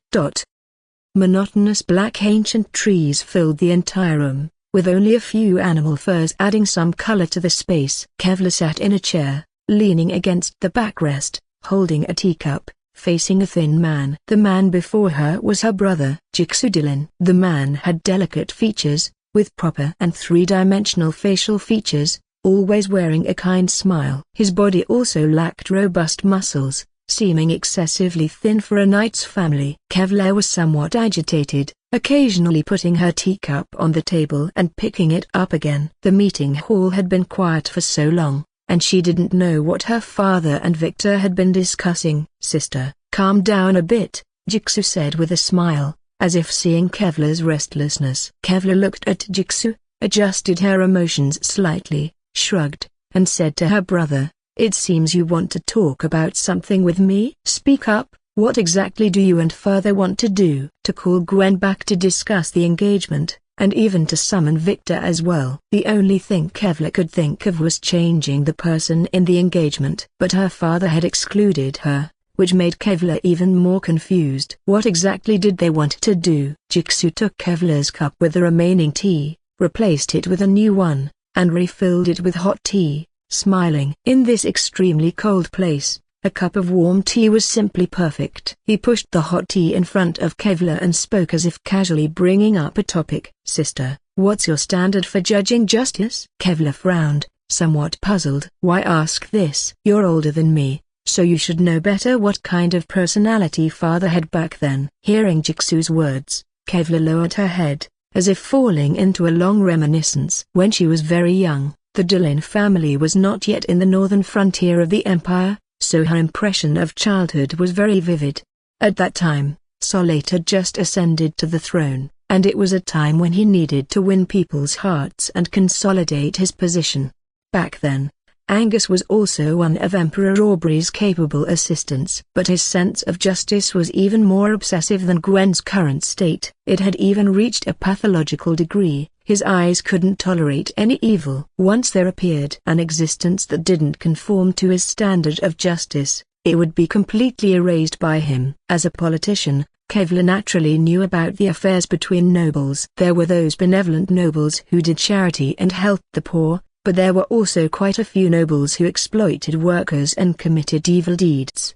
Monotonous black ancient trees filled the entire room, with only a few animal furs adding some color to the space. Kevlar sat in a chair, leaning against the backrest, holding a teacup, facing a thin man. The man before her was her brother, Jixudilin. The man had delicate features, with proper and three-dimensional facial features, always wearing a kind smile. His body also lacked robust muscles, seeming excessively thin for a knight's family. Kevlar was somewhat agitated, occasionally putting her teacup on the table and picking it up again. The meeting hall had been quiet for so long, and she didn't know what her father and Victor had been discussing. "Sister, calm down a bit," Jixu said with a smile, as if seeing Kevlar's restlessness. Kevlar looked at Jixu, adjusted her emotions slightly, shrugged, and said to her brother, "It seems you want to talk about something with me? Speak up, what exactly do you and father want to do?" To call Gwen back to discuss the engagement, and even to summon Victor as well. The only thing Kevlar could think of was changing the person in the engagement. But her father had excluded her, which made Kevlar even more confused. What exactly did they want to do? Jixu took Kevlar's cup with the remaining tea, replaced it with a new one, and refilled it with hot tea, smiling. In this extremely cold place, a cup of warm tea was simply perfect. He pushed the hot tea in front of Kevlar and spoke as if casually bringing up a topic. "Sister, what's your standard for judging justice?" Kevlar frowned, somewhat puzzled. "Why ask this? You're older than me, so you should know better what kind of personality father had back then." Hearing Jixu's words, Kevlar lowered her head, as if falling into a long reminiscence. When she was very young, the Dillon family was not yet in the northern frontier of the empire, so her impression of childhood was very vivid. At that time, Solate had just ascended to the throne, and it was a time when he needed to win people's hearts and consolidate his position. Back then, Angus was also one of Emperor Aubrey's capable assistants. But his sense of justice was even more obsessive than Gwen's current state. It had even reached a pathological degree. His eyes couldn't tolerate any evil. Once there appeared an existence that didn't conform to his standard of justice, it would be completely erased by him. As a politician, Kevlar naturally knew about the affairs between nobles. There were those benevolent nobles who did charity and helped the poor, but there were also quite a few nobles who exploited workers and committed evil deeds.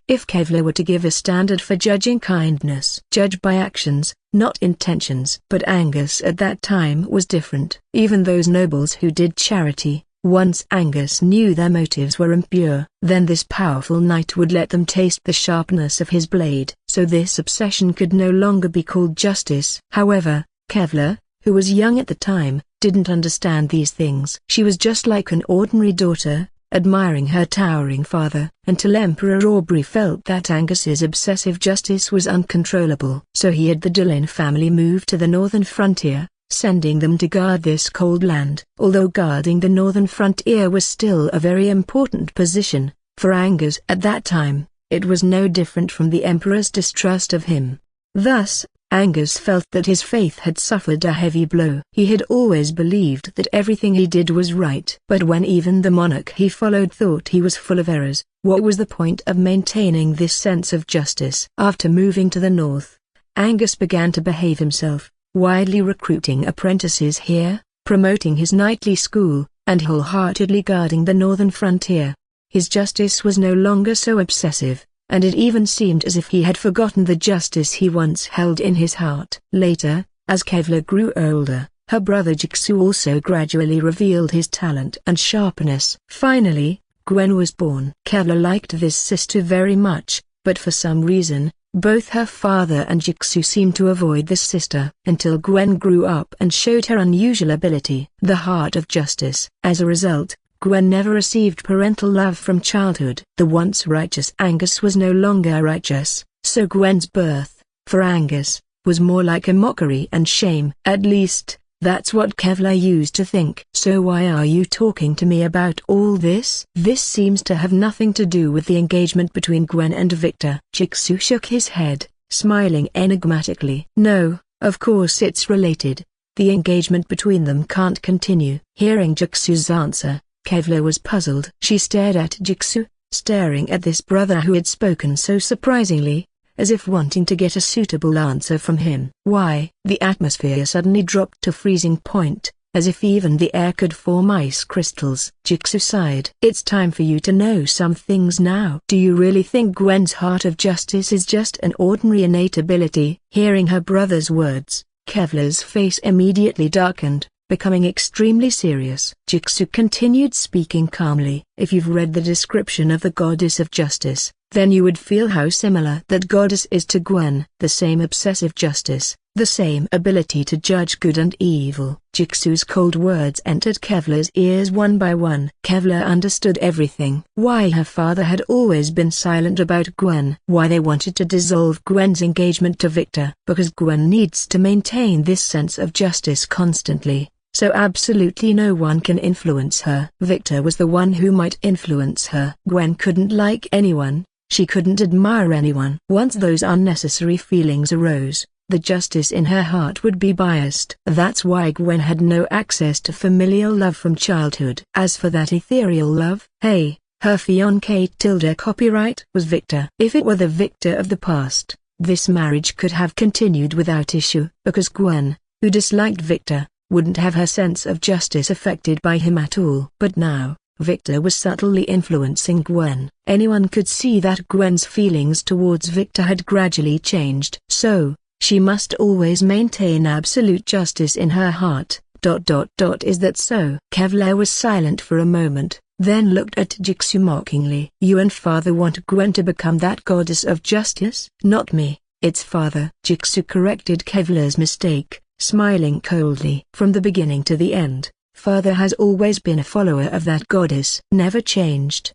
If Kevlar were to give a standard for judging kindness, judge by actions, not intentions. But Angus at that time was different. Even those nobles who did charity, once Angus knew their motives were impure, then this powerful knight would let them taste the sharpness of his blade. So this obsession could no longer be called justice. However, Kevlar, who was young at the time, didn't understand these things. She was just like an ordinary daughter, admiring her towering father, until Emperor Aubrey felt that Angus's obsessive justice was uncontrollable. So he had the Dillon family move to the northern frontier, sending them to guard this cold land. Although guarding the northern frontier was still a very important position, for Angus at that time, it was no different from the Emperor's distrust of him. Thus, Angus felt that his faith had suffered a heavy blow. He had always believed that everything he did was right. But when even the monarch he followed thought he was full of errors, what was the point of maintaining this sense of justice? After moving to the north, Angus began to behave himself, widely recruiting apprentices here, promoting his knightly school, and wholeheartedly guarding the northern frontier. His justice was no longer so obsessive, and it even seemed as if he had forgotten the justice he once held in his heart. Later, as Kevlar grew older, her brother Jixu also gradually revealed his talent and sharpness. Finally, Gwen was born. Kevlar liked this sister very much, but for some reason, Both her father and Jigsaw seemed to avoid this sister until Gwen grew up and showed her unusual ability, the heart of justice. As a result, Gwen never received parental love from childhood. The once righteous Angus was no longer righteous, so Gwen's birth, for Angus, was more like a mockery and shame. At least, that's what Kevlar used to think. So why are you talking to me about all this? This seems to have nothing to do with the engagement between Gwen and Victor. Jigsaw shook his head, smiling enigmatically. No, of course it's related. The engagement between them can't continue. Hearing Jigsaw's answer, Kevlar was puzzled. She stared at Jigsaw, staring at this brother who had spoken so surprisingly, as if wanting to get a suitable answer from him. Why? The atmosphere suddenly dropped to freezing point, as if even the air could form ice crystals. Jigsaw sighed. It's time for you to know some things now. Do you really think Gwen's heart of justice is just an ordinary innate ability? Hearing her brother's words, Kevlar's face immediately darkened, becoming extremely serious. Jigsaw continued speaking calmly. If you've read the description of the goddess of justice, then you would feel how similar that goddess is to Gwen. The same obsessive justice, the same ability to judge good and evil. Jigsaw's cold words entered Kevlar's ears one by one. Kevlar understood everything. Why her father had always been silent about Gwen. Why they wanted to dissolve Gwen's engagement to Victor. Because Gwen needs to maintain this sense of justice constantly, so absolutely no one can influence her. Victor was the one who might influence her. Gwen couldn't like anyone. She couldn't admire anyone. Once those unnecessary feelings arose, the justice in her heart would be biased. That's why Gwen had no access to familial love from childhood. As for that ethereal love, hey, her fiancé tilde copyright was Victor. If it were the Victor of the past, this marriage could have continued without issue, because Gwen, who disliked Victor, wouldn't have her sense of justice affected by him at all. But now, Victor was subtly influencing Gwen. Anyone could see that Gwen's feelings towards Victor had gradually changed. So, she must always maintain absolute justice in her heart. Is that so? Kevlar was silent for a moment, then looked at Jigsaw mockingly. You and father want Gwen to become that goddess of justice? Not me, it's father. Jigsaw corrected Kevlar's mistake, smiling coldly. From the beginning to the end, father has always been a follower of that goddess. Never changed.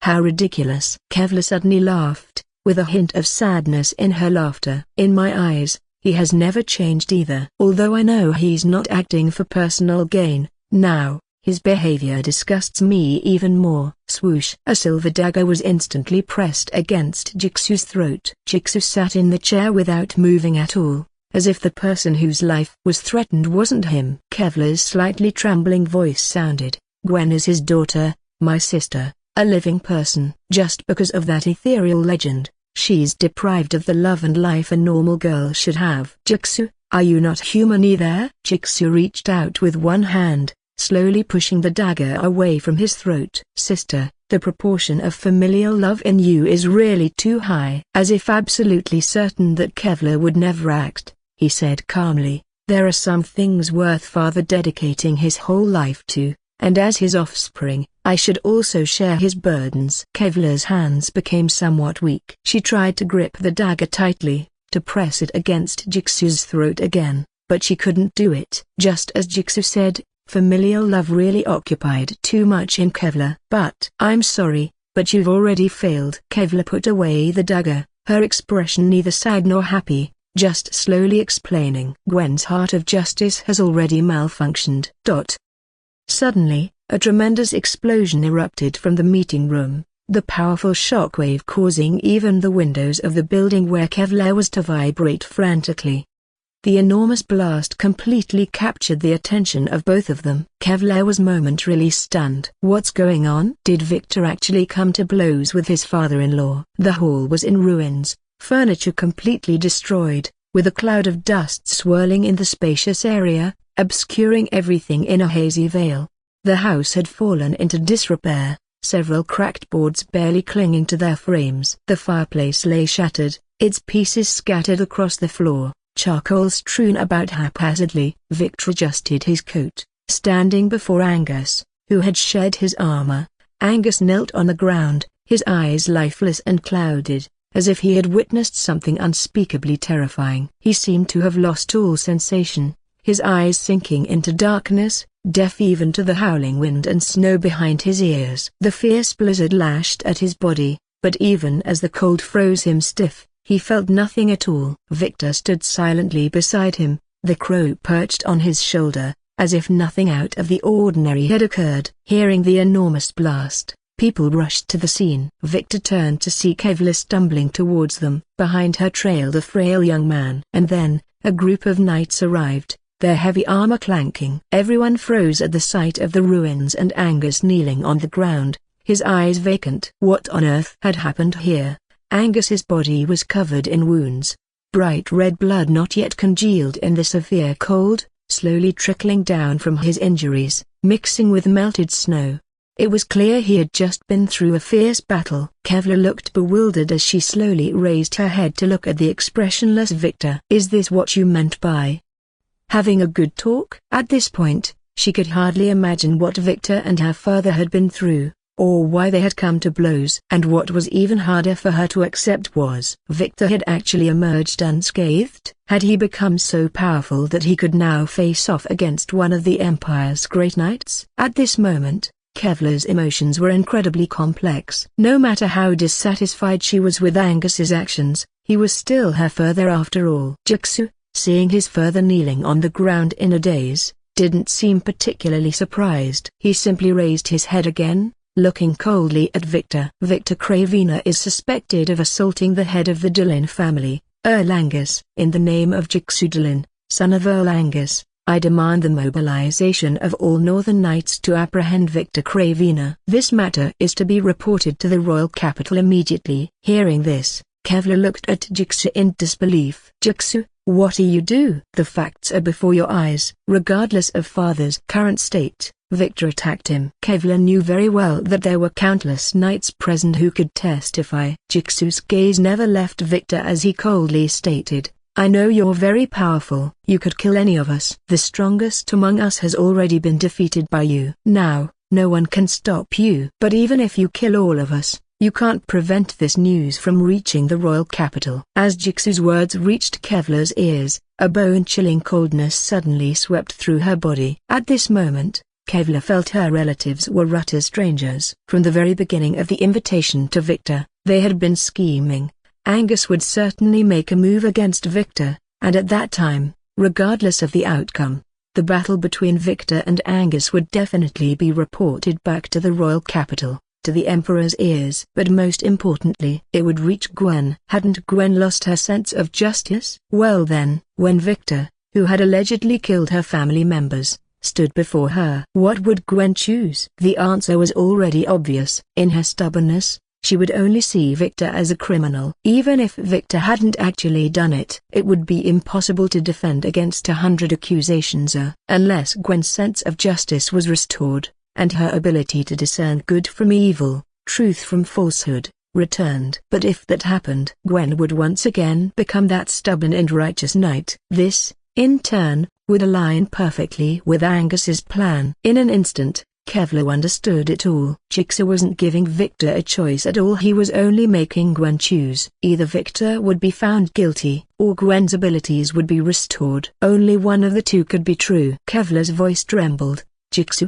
How ridiculous. Kevlar suddenly laughed, with a hint of sadness in her laughter. In my eyes, he has never changed either. Although I know he's not acting for personal gain, now, his behavior disgusts me even more. Swoosh! A silver dagger was instantly pressed against Jigsaw's throat. Jigsaw sat in the chair without moving at all, as if the person whose life was threatened wasn't him. Kevlar's slightly trembling voice sounded, Gwen is his daughter, my sister, a living person. Just because of that ethereal legend, she's deprived of the love and life a normal girl should have. Jigsaw, are you not human either? Jigsaw reached out with one hand, slowly pushing the dagger away from his throat. Sister, the proportion of familial love in you is really too high. As if absolutely certain that Kevlar would never act, he said calmly, there are some things worth father dedicating his whole life to, and as his offspring, I should also share his burdens. Kevlar's hands became somewhat weak. She tried to grip the dagger tightly, to press it against Jigsaw's throat again, but she couldn't do it. Just as Jigsaw said, familial love really occupied too much in Kevlar. But I'm sorry, but you've already failed. Kevlar put away the dagger, her expression neither sad nor happy, just slowly explaining. Gwen's heart of justice has already malfunctioned. Suddenly, a tremendous explosion erupted from the meeting room, the powerful shockwave causing even the windows of the building where Kevlar was to vibrate frantically. The enormous blast completely captured the attention of both of them. Kevlar was momentarily stunned. What's going on? Did Victor actually come to blows with his father-in-law? The hall was in ruins, furniture completely destroyed, with a cloud of dust swirling in the spacious area, obscuring everything in a hazy veil. The house had fallen into disrepair, several cracked boards barely clinging to their frames. The fireplace lay shattered, its pieces scattered across the floor, charcoal strewn about haphazardly. Victor adjusted his coat, standing before Angus, who had shed his armor. Angus knelt on the ground, his eyes lifeless and clouded, as if he had witnessed something unspeakably terrifying. He seemed to have lost all sensation, his eyes sinking into darkness, deaf even to the howling wind and snow behind his ears. The fierce blizzard lashed at his body, but even as the cold froze him stiff, he felt nothing at all. Victor stood silently beside him, the crow perched on his shoulder, as if nothing out of the ordinary had occurred. Hearing the enormous blast, people rushed to the scene. Victor turned to see Kevlar stumbling towards them. Behind her trailed a frail young man. And then, a group of knights arrived, their heavy armor clanking. Everyone froze at the sight of the ruins and Angus kneeling on the ground, his eyes vacant. What on earth had happened here? Angus's body was covered in wounds. Bright red blood not yet congealed in the severe cold, slowly trickling down from his injuries, mixing with melted snow. It was clear he had just been through a fierce battle. Kevlar looked bewildered as she slowly raised her head to look at the expressionless Victor. "Is this what you meant by having a good talk?" At this point, she could hardly imagine what Victor and her father had been through, or why they had come to blows. And what was even harder for her to accept was Victor had actually emerged unscathed. Had he become so powerful that he could now face off against one of the Empire's great knights? At this moment, Kevlar's emotions were incredibly complex. No matter how dissatisfied she was with Angus's actions, he was still her father after all. Jigsaw, seeing his father kneeling on the ground in a daze, didn't seem particularly surprised. He simply raised his head again, looking coldly at Victor. "Victor Cravina is suspected of assaulting the head of the Dillon family, Earl Angus. In the name of Jigsaw Dillon, son of Earl Angus, I demand the mobilization of all Northern Knights to apprehend Victor Cravina. This matter is to be reported to the royal capital immediately." Hearing this, Kevlar looked at Jigsaw in disbelief. "Jigsaw, what do you do? The facts are before your eyes." Regardless of father's current state, Victor attacked him. Kevlar knew very well that there were countless knights present who could testify. Jigsaw's gaze never left Victor as he coldly stated, "I know you're very powerful. You could kill any of us. The strongest among us has already been defeated by you. Now, no one can stop you. But even if you kill all of us, you can't prevent this news from reaching the royal capital." As Jigsaw's words reached Kevlar's ears, a bone-chilling coldness suddenly swept through her body. At this moment, Kevlar felt her relatives were utter strangers. From the very beginning of the invitation to Victor, they had been scheming. Angus would certainly make a move against Victor, and at that time, regardless of the outcome, the battle between Victor and Angus would definitely be reported back to the royal capital, to the Emperor's ears. But most importantly, it would reach Gwen. Hadn't Gwen lost her sense of justice? Well then, when Victor, who had allegedly killed her family members, stood before her, what would Gwen choose? The answer was already obvious. In her stubbornness, she would only see Victor as a criminal. Even if Victor hadn't actually done it, it would be impossible to defend against 100 accusations unless Gwen's sense of justice was restored, and her ability to discern good from evil, truth from falsehood, returned. But if that happened, Gwen would once again become that stubborn and righteous knight. This, in turn, would align perfectly with Angus's plan. In an instant, Kevlar understood it all. Jigsaw wasn't giving Victor a choice at all. He was only making Gwen choose. Either Victor would be found guilty, or Gwen's abilities would be restored. Only one of the two could be true. Kevlar's voice trembled. "Jigsaw,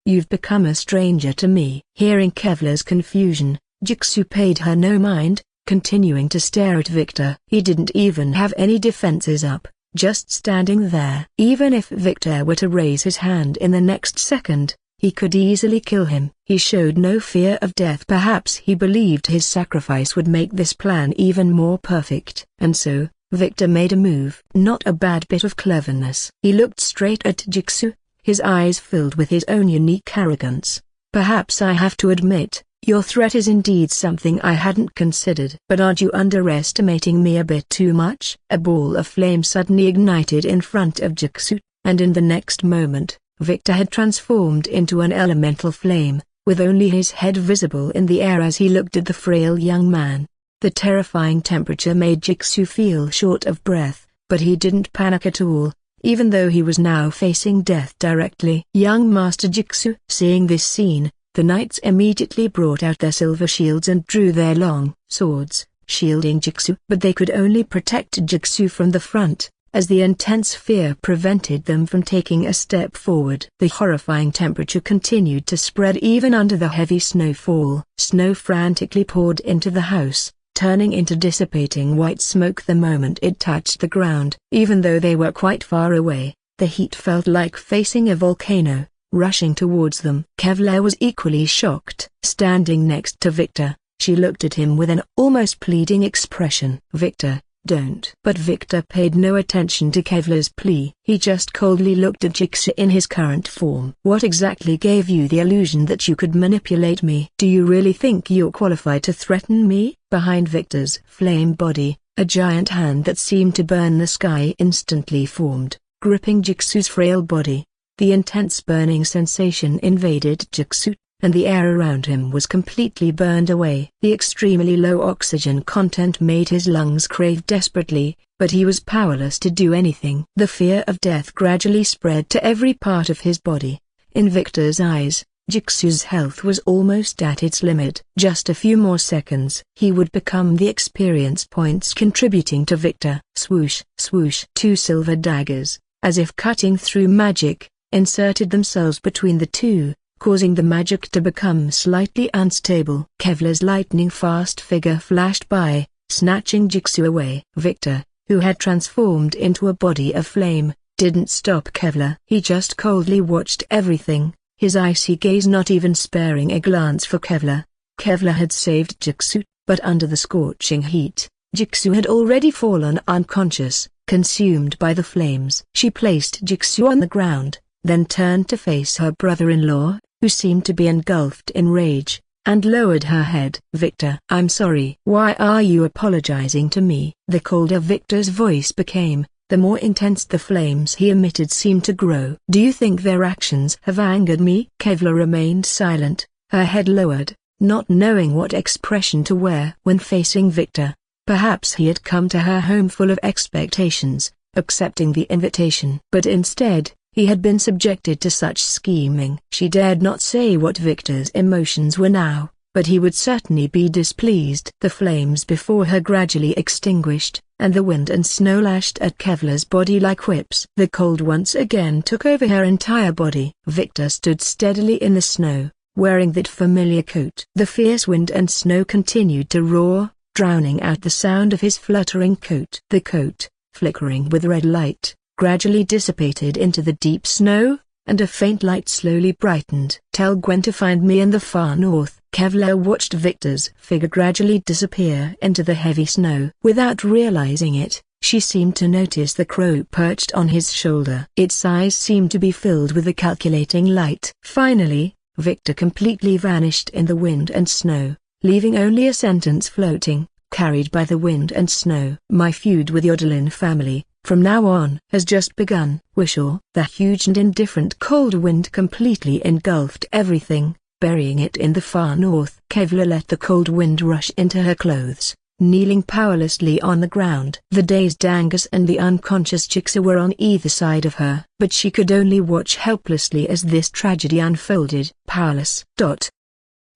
you've become a stranger to me." Hearing Kevlar's confusion, Jigsaw paid her no mind, continuing to stare at Victor. He didn't even have any defenses up, just standing there. Even if Victor were to raise his hand in the next second, he could easily kill him. He showed no fear of death. Perhaps he believed his sacrifice would make this plan even more perfect. And so, Victor made a move. Not a bad bit of cleverness. He looked straight at Jigsaw, his eyes filled with his own unique arrogance. "Perhaps I have to admit, your threat is indeed something I hadn't considered. But aren't you underestimating me a bit too much?" A ball of flame suddenly ignited in front of Jigsaw, and in the next moment, Victor had transformed into an elemental flame, with only his head visible in the air as he looked at the frail young man. The terrifying temperature made Jigsaw feel short of breath, but he didn't panic at all, even though he was now facing death directly. Young Master Jigsaw. Seeing this scene, the knights immediately brought out their silver shields and drew their long swords, shielding Jigsaw. But they could only protect Jigsaw from the front, as the intense fear prevented them from taking a step forward. The horrifying temperature continued to spread even under the heavy snowfall. Snow frantically poured into the house, turning into dissipating white smoke the moment it touched the ground. Even though they were quite far away, the heat felt like facing a volcano, rushing towards them. Kevlar was equally shocked. Standing next to Victor, she looked at him with an almost pleading expression. "Victor, don't." But Victor paid no attention to Kevlar's plea. He just coldly looked at Jigsaw in his current form. "What exactly gave you the illusion that you could manipulate me? Do you really think you're qualified to threaten me?" Behind Victor's flame body, a giant hand that seemed to burn the sky instantly formed, gripping Jigsaw's frail body. The intense burning sensation invaded Jigsaw, and the air around him was completely burned away. The extremely low oxygen content made his lungs crave desperately, but he was powerless to do anything. The fear of death gradually spread to every part of his body. In Victor's eyes, Jigsaw's health was almost at its limit. Just a few more seconds. He would become the experience points contributing to Victor. Swoosh, swoosh. Two silver daggers, as if cutting through magic, inserted themselves between the two, causing the magic to become slightly unstable. Kevlar's lightning-fast figure flashed by, snatching Jigsaw away. Victor, who had transformed into a body of flame, didn't stop Kevlar. He just coldly watched everything, his icy gaze not even sparing a glance for Kevlar. Kevlar had saved Jigsaw, but under the scorching heat, Jigsaw had already fallen unconscious, consumed by the flames. She placed Jigsaw on the ground, then turned to face her brother-in-law, who seemed to be engulfed in rage, and lowered her head. "Victor, I'm sorry." "Why are you apologizing to me?" The colder Victor's voice became, the more intense the flames he emitted seemed to grow. "Do you think their actions have angered me?" Kevlar remained silent, her head lowered, not knowing what expression to wear when facing Victor. Perhaps he had come to her home full of expectations, accepting the invitation. But instead, he had been subjected to such scheming. She dared not say what Victor's emotions were now, but he would certainly be displeased. The flames before her gradually extinguished, and the wind and snow lashed at Kevlar's body like whips. The cold once again took over her entire body. Victor stood steadily in the snow, wearing that familiar coat. The fierce wind and snow continued to roar, drowning out the sound of his fluttering coat. The coat, flickering with red light, gradually dissipated into the deep snow, and a faint light slowly brightened. "Tell Gwen to find me in the far north." Kevlar watched Victor's figure gradually disappear into the heavy snow. Without realizing it, she seemed to notice the crow perched on his shoulder. Its eyes seemed to be filled with a calculating light. Finally, Victor completely vanished in the wind and snow, leaving only a sentence floating, carried by the wind and snow. "My feud with your Dillon family, from now on, has just begun." Whishaw. The huge and indifferent cold wind completely engulfed everything, burying it in the far north. Kevlar let the cold wind rush into her clothes, kneeling powerlessly on the ground. The dazed Angus and the unconscious Jigsaw were on either side of her, but she could only watch helplessly as this tragedy unfolded. Powerless.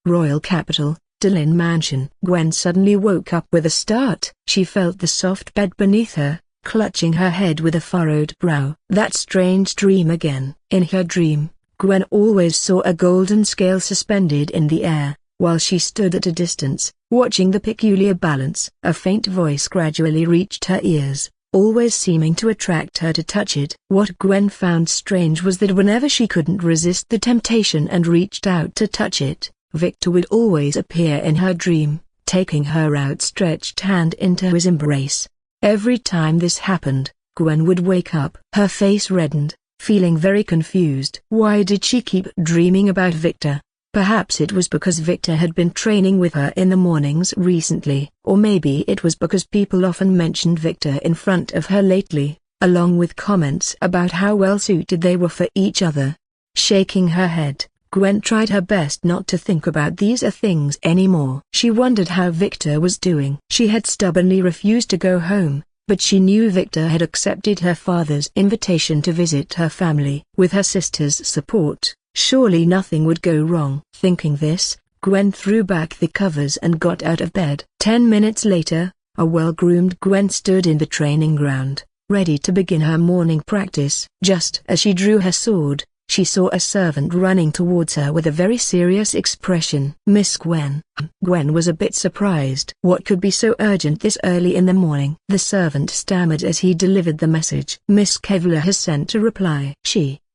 Royal Capital, Dillon Mansion. Gwen suddenly woke up with a start. She felt the soft bed beneath her, clutching her head with a furrowed brow. That strange dream again. In her dream, Gwen always saw a golden scale suspended in the air, while she stood at a distance, watching the peculiar balance. A faint voice gradually reached her ears, always seeming to attract her to touch it. What Gwen found strange was that whenever she couldn't resist the temptation and reached out to touch it, Victor would always appear in her dream, taking her outstretched hand into his embrace. Every time this happened, Gwen would wake up. Her face reddened, feeling very confused. Why did she keep dreaming about Victor? Perhaps it was because Victor had been training with her in the mornings recently, or maybe it was because people often mentioned Victor in front of her lately, along with comments about how well suited they were for each other. Shaking her head, Gwen tried her best not to think about these things anymore. She wondered how Victor was doing. She had stubbornly refused to go home, but she knew Victor had accepted her father's invitation to visit her family. With her sister's support, surely nothing would go wrong. Thinking this, Gwen threw back the covers and got out of bed. 10 minutes later, a well-groomed Gwen stood in the training ground, ready to begin her morning practice. Just as she drew her sword, she saw a servant running towards her with a very serious expression. "Miss Gwen." Gwen was a bit surprised. What could be so urgent this early in the morning? The servant stammered as he delivered the message. "Miss Kevlar has sent a reply.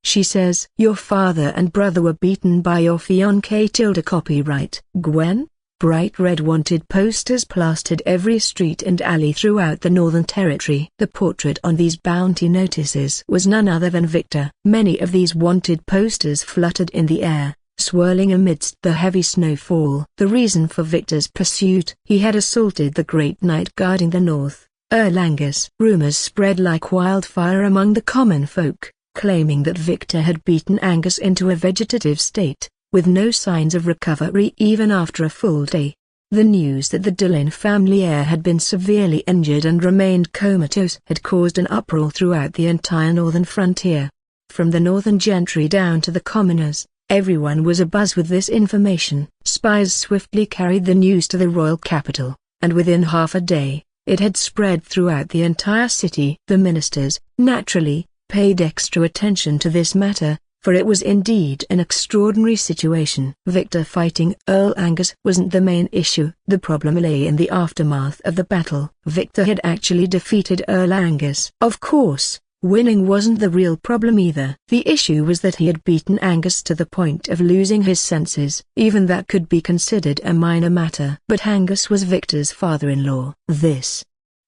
She says your father and brother were beaten by your fiancé. Copyright Gwen." Bright red wanted posters plastered every street and alley throughout the Northern Territory. The portrait on these bounty notices was none other than Victor. Many of these wanted posters fluttered in the air, swirling amidst the heavy snowfall. The reason for Victor's pursuit: he had assaulted the great knight guarding the north, Earl Angus. Rumors spread like wildfire among the common folk, claiming that Victor had beaten Angus into a vegetative state, with no signs of recovery even after a full day. The news that the Dillon family heir had been severely injured and remained comatose had caused an uproar throughout the entire northern frontier. From the northern gentry down to the commoners, everyone was abuzz with this information. Spies swiftly carried the news to the royal capital, and within half a day, it had spread throughout the entire city. The ministers, naturally, paid extra attention to this matter, for it was indeed an extraordinary situation. Victor fighting Earl Angus wasn't the main issue. The problem lay in the aftermath of the battle. Victor had actually defeated Earl Angus. Of course, winning wasn't the real problem either. The issue was that he had beaten Angus to the point of losing his senses. Even that could be considered a minor matter. But Angus was Victor's father-in-law.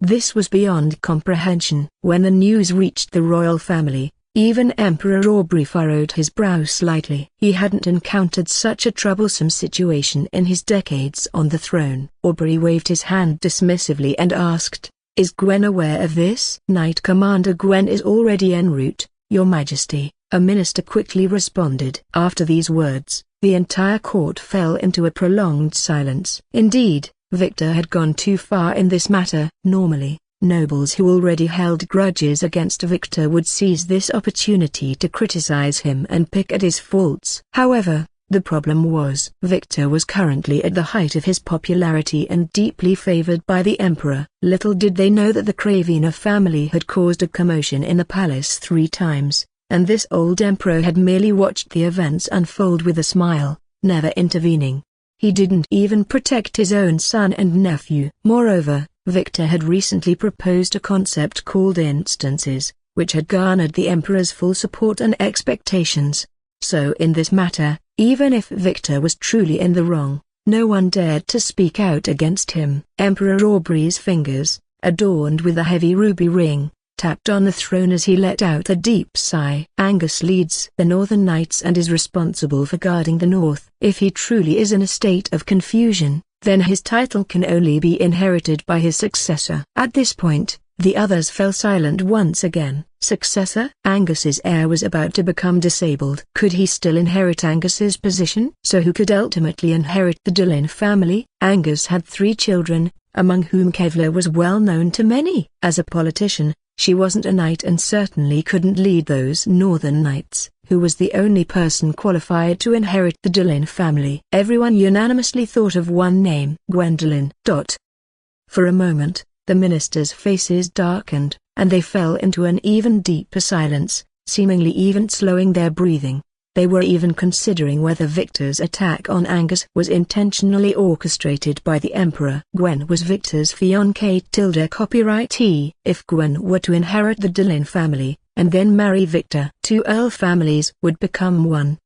This was beyond comprehension. When the news reached the royal family, even Emperor Aubrey furrowed his brow slightly. He hadn't encountered such a troublesome situation in his decades on the throne. Aubrey waved his hand dismissively and asked, "Is Gwen aware of this?" "Knight Commander Gwen is already en route, Your Majesty," a minister quickly responded. After these words, the entire court fell into a prolonged silence. Indeed, Victor had gone too far in this matter. Normally, nobles who already held grudges against Victor would seize this opportunity to criticize him and pick at his faults. However, the problem was Victor was currently at the height of his popularity and deeply favored by the emperor. Little did they know that the Cravina family had caused a commotion in the palace 3 times, and this old emperor had merely watched the events unfold with a smile, never intervening. He didn't even protect his own son and nephew. Moreover, Victor had recently proposed a concept called instances, which had garnered the emperor's full support and expectations. So in this matter, even if Victor was truly in the wrong, no one dared to speak out against him. Emperor Aubrey's fingers, adorned with a heavy ruby ring, tapped on the throne as he let out a deep sigh. "Angus leads the Northern Knights and is responsible for guarding the north. If he truly is in a state of confusion, then his title can only be inherited by his successor." At this point, the others fell silent once again. Successor? Angus's heir was about to become disabled. Could he still inherit Angus's position? So who could ultimately inherit the Dillon family? Angus had 3 children, among whom Kevlar was well known to many. As a politician, she wasn't a knight and certainly couldn't lead those Northern Knights, who was the only person qualified to inherit the Dillon family. Everyone unanimously thought of one name: Gwendolyn. For a moment, the ministers' faces darkened, and they fell into an even deeper silence, seemingly even slowing their breathing. They were even considering whether Victor's attack on Angus was intentionally orchestrated by the emperor. Gwen was Victor's fiancée. Copyright he. If Gwen were to inherit the Dillon family, and then marry Victor, 2 Earl families would become one.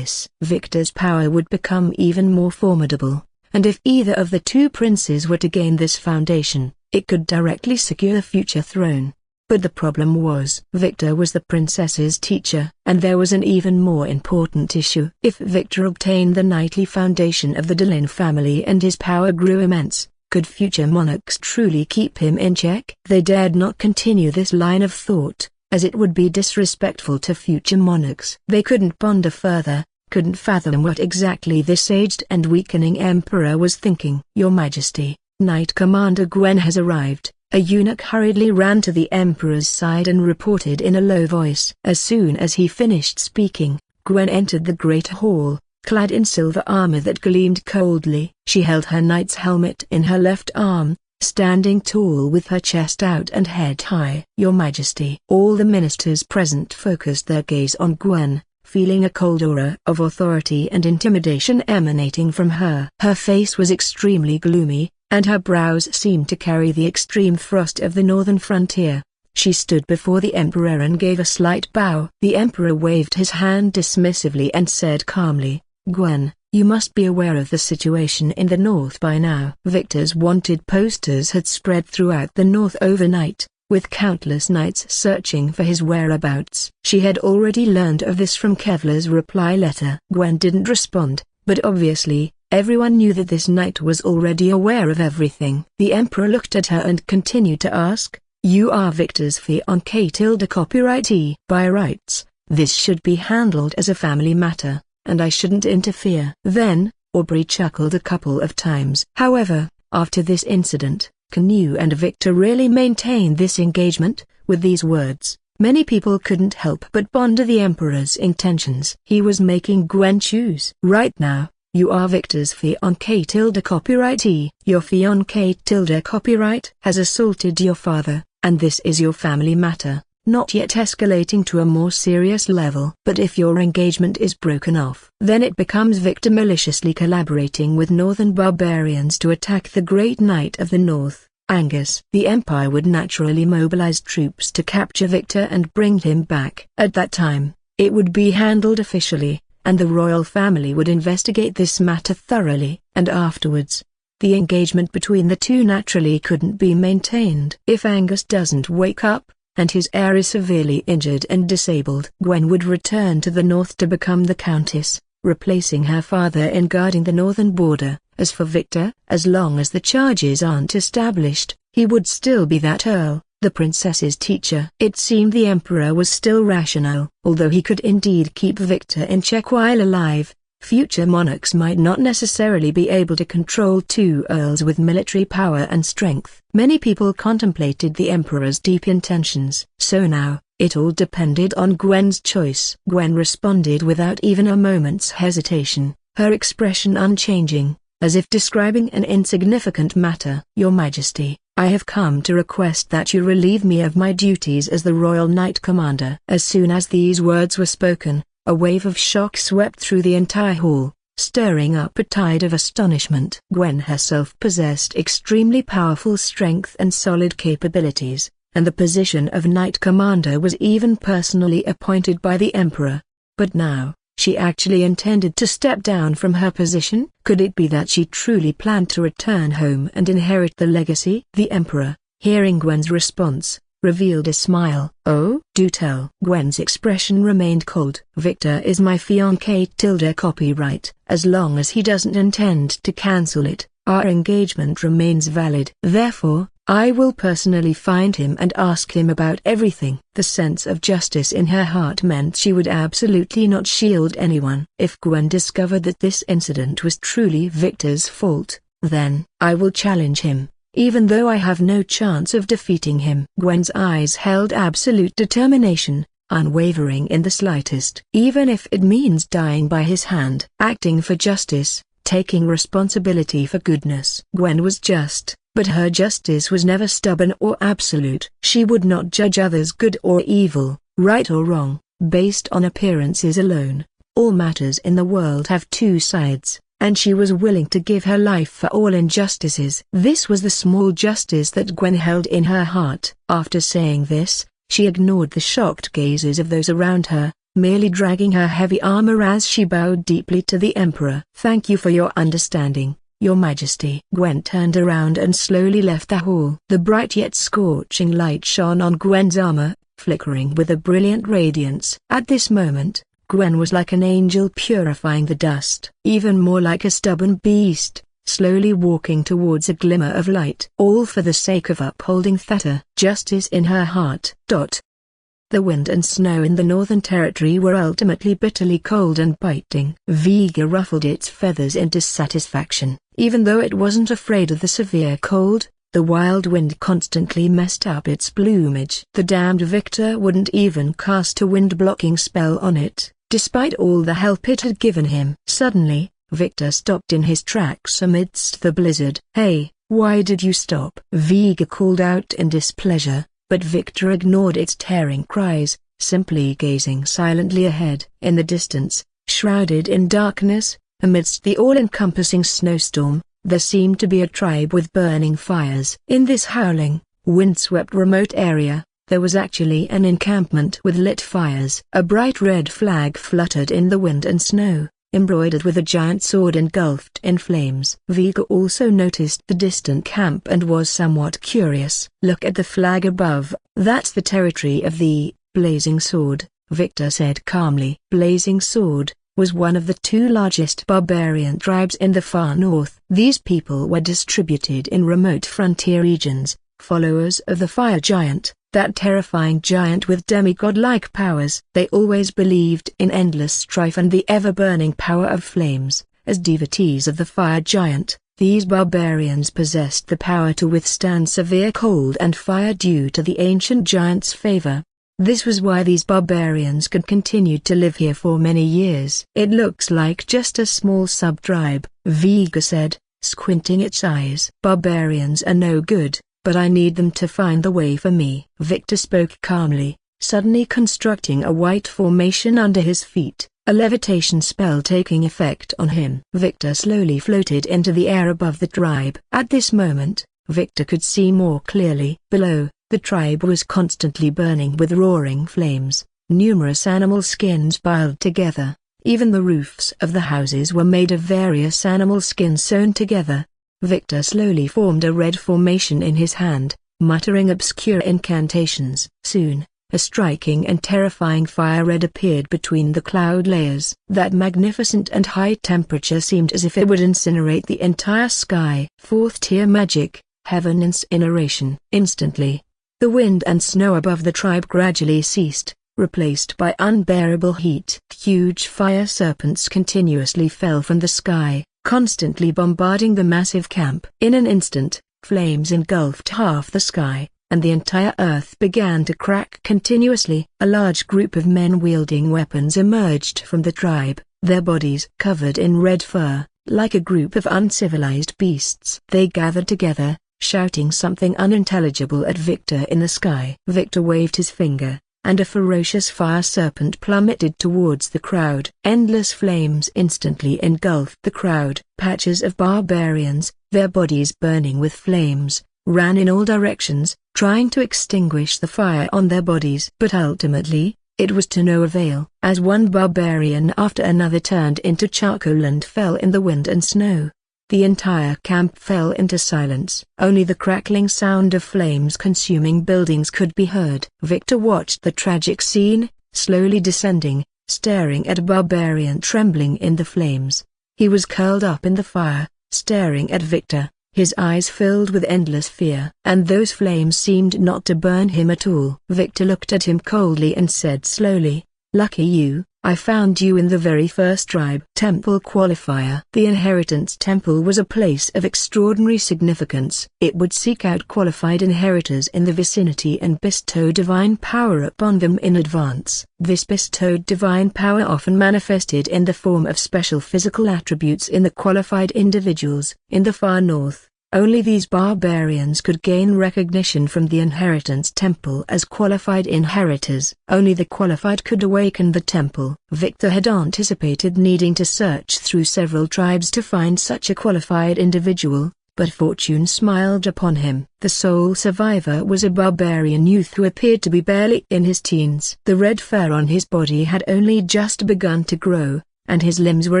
Victor's power would become even more formidable, and if either of the 2 princes were to gain this foundation, it could directly secure the future throne. But the problem was, Victor was the princess's teacher, and there was an even more important issue. If Victor obtained the knightly foundation of the Dillon family and his power grew immense, could future monarchs truly keep him in check? They dared not continue this line of thought, as it would be disrespectful to future monarchs. They couldn't ponder further, couldn't fathom what exactly this aged and weakening emperor was thinking. "Your Majesty, Knight Commander Gwen has arrived." A eunuch hurriedly ran to the emperor's side and reported in a low voice. As soon as he finished speaking, Gwen entered the great hall, clad in silver armor that gleamed coldly. She held her knight's helmet in her left arm, standing tall with her chest out and head high. "Your Majesty." All the ministers present focused their gaze on Gwen, feeling a cold aura of authority and intimidation emanating from her. Her face was extremely gloomy, and her brows seemed to carry the extreme frost of the northern frontier. She stood before the Emperor and gave a slight bow. The Emperor waved his hand dismissively and said calmly, "Gwen, you must be aware of the situation in the north by now." Victor's wanted posters had spread throughout the north overnight, with countless knights searching for his whereabouts. She had already learned of this from Kevlar's reply letter. Gwen didn't respond, but obviously, everyone knew that this knight was already aware of everything. The Emperor looked at her and continued to ask, "You are Victor's fiancée tilde copyrightee. By rights, this should be handled as a family matter, and I shouldn't interfere." Then, Aubrey chuckled a couple of times. However, after this incident, can you and Victor really maintain this engagement? With these words, many people couldn't help but ponder the Emperor's intentions. He was making Gwen choose. "Right now, you are Victor's fiancée tilde copyrightee. Your fiancée tilde copyright has assaulted your father, and this is your family matter, not yet escalating to a more serious level. But if your engagement is broken off, then it becomes Victor maliciously collaborating with northern barbarians to attack the Great Knight of the North, Angus. The Empire would naturally mobilize troops to capture Victor and bring him back. At that time, it would be handled officially, and the royal family would investigate this matter thoroughly. And afterwards, the engagement between the two naturally couldn't be maintained. If Angus doesn't wake up, and his heir is severely injured and disabled, Gwen would return to the north to become the Countess, replacing her father in guarding the northern border. As for Victor, as long as the charges aren't established, he would still be that Earl, the princess's teacher. It seemed the Emperor was still rational. Although he could indeed keep Victor in check while alive, future monarchs might not necessarily be able to control two earls with military power and strength. Many people contemplated the Emperor's deep intentions. So now, it all depended on Gwen's choice. Gwen responded without even a moment's hesitation, her expression unchanging, as if describing an insignificant matter. "Your Majesty, I have come to request that you relieve me of my duties as the Royal Knight Commander." As soon as these words were spoken, a wave of shock swept through the entire hall, stirring up a tide of astonishment. Gwen herself possessed extremely powerful strength and solid capabilities, and the position of Knight Commander was even personally appointed by the Emperor. But now, she actually intended to step down from her position? Could it be that she truly planned to return home and inherit the legacy? The Emperor, hearing Gwen's response, revealed a smile. "Oh, do tell." Gwen's expression remained cold. "Victor is my fiancé tilde copyright. As long as he doesn't intend to cancel it, our engagement remains valid. Therefore, I will personally find him and ask him about everything." The sense of justice in her heart meant she would absolutely not shield anyone. If Gwen discovered that this incident was truly Victor's fault, then I will challenge him, even though I have no chance of defeating him. Gwen's eyes held absolute determination, unwavering in the slightest. Even if it means dying by his hand. Acting for justice, taking responsibility for goodness. Gwen was just, but her justice was never stubborn or absolute. She would not judge others good or evil, right or wrong, based on appearances alone. All matters in the world have two sides, and she was willing to give her life for all injustices. This was the small justice that Gwen held in her heart. After saying this, she ignored the shocked gazes of those around her, merely dragging her heavy armor as she bowed deeply to the Emperor. "Thank you for your understanding, Your Majesty." Gwen turned around and slowly left the hall. The bright yet scorching light shone on Gwen's armor, flickering with a brilliant radiance. At this moment, Gwen was like an angel purifying the dust. Even more like a stubborn beast, slowly walking towards a glimmer of light. All for the sake of upholding theta. Justice in her heart. The wind and snow in the Northern Territory were ultimately bitterly cold and biting. Vega ruffled its feathers in dissatisfaction. Even though it wasn't afraid of the severe cold, the wild wind constantly messed up its plumage. The damned Victor wouldn't even cast a wind-blocking spell on it, despite all the help it had given him. Suddenly, Victor stopped in his tracks amidst the blizzard. "Hey, why did you stop?" Vega called out in displeasure, but Victor ignored its tearing cries, simply gazing silently ahead. In the distance, shrouded in darkness, amidst the all-encompassing snowstorm, there seemed to be a tribe with burning fires. In this howling, windswept remote area, there was actually an encampment with lit fires. A bright red flag fluttered in the wind and snow, embroidered with a giant sword engulfed in flames. Vega also noticed the distant camp and was somewhat curious. "Look at the flag above, that's the territory of the Blazing Sword," Victor said calmly. Blazing Sword was one of the two largest barbarian tribes in the far north. These people were distributed in remote frontier regions, followers of the fire giant, that terrifying giant with demigod-like powers. They always believed in endless strife and the ever-burning power of flames. As devotees of the fire giant, these barbarians possessed the power to withstand severe cold and fire due to the ancient giant's favor. This was why these barbarians could continue to live here for many years. "It looks like just a small sub-tribe," Vega said, squinting its eyes. "Barbarians are no good, but I need them to find the way for me." Victor spoke calmly, suddenly constructing a white formation under his feet, a levitation spell taking effect on him. Victor slowly floated into the air above the tribe. At this moment, Victor could see more clearly. Below, the tribe was constantly burning with roaring flames, numerous animal skins piled together. Even the roofs of the houses were made of various animal skins sewn together. Victor slowly formed a red formation in his hand, muttering obscure incantations. Soon, a striking and terrifying fire red appeared between the cloud layers. That magnificent and high temperature seemed as if it would incinerate the entire sky. Fourth-tier magic, heaven incineration. Instantly, the wind and snow above the tribe gradually ceased, replaced by unbearable heat. Huge fire serpents continuously fell from the sky, constantly bombarding the massive camp. In an instant, flames engulfed half the sky, and the entire earth began to crack continuously. A large group of men wielding weapons emerged from the tribe, their bodies covered in red fur, like a group of uncivilized beasts. They gathered together, shouting something unintelligible at Victor in the sky. Victor waved his finger, and a ferocious fire serpent plummeted towards the crowd. Endless flames instantly engulfed the crowd. Patches of barbarians, their bodies burning with flames, ran in all directions, trying to extinguish the fire on their bodies. But ultimately, it was to no avail, as one barbarian after another turned into charcoal and fell in the wind and snow. The entire camp fell into silence. Only the crackling sound of flames consuming buildings could be heard. Victor watched the tragic scene, slowly descending, staring at a barbarian trembling in the flames. He was curled up in the fire, staring at Victor, his eyes filled with endless fear. And those flames seemed not to burn him at all. Victor looked at him coldly and said slowly, "Lucky you, I found you in the very first tribe." Temple qualifier. The Inheritance Temple was a place of extraordinary significance. It would seek out qualified inheritors in the vicinity and bestow divine power upon them in advance. This bestowed divine power often manifested in the form of special physical attributes in the qualified individuals. In the far north, only these barbarians could gain recognition from the Inheritance Temple as qualified inheritors. Only the qualified could awaken the temple. Victor had anticipated needing to search through several tribes to find such a qualified individual, but fortune smiled upon him. The sole survivor was a barbarian youth who appeared to be barely in his teens. The red fur on his body had only just begun to grow, and his limbs were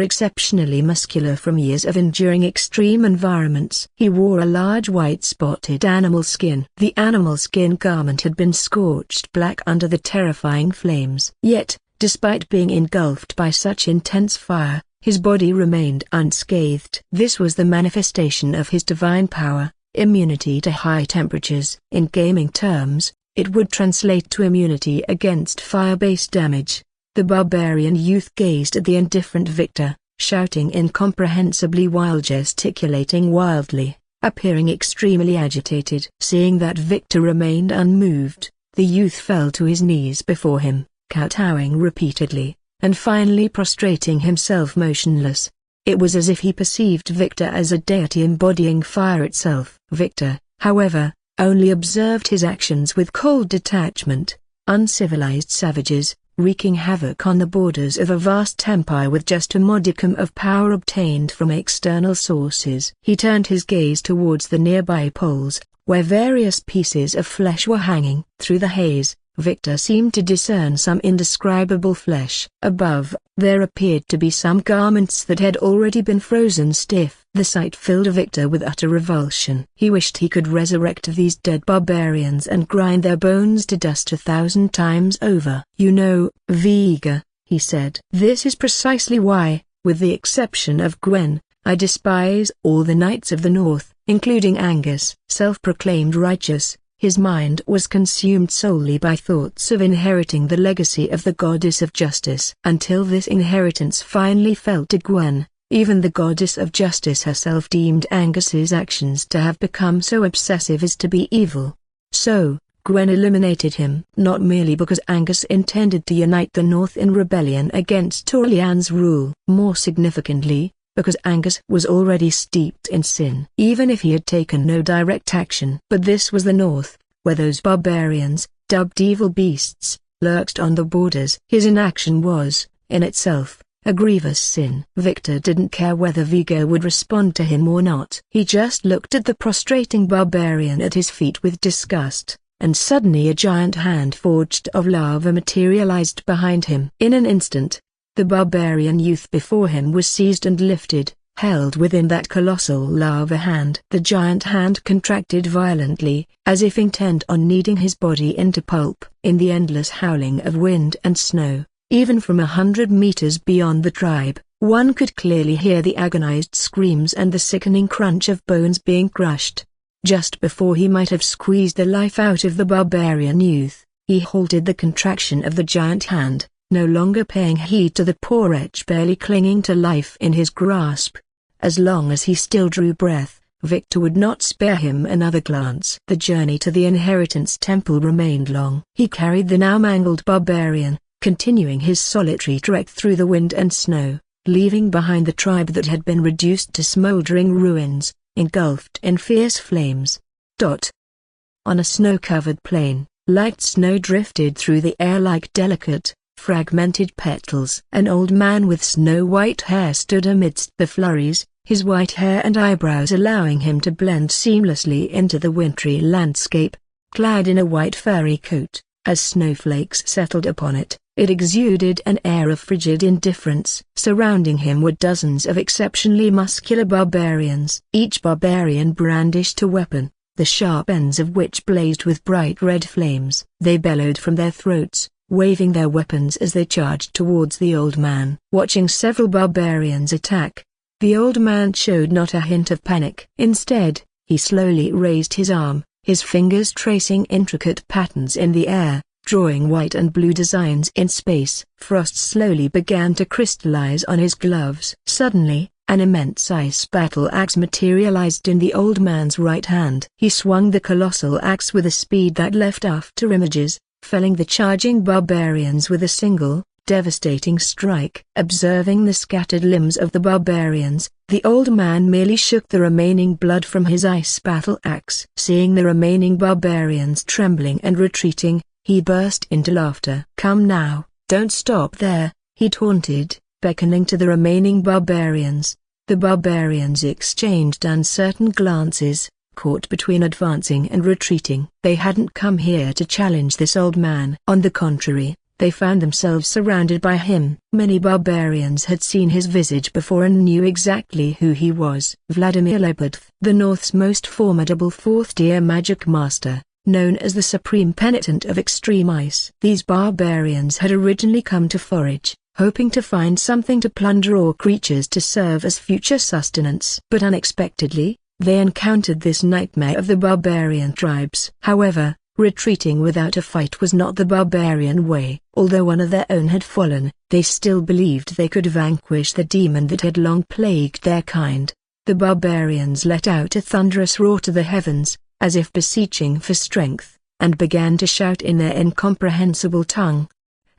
exceptionally muscular from years of enduring extreme environments. He wore a large white spotted animal skin. The animal skin garment had been scorched black under the terrifying flames. Yet, despite being engulfed by such intense fire, his body remained unscathed. This was the manifestation of his divine power, immunity to high temperatures. In gaming terms, it would translate to immunity against fire-based damage. The barbarian youth gazed at the indifferent Victor, shouting incomprehensibly while gesticulating wildly, appearing extremely agitated. Seeing that Victor remained unmoved, the youth fell to his knees before him, kowtowing repeatedly, and finally prostrating himself motionless. It was as if he perceived Victor as a deity embodying fire itself. Victor, however, only observed his actions with cold detachment. Uncivilized savages, wreaking havoc on the borders of a vast empire with just a modicum of power obtained from external sources. He turned his gaze towards the nearby poles, where various pieces of flesh were hanging. Through the haze, Victor seemed to discern some indescribable flesh. Above, there appeared to be some garments that had already been frozen stiff. The sight filled Victor with utter revulsion. He wished he could resurrect these dead barbarians and grind their bones to dust 1,000 times over. "You know, Vega," he said. "This is precisely why, with the exception of Gwen, I despise all the knights of the North, including Angus." Self-proclaimed righteous, his mind was consumed solely by thoughts of inheriting the legacy of the goddess of justice. Until this inheritance finally fell to Gwen, even the goddess of justice herself deemed Angus's actions to have become so obsessive as to be evil. So, Gwen eliminated him not merely because Angus intended to unite the North in rebellion against Torlian's rule. More significantly, because Angus was already steeped in sin. Even if he had taken no direct action. But this was the North, where those barbarians, dubbed evil beasts, lurked on the borders. His inaction was, in itself, a grievous sin. Victor didn't care whether Vigo would respond to him or not. He just looked at the prostrating barbarian at his feet with disgust, and suddenly a giant hand forged of lava materialized behind him. In an instant, the barbarian youth before him was seized and lifted, held within that colossal lava hand. The giant hand contracted violently, as if intent on kneading his body into pulp. In the endless howling of wind and snow, even from 100 meters beyond the tribe, one could clearly hear the agonized screams and the sickening crunch of bones being crushed. Just before he might have squeezed the life out of the barbarian youth, he halted the contraction of the giant hand, no longer paying heed to the poor wretch barely clinging to life in his grasp. As long as he still drew breath, Victor would not spare him another glance. The journey to the Inheritance Temple remained long. He carried the now mangled barbarian, continuing his solitary trek through the wind and snow, leaving behind the tribe that had been reduced to smoldering ruins, engulfed in fierce flames. On a snow-covered plain, light snow drifted through the air like delicate, fragmented petals. An old man with snow-white hair stood amidst the flurries, his white hair and eyebrows allowing him to blend seamlessly into the wintry landscape. Clad in a white furry coat, as snowflakes settled upon it, it exuded an air of frigid indifference. Surrounding him were dozens of exceptionally muscular barbarians. Each barbarian brandished a weapon, the sharp ends of which blazed with bright red flames. They bellowed from their throats, waving their weapons as they charged towards the old man. Watching several barbarians attack, the old man showed not a hint of panic. Instead, he slowly raised his arm, his fingers tracing intricate patterns in the air, drawing white and blue designs in space. Frost slowly began to crystallize on his gloves. Suddenly, an immense ice battle axe materialized in the old man's right hand. He swung the colossal axe with a speed that left after images, felling the charging barbarians with a single, devastating strike. Observing the scattered limbs of the barbarians, the old man merely shook the remaining blood from his ice battle axe. Seeing the remaining barbarians trembling and retreating, he burst into laughter. "Come now, don't stop there," he taunted, beckoning to the remaining barbarians. The barbarians exchanged uncertain glances, caught between advancing and retreating. They hadn't come here to challenge this old man. On the contrary, they found themselves surrounded by him. Many barbarians had seen his visage before and knew exactly who he was. Vladimir Lepidth, the North's most formidable fourth-tier magic master, known as the Supreme Penitent of Extreme Ice. These barbarians had originally come to forage, hoping to find something to plunder or creatures to serve as future sustenance. But unexpectedly, they encountered this nightmare of the barbarian tribes. However, retreating without a fight was not the barbarian way. Although one of their own had fallen, they still believed they could vanquish the demon that had long plagued their kind. The barbarians let out a thunderous roar to the heavens, as if beseeching for strength, and began to shout in their incomprehensible tongue.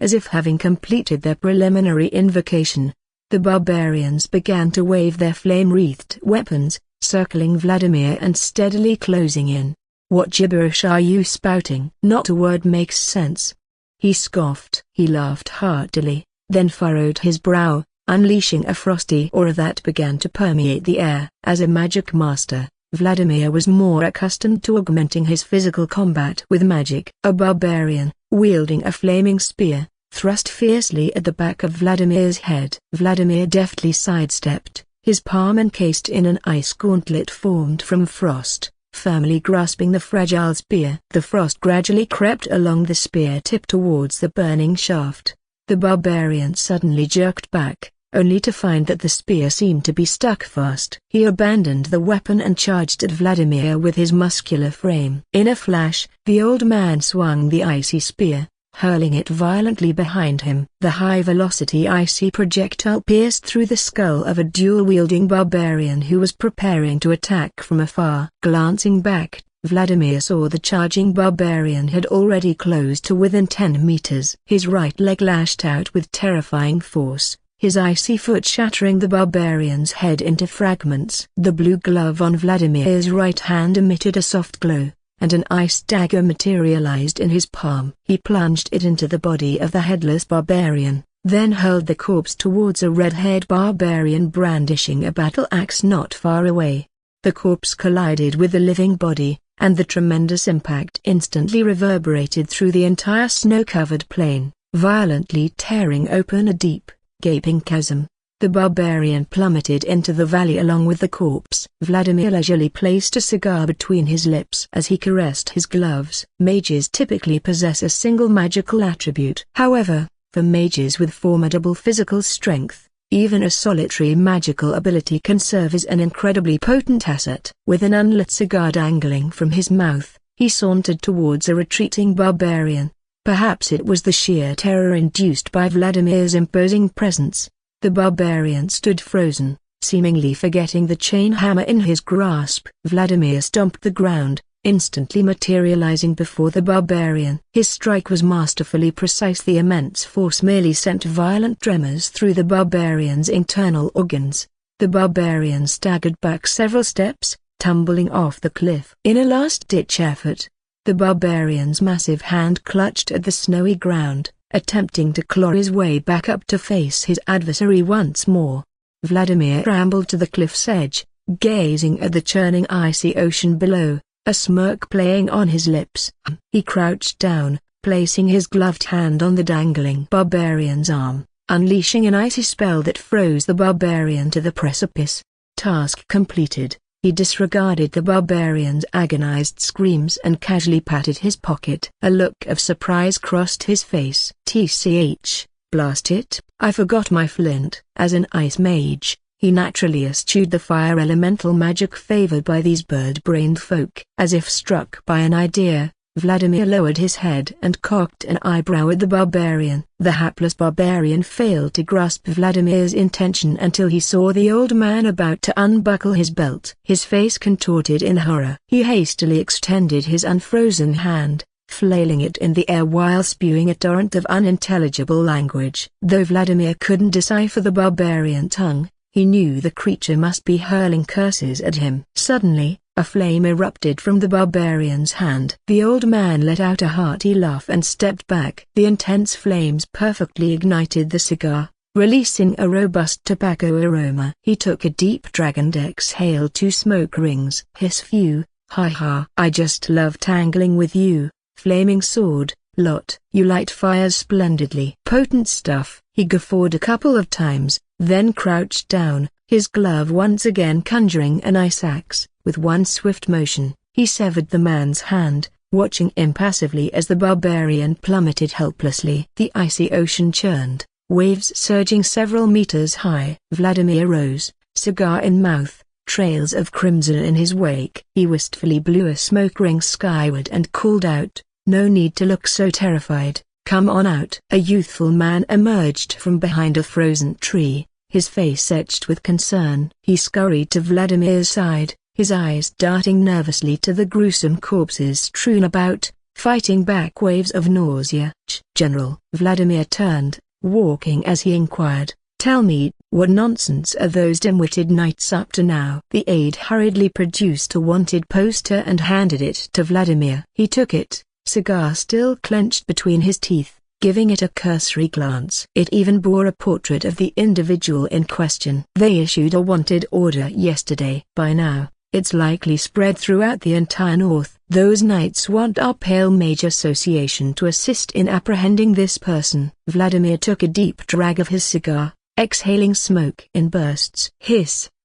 as if having completed their preliminary invocation. The barbarians began to wave their flame-wreathed weapons, circling Vladimir and steadily closing in. "What gibberish are you spouting? Not a word makes sense," he scoffed. He laughed heartily, then furrowed his brow, unleashing a frosty aura that began to permeate the air. As a magic master, Vladimir was more accustomed to augmenting his physical combat with magic. A barbarian, wielding a flaming spear, thrust fiercely at the back of Vladimir's head. Vladimir deftly sidestepped, his palm encased in an ice gauntlet formed from frost, firmly grasping the fragile spear. The frost gradually crept along the spear tip towards the burning shaft. The barbarian suddenly jerked back, only to find that the spear seemed to be stuck fast. He abandoned the weapon and charged at Vladimir with his muscular frame. In a flash, the old man swung the icy spear, hurling it violently behind him. The high-velocity icy projectile pierced through the skull of a dual-wielding barbarian who was preparing to attack from afar. Glancing back, Vladimir saw the charging barbarian had already closed to within 10 meters. His right leg lashed out with terrifying force, his icy foot shattering the barbarian's head into fragments. The blue glove on Vladimir's right hand emitted a soft glow, and an ice dagger materialized in his palm. He plunged it into the body of the headless barbarian, then hurled the corpse towards a red-haired barbarian brandishing a battle axe not far away. The corpse collided with the living body, and the tremendous impact instantly reverberated through the entire snow-covered plain, violently tearing open a deep, gaping chasm. The barbarian plummeted into the valley along with the corpse. Vladimir leisurely placed a cigar between his lips as he caressed his gloves. Mages typically possess a single magical attribute. However, for mages with formidable physical strength, even a solitary magical ability can serve as an incredibly potent asset. With an unlit cigar dangling from his mouth, he sauntered towards a retreating barbarian. Perhaps it was the sheer terror induced by Vladimir's imposing presence. The barbarian stood frozen, seemingly forgetting the chain hammer in his grasp. Vladimir stomped the ground, instantly materializing before the barbarian. His strike was masterfully precise. The immense force merely sent violent tremors through the barbarian's internal organs. The barbarian staggered back several steps, tumbling off the cliff. In a last-ditch effort, the barbarian's massive hand clutched at the snowy ground, attempting to claw his way back up to face his adversary once more. Vladimir rambled to the cliff's edge, gazing at the churning icy ocean below, a smirk playing on his lips. He crouched down, placing his gloved hand on the dangling barbarian's arm, unleashing an icy spell that froze the barbarian to the precipice. Task completed. He disregarded the barbarian's agonized screams and casually patted his pocket. A look of surprise crossed his face. "TCH, blast it, I forgot my flint." As an ice mage, he naturally eschewed the fire elemental magic favored by these bird-brained folk. As if struck by an idea, Vladimir lowered his head and cocked an eyebrow at the barbarian. The hapless barbarian failed to grasp Vladimir's intention until he saw the old man about to unbuckle his belt. His face contorted in horror. He hastily extended his unfrozen hand, flailing it in the air while spewing a torrent of unintelligible language. Though Vladimir couldn't decipher the barbarian tongue, he knew the creature must be hurling curses at him. Suddenly, a flame erupted from the barbarian's hand. The old man let out a hearty laugh and stepped back. The intense flames perfectly ignited the cigar, releasing a robust tobacco aroma. He took a deep dragon exhale. 2 smoke rings. Hiss few, ha ha. "I just love tangling with you, flaming sword, lot. You light fires splendidly." "Potent stuff." He guffawed a couple of times, then crouched down, his glove once again conjuring an ice axe. With one swift motion, he severed the man's hand, watching impassively as the barbarian plummeted helplessly. The icy ocean churned, waves surging several meters high. Vladimir rose, cigar in mouth, trails of crimson in his wake. He wistfully blew a smoke ring skyward and called out, "No need to look so terrified, come on out." A youthful man emerged from behind a frozen tree, his face etched with concern. He scurried to Vladimir's side, his eyes darting nervously to the gruesome corpses strewn about, fighting back waves of nausea. General. Vladimir turned, walking as he inquired, "Tell me, what nonsense are those dim-witted knights up to now?" The aide hurriedly produced a wanted poster and handed it to Vladimir. He took it, cigar still clenched between his teeth, giving it a cursory glance. It even bore a portrait of the individual in question. "They issued a wanted order yesterday. By now, it's likely spread throughout the entire North. Those knights want our Pale Mage Association to assist in apprehending this person." Vladimir took a deep drag of his cigar, exhaling smoke in bursts.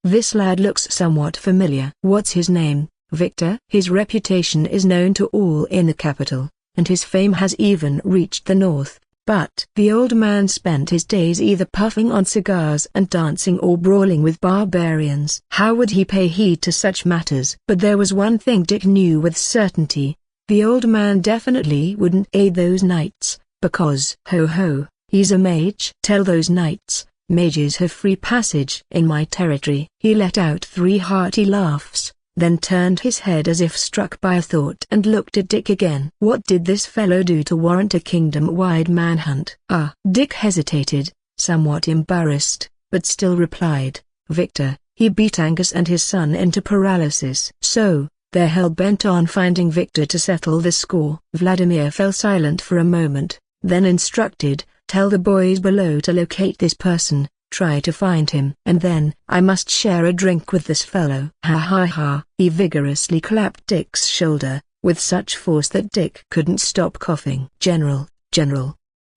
This lad looks somewhat familiar." "What's his name?" "Victor." "His reputation is known to all in the capital, and his fame has even reached the North, but..." The old man spent his days either puffing on cigars and dancing or brawling with barbarians. How would he pay heed to such matters? But there was one thing Dick knew with certainty: the old man definitely wouldn't aid those knights, because he's a mage. "Tell those knights, mages have free passage in my territory." He let out 3 hearty laughs, then turned his head as if struck by a thought and looked at Dick again. What did this fellow do to warrant a kingdom-wide manhunt? Dick hesitated, somewhat embarrassed, but still replied, "Victor, he beat Angus and his son into paralysis." "So, they're hell-bent on finding Victor to settle the score." Vladimir fell silent for a moment, then instructed, "Tell the boys below to locate this person. Try to find him. And then, I must share a drink with this fellow." "Ha ha ha." He vigorously clapped Dick's shoulder, with such force that Dick couldn't stop coughing. General.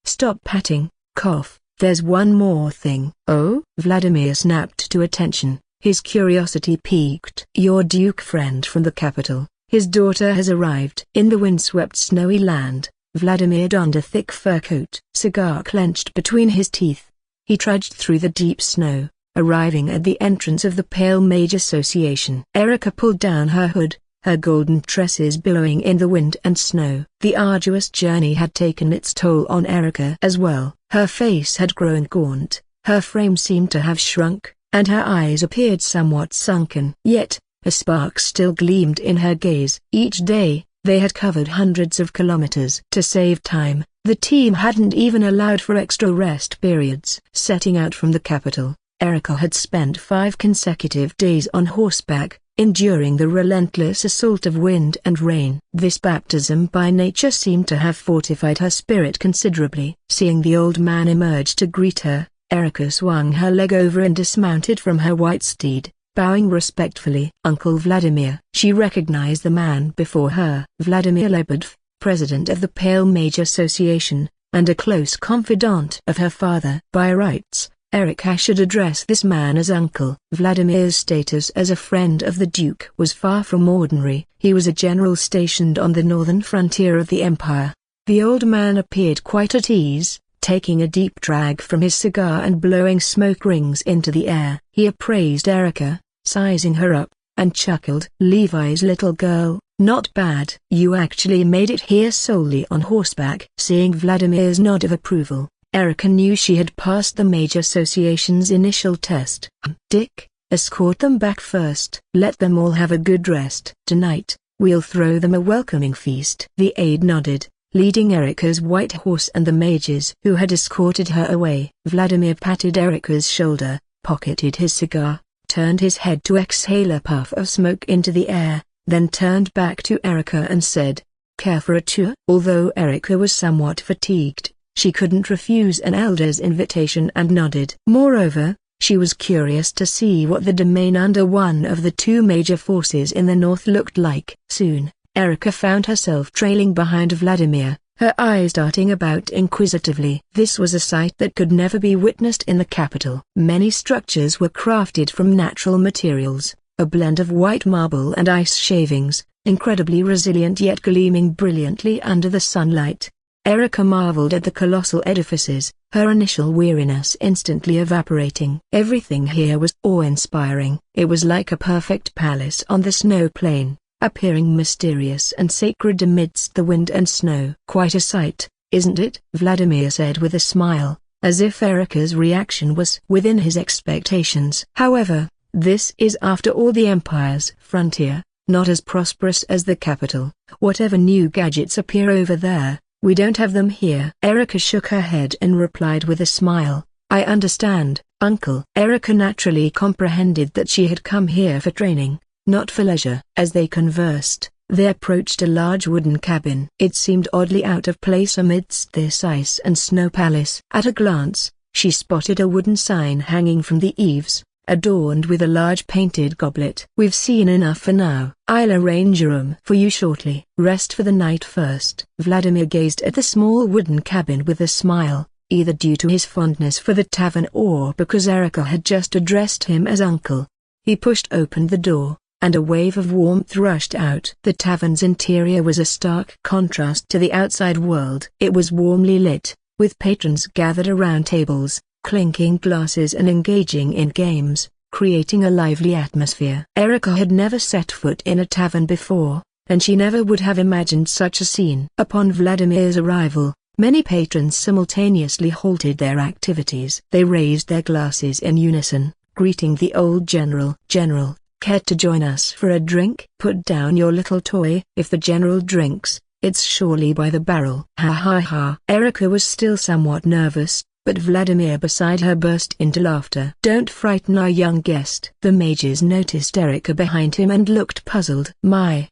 Stop patting, cough, there's one more thing." "Oh?" Vladimir snapped to attention, his curiosity piqued. "Your Duke friend from the capital, his daughter has arrived." In the windswept snowy land, Vladimir donned a thick fur coat. Cigar clenched between his teeth, he trudged through the deep snow, arriving at the entrance of the Pale Mage Association. Erica pulled down her hood, her golden tresses billowing in the wind and snow. The arduous journey had taken its toll on Erica as well. Her face had grown gaunt, her frame seemed to have shrunk, and her eyes appeared somewhat sunken. Yet, a spark still gleamed in her gaze. Each day, they had covered hundreds of kilometers. To save time, the team hadn't even allowed for extra rest periods. Setting out from the capital, Erica had spent 5 consecutive days on horseback, enduring the relentless assault of wind and rain. This baptism by nature seemed to have fortified her spirit considerably. Seeing the old man emerge to greet her, Erica swung her leg over and dismounted from her white steed, bowing respectfully. "Uncle Vladimir." She recognized the man before her. Vladimir Lebedev, president of the Pale Mage Association, and a close confidant of her father. By rights, Erica should address this man as uncle. Vladimir's status as a friend of the Duke was far from ordinary. He was a general stationed on the northern frontier of the empire. The old man appeared quite at ease, taking a deep drag from his cigar and blowing smoke rings into the air. He appraised Erica, sizing her up, and chuckled. "Levi's little girl, not bad. You actually made it here solely on horseback." Seeing Vladimir's nod of approval, Erica knew she had passed the Mage Association's initial test. "Dick, escort them back first. Let them all have a good rest. Tonight, we'll throw them a welcoming feast." The aide nodded, leading Erica's white horse and the mages who had escorted her away. Vladimir patted Erica's shoulder, pocketed his cigar, turned his head to exhale a puff of smoke into the air, then turned back to Erica and said, "Care for a tour?" Although Erica was somewhat fatigued, she couldn't refuse an elder's invitation and nodded. Moreover, she was curious to see what the domain under one of the 2 major forces in the north looked like. Soon, Erica found herself trailing behind Vladimir, her eyes darting about inquisitively. This was a sight that could never be witnessed in the capital. Many structures were crafted from natural materials, a blend of white marble and ice shavings, incredibly resilient yet gleaming brilliantly under the sunlight. Erica marveled at the colossal edifices, her initial weariness instantly evaporating. Everything here was awe-inspiring. It was like a perfect palace on the snow plain, appearing mysterious and sacred amidst the wind and snow. "Quite a sight, isn't it?" Vladimir said with a smile, as if Erica's reaction was within his expectations. "However, this is after all the Empire's frontier, not as prosperous as the capital. Whatever new gadgets appear over there, We don't have them here. Erica shook her head and replied with a smile, I understand, Uncle. Erica naturally comprehended that she had come here for training, not for leisure. As they conversed, they approached a large wooden cabin. It seemed oddly out of place amidst this ice and snow palace. At a glance, she spotted a wooden sign hanging from the eaves, adorned with a large painted goblet. We've seen enough for now. I'll arrange a room for you shortly. Rest for the night first. Vladimir gazed at the small wooden cabin with a smile, either due to his fondness for the tavern or because Erica had just addressed him as uncle. He pushed open the door, and a wave of warmth rushed out. The tavern's interior was a stark contrast to the outside world. It was warmly lit, with patrons gathered around tables, clinking glasses and engaging in games, creating a lively atmosphere. Erica had never set foot in a tavern before, and she never would have imagined such a scene. Upon Vladimir's arrival, many patrons simultaneously halted their activities. They raised their glasses in unison, greeting the old general. General, care to join us for a drink? Put down your little toy. If the general drinks, it's surely by the barrel. Ha ha ha. Erica was still somewhat nervous, but Vladimir beside her burst into laughter. Don't frighten our young guest. The mages noticed Erica behind him and looked puzzled. My,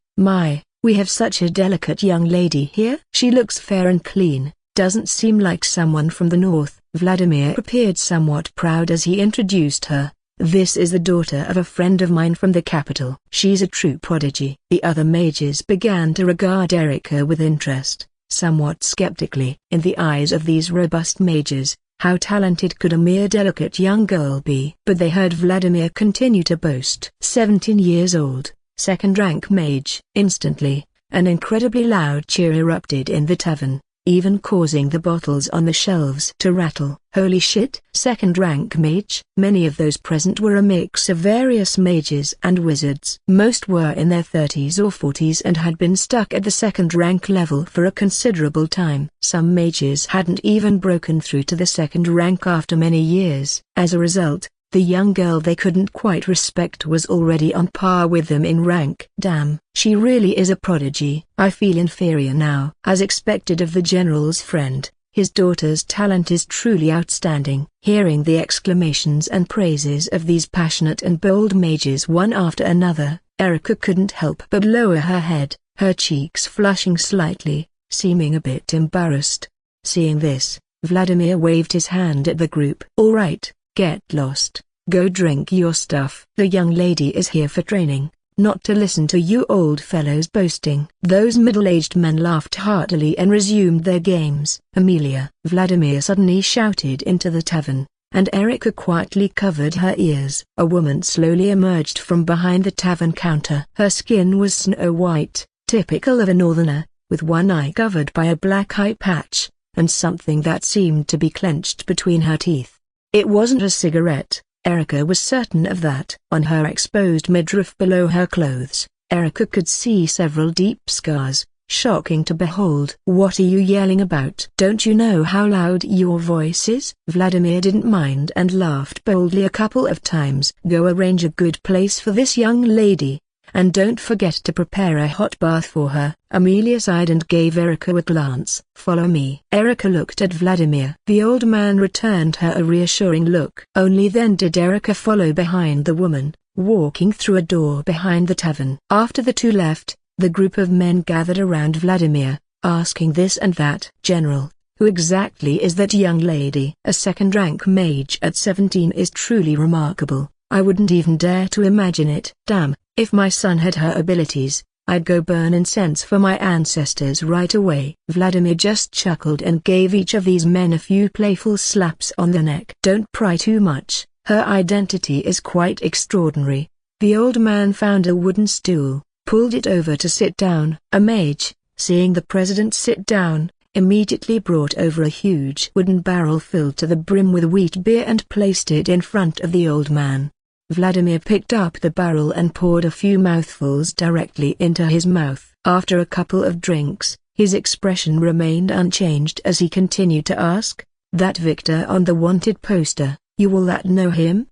we have such a delicate young lady here. She looks fair and clean, doesn't seem like someone from the north. Vladimir appeared somewhat proud as he introduced her. This is the daughter of a friend of mine from the capital. She's a true prodigy. The other mages began to regard Erica with interest, somewhat skeptically. In the eyes of these robust mages, how talented could a mere delicate young girl be? But they heard Vladimir continue to boast. 17 years old, second-rank mage. Instantly, an incredibly loud cheer erupted in the tavern, even causing the bottles on the shelves to rattle. Holy shit! Second-rank mage? Many of those present were a mix of various mages and wizards. Most were in their 30s or 40s and had been stuck at the second-rank level for a considerable time. Some mages hadn't even broken through to the second rank after many years. As a result, the young girl they couldn't quite respect was already on par with them in rank. Damn, she really is a prodigy. I feel inferior now. As expected of the general's friend, his daughter's talent is truly outstanding. Hearing the exclamations and praises of these passionate and bold mages one after another, Erica couldn't help but lower her head, her cheeks flushing slightly, seeming a bit embarrassed. Seeing this, Vladimir waved his hand at the group. All right. Get lost, go drink your stuff. The young lady is here for training, not to listen to you old fellows boasting. Those middle-aged men laughed heartily and resumed their games. Amelia, Vladimir suddenly shouted into the tavern, and Erica quietly covered her ears. A woman slowly emerged from behind the tavern counter. Her skin was snow-white, typical of a northerner, with one eye covered by a black eye patch, and something that seemed to be clenched between her teeth. It wasn't a cigarette, Erica was certain of that. On her exposed midriff below her clothes, Erica could see several deep scars, shocking to behold. What are you yelling about? Don't you know how loud your voice is? Vladimir didn't mind and laughed boldly a couple of times. Go arrange a good place for this young lady, and don't forget to prepare a hot bath for her. Amelia sighed and gave Erica a glance. Follow me. Erica looked at Vladimir. The old man returned her a reassuring look. Only then did Erica follow behind the woman, walking through a door behind the tavern. After the two left, the group of men gathered around Vladimir, asking this and that. General, who exactly is that young lady? A second-rank mage at 17 is truly remarkable. I wouldn't even dare to imagine it. Damn, if my son had her abilities, I'd go burn incense for my ancestors right away. Vladimir just chuckled and gave each of these men a few playful slaps on the neck. Don't pry too much, her identity is quite extraordinary. The old man found a wooden stool, pulled it over to sit down. A mage, seeing the president sit down, immediately brought over a huge wooden barrel filled to the brim with wheat beer and placed it in front of the old man. Vladimir picked up the barrel and poured a few mouthfuls directly into his mouth. After a couple of drinks, his expression remained unchanged as he continued to ask, "That Victor on the wanted poster, you will that know him?"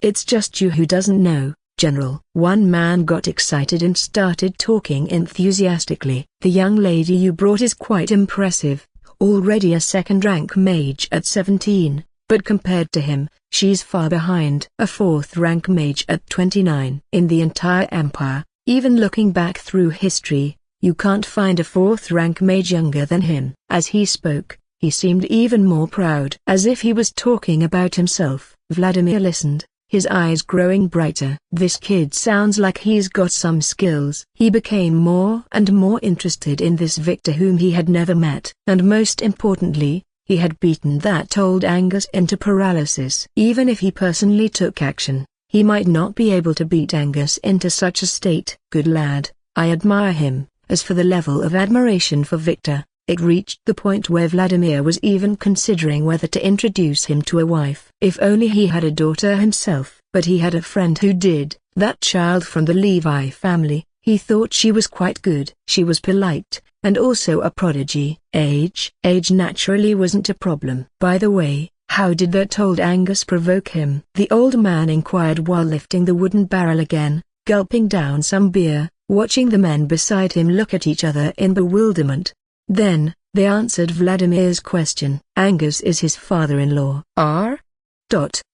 "It's just you who doesn't know, General. One man got excited and started talking enthusiastically. The young lady you brought is quite impressive, already a second-rank mage at 17, but compared to him, she's far behind. A fourth-rank mage at 29. In the entire empire, even looking back through history, you can't find a fourth-rank mage younger than him. As he spoke, he seemed even more proud. As if he was talking about himself. Vladimir listened, his eyes growing brighter. This kid sounds like he's got some skills. He became more and more interested in this Victor whom he had never met. And most importantly, he had beaten that old Angus into paralysis. Even if he personally took action, he might not be able to beat Angus into such a state. Good lad, I admire him. As for the level of admiration for Victor, it reached the point where Vladimir was even considering whether to introduce him to a wife. If only he had a daughter himself. But he had a friend who did. That child from the Levi family. He thought she was quite good. She was polite, and also a prodigy. Age naturally wasn't a problem. By the way, how did that old Angus provoke him? The old man inquired while lifting the wooden barrel again, gulping down some beer, watching the men beside him look at each other in bewilderment. Then, they answered Vladimir's question. Angus is his father-in-law.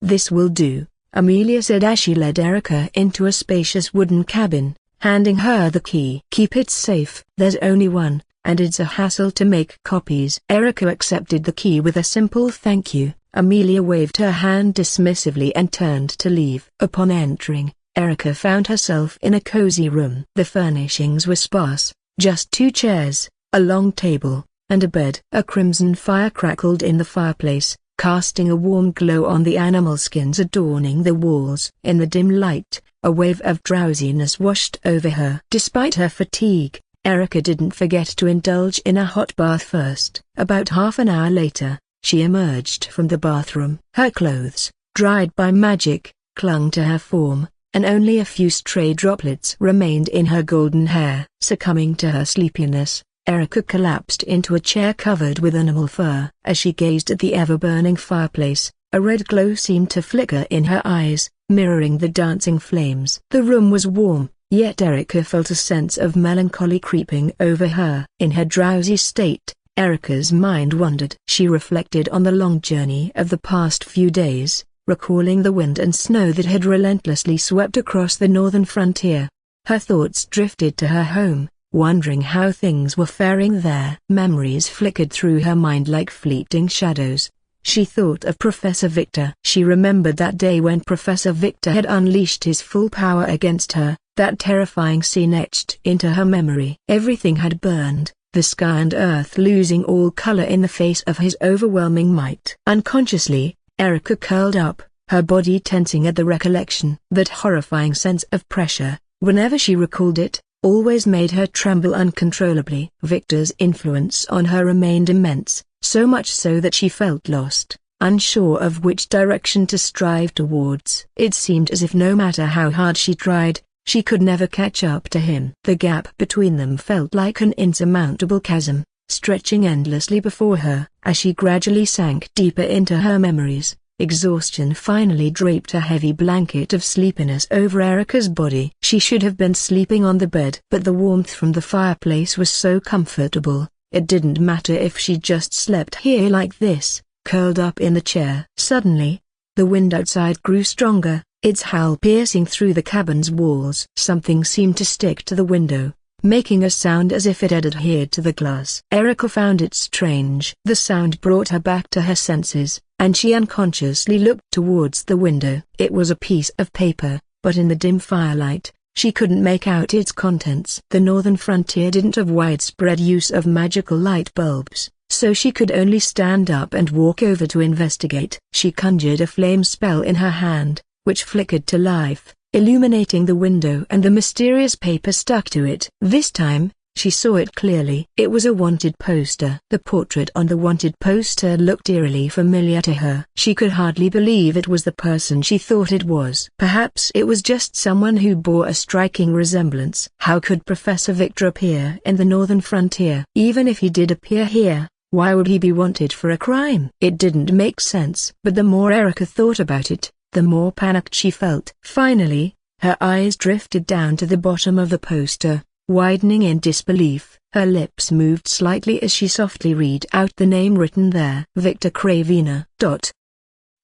This will do, Amelia said as she led Erica into a spacious wooden cabin, handing her the key. Keep it safe. There's only one, and it's a hassle to make copies. Erica accepted the key with a simple thank you. Amelia waved her hand dismissively and turned to leave. Upon entering, Erica found herself in a cozy room. The furnishings were sparse, just 2 chairs, a long table, and a bed. A crimson fire crackled in the fireplace, casting a warm glow on the animal skins adorning the walls. In the dim light, a wave of drowsiness washed over her. Despite her fatigue, Erica didn't forget to indulge in a hot bath first. About half an hour later, she emerged from the bathroom. Her clothes, dried by magic, clung to her form, and only a few stray droplets remained in her golden hair. Succumbing to her sleepiness, Erica collapsed into a chair covered with animal fur. As she gazed at the ever-burning fireplace, a red glow seemed to flicker in her eyes, mirroring the dancing flames. The room was warm, yet Erica felt a sense of melancholy creeping over her. In her drowsy state, Erica's mind wandered. She reflected on the long journey of the past few days, recalling the wind and snow that had relentlessly swept across the northern frontier. Her thoughts drifted to her home, wondering how things were faring there. Memories flickered through her mind like fleeting shadows. She thought of Professor Victor. She remembered that day when Professor Victor had unleashed his full power against her. That terrifying scene etched into her memory. Everything had burned, the sky and earth losing all color in the face of his overwhelming might. Unconsciously, Erica curled up, her body tensing at the recollection. That horrifying sense of pressure, whenever she recalled it, always made her tremble uncontrollably. Victor's influence on her remained immense, so much so that she felt lost, unsure of which direction to strive towards. It seemed as if no matter how hard she tried, she could never catch up to him. The gap between them felt like an insurmountable chasm, stretching endlessly before her. As she gradually sank deeper into her memories, exhaustion finally draped a heavy blanket of sleepiness over Erica's body. She should have been sleeping on the bed, but the warmth from the fireplace was so comfortable, it didn't matter if she just slept here like this, curled up in the chair. Suddenly, the wind outside grew stronger, its howl piercing through the cabin's walls. Something seemed to stick to the window, making a sound as if it had adhered to the glass. Erica found it strange. The sound brought her back to her senses, and she unconsciously looked towards the window. It was a piece of paper, but in the dim firelight, she couldn't make out its contents. The northern frontier didn't have widespread use of magical light bulbs, so she could only stand up and walk over to investigate. She conjured a flame spell in her hand, which flickered to life, illuminating the window and the mysterious paper stuck to it. This time, she saw it clearly. It was a wanted poster. The portrait on the wanted poster looked eerily familiar to her. She could hardly believe it was the person she thought it was. Perhaps it was just someone who bore a striking resemblance. How could Professor Victor appear in the northern frontier? Even if he did appear here, why would he be wanted for a crime? It didn't make sense. But the more Erica thought about it, the more panicked she felt. Finally, Her eyes drifted down to the bottom of the poster, widening in disbelief. Her lips moved slightly as she softly read out the name written there. Victor Cravina.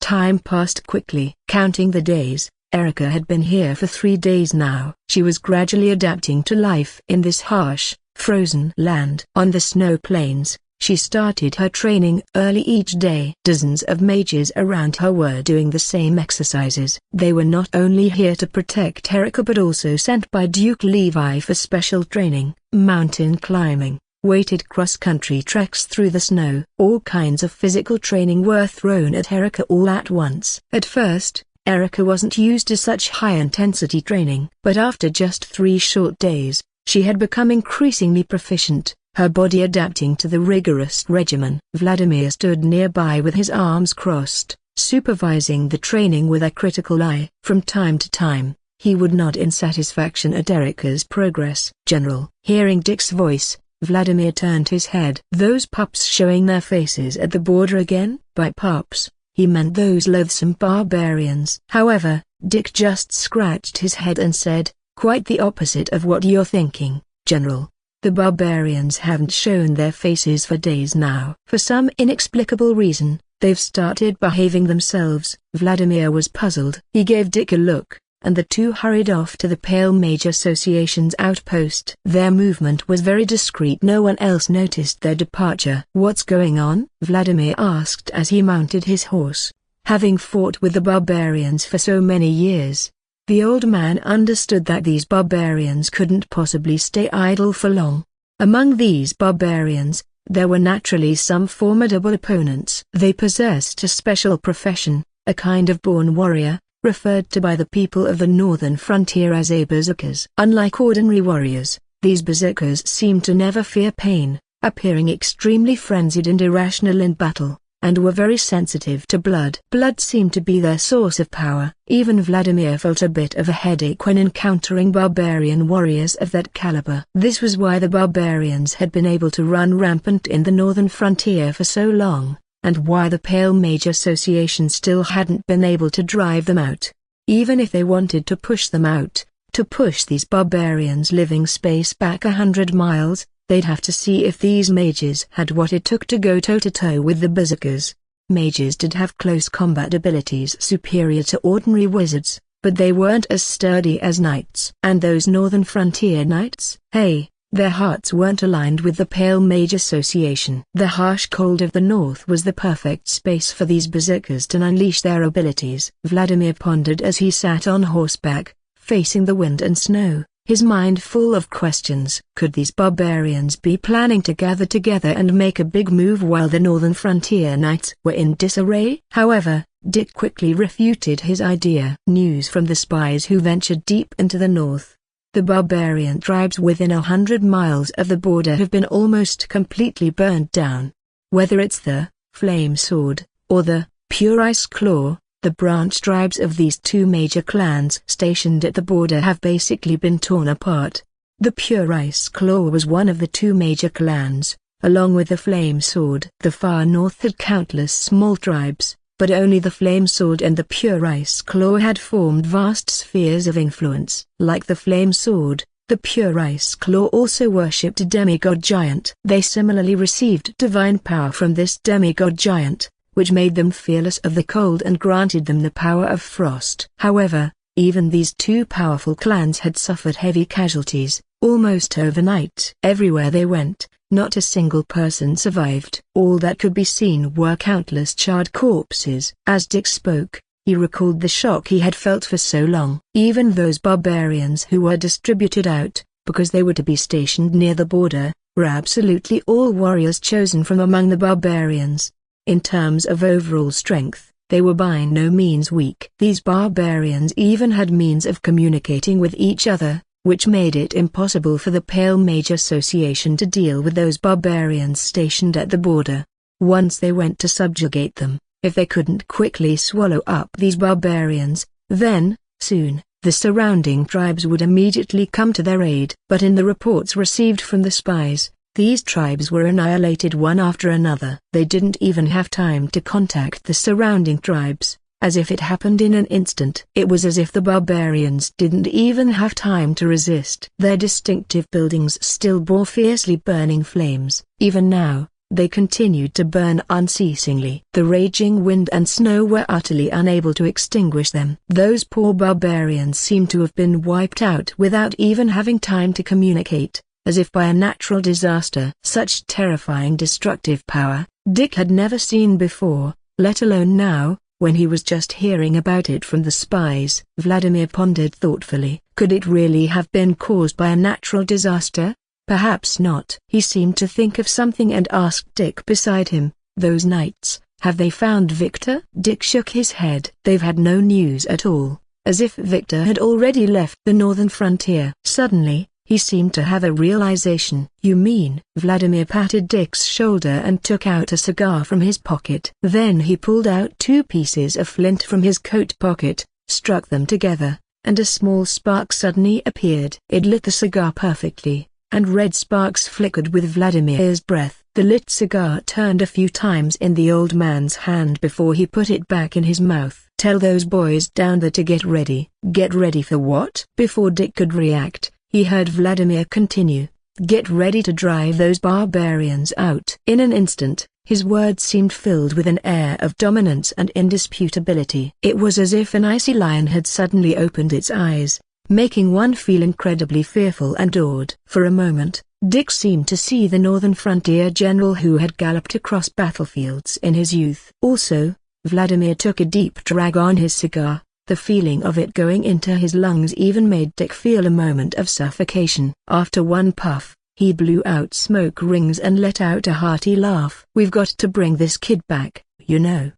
Time passed quickly. Counting the days, Erica had been here for 3 days now. She was gradually adapting to life in this harsh, frozen land. On the snow plains, she started her training early each day. Dozens of mages around her were doing the same exercises. They were not only here to protect Erica but also sent by Duke Levi for special training, mountain climbing, weighted cross-country treks through the snow. All kinds of physical training were thrown at Erica all at once. At first, Erica wasn't used to such high-intensity training, but after just 3 short days, she had become increasingly proficient, her body adapting to the rigorous regimen. Vladimir stood nearby with his arms crossed, supervising the training with a critical eye. From time to time, he would nod in satisfaction at Erica's progress. "General." Hearing Dick's voice, Vladimir turned his head. "Those pups showing their faces at the border again?" By pups, he meant those loathsome barbarians. However, Dick just scratched his head and said, "Quite the opposite of what you're thinking, General. The barbarians haven't shown their faces for days now. For some inexplicable reason, they've started behaving themselves." Vladimir was puzzled. He gave Dick a look, and the two hurried off to the Pale Mage Association's outpost. Their movement was very discreet. No one else noticed their departure. "What's going on?" Vladimir asked as he mounted his horse. Having fought with the barbarians for so many years, the old man understood that these barbarians couldn't possibly stay idle for long. Among these barbarians, there were naturally some formidable opponents. They possessed a special profession, a kind of born warrior, referred to by the people of the northern frontier as a berserkers. Unlike ordinary warriors, these berserkers seemed to never fear pain, appearing extremely frenzied and irrational in battle, and were very sensitive to blood. Blood seemed to be their source of power. Even Vladimir felt a bit of a headache when encountering barbarian warriors of that caliber. This was why the barbarians had been able to run rampant in the northern frontier for so long, and why the Pale Mage Association still hadn't been able to drive them out. Even if they wanted to push them out, to push these barbarians' living space back 100 miles, they'd have to see if these mages had what it took to go toe-to-toe with the berserkers. Mages did have close combat abilities superior to ordinary wizards, but they weren't as sturdy as knights. And those northern frontier knights? Hey, their hearts weren't aligned with the Pale Mage Association. The harsh cold of the north was the perfect space for these berserkers to unleash their abilities. Vladimir pondered as he sat on horseback, facing the wind and snow, his mind full of questions. Could these barbarians be planning to gather together and make a big move while the northern frontier knights were in disarray? However, Dick quickly refuted his idea. News from the spies who ventured deep into the north. The barbarian tribes within 100 miles of the border have been almost completely burned down. Whether it's the Flame Sword or the Pure Ice Claw, the branch tribes of these two major clans stationed at the border have basically been torn apart. The Pure Ice Claw was one of the two major clans, along with the Flame Sword. The far north had countless small tribes, but only the Flame Sword and the Pure Ice Claw had formed vast spheres of influence. Like the Flame Sword, the Pure Ice Claw also worshipped a demigod giant. They similarly received divine power from this demigod giant, which made them fearless of the cold and granted them the power of frost. However, even these two powerful clans had suffered heavy casualties, almost overnight. Everywhere they went, not a single person survived. All that could be seen were countless charred corpses. As Dick spoke, he recalled the shock he had felt for so long. Even those barbarians who were distributed out, because they were to be stationed near the border, were absolutely all warriors chosen from among the barbarians. In terms of overall strength, they were by no means weak. These barbarians even had means of communicating with each other, which made it impossible for the Pale Mage Association to deal with those barbarians stationed at the border. Once they went to subjugate them, if they couldn't quickly swallow up these barbarians, then, soon, the surrounding tribes would immediately come to their aid. But in the reports received from the spies, these tribes were annihilated one after another. They didn't even have time to contact the surrounding tribes, as if it happened in an instant. It was as if the barbarians didn't even have time to resist. Their distinctive buildings still bore fiercely burning flames. Even now, they continued to burn unceasingly. The raging wind and snow were utterly unable to extinguish them. Those poor barbarians seemed to have been wiped out without even having time to communicate, as if by a natural disaster. Such terrifying destructive power, Dick had never seen before, let alone now, when he was just hearing about it from the spies. Vladimir pondered thoughtfully. Could it really have been caused by a natural disaster? Perhaps not. He seemed to think of something and asked Dick beside him, "Those knights, have they found Victor?" Dick shook his head. "They've had no news at all," as if Victor had already left the northern frontier. Suddenly, he seemed to have a realization. "You mean?" Vladimir patted Dick's shoulder and took out a cigar from his pocket. Then he pulled out 2 pieces of flint from his coat pocket, struck them together, and a small spark suddenly appeared. It lit the cigar perfectly, and red sparks flickered with Vladimir's breath. The lit cigar turned a few times in the old man's hand before he put it back in his mouth. "Tell those boys down there to get ready." "Get ready for what?" Before Dick could react, he heard Vladimir continue, "Get ready to drive those barbarians out." In an instant, his words seemed filled with an air of dominance and indisputability. It was as if an icy lion had suddenly opened its eyes, making one feel incredibly fearful and awed. For a moment, Dick seemed to see the northern frontier general who had galloped across battlefields in his youth. Also, Vladimir took a deep drag on his cigar. The feeling of it going into his lungs even made Dick feel a moment of suffocation. After one puff, he blew out smoke rings and let out a hearty laugh. "We've got to bring this kid back, you know."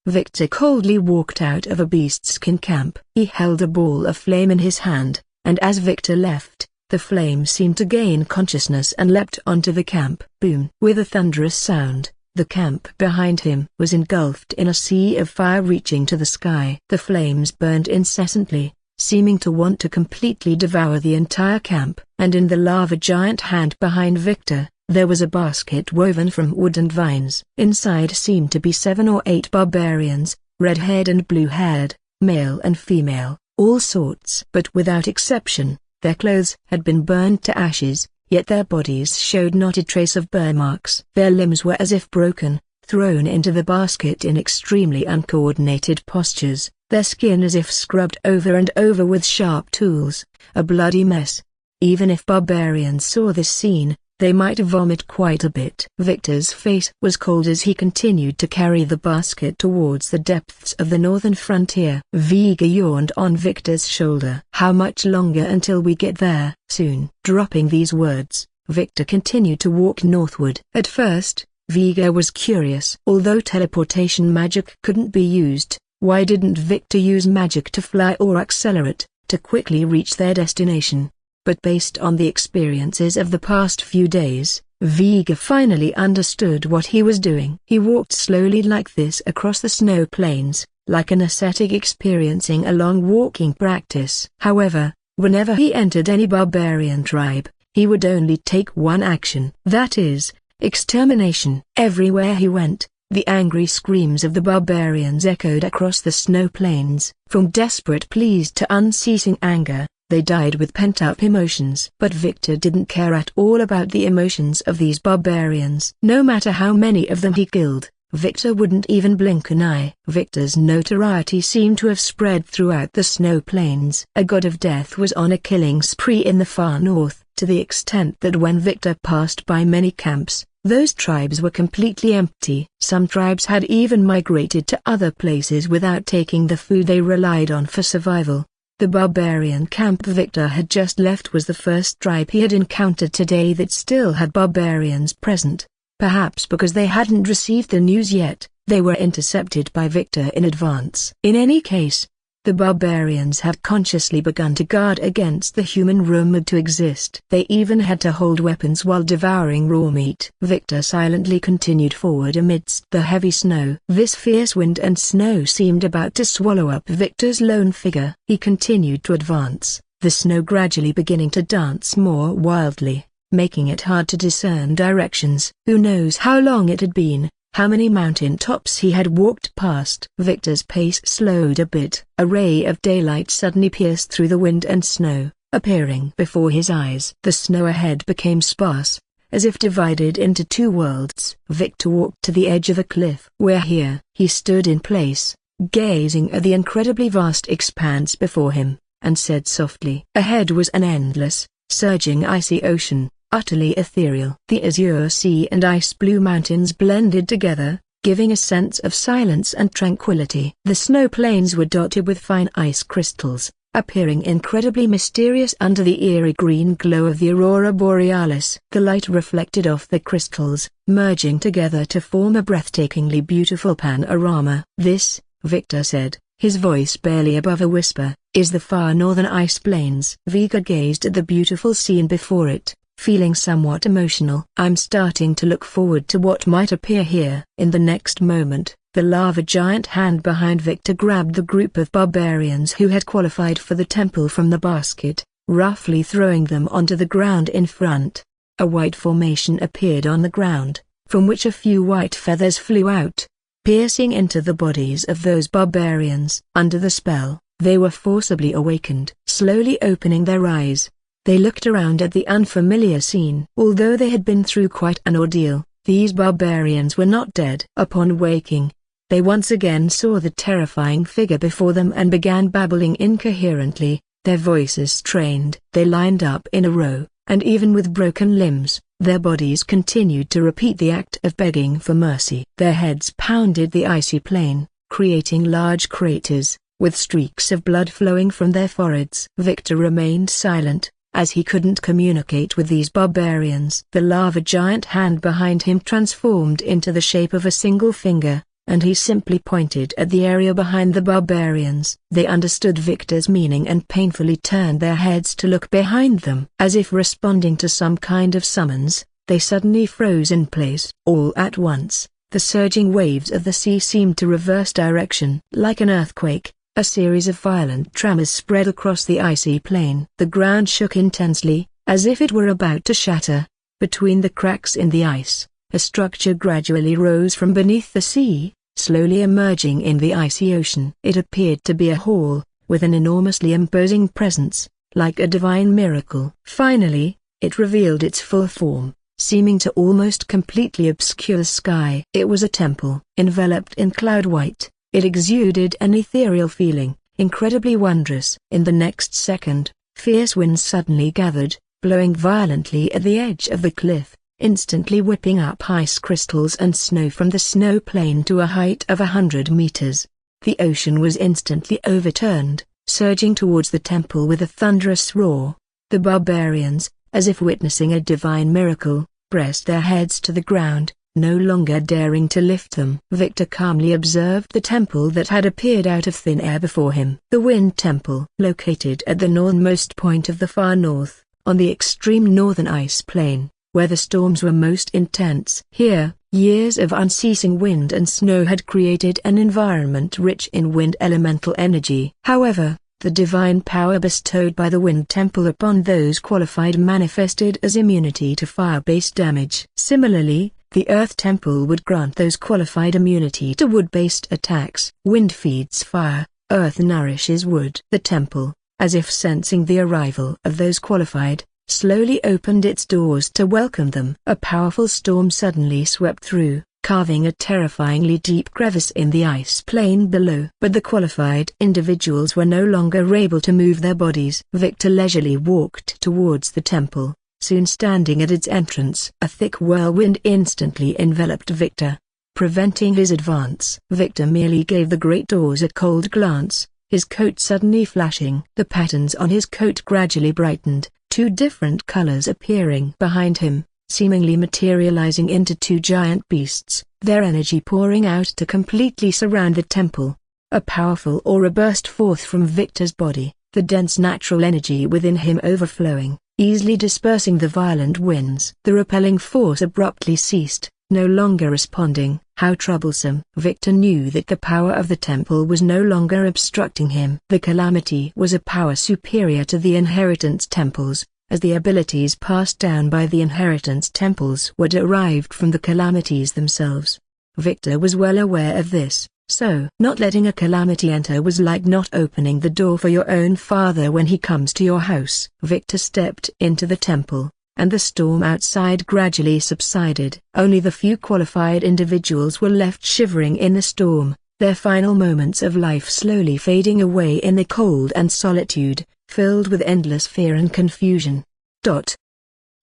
Victor coldly walked out of a beastskin camp. He held a ball of flame in his hand, and as Victor left, the flame seemed to gain consciousness and leapt onto the camp. Boom! With a thunderous sound, the camp behind him was engulfed in a sea of fire reaching to the sky. The flames burned incessantly, seeming to want to completely devour the entire camp. And in the lava giant hand behind Victor, there was a basket woven from wood and vines. Inside seemed to be 7 or 8 barbarians, red-haired and blue-haired, male and female, all sorts. But without exception, their clothes had been burned to ashes, yet their bodies showed not a trace of burn marks. Their limbs were as if broken, thrown into the basket in extremely uncoordinated postures, their skin as if scrubbed over and over with sharp tools, a bloody mess. Even if barbarians saw this scene, they might vomit quite a bit. Victor's face was cold as he continued to carry the basket towards the depths of the northern frontier. Vega yawned on Victor's shoulder. "How much longer until we get there?" "Soon." Dropping these words, Victor continued to walk northward. At first, Vega was curious. Although teleportation magic couldn't be used, why didn't Victor use magic to fly or accelerate, to quickly reach their destination? But based on the experiences of the past few days, Vega finally understood what he was doing. He walked slowly like this across the snow plains, like an ascetic experiencing a long walking practice. However, whenever he entered any barbarian tribe, he would only take one action. That is, extermination. Everywhere he went, the angry screams of the barbarians echoed across the snow plains. From desperate pleas to unceasing anger, they died with pent-up emotions. But Victor didn't care at all about the emotions of these barbarians. No matter how many of them he killed, Victor wouldn't even blink an eye. Victor's notoriety seemed to have spread throughout the snow plains. A god of death was on a killing spree in the far north, to the extent that when Victor passed by many camps, those tribes were completely empty. Some tribes had even migrated to other places without taking the food they relied on for survival. The barbarian camp Victor had just left was the first tribe he had encountered today that still had barbarians present. Perhaps because they hadn't received the news yet, they were intercepted by Victor in advance. In any case, the barbarians had consciously begun to guard against the human rumored to exist. They even had to hold weapons while devouring raw meat. Victor silently continued forward amidst the heavy snow. This fierce wind and snow seemed about to swallow up Victor's lone figure. He continued to advance, the snow gradually beginning to dance more wildly, making it hard to discern directions. Who knows how long it had been, how many mountain tops he had walked past. Victor's pace slowed a bit. A ray of daylight suddenly pierced through the wind and snow, appearing before his eyes. The snow ahead became sparse, as if divided into two worlds. Victor walked to the edge of a cliff. "We're here." He stood in place, gazing at the incredibly vast expanse before him, and said softly. Ahead was an endless, surging icy ocean, utterly ethereal. The azure sea and ice-blue mountains blended together, giving a sense of silence and tranquility. The snow plains were dotted with fine ice crystals, appearing incredibly mysterious under the eerie green glow of the aurora borealis. The light reflected off the crystals, merging together to form a breathtakingly beautiful panorama. "This," Victor said, his voice barely above a whisper, "is the far northern ice plains." Vega gazed at the beautiful scene before it, feeling somewhat emotional. "I'm starting to look forward to what might appear here." In the next moment, the lava giant hand behind Victor grabbed the group of barbarians who had qualified for the temple from the basket, roughly throwing them onto the ground in front. A white formation appeared on the ground, from which a few white feathers flew out, piercing into the bodies of those barbarians. Under the spell, they were forcibly awakened. Slowly opening their eyes, they looked around at the unfamiliar scene. Although they had been through quite an ordeal, these barbarians were not dead. Upon waking, they once again saw the terrifying figure before them and began babbling incoherently, their voices strained. They lined up in a row, and even with broken limbs, their bodies continued to repeat the act of begging for mercy. Their heads pounded the icy plain, creating large craters, with streaks of blood flowing from their foreheads. Victor remained silent, as he couldn't communicate with these barbarians. The lava giant hand behind him transformed into the shape of a single finger, and he simply pointed at the area behind the barbarians. They understood Victor's meaning and painfully turned their heads to look behind them. As if responding to some kind of summons, they suddenly froze in place. All at once, the surging waves of the sea seemed to reverse direction. Like an earthquake, a series of violent tremors spread across the icy plain. The ground shook intensely, as if it were about to shatter. Between the cracks in the ice, a structure gradually rose from beneath the sea, slowly emerging in the icy ocean. It appeared to be a hall, with an enormously imposing presence, like a divine miracle. Finally, it revealed its full form, seeming to almost completely obscure the sky. It was a temple. Enveloped in cloud white, it exuded an ethereal feeling, incredibly wondrous. In the next second, fierce winds suddenly gathered, blowing violently at the edge of the cliff, instantly whipping up ice crystals and snow from the snow plain to a height of 100 meters. The ocean was instantly overturned, surging towards the temple with a thunderous roar. The barbarians, as if witnessing a divine miracle, pressed their heads to the ground, no longer daring to lift them. Victor calmly observed the temple that had appeared out of thin air before him. The Wind Temple, located at the northernmost point of the far north, on the extreme northern ice plain, where the storms were most intense. Here, years of unceasing wind and snow had created an environment rich in wind elemental energy. However, the divine power bestowed by the Wind Temple upon those qualified manifested as immunity to fire-based damage. Similarly, the Earth Temple would grant those qualified immunity to wood-based attacks. Wind feeds fire, earth nourishes wood. The temple, as if sensing the arrival of those qualified, slowly opened its doors to welcome them. A powerful storm suddenly swept through, carving a terrifyingly deep crevice in the ice plain below. But the qualified individuals were no longer able to move their bodies. Victor leisurely walked towards the temple, soon standing at its entrance. A thick whirlwind instantly enveloped Victor, preventing his advance. Victor merely gave the great doors a cold glance, his coat suddenly flashing. The patterns on his coat gradually brightened, two different colors appearing behind him, seemingly materializing into two giant beasts, their energy pouring out to completely surround the temple. A powerful aura burst forth from Victor's body, the dense natural energy within him overflowing, easily dispersing the violent winds. The repelling force abruptly ceased, no longer responding. How troublesome! Victor knew that the power of the temple was no longer obstructing him. The calamity was a power superior to the inheritance temples, as the abilities passed down by the inheritance temples were derived from the calamities themselves. Victor was well aware of this, so not letting a calamity enter was like not opening the door for your own father when he comes to your house. Victor stepped into the temple, and the storm outside gradually subsided. Only the few qualified individuals were left shivering in the storm, their final moments of life slowly fading away in the cold and solitude, filled with endless fear and confusion.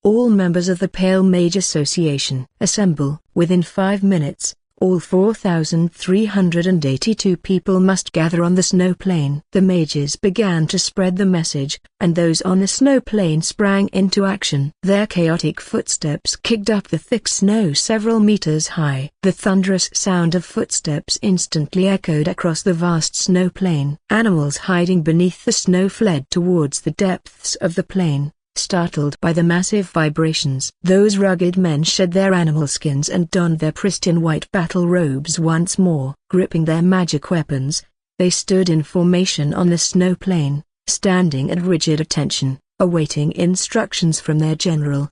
All members of the Pale Mage Association assemble. Within 5 minutes, all 4,382 people must gather on the snow plain. The mages began to spread the message, and those on the snow plain sprang into action. Their chaotic footsteps kicked up the thick snow several meters high. The thunderous sound of footsteps instantly echoed across the vast snow plain. Animals hiding beneath the snow fled towards the depths of the plain, startled by the massive vibrations. Those rugged men shed their animal skins and donned their pristine white battle robes once more. Gripping their magic weapons, they stood in formation on the snow plain, standing at rigid attention, awaiting instructions from their general.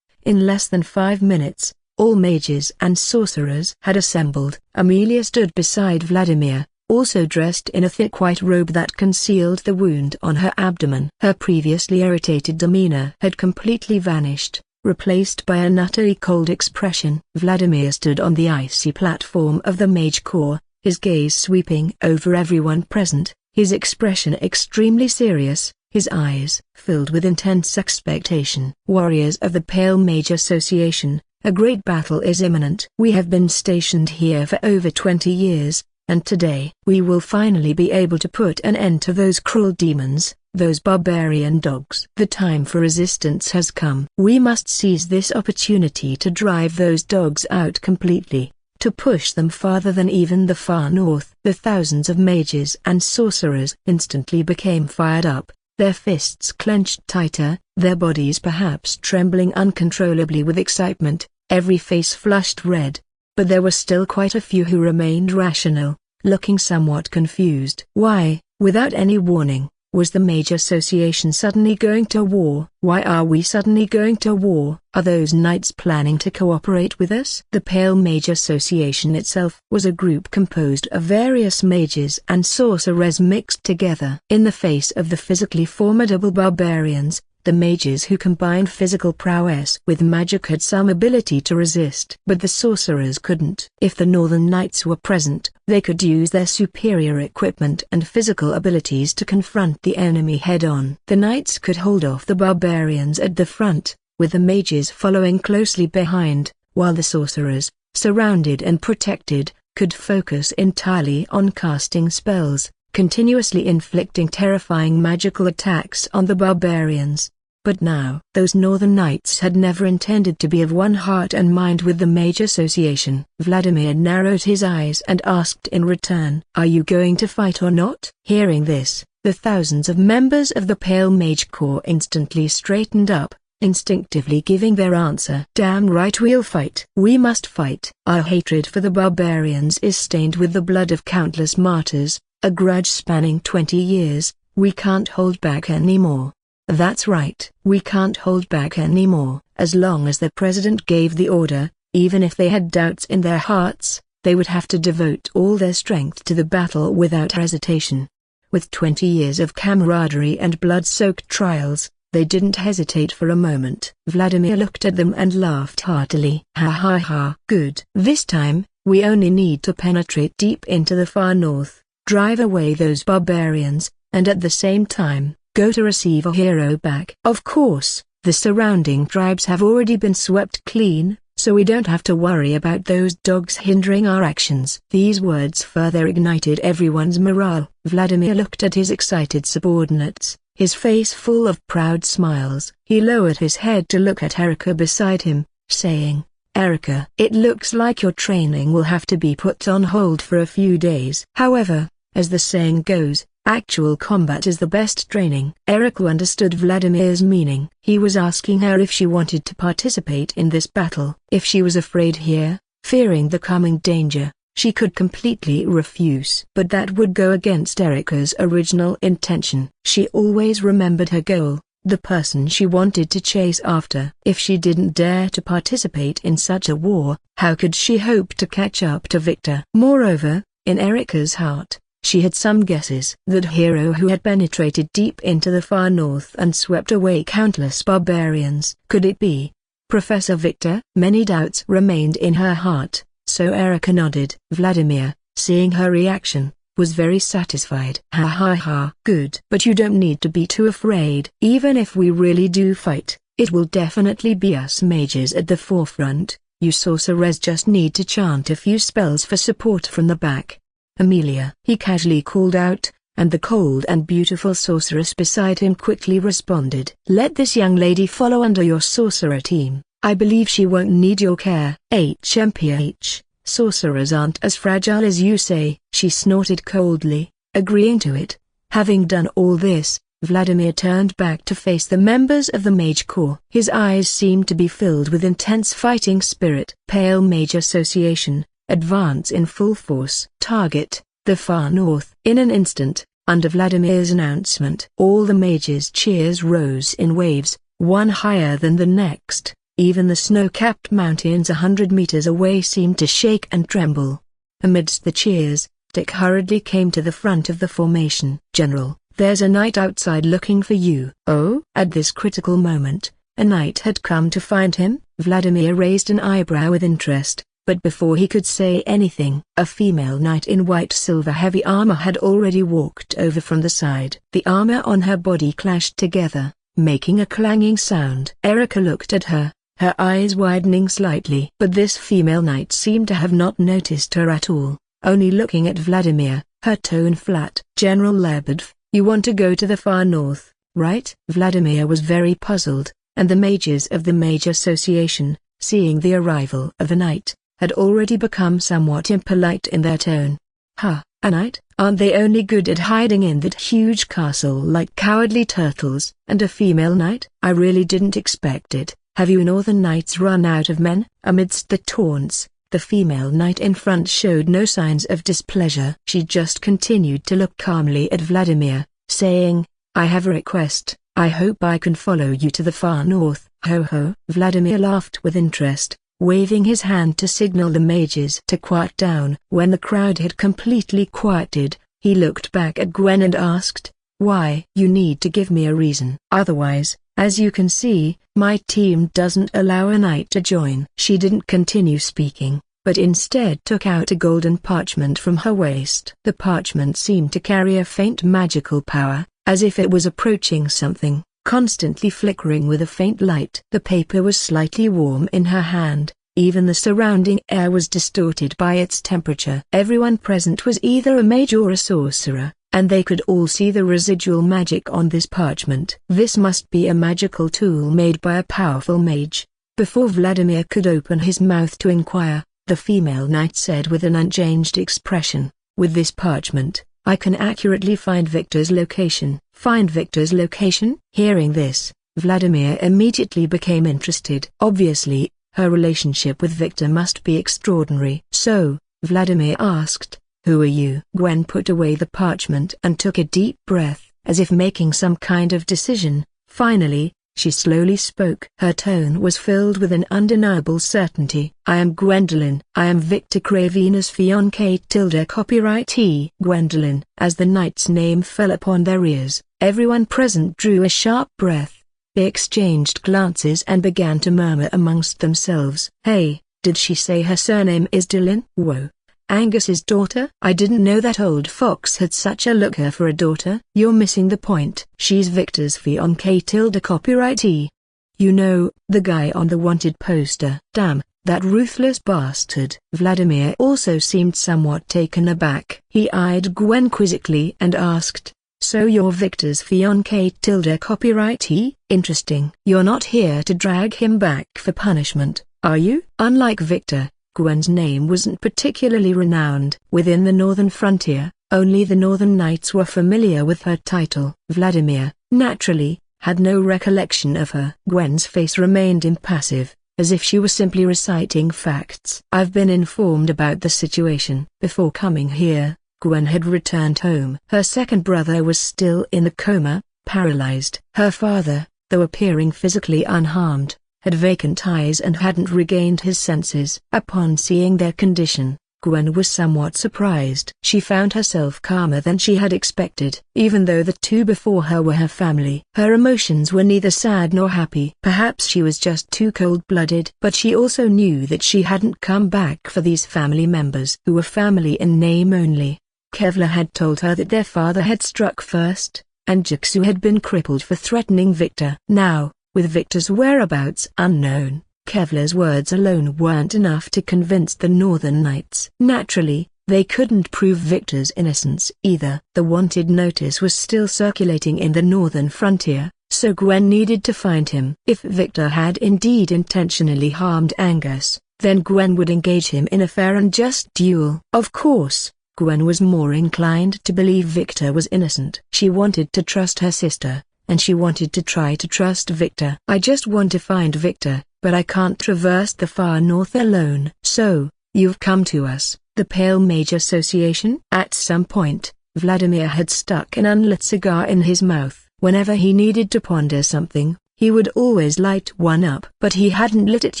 In less than 5 minutes, all mages and sorcerers had assembled. Amelia stood beside Vladimir, also dressed in a thick white robe that concealed the wound on her abdomen. Her previously irritated demeanor had completely vanished, replaced by an utterly cold expression. Vladimir stood on the icy platform of the Mage Corps, his gaze sweeping over everyone present, his expression extremely serious, his eyes filled with intense expectation. Warriors of the Pale Mage Association, a great battle is imminent. We have been stationed here for over 20 years. And today we will finally be able to put an end to those cruel demons, those barbarian dogs. The time for resistance has come. We must seize this opportunity to drive those dogs out completely, to push them farther than even the far north. The thousands of mages and sorcerers instantly became fired up, their fists clenched tighter, their bodies perhaps trembling uncontrollably with excitement, every face flushed red. But there were still quite a few who remained rational, looking somewhat confused. Why, without any warning, was the Mage Association suddenly going to war? Why are we suddenly going to war? Are those knights planning to cooperate with us? The Pale Mage Association itself was a group composed of various mages and sorcerers mixed together. In the face of the physically formidable barbarians, the mages who combined physical prowess with magic had some ability to resist. But the sorcerers couldn't. If the Northern Knights were present, they could use their superior equipment and physical abilities to confront the enemy head-on. The Knights could hold off the barbarians at the front, with the mages following closely behind, while the sorcerers, surrounded and protected, could focus entirely on casting spells, continuously inflicting terrifying magical attacks on the barbarians. But now, those Northern Knights had never intended to be of one heart and mind with the Mage Association. Vladimir narrowed his eyes and asked in return, "Are you going to fight or not?" Hearing this, the thousands of members of the Pale Mage Corps instantly straightened up, instinctively giving their answer. "Damn right, we'll fight. We must fight. Our hatred for the barbarians is stained with the blood of countless martyrs, a grudge spanning 20 years, we can't hold back anymore." That's right, we can't hold back anymore. As long as the president gave the order, even if they had doubts in their hearts, they would have to devote all their strength to the battle without hesitation. With 20 years of camaraderie and blood-soaked trials, they didn't hesitate for a moment. Vladimir looked at them and laughed heartily. Ha ha ha. Good. This time, we only need to penetrate deep into the far north, drive away those barbarians, and at the same time, go to receive a hero back. Of course, the surrounding tribes have already been swept clean, so we don't have to worry about those dogs hindering our actions. These words further ignited everyone's morale. Vladimir looked at his excited subordinates, his face full of proud smiles. He lowered his head to look at Erica beside him, saying, "Erica, it looks like your training will have to be put on hold for a few days. However, as the saying goes, actual combat is the best training." Erica understood Vladimir's meaning. He was asking her if she wanted to participate in this battle. If she was afraid here, fearing the coming danger, she could completely refuse. But that would go against Erica's original intention. She always remembered her goal, the person she wanted to chase after. If she didn't dare to participate in such a war, how could she hope to catch up to Victor? Moreover, in Erika's heart, she had some guesses. That hero who had penetrated deep into the far north and swept away countless barbarians. Could it be Professor Victor? Many doubts remained in her heart, so Erika nodded. Vladimir, seeing her reaction, was very satisfied. Ha ha ha. Good. But you don't need to be too afraid. Even if we really do fight, it will definitely be us mages at the forefront. You sorcerers just need to chant a few spells for support from the back. Amelia, he casually called out, and the cold and beautiful sorceress beside him quickly responded. Let this young lady follow under your sorcerer team. I believe she won't need your care. HMPH, sorcerers aren't as fragile as you say, she snorted coldly, agreeing to it. Having done all this, Vladimir turned back to face the members of the Mage Corps. His eyes seemed to be filled with intense fighting spirit. Pale Mage Association, advance in full force. Target, the far north. In an instant, under Vladimir's announcement, all the mages' cheers rose in waves, one higher than the next. Even the snow-capped mountains 100 meters away seemed to shake and tremble. Amidst the cheers, Dick hurriedly came to the front of the formation. General, there's a knight outside looking for you. Oh? At this critical moment, a knight had come to find him? Vladimir raised an eyebrow with interest, but before he could say anything, a female knight in white silver heavy armor had already walked over from the side. The armor on her body clashed together, making a clanging sound. Erika looked at her, her eyes widening slightly. But this female knight seemed to have not noticed her at all, only looking at Vladimir, her tone flat. General Lebedv, you want to go to the far north, right? Vladimir was very puzzled, and the mages of the Mage Association, seeing the arrival of a knight, had already become somewhat impolite in their tone. Ha, a knight? Aren't they only good at hiding in that huge castle like cowardly turtles? And a female knight? I really didn't expect it. Have you northern knights run out of men? Amidst the taunts, the female knight in front showed no signs of displeasure. She just continued to look calmly at Vladimir, saying, I have a request. I hope I can follow you to the far north. Ho ho. Vladimir laughed with interest, waving his hand to signal the mages to quiet down. When the crowd had completely quieted, he looked back at Gwen and asked, why? You need to give me a reason. Otherwise, as you can see, my team doesn't allow a knight to join. She didn't continue speaking, but instead took out a golden parchment from her waist. The parchment seemed to carry a faint magical power, as if it was approaching something, constantly flickering with a faint light. The paper was slightly warm in her hand, even the surrounding air was distorted by its temperature. Everyone present was either a mage or a sorcerer, and they could all see the residual magic on this parchment. This must be a magical tool made by a powerful mage. Before Vladimir could open his mouth to inquire, the female knight said with an unchanged expression, with this parchment, I can accurately find Victor's location. Find Victor's location? Hearing this, Vladimir immediately became interested. Obviously, her relationship with Victor must be extraordinary. So, Vladimir asked, who are you? Gwen put away the parchment and took a deep breath, as if making some kind of decision. Finally, she slowly spoke. Her tone was filled with an undeniable certainty. I am Gwendolyn. I am Victor Craven's fiancée tilde copyrightee. Gwendolyn. As the knight's name fell upon their ears, everyone present drew a sharp breath. They exchanged glances and began to murmur amongst themselves. Hey, did she say her surname is Dillon? Whoa. Angus's daughter? I didn't know that old fox had such a looker for a daughter. You're missing the point. She's Victor's fiancée tilde copyrightee. You know, the guy on the wanted poster. Damn, that ruthless bastard. Vladimir also seemed somewhat taken aback. He eyed Gwen quizzically and asked, so you're Victor's fiancée tilde copyrightee? Interesting. You're not here to drag him back for punishment, are you? Unlike Victor, Gwen's name wasn't particularly renowned. Within the northern frontier, only the northern knights were familiar with her title. Vladimir, naturally, had no recollection of her. Gwen's face remained impassive, as if she were simply reciting facts. I've been informed about the situation. Before coming here, Gwen had returned home. Her second brother was still in the coma, paralyzed. Her father, though appearing physically unharmed, had vacant eyes and hadn't regained his senses. Upon seeing their condition, Gwen was somewhat surprised. She found herself calmer than she had expected. Even though the two before her were her family, her emotions were neither sad nor happy. Perhaps she was just too cold-blooded. But she also knew that she hadn't come back for these family members who were family in name only. Kevlar had told her that their father had struck first, and Jigsaw had been crippled for threatening Victor. Now, with Victor's whereabouts unknown, Kevlar's words alone weren't enough to convince the Northern Knights. Naturally, they couldn't prove Victor's innocence either. The wanted notice was still circulating in the northern frontier, so Gwen needed to find him. If Victor had indeed intentionally harmed Angus, then Gwen would engage him in a fair and just duel. Of course, Gwen was more inclined to believe Victor was innocent. She wanted to trust her sister, and she wanted to try to trust Victor. "I just want to find Victor, but I can't traverse the far north alone." "So, you've come to us, the Pale Mage Association?" At some point, Vladimir had stuck an unlit cigar in his mouth. Whenever he needed to ponder something, he would always light one up. But he hadn't lit it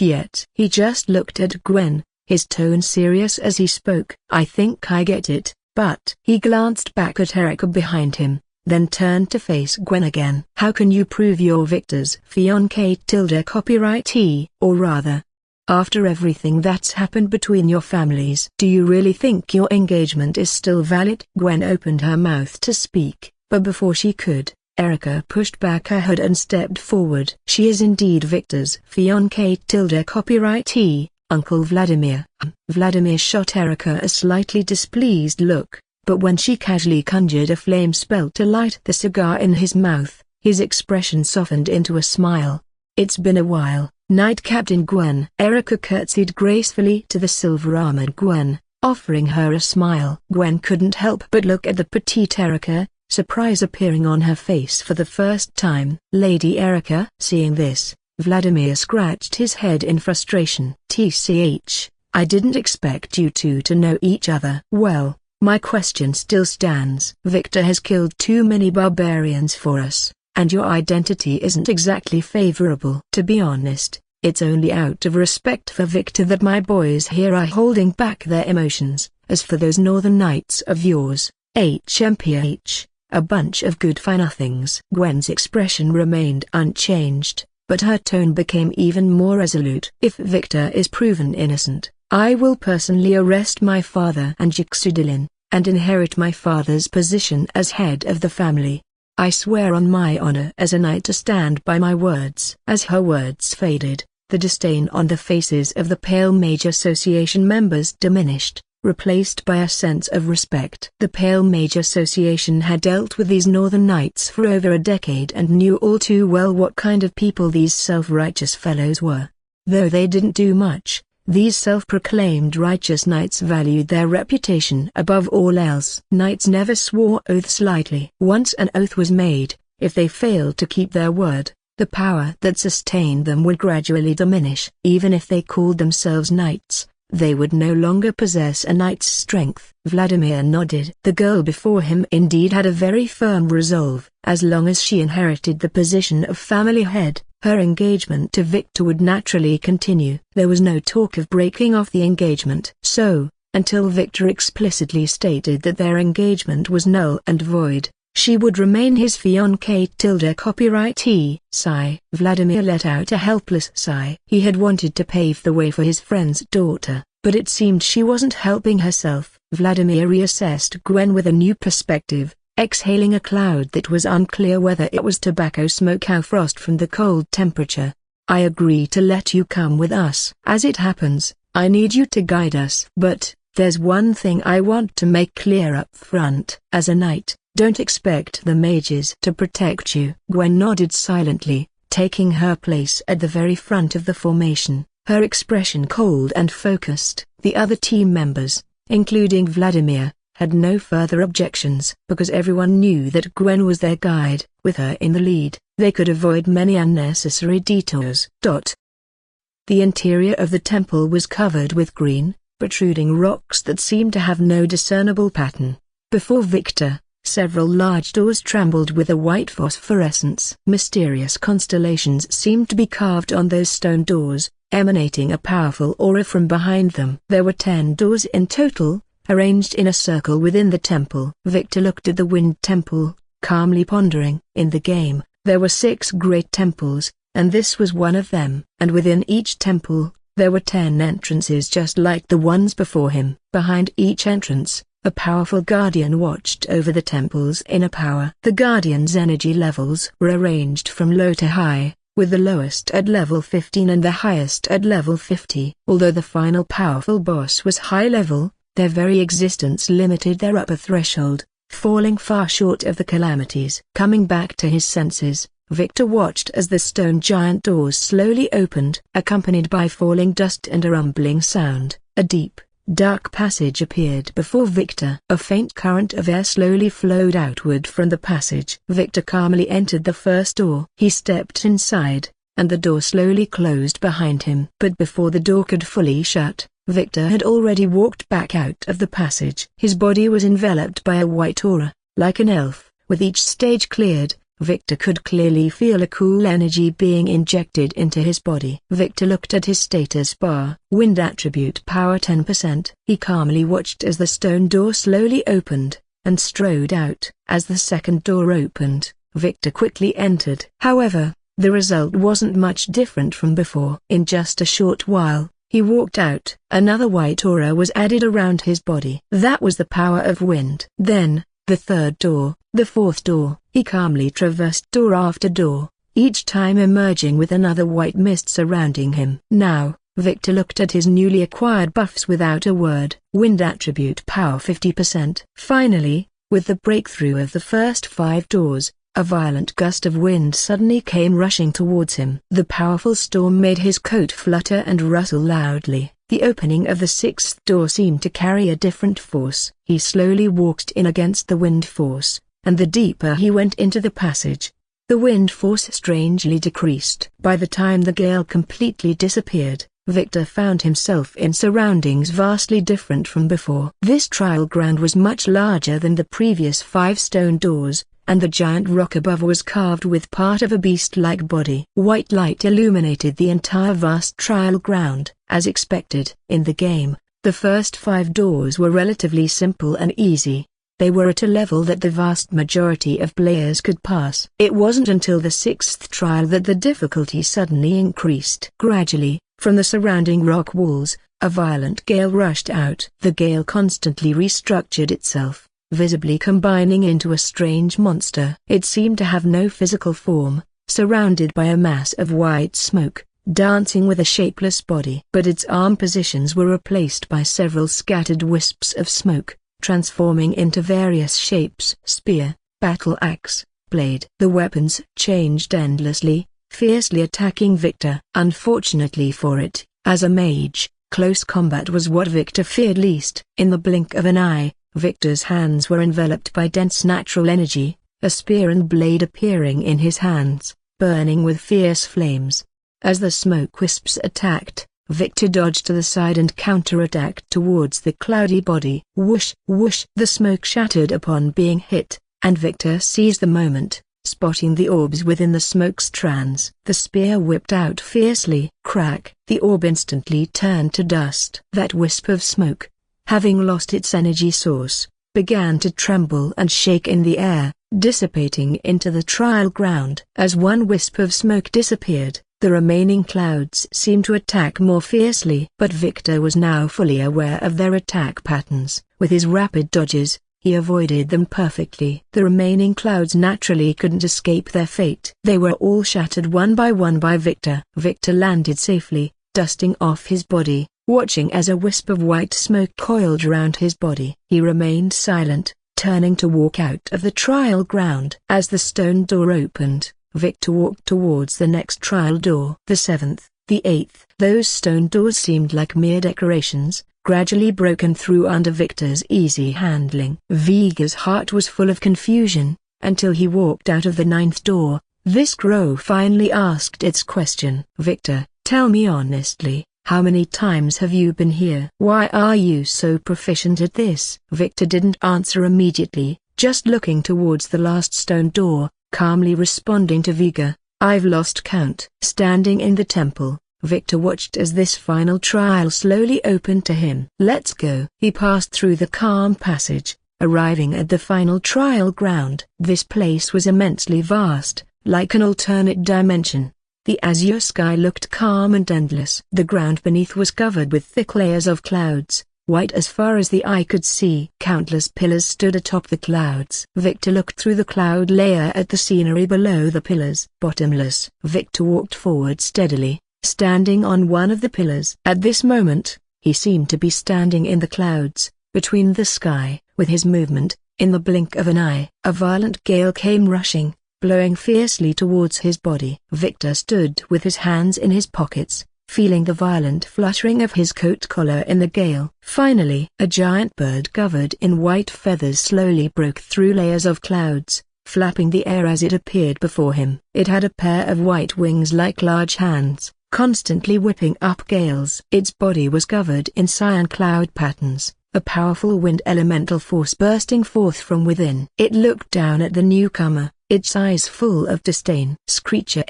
yet. He just looked at Gwen, his tone serious as he spoke. "I think I get it, but..." He glanced back at Erica behind him, then turned to face Gwen again. "How can you prove you're Victor's fiancé tilde copyrightee? Or rather, after everything that's happened between your families, do you really think your engagement is still valid?" Gwen opened her mouth to speak, but before she could, Erica pushed back her hood and stepped forward. "She is indeed Victor's fiancé tilde copyrightee, Uncle Vladimir." Vladimir shot Erica a slightly displeased look, but when she casually conjured a flame spell to light the cigar in his mouth, his expression softened into a smile. "It's been a while, Knight Captain Gwen." Erica curtsied gracefully to the silver-armored Gwen, offering her a smile. Gwen couldn't help but look at the petite Erica, surprise appearing on her face for the first time. "Lady Erica?" Seeing this, Vladimir scratched his head in frustration. "TCH, I didn't expect you two to know each other." "Well, my question still stands. Victor has killed too many barbarians for us, and your identity isn't exactly favorable. To be honest, it's only out of respect for Victor that my boys here are holding back their emotions. As for those Northern Knights of yours, HMPH, a bunch of good-for-nothings." Gwen's expression remained unchanged, but her tone became even more resolute. "If Victor is proven innocent, I will personally arrest my father and Jixudilin, and inherit my father's position as head of the family. I swear on my honor as a knight to stand by my words." As her words faded, the disdain on the faces of the Pale Mage Association members diminished, replaced by a sense of respect. The Pale Mage Association had dealt with these Northern Knights for over a decade and knew all too well what kind of people these self-righteous fellows were. Though they didn't do much, these self-proclaimed righteous knights valued their reputation above all else. Knights never swore oaths lightly. Once an oath was made, if they failed to keep their word, the power that sustained them would gradually diminish. Even if they called themselves knights, they would no longer possess a knight's strength. Vladimir nodded. The girl before him indeed had a very firm resolve. As long as she inherited the position of family head, her engagement to Victor would naturally continue. There was no talk of breaking off the engagement. So, until Victor explicitly stated that their engagement was null and void, she would remain his fiancée tilde copyrightee. Sigh. Vladimir let out a helpless sigh. He had wanted to pave the way for his friend's daughter, but it seemed she wasn't helping herself. Vladimir reassessed Gwen with a new perspective, exhaling a cloud that was unclear whether it was tobacco smoke or frost from the cold temperature. "I agree to let you come with us. As it happens, I need you to guide us. But, there's one thing I want to make clear up front. As a knight, don't expect the mages to protect you." Gwen nodded silently, taking her place at the very front of the formation, her expression cold and focused. The other team members, including Vladimir, had no further objections. Because everyone knew that Gwen was their guide, with her in the lead, they could avoid many unnecessary detours. The interior of the temple was covered with green, protruding rocks that seemed to have no discernible pattern. Before Victor, Several large doors trembled with a white phosphorescence. Mysterious constellations seemed to be carved on those stone doors, emanating a powerful aura from behind them. There were 10 doors in total, arranged in a circle within the temple. Victor looked at the Wind Temple, calmly pondering. In the game, there were 6 great temples, and this was one of them. And within each temple, there were 10 entrances just like the ones before him. Behind each entrance, a powerful guardian watched over the temple's inner power. The guardian's energy levels were arranged from low to high, with the lowest at level 15 and the highest at level 50. Although the final powerful boss was high level, their very existence limited their upper threshold, falling far short of the calamities. Coming back to his senses, Victor watched as the stone giant doors slowly opened. Accompanied by falling dust and a rumbling sound, a deep, dark passage appeared before Victor. A faint current of air slowly flowed outward from the passage. Victor calmly entered the first door. He stepped inside, and the door slowly closed behind him. But before the door could fully shut, Victor had already walked back out of the passage. His body was enveloped by a white aura, like an elf. With each stage cleared, Victor could clearly feel a cool energy being injected into his body. Victor looked at his status bar. Wind attribute power 10%. He calmly watched as the stone door slowly opened, and strode out. As the second door opened, Victor quickly entered. However, the result wasn't much different from before. In just a short while, he walked out. Another white aura was added around his body. That was the power of wind. Then, the third door, the fourth door. He calmly traversed door after door, each time emerging with another white mist surrounding him. Now, Victor looked at his newly acquired buffs without a word. Wind attribute power 50%. Finally, with the breakthrough of the first 5 doors, a violent gust of wind suddenly came rushing towards him. The powerful storm made his coat flutter and rustle loudly. The opening of the 6th door seemed to carry a different force. He slowly walked in against the wind force, and the deeper he went into the passage, the wind force strangely decreased. By the time the gale completely disappeared, Victor found himself in surroundings vastly different from before. This trial ground was much larger than the previous 5 stone doors, and the giant rock above was carved with part of a beast-like body. White light illuminated the entire vast trial ground. As expected, in the game, the first 5 doors were relatively simple and easy. They were at a level that the vast majority of players could pass. It wasn't until the 6th trial that the difficulty suddenly increased. Gradually, from the surrounding rock walls, a violent gale rushed out. The gale constantly restructured itself, visibly combining into a strange monster. It seemed to have no physical form, surrounded by a mass of white smoke, dancing with a shapeless body. But its arm positions were replaced by several scattered wisps of smoke, transforming into various shapes: spear, battle axe, blade. The weapons changed endlessly, fiercely attacking Victor. Unfortunately for it, as a mage, close combat was what Victor feared least. In the blink of an eye, Victor's hands were enveloped by dense natural energy, a spear and blade appearing in his hands, burning with fierce flames. As the smoke wisps attacked, Victor dodged to the side and counterattacked towards the cloudy body. Whoosh, whoosh! The smoke shattered upon being hit, and Victor seized the moment, spotting the orbs within the smoke strands. The spear whipped out fiercely. Crack! The orb instantly turned to dust. That wisp of smoke, having lost its energy source, began to tremble and shake in the air, dissipating into the trial ground. As one wisp of smoke disappeared, the remaining clouds seemed to attack more fiercely. But Victor was now fully aware of their attack patterns. With his rapid dodges, he avoided them perfectly. The remaining clouds naturally couldn't escape their fate. They were all shattered one by Victor. Victor landed safely, dusting off his body, watching as a wisp of white smoke coiled around his body. He remained silent, turning to walk out of the trial ground. As the stone door opened, Victor walked towards the next trial door. The 7th, the 8th. Those stone doors seemed like mere decorations, gradually broken through under Victor's easy handling. Viga's heart was full of confusion, until he walked out of the 9th door. This crow finally asked its question. Victor, tell me honestly, how many times have you been here? Why are you so proficient at this? Victor didn't answer immediately, just looking towards the last stone door, calmly responding to Vega. I've lost count. Standing in the temple, Victor watched as this final trial slowly opened to him. Let's go. He passed through the calm passage, arriving at the final trial ground. This place was immensely vast, like an alternate dimension. The azure sky looked calm and endless. The ground beneath was covered with thick layers of clouds, white as far as the eye could see. Countless pillars stood atop the clouds. Victor looked through the cloud layer at the scenery below the pillars. Bottomless. Victor walked forward steadily, standing on one of the pillars. At this moment, he seemed to be standing in the clouds, between the sky. With his movement, in the blink of an eye, a violent gale came rushing, blowing fiercely towards his body. Victor stood with his hands in his pockets, feeling the violent fluttering of his coat collar in the gale. Finally, a giant bird covered in white feathers slowly broke through layers of clouds, flapping the air as it appeared before him. It had a pair of white wings like large hands, constantly whipping up gales. Its body was covered in cyan cloud patterns, a powerful wind elemental force bursting forth from within. It looked down at the newcomer, its eyes full of disdain. Screecher!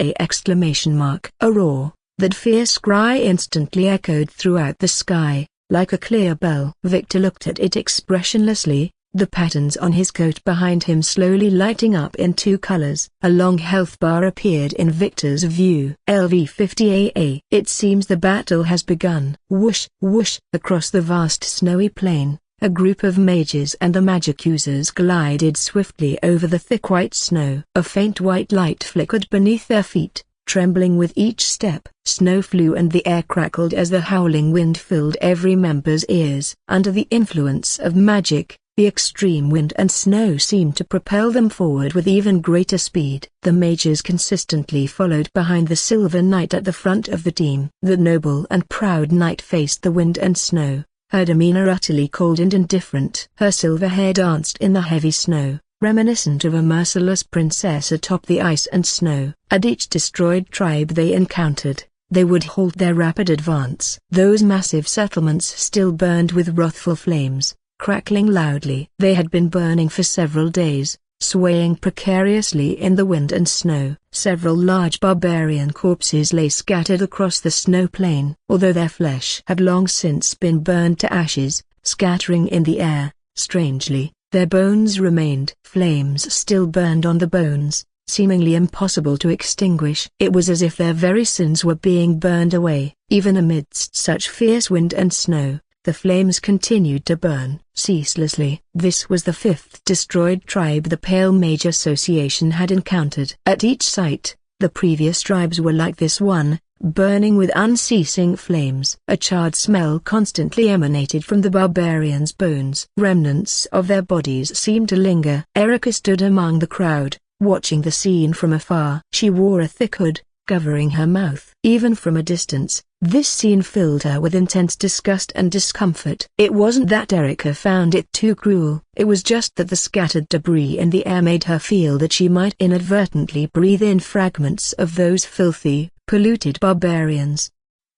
A roar, that fierce cry instantly echoed throughout the sky, like a clear bell. Victor looked at it expressionlessly, the patterns on his coat behind him slowly lighting up in two colors. A long health bar appeared in Victor's view. LV-50AA. It seems the battle has begun. Whoosh, whoosh. Across the vast snowy plain, a group of mages and the magic users glided swiftly over the thick white snow. A faint white light flickered beneath their feet, trembling with each step. Snow flew and the air crackled as the howling wind filled every member's ears. Under the influence of magic, the extreme wind and snow seemed to propel them forward with even greater speed. The mages consistently followed behind the Silver Knight at the front of the team. The noble and proud knight faced the wind and snow, her demeanor utterly cold and indifferent. Her silver hair danced in the heavy snow, reminiscent of a merciless princess atop the ice and snow. At each destroyed tribe they encountered, they would halt their rapid advance. Those massive settlements still burned with wrathful flames, crackling loudly. They had been burning for several days, swaying precariously in the wind and snow. Several large barbarian corpses lay scattered across the snow plain. Although their flesh had long since been burned to ashes, scattering in the air, strangely, their bones remained. Flames still burned on the bones, seemingly impossible to extinguish. It was as if their very sins were being burned away. Even amidst such fierce wind and snow, the flames continued to burn ceaselessly. This was the fifth destroyed tribe the Pale Mage Association had encountered. At each site, the previous tribes were like this one, burning with unceasing flames. A charred smell constantly emanated from the barbarians' bones. Remnants of their bodies seemed to linger. Erica stood among the crowd, watching the scene from afar. She wore a thick hood, covering her mouth. Even from a distance, this scene filled her with intense disgust and discomfort. It wasn't that Erica found it too cruel, it was just that the scattered debris in the air made her feel that she might inadvertently breathe in fragments of those filthy, polluted barbarians.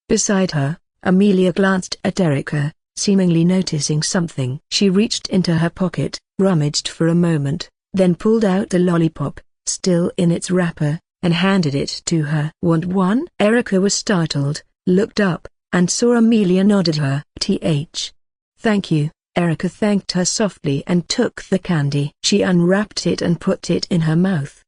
Beside her, Amelia glanced at Erica, seemingly noticing something. She reached into her pocket, rummaged for a moment, then pulled out the lollipop, still in its wrapper, and handed it to her. Want one? Erica was startled, looked up, and saw Amelia nod at her. Thank you. Erica thanked her softly and took the candy. She unwrapped it and put it in her mouth.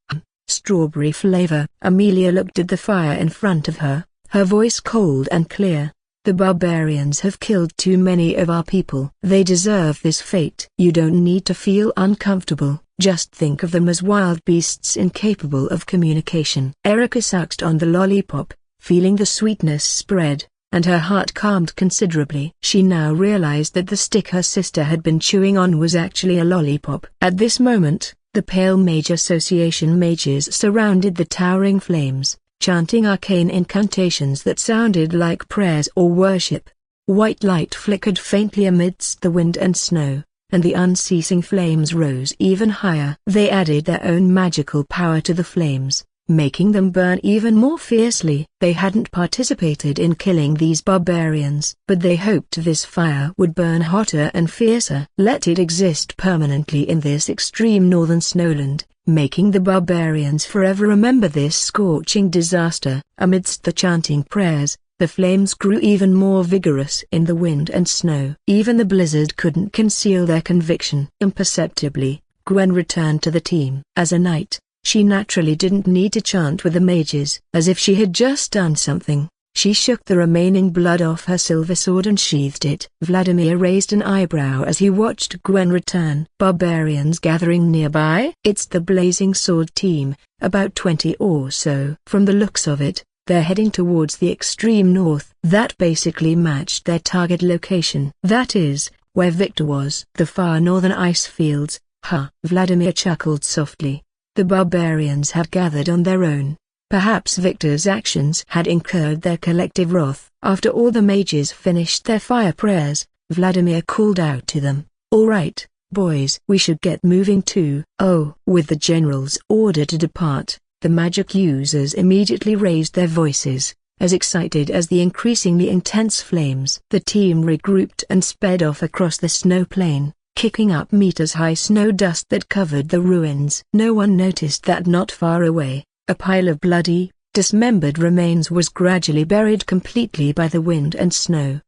Strawberry flavor. Amelia looked at the fire in front of her, her voice cold and clear. The barbarians have killed too many of our people. They deserve this fate. You don't need to feel uncomfortable. Just think of them as wild beasts incapable of communication. Erica sucked on the lollipop, feeling the sweetness spread, and her heart calmed considerably. She now realized that the stick her sister had been chewing on was actually a lollipop. At this moment, the Pale Mage Association mages surrounded the towering flames, chanting arcane incantations that sounded like prayers or worship. White light flickered faintly amidst the wind and snow, and the unceasing flames rose even higher. They added their own magical power to the flames, making them burn even more fiercely. They hadn't participated in killing these barbarians, but they hoped this fire would burn hotter and fiercer. Let it exist permanently in this extreme northern snowland, making the barbarians forever remember this scorching disaster. Amidst the chanting prayers, the flames grew even more vigorous in the wind and snow. Even the blizzard couldn't conceal their conviction. Imperceptibly, Gwen returned to the team. As a knight, she naturally didn't need to chant with the mages. As if she had just done something, she shook the remaining blood off her silver sword and sheathed it. Vladimir raised an eyebrow as he watched Gwen return. Barbarians gathering nearby? It's the Blazing Sword team, about 20 or so. From the looks of it, they're heading towards the extreme north. That basically matched their target location. That is, where Victor was. The far northern ice fields. Vladimir chuckled softly. The barbarians have gathered on their own. Perhaps Victor's actions had incurred their collective wrath. After all the mages finished their fire prayers, Vladimir called out to them, "All right, boys. We should get moving too." Oh! With the general's order to depart, the magic users immediately raised their voices, as excited as the increasingly intense flames. The team regrouped and sped off across the snow plain, kicking up meters-high snow dust that covered the ruins. No one noticed that not far away, a pile of bloody, dismembered remains was gradually buried completely by the wind and snow.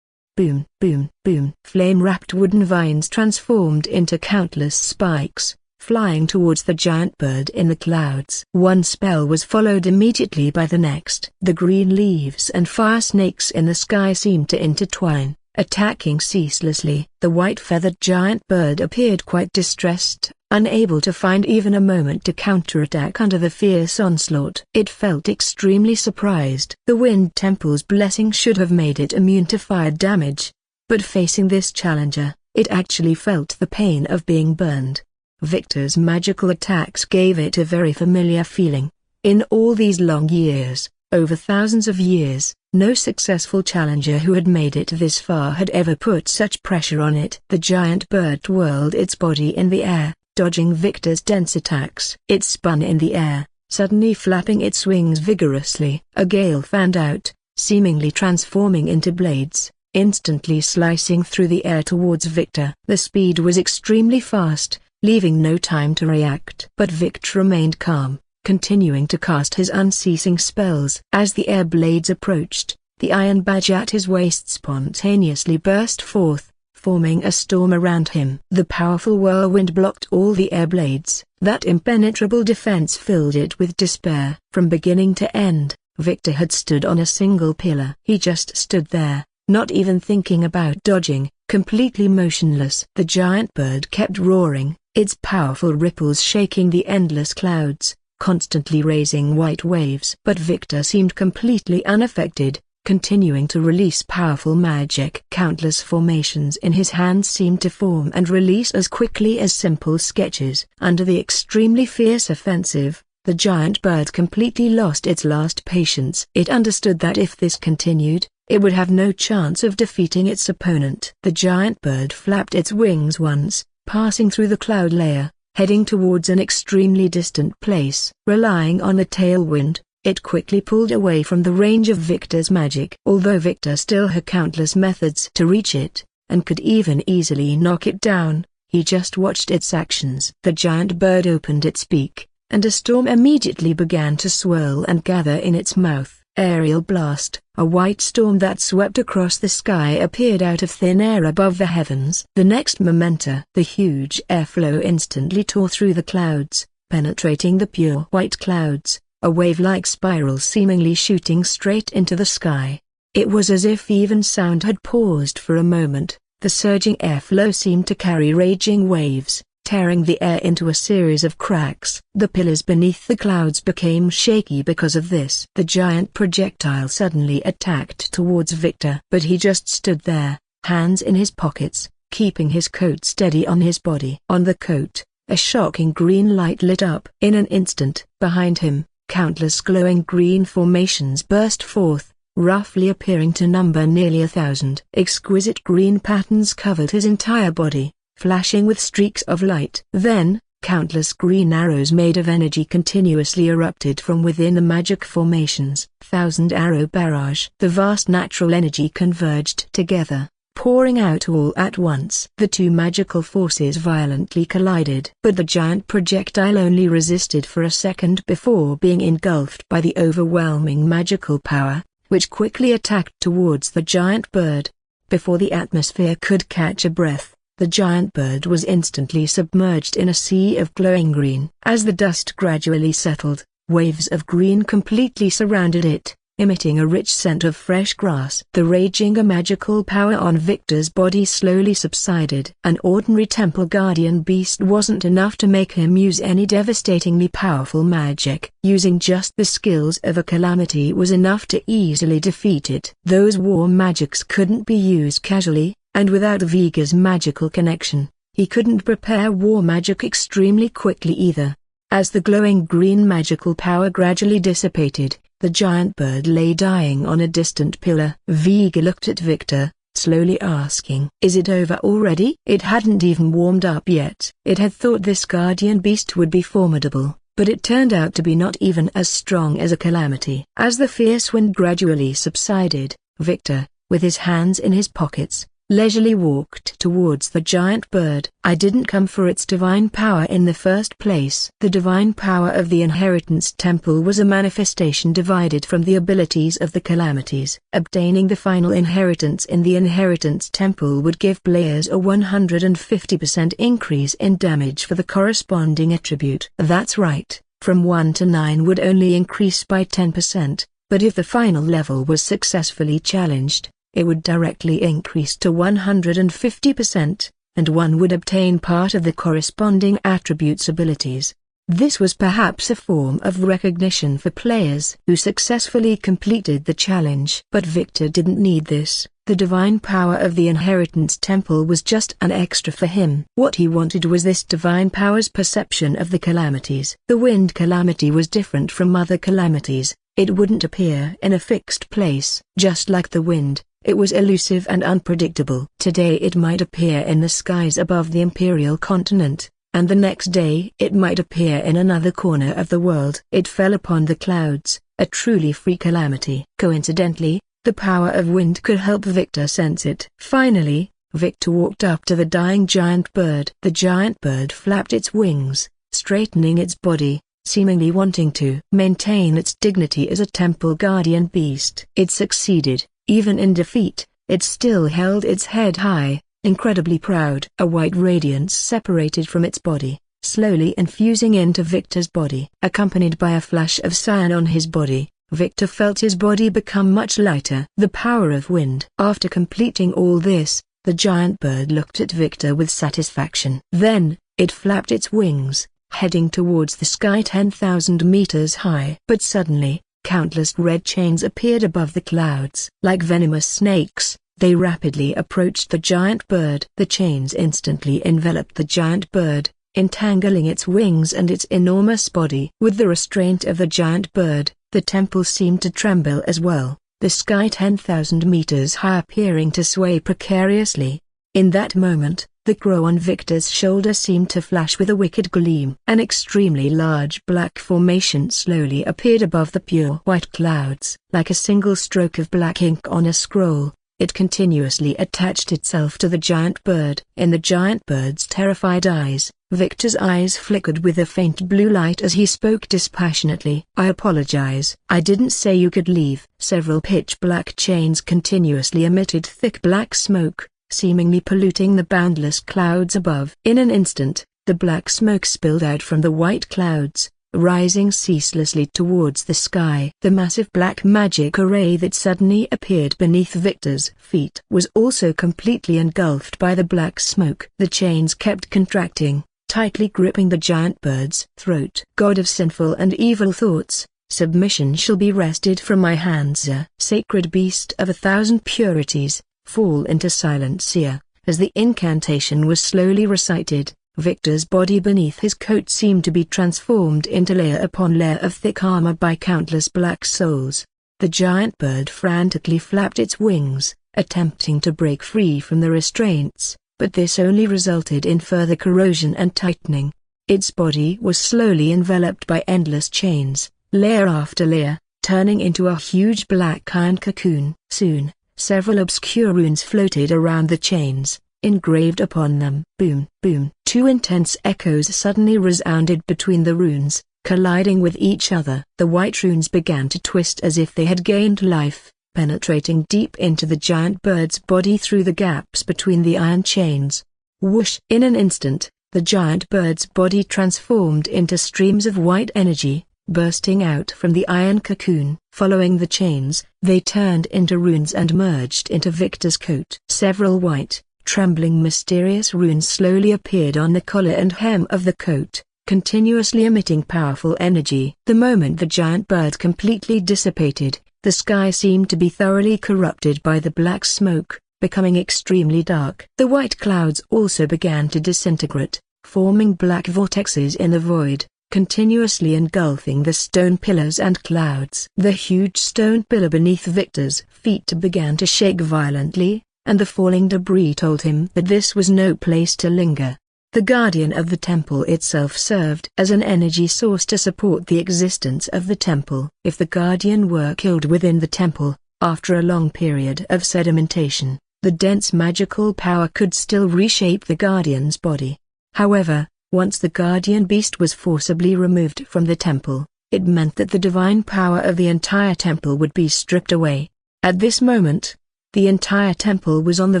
Boom, boom, boom. Flame-wrapped wooden vines transformed into countless spikes, flying towards the giant bird in the clouds. One spell was followed immediately by the next. The green leaves and fire snakes in the sky seemed to intertwine, attacking ceaselessly. The white-feathered giant bird appeared quite distressed, unable to find even a moment to counterattack under the fierce onslaught. It felt extremely surprised. The Wind Temple's blessing should have made it immune to fire damage, but facing this challenger, it actually felt the pain of being burned. Victor's magical attacks gave it a very familiar feeling. In all these long years, over thousands of years, no successful challenger who had made it this far had ever put such pressure on it. The giant bird twirled its body in the air, dodging Victor's dense attacks. It spun in the air, suddenly flapping its wings vigorously. A gale fanned out, seemingly transforming into blades, instantly slicing through the air towards Victor. The speed was extremely fast, leaving no time to react. But Victor remained calm, continuing to cast his unceasing spells. As the air blades approached, the iron badge at his waist spontaneously burst forth, forming a storm around him. The powerful whirlwind blocked all the air blades. That impenetrable defense filled it with despair. From beginning to end, Victor had stood on a single pillar. He just stood there, not even thinking about dodging, completely motionless. The giant bird kept roaring, its powerful ripples shaking the endless clouds, constantly raising white waves. But Victor seemed completely unaffected, continuing to release powerful magic. Countless formations in his hands seemed to form and release as quickly as simple sketches. Under the extremely fierce offensive, the giant bird completely lost its last patience. It understood that if this continued, it would have no chance of defeating its opponent. The giant bird flapped its wings once, passing through the cloud layer, heading towards an extremely distant place. Relying on the tailwind, it quickly pulled away from the range of Victor's magic. Although Victor still had countless methods to reach it, and could even easily knock it down, he just watched its actions. The giant bird opened its beak, and a storm immediately began to swirl and gather in its mouth. Aerial blast. A white storm that swept across the sky appeared out of thin air above the heavens. The next momenta, the huge airflow instantly tore through the clouds, penetrating the pure white clouds, a wave-like spiral seemingly shooting straight into the sky. It was as if even sound had paused for a moment. The surging airflow seemed to carry raging waves, tearing the air into a series of cracks. The pillars beneath the clouds became shaky because of this. The giant projectile suddenly attacked towards Victor. But he just stood there, hands in his pockets, keeping his coat steady on his body. On the coat, a shocking green light lit up. In an instant, behind him, countless glowing green formations burst forth, roughly appearing to number nearly 1,000. Exquisite green patterns covered his entire body, flashing with streaks of light. Then, Countless green arrows made of energy continuously erupted from within the magic formations. Thousand arrow barrage. The vast natural energy converged together, pouring out all at once. The two magical forces violently collided. But the giant projectile only resisted for a second before being engulfed by the overwhelming magical power, which quickly attacked towards the giant bird. Before the atmosphere could catch a breath, the giant bird was instantly submerged in a sea of glowing green. As the dust gradually settled, waves of green completely surrounded it, emitting a rich scent of fresh grass. The raging magical power on Victor's body slowly subsided. An ordinary temple guardian beast wasn't enough to make him use any devastatingly powerful magic. Using just the skills of a calamity was enough to easily defeat it. Those war magics couldn't be used casually, and without Vega's magical connection, he couldn't prepare war magic extremely quickly either. As the glowing green magical power gradually dissipated, the giant bird lay dying on a distant pillar. Vega looked at Victor, slowly asking, "Is it over already?" It hadn't even warmed up yet. It had thought this guardian beast would be formidable, but it turned out to be not even as strong as a calamity. As the fierce wind gradually subsided, Victor, with his hands in his pockets, leisurely walked towards the giant bird. "I didn't come for its divine power in the first place." The divine power of the Inheritance Temple was a manifestation divided from the abilities of the calamities. Obtaining the final inheritance in the Inheritance Temple would give players a 150% increase in damage for the corresponding attribute. That's right, from 1 to 9 would only increase by 10%, but if the final level was successfully challenged, it would directly increase to 150%, and one would obtain part of the corresponding attribute's abilities. This was perhaps a form of recognition for players who successfully completed the challenge. But Victor didn't need this. The divine power of the Inheritance Temple was just an extra for him. What he wanted was this divine power's perception of the calamities. The wind calamity was different from other calamities. It wouldn't appear in a fixed place. Just like the wind, it was elusive and unpredictable. Today it might appear in the skies above the Imperial continent, and the next day it might appear in another corner of the world. It fell upon the clouds, a truly free calamity. Coincidentally, the power of wind could help Victor sense it. Finally, Victor walked up to the dying giant bird. The giant bird flapped its wings, straightening its body, seemingly wanting to maintain its dignity as a temple guardian beast. It succeeded. Even in defeat, it still held its head high, incredibly proud. A white radiance separated from its body, slowly infusing into Victor's body. Accompanied by a flash of cyan on his body, Victor felt his body become much lighter. The power of wind. After completing all this, the giant bird looked at Victor with satisfaction. Then, it flapped its wings, heading towards the sky 10,000 meters high. But suddenly, countless red chains appeared above the clouds. Like venomous snakes, they rapidly approached the giant bird. The chains instantly enveloped the giant bird, entangling its wings and its enormous body. With the restraint of the giant bird, the temple seemed to tremble as well, the sky 10,000 meters high appearing to sway precariously. In that moment, the crow on Victor's shoulder seemed to flash with a wicked gleam. An extremely large black formation slowly appeared above the pure white clouds. Like a single stroke of black ink on a scroll, it continuously attached itself to the giant bird. In the giant bird's terrified eyes, Victor's eyes flickered with a faint blue light as he spoke dispassionately. "I apologize. I didn't say you could leave." Several pitch-black chains continuously emitted thick black smoke, seemingly polluting the boundless clouds above. In an instant, the black smoke spilled out from the white clouds, rising ceaselessly towards the sky. The massive black magic array that suddenly appeared beneath Victor's feet was also completely engulfed by the black smoke. The chains kept contracting, tightly gripping the giant bird's throat. "God of sinful and evil thoughts, submission shall be wrested from my hands. Sacred beast of 1,000 purities, fall into silence here." As the incantation was slowly recited, Victor's body beneath his coat seemed to be transformed into layer upon layer of thick armor by countless black souls. The giant bird frantically flapped its wings, attempting to break free from the restraints, but this only resulted in further corrosion and tightening. Its body was slowly enveloped by endless chains, layer after layer, turning into a huge black iron cocoon. Soon, several obscure runes floated around the chains, engraved upon them. Boom, boom. Two intense echoes suddenly resounded between the runes, colliding with each other. The white runes began to twist as if they had gained life, penetrating deep into the giant bird's body through the gaps between the iron chains. Whoosh! In an instant, the giant bird's body transformed into streams of white energy, bursting out from the iron cocoon. Following the chains, they turned into runes and merged into Victor's coat. Several white, trembling mysterious runes slowly appeared on the collar and hem of the coat, continuously emitting powerful energy. The moment the giant bird completely dissipated, the sky seemed to be thoroughly corrupted by the black smoke, becoming extremely dark. The white clouds also began to disintegrate, forming black vortexes in the void, continuously engulfing the stone pillars and clouds. The huge stone pillar beneath Victor's feet began to shake violently, and the falling debris told him that this was no place to linger. The guardian of the temple itself served as an energy source to support the existence of the temple. If the guardian were killed within the temple, after a long period of sedimentation, the dense magical power could still reshape the guardian's body. However, once the guardian beast was forcibly removed from the temple, it meant that the divine power of the entire temple would be stripped away. At this moment, the entire temple was on the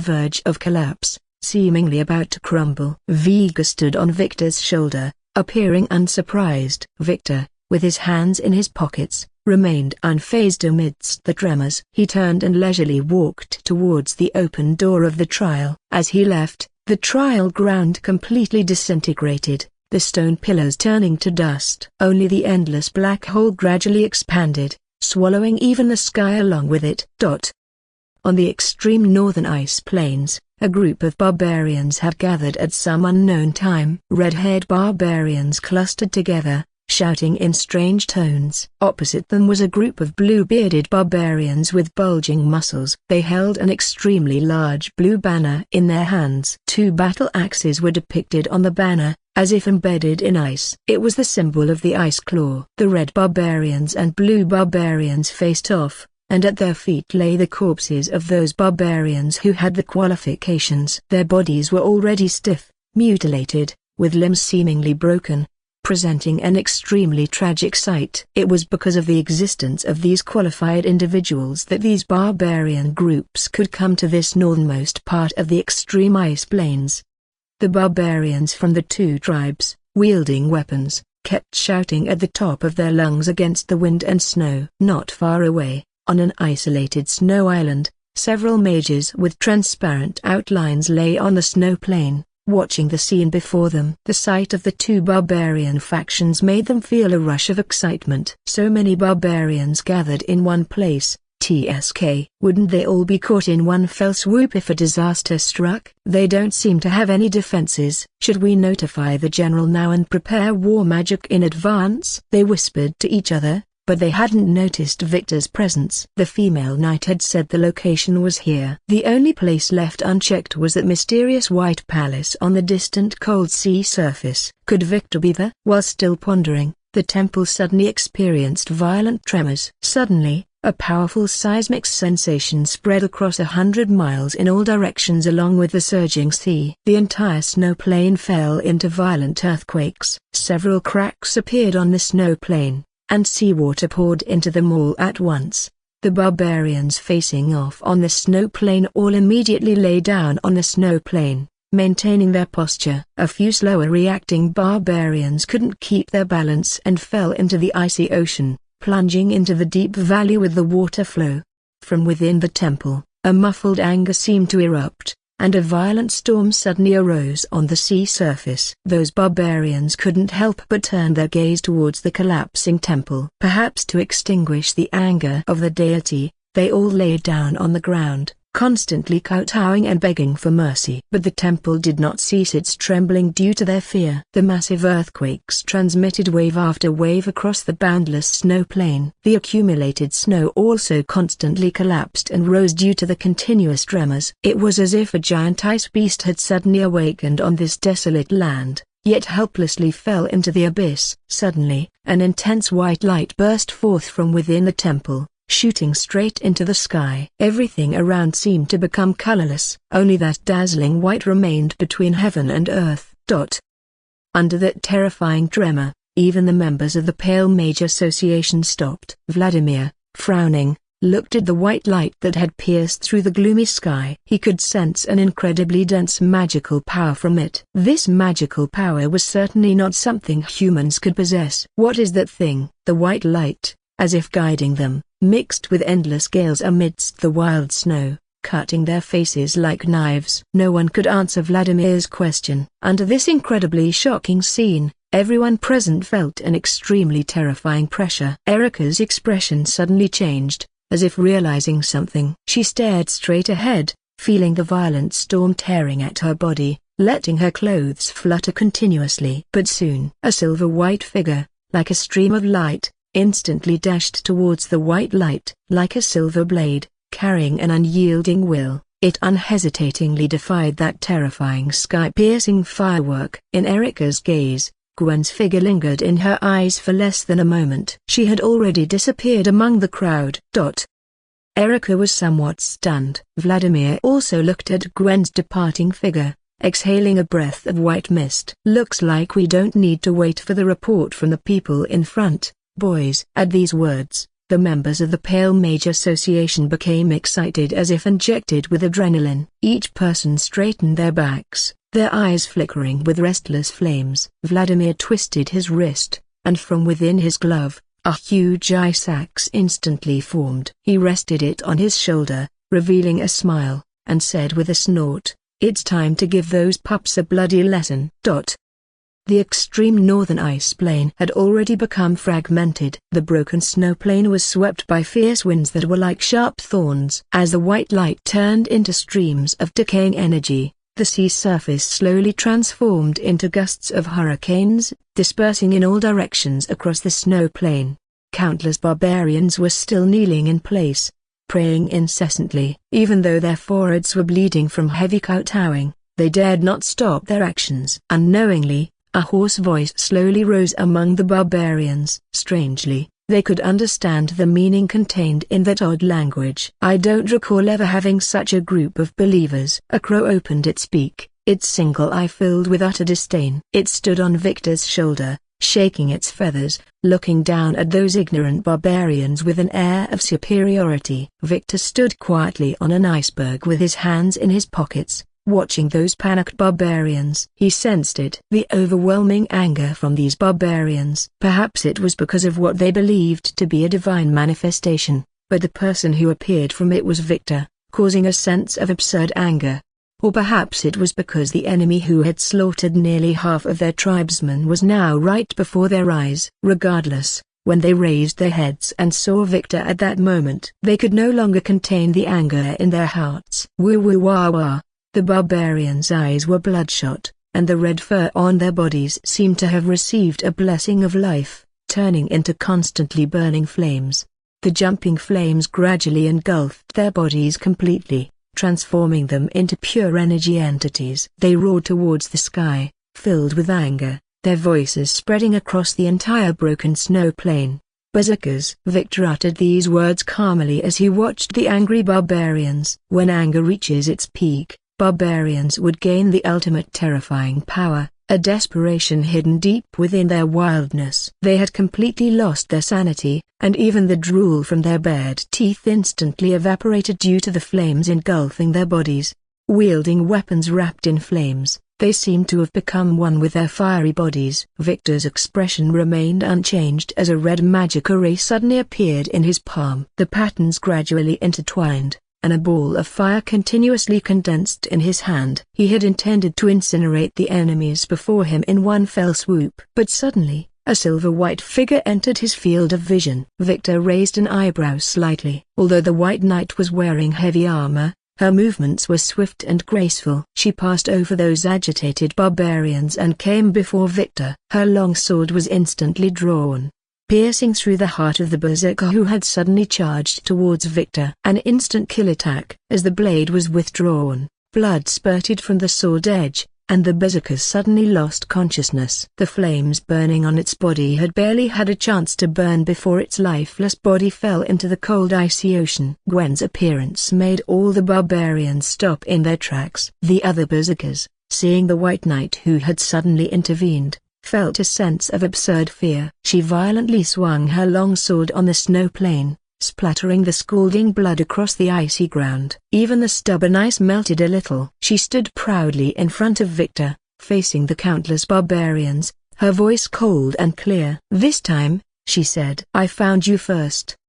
verge of collapse, seemingly about to crumble. Vega stood on Victor's shoulder, appearing unsurprised. Victor, with his hands in his pockets, remained unfazed amidst the tremors. He turned and leisurely walked towards the open door of the trial. As he left, the trial ground completely disintegrated, the stone pillars turning to dust. Only the endless black hole gradually expanded, swallowing even the sky along with it. On the extreme northern ice plains, a group of barbarians had gathered at some unknown time. Red-haired barbarians clustered together, shouting in strange tones. Opposite them was a group of blue-bearded barbarians with bulging muscles. They held an extremely large blue banner in their hands. Two battle axes were depicted on the banner, as if embedded in ice. It was the symbol of the ice claw. The red barbarians and blue barbarians faced off, and at their feet lay the corpses of those barbarians who had the qualifications. Their bodies were already stiff, mutilated, with limbs seemingly broken, presenting an extremely tragic sight. It was because of the existence of these qualified individuals that these barbarian groups could come to this northernmost part of the extreme ice plains. The barbarians from the two tribes, wielding weapons, kept shouting at the top of their lungs against the wind and snow. Not far away, on an isolated snow island, several mages with transparent outlines lay on the snow plain, watching the scene before them. The sight of the two barbarian factions made them feel a rush of excitement. So many barbarians gathered in one place. TSK. Wouldn't they all be caught in one fell swoop if a disaster struck? They don't seem to have any defenses. Should we notify the general now and prepare war magic in advance? They whispered to each other, but they hadn't noticed Victor's presence. The female knight had said the location was here. The only place left unchecked was that mysterious white palace on the distant cold sea surface. Could Victor be there? While still pondering, the temple suddenly experienced violent tremors. Suddenly, a powerful seismic sensation spread across 100 miles in all directions along with the surging sea. The entire snow plain fell into violent earthquakes. Several cracks appeared on the snow plain, and seawater poured into them all at once. The barbarians facing off on the snow plain all immediately lay down on the snow plain, maintaining their posture. A few slower reacting barbarians couldn't keep their balance and fell into the icy ocean, plunging into the deep valley with the water flow. From within the temple, a muffled anger seemed to erupt, and a violent storm suddenly arose on the sea surface. Those barbarians couldn't help but turn their gaze towards the collapsing temple. Perhaps to extinguish the anger of the deity, they all lay down on the ground, constantly kowtowing and begging for mercy. But the temple did not cease its trembling due to their fear. The massive earthquakes transmitted wave after wave across the boundless snow plain. The accumulated snow also constantly collapsed and rose due to the continuous tremors. It was as if a giant ice beast had suddenly awakened on this desolate land, yet helplessly fell into the abyss. Suddenly, an intense white light burst forth from within the temple, shooting straight into the sky. Everything around seemed to become colorless. Only that dazzling white remained between heaven and earth. Under that terrifying tremor, even the members of the Pale Mage Association stopped. Vladimir, frowning, looked at the white light that had pierced through the gloomy sky. He could sense an incredibly dense magical power from it. This magical power was certainly not something humans could possess. What is that thing? The white light, as if guiding them, mixed with endless gales amidst the wild snow, cutting their faces like knives. No one could answer Vladimir's question. Under this incredibly shocking scene, everyone present felt an extremely terrifying pressure. Erika's expression suddenly changed, as if realizing something. She stared straight ahead, feeling the violent storm tearing at her body, letting her clothes flutter continuously. But soon, a silver-white figure, like a stream of light, instantly dashed towards the white light. Like a silver blade, carrying an unyielding will, it unhesitatingly defied that terrifying sky-piercing firework. In Erika's gaze, Gwen's figure lingered in her eyes for less than a moment. She had already disappeared among the crowd. Erika was somewhat stunned. Vladimir also looked at Gwen's departing figure, exhaling a breath of white mist. Looks like we don't need to wait for the report from the people in front, boys. At these words, the members of the Pale Mage Association became excited as if injected with adrenaline. Each person straightened their backs, their eyes flickering with restless flames. Vladimir twisted his wrist, and from within his glove, a huge ice axe instantly formed. He rested it on his shoulder, revealing a smile, and said with a snort, "It's time to give those pups a bloody lesson." The extreme northern ice plain had already become fragmented. The broken snow plain was swept by fierce winds that were like sharp thorns. As the white light turned into streams of decaying energy, the sea surface slowly transformed into gusts of hurricanes, dispersing in all directions across the snow plain. Countless barbarians were still kneeling in place, praying incessantly. Even though their foreheads were bleeding from heavy kowtowing, they dared not stop their actions. Unknowingly, a hoarse voice slowly rose among the barbarians. Strangely, they could understand the meaning contained in that odd language. "I don't recall ever having such a group of believers." A crow opened its beak, its single eye filled with utter disdain. It stood on Victor's shoulder, shaking its feathers, looking down at those ignorant barbarians with an air of superiority. Victor stood quietly on an iceberg with his hands in his pockets, watching those panicked barbarians. He sensed it. The overwhelming anger from these barbarians. Perhaps it was because of what they believed to be a divine manifestation, but the person who appeared from it was Victor, causing a sense of absurd anger. Or perhaps it was because the enemy who had slaughtered nearly half of their tribesmen was now right before their eyes. Regardless, when they raised their heads and saw Victor at that moment, they could no longer contain the anger in their hearts. Woo woo wah wah. The barbarians' eyes were bloodshot, and the red fur on their bodies seemed to have received a blessing of life, turning into constantly burning flames. The jumping flames gradually engulfed their bodies completely, transforming them into pure energy entities. They roared towards the sky, filled with anger, their voices spreading across the entire broken snow plain. "Berserkers!" Victor uttered these words calmly as he watched the angry barbarians. When anger reaches its peak, barbarians would gain the ultimate terrifying power, a desperation hidden deep within their wildness. They had completely lost their sanity, and even the drool from their bared teeth instantly evaporated due to the flames engulfing their bodies. Wielding weapons wrapped in flames, they seemed to have become one with their fiery bodies. Victor's expression remained unchanged as a red magic array suddenly appeared in his palm. The patterns gradually intertwined, and a ball of fire continuously condensed in his hand. He had intended to incinerate the enemies before him in one fell swoop. But suddenly, a silver-white figure entered his field of vision. Victor raised an eyebrow slightly. Although the White Knight was wearing heavy armor, her movements were swift and graceful. She passed over those agitated barbarians and came before Victor. Her long sword was instantly drawn, piercing through the heart of the berserker who had suddenly charged towards Victor. An instant kill attack. As the blade was withdrawn, blood spurted from the sword edge, and the berserker suddenly lost consciousness. The flames burning on its body had barely had a chance to burn before its lifeless body fell into the cold icy ocean. Gwen's appearance made all the barbarians stop in their tracks. The other berserkers, seeing the White Knight who had suddenly intervened, felt a sense of absurd fear. She violently swung her long sword on the snow plain, splattering the scalding blood across the icy ground. Even the stubborn ice melted a little. She stood proudly in front of Victor, facing the countless barbarians, her voice cold and clear. "This time," she said, "I found you first,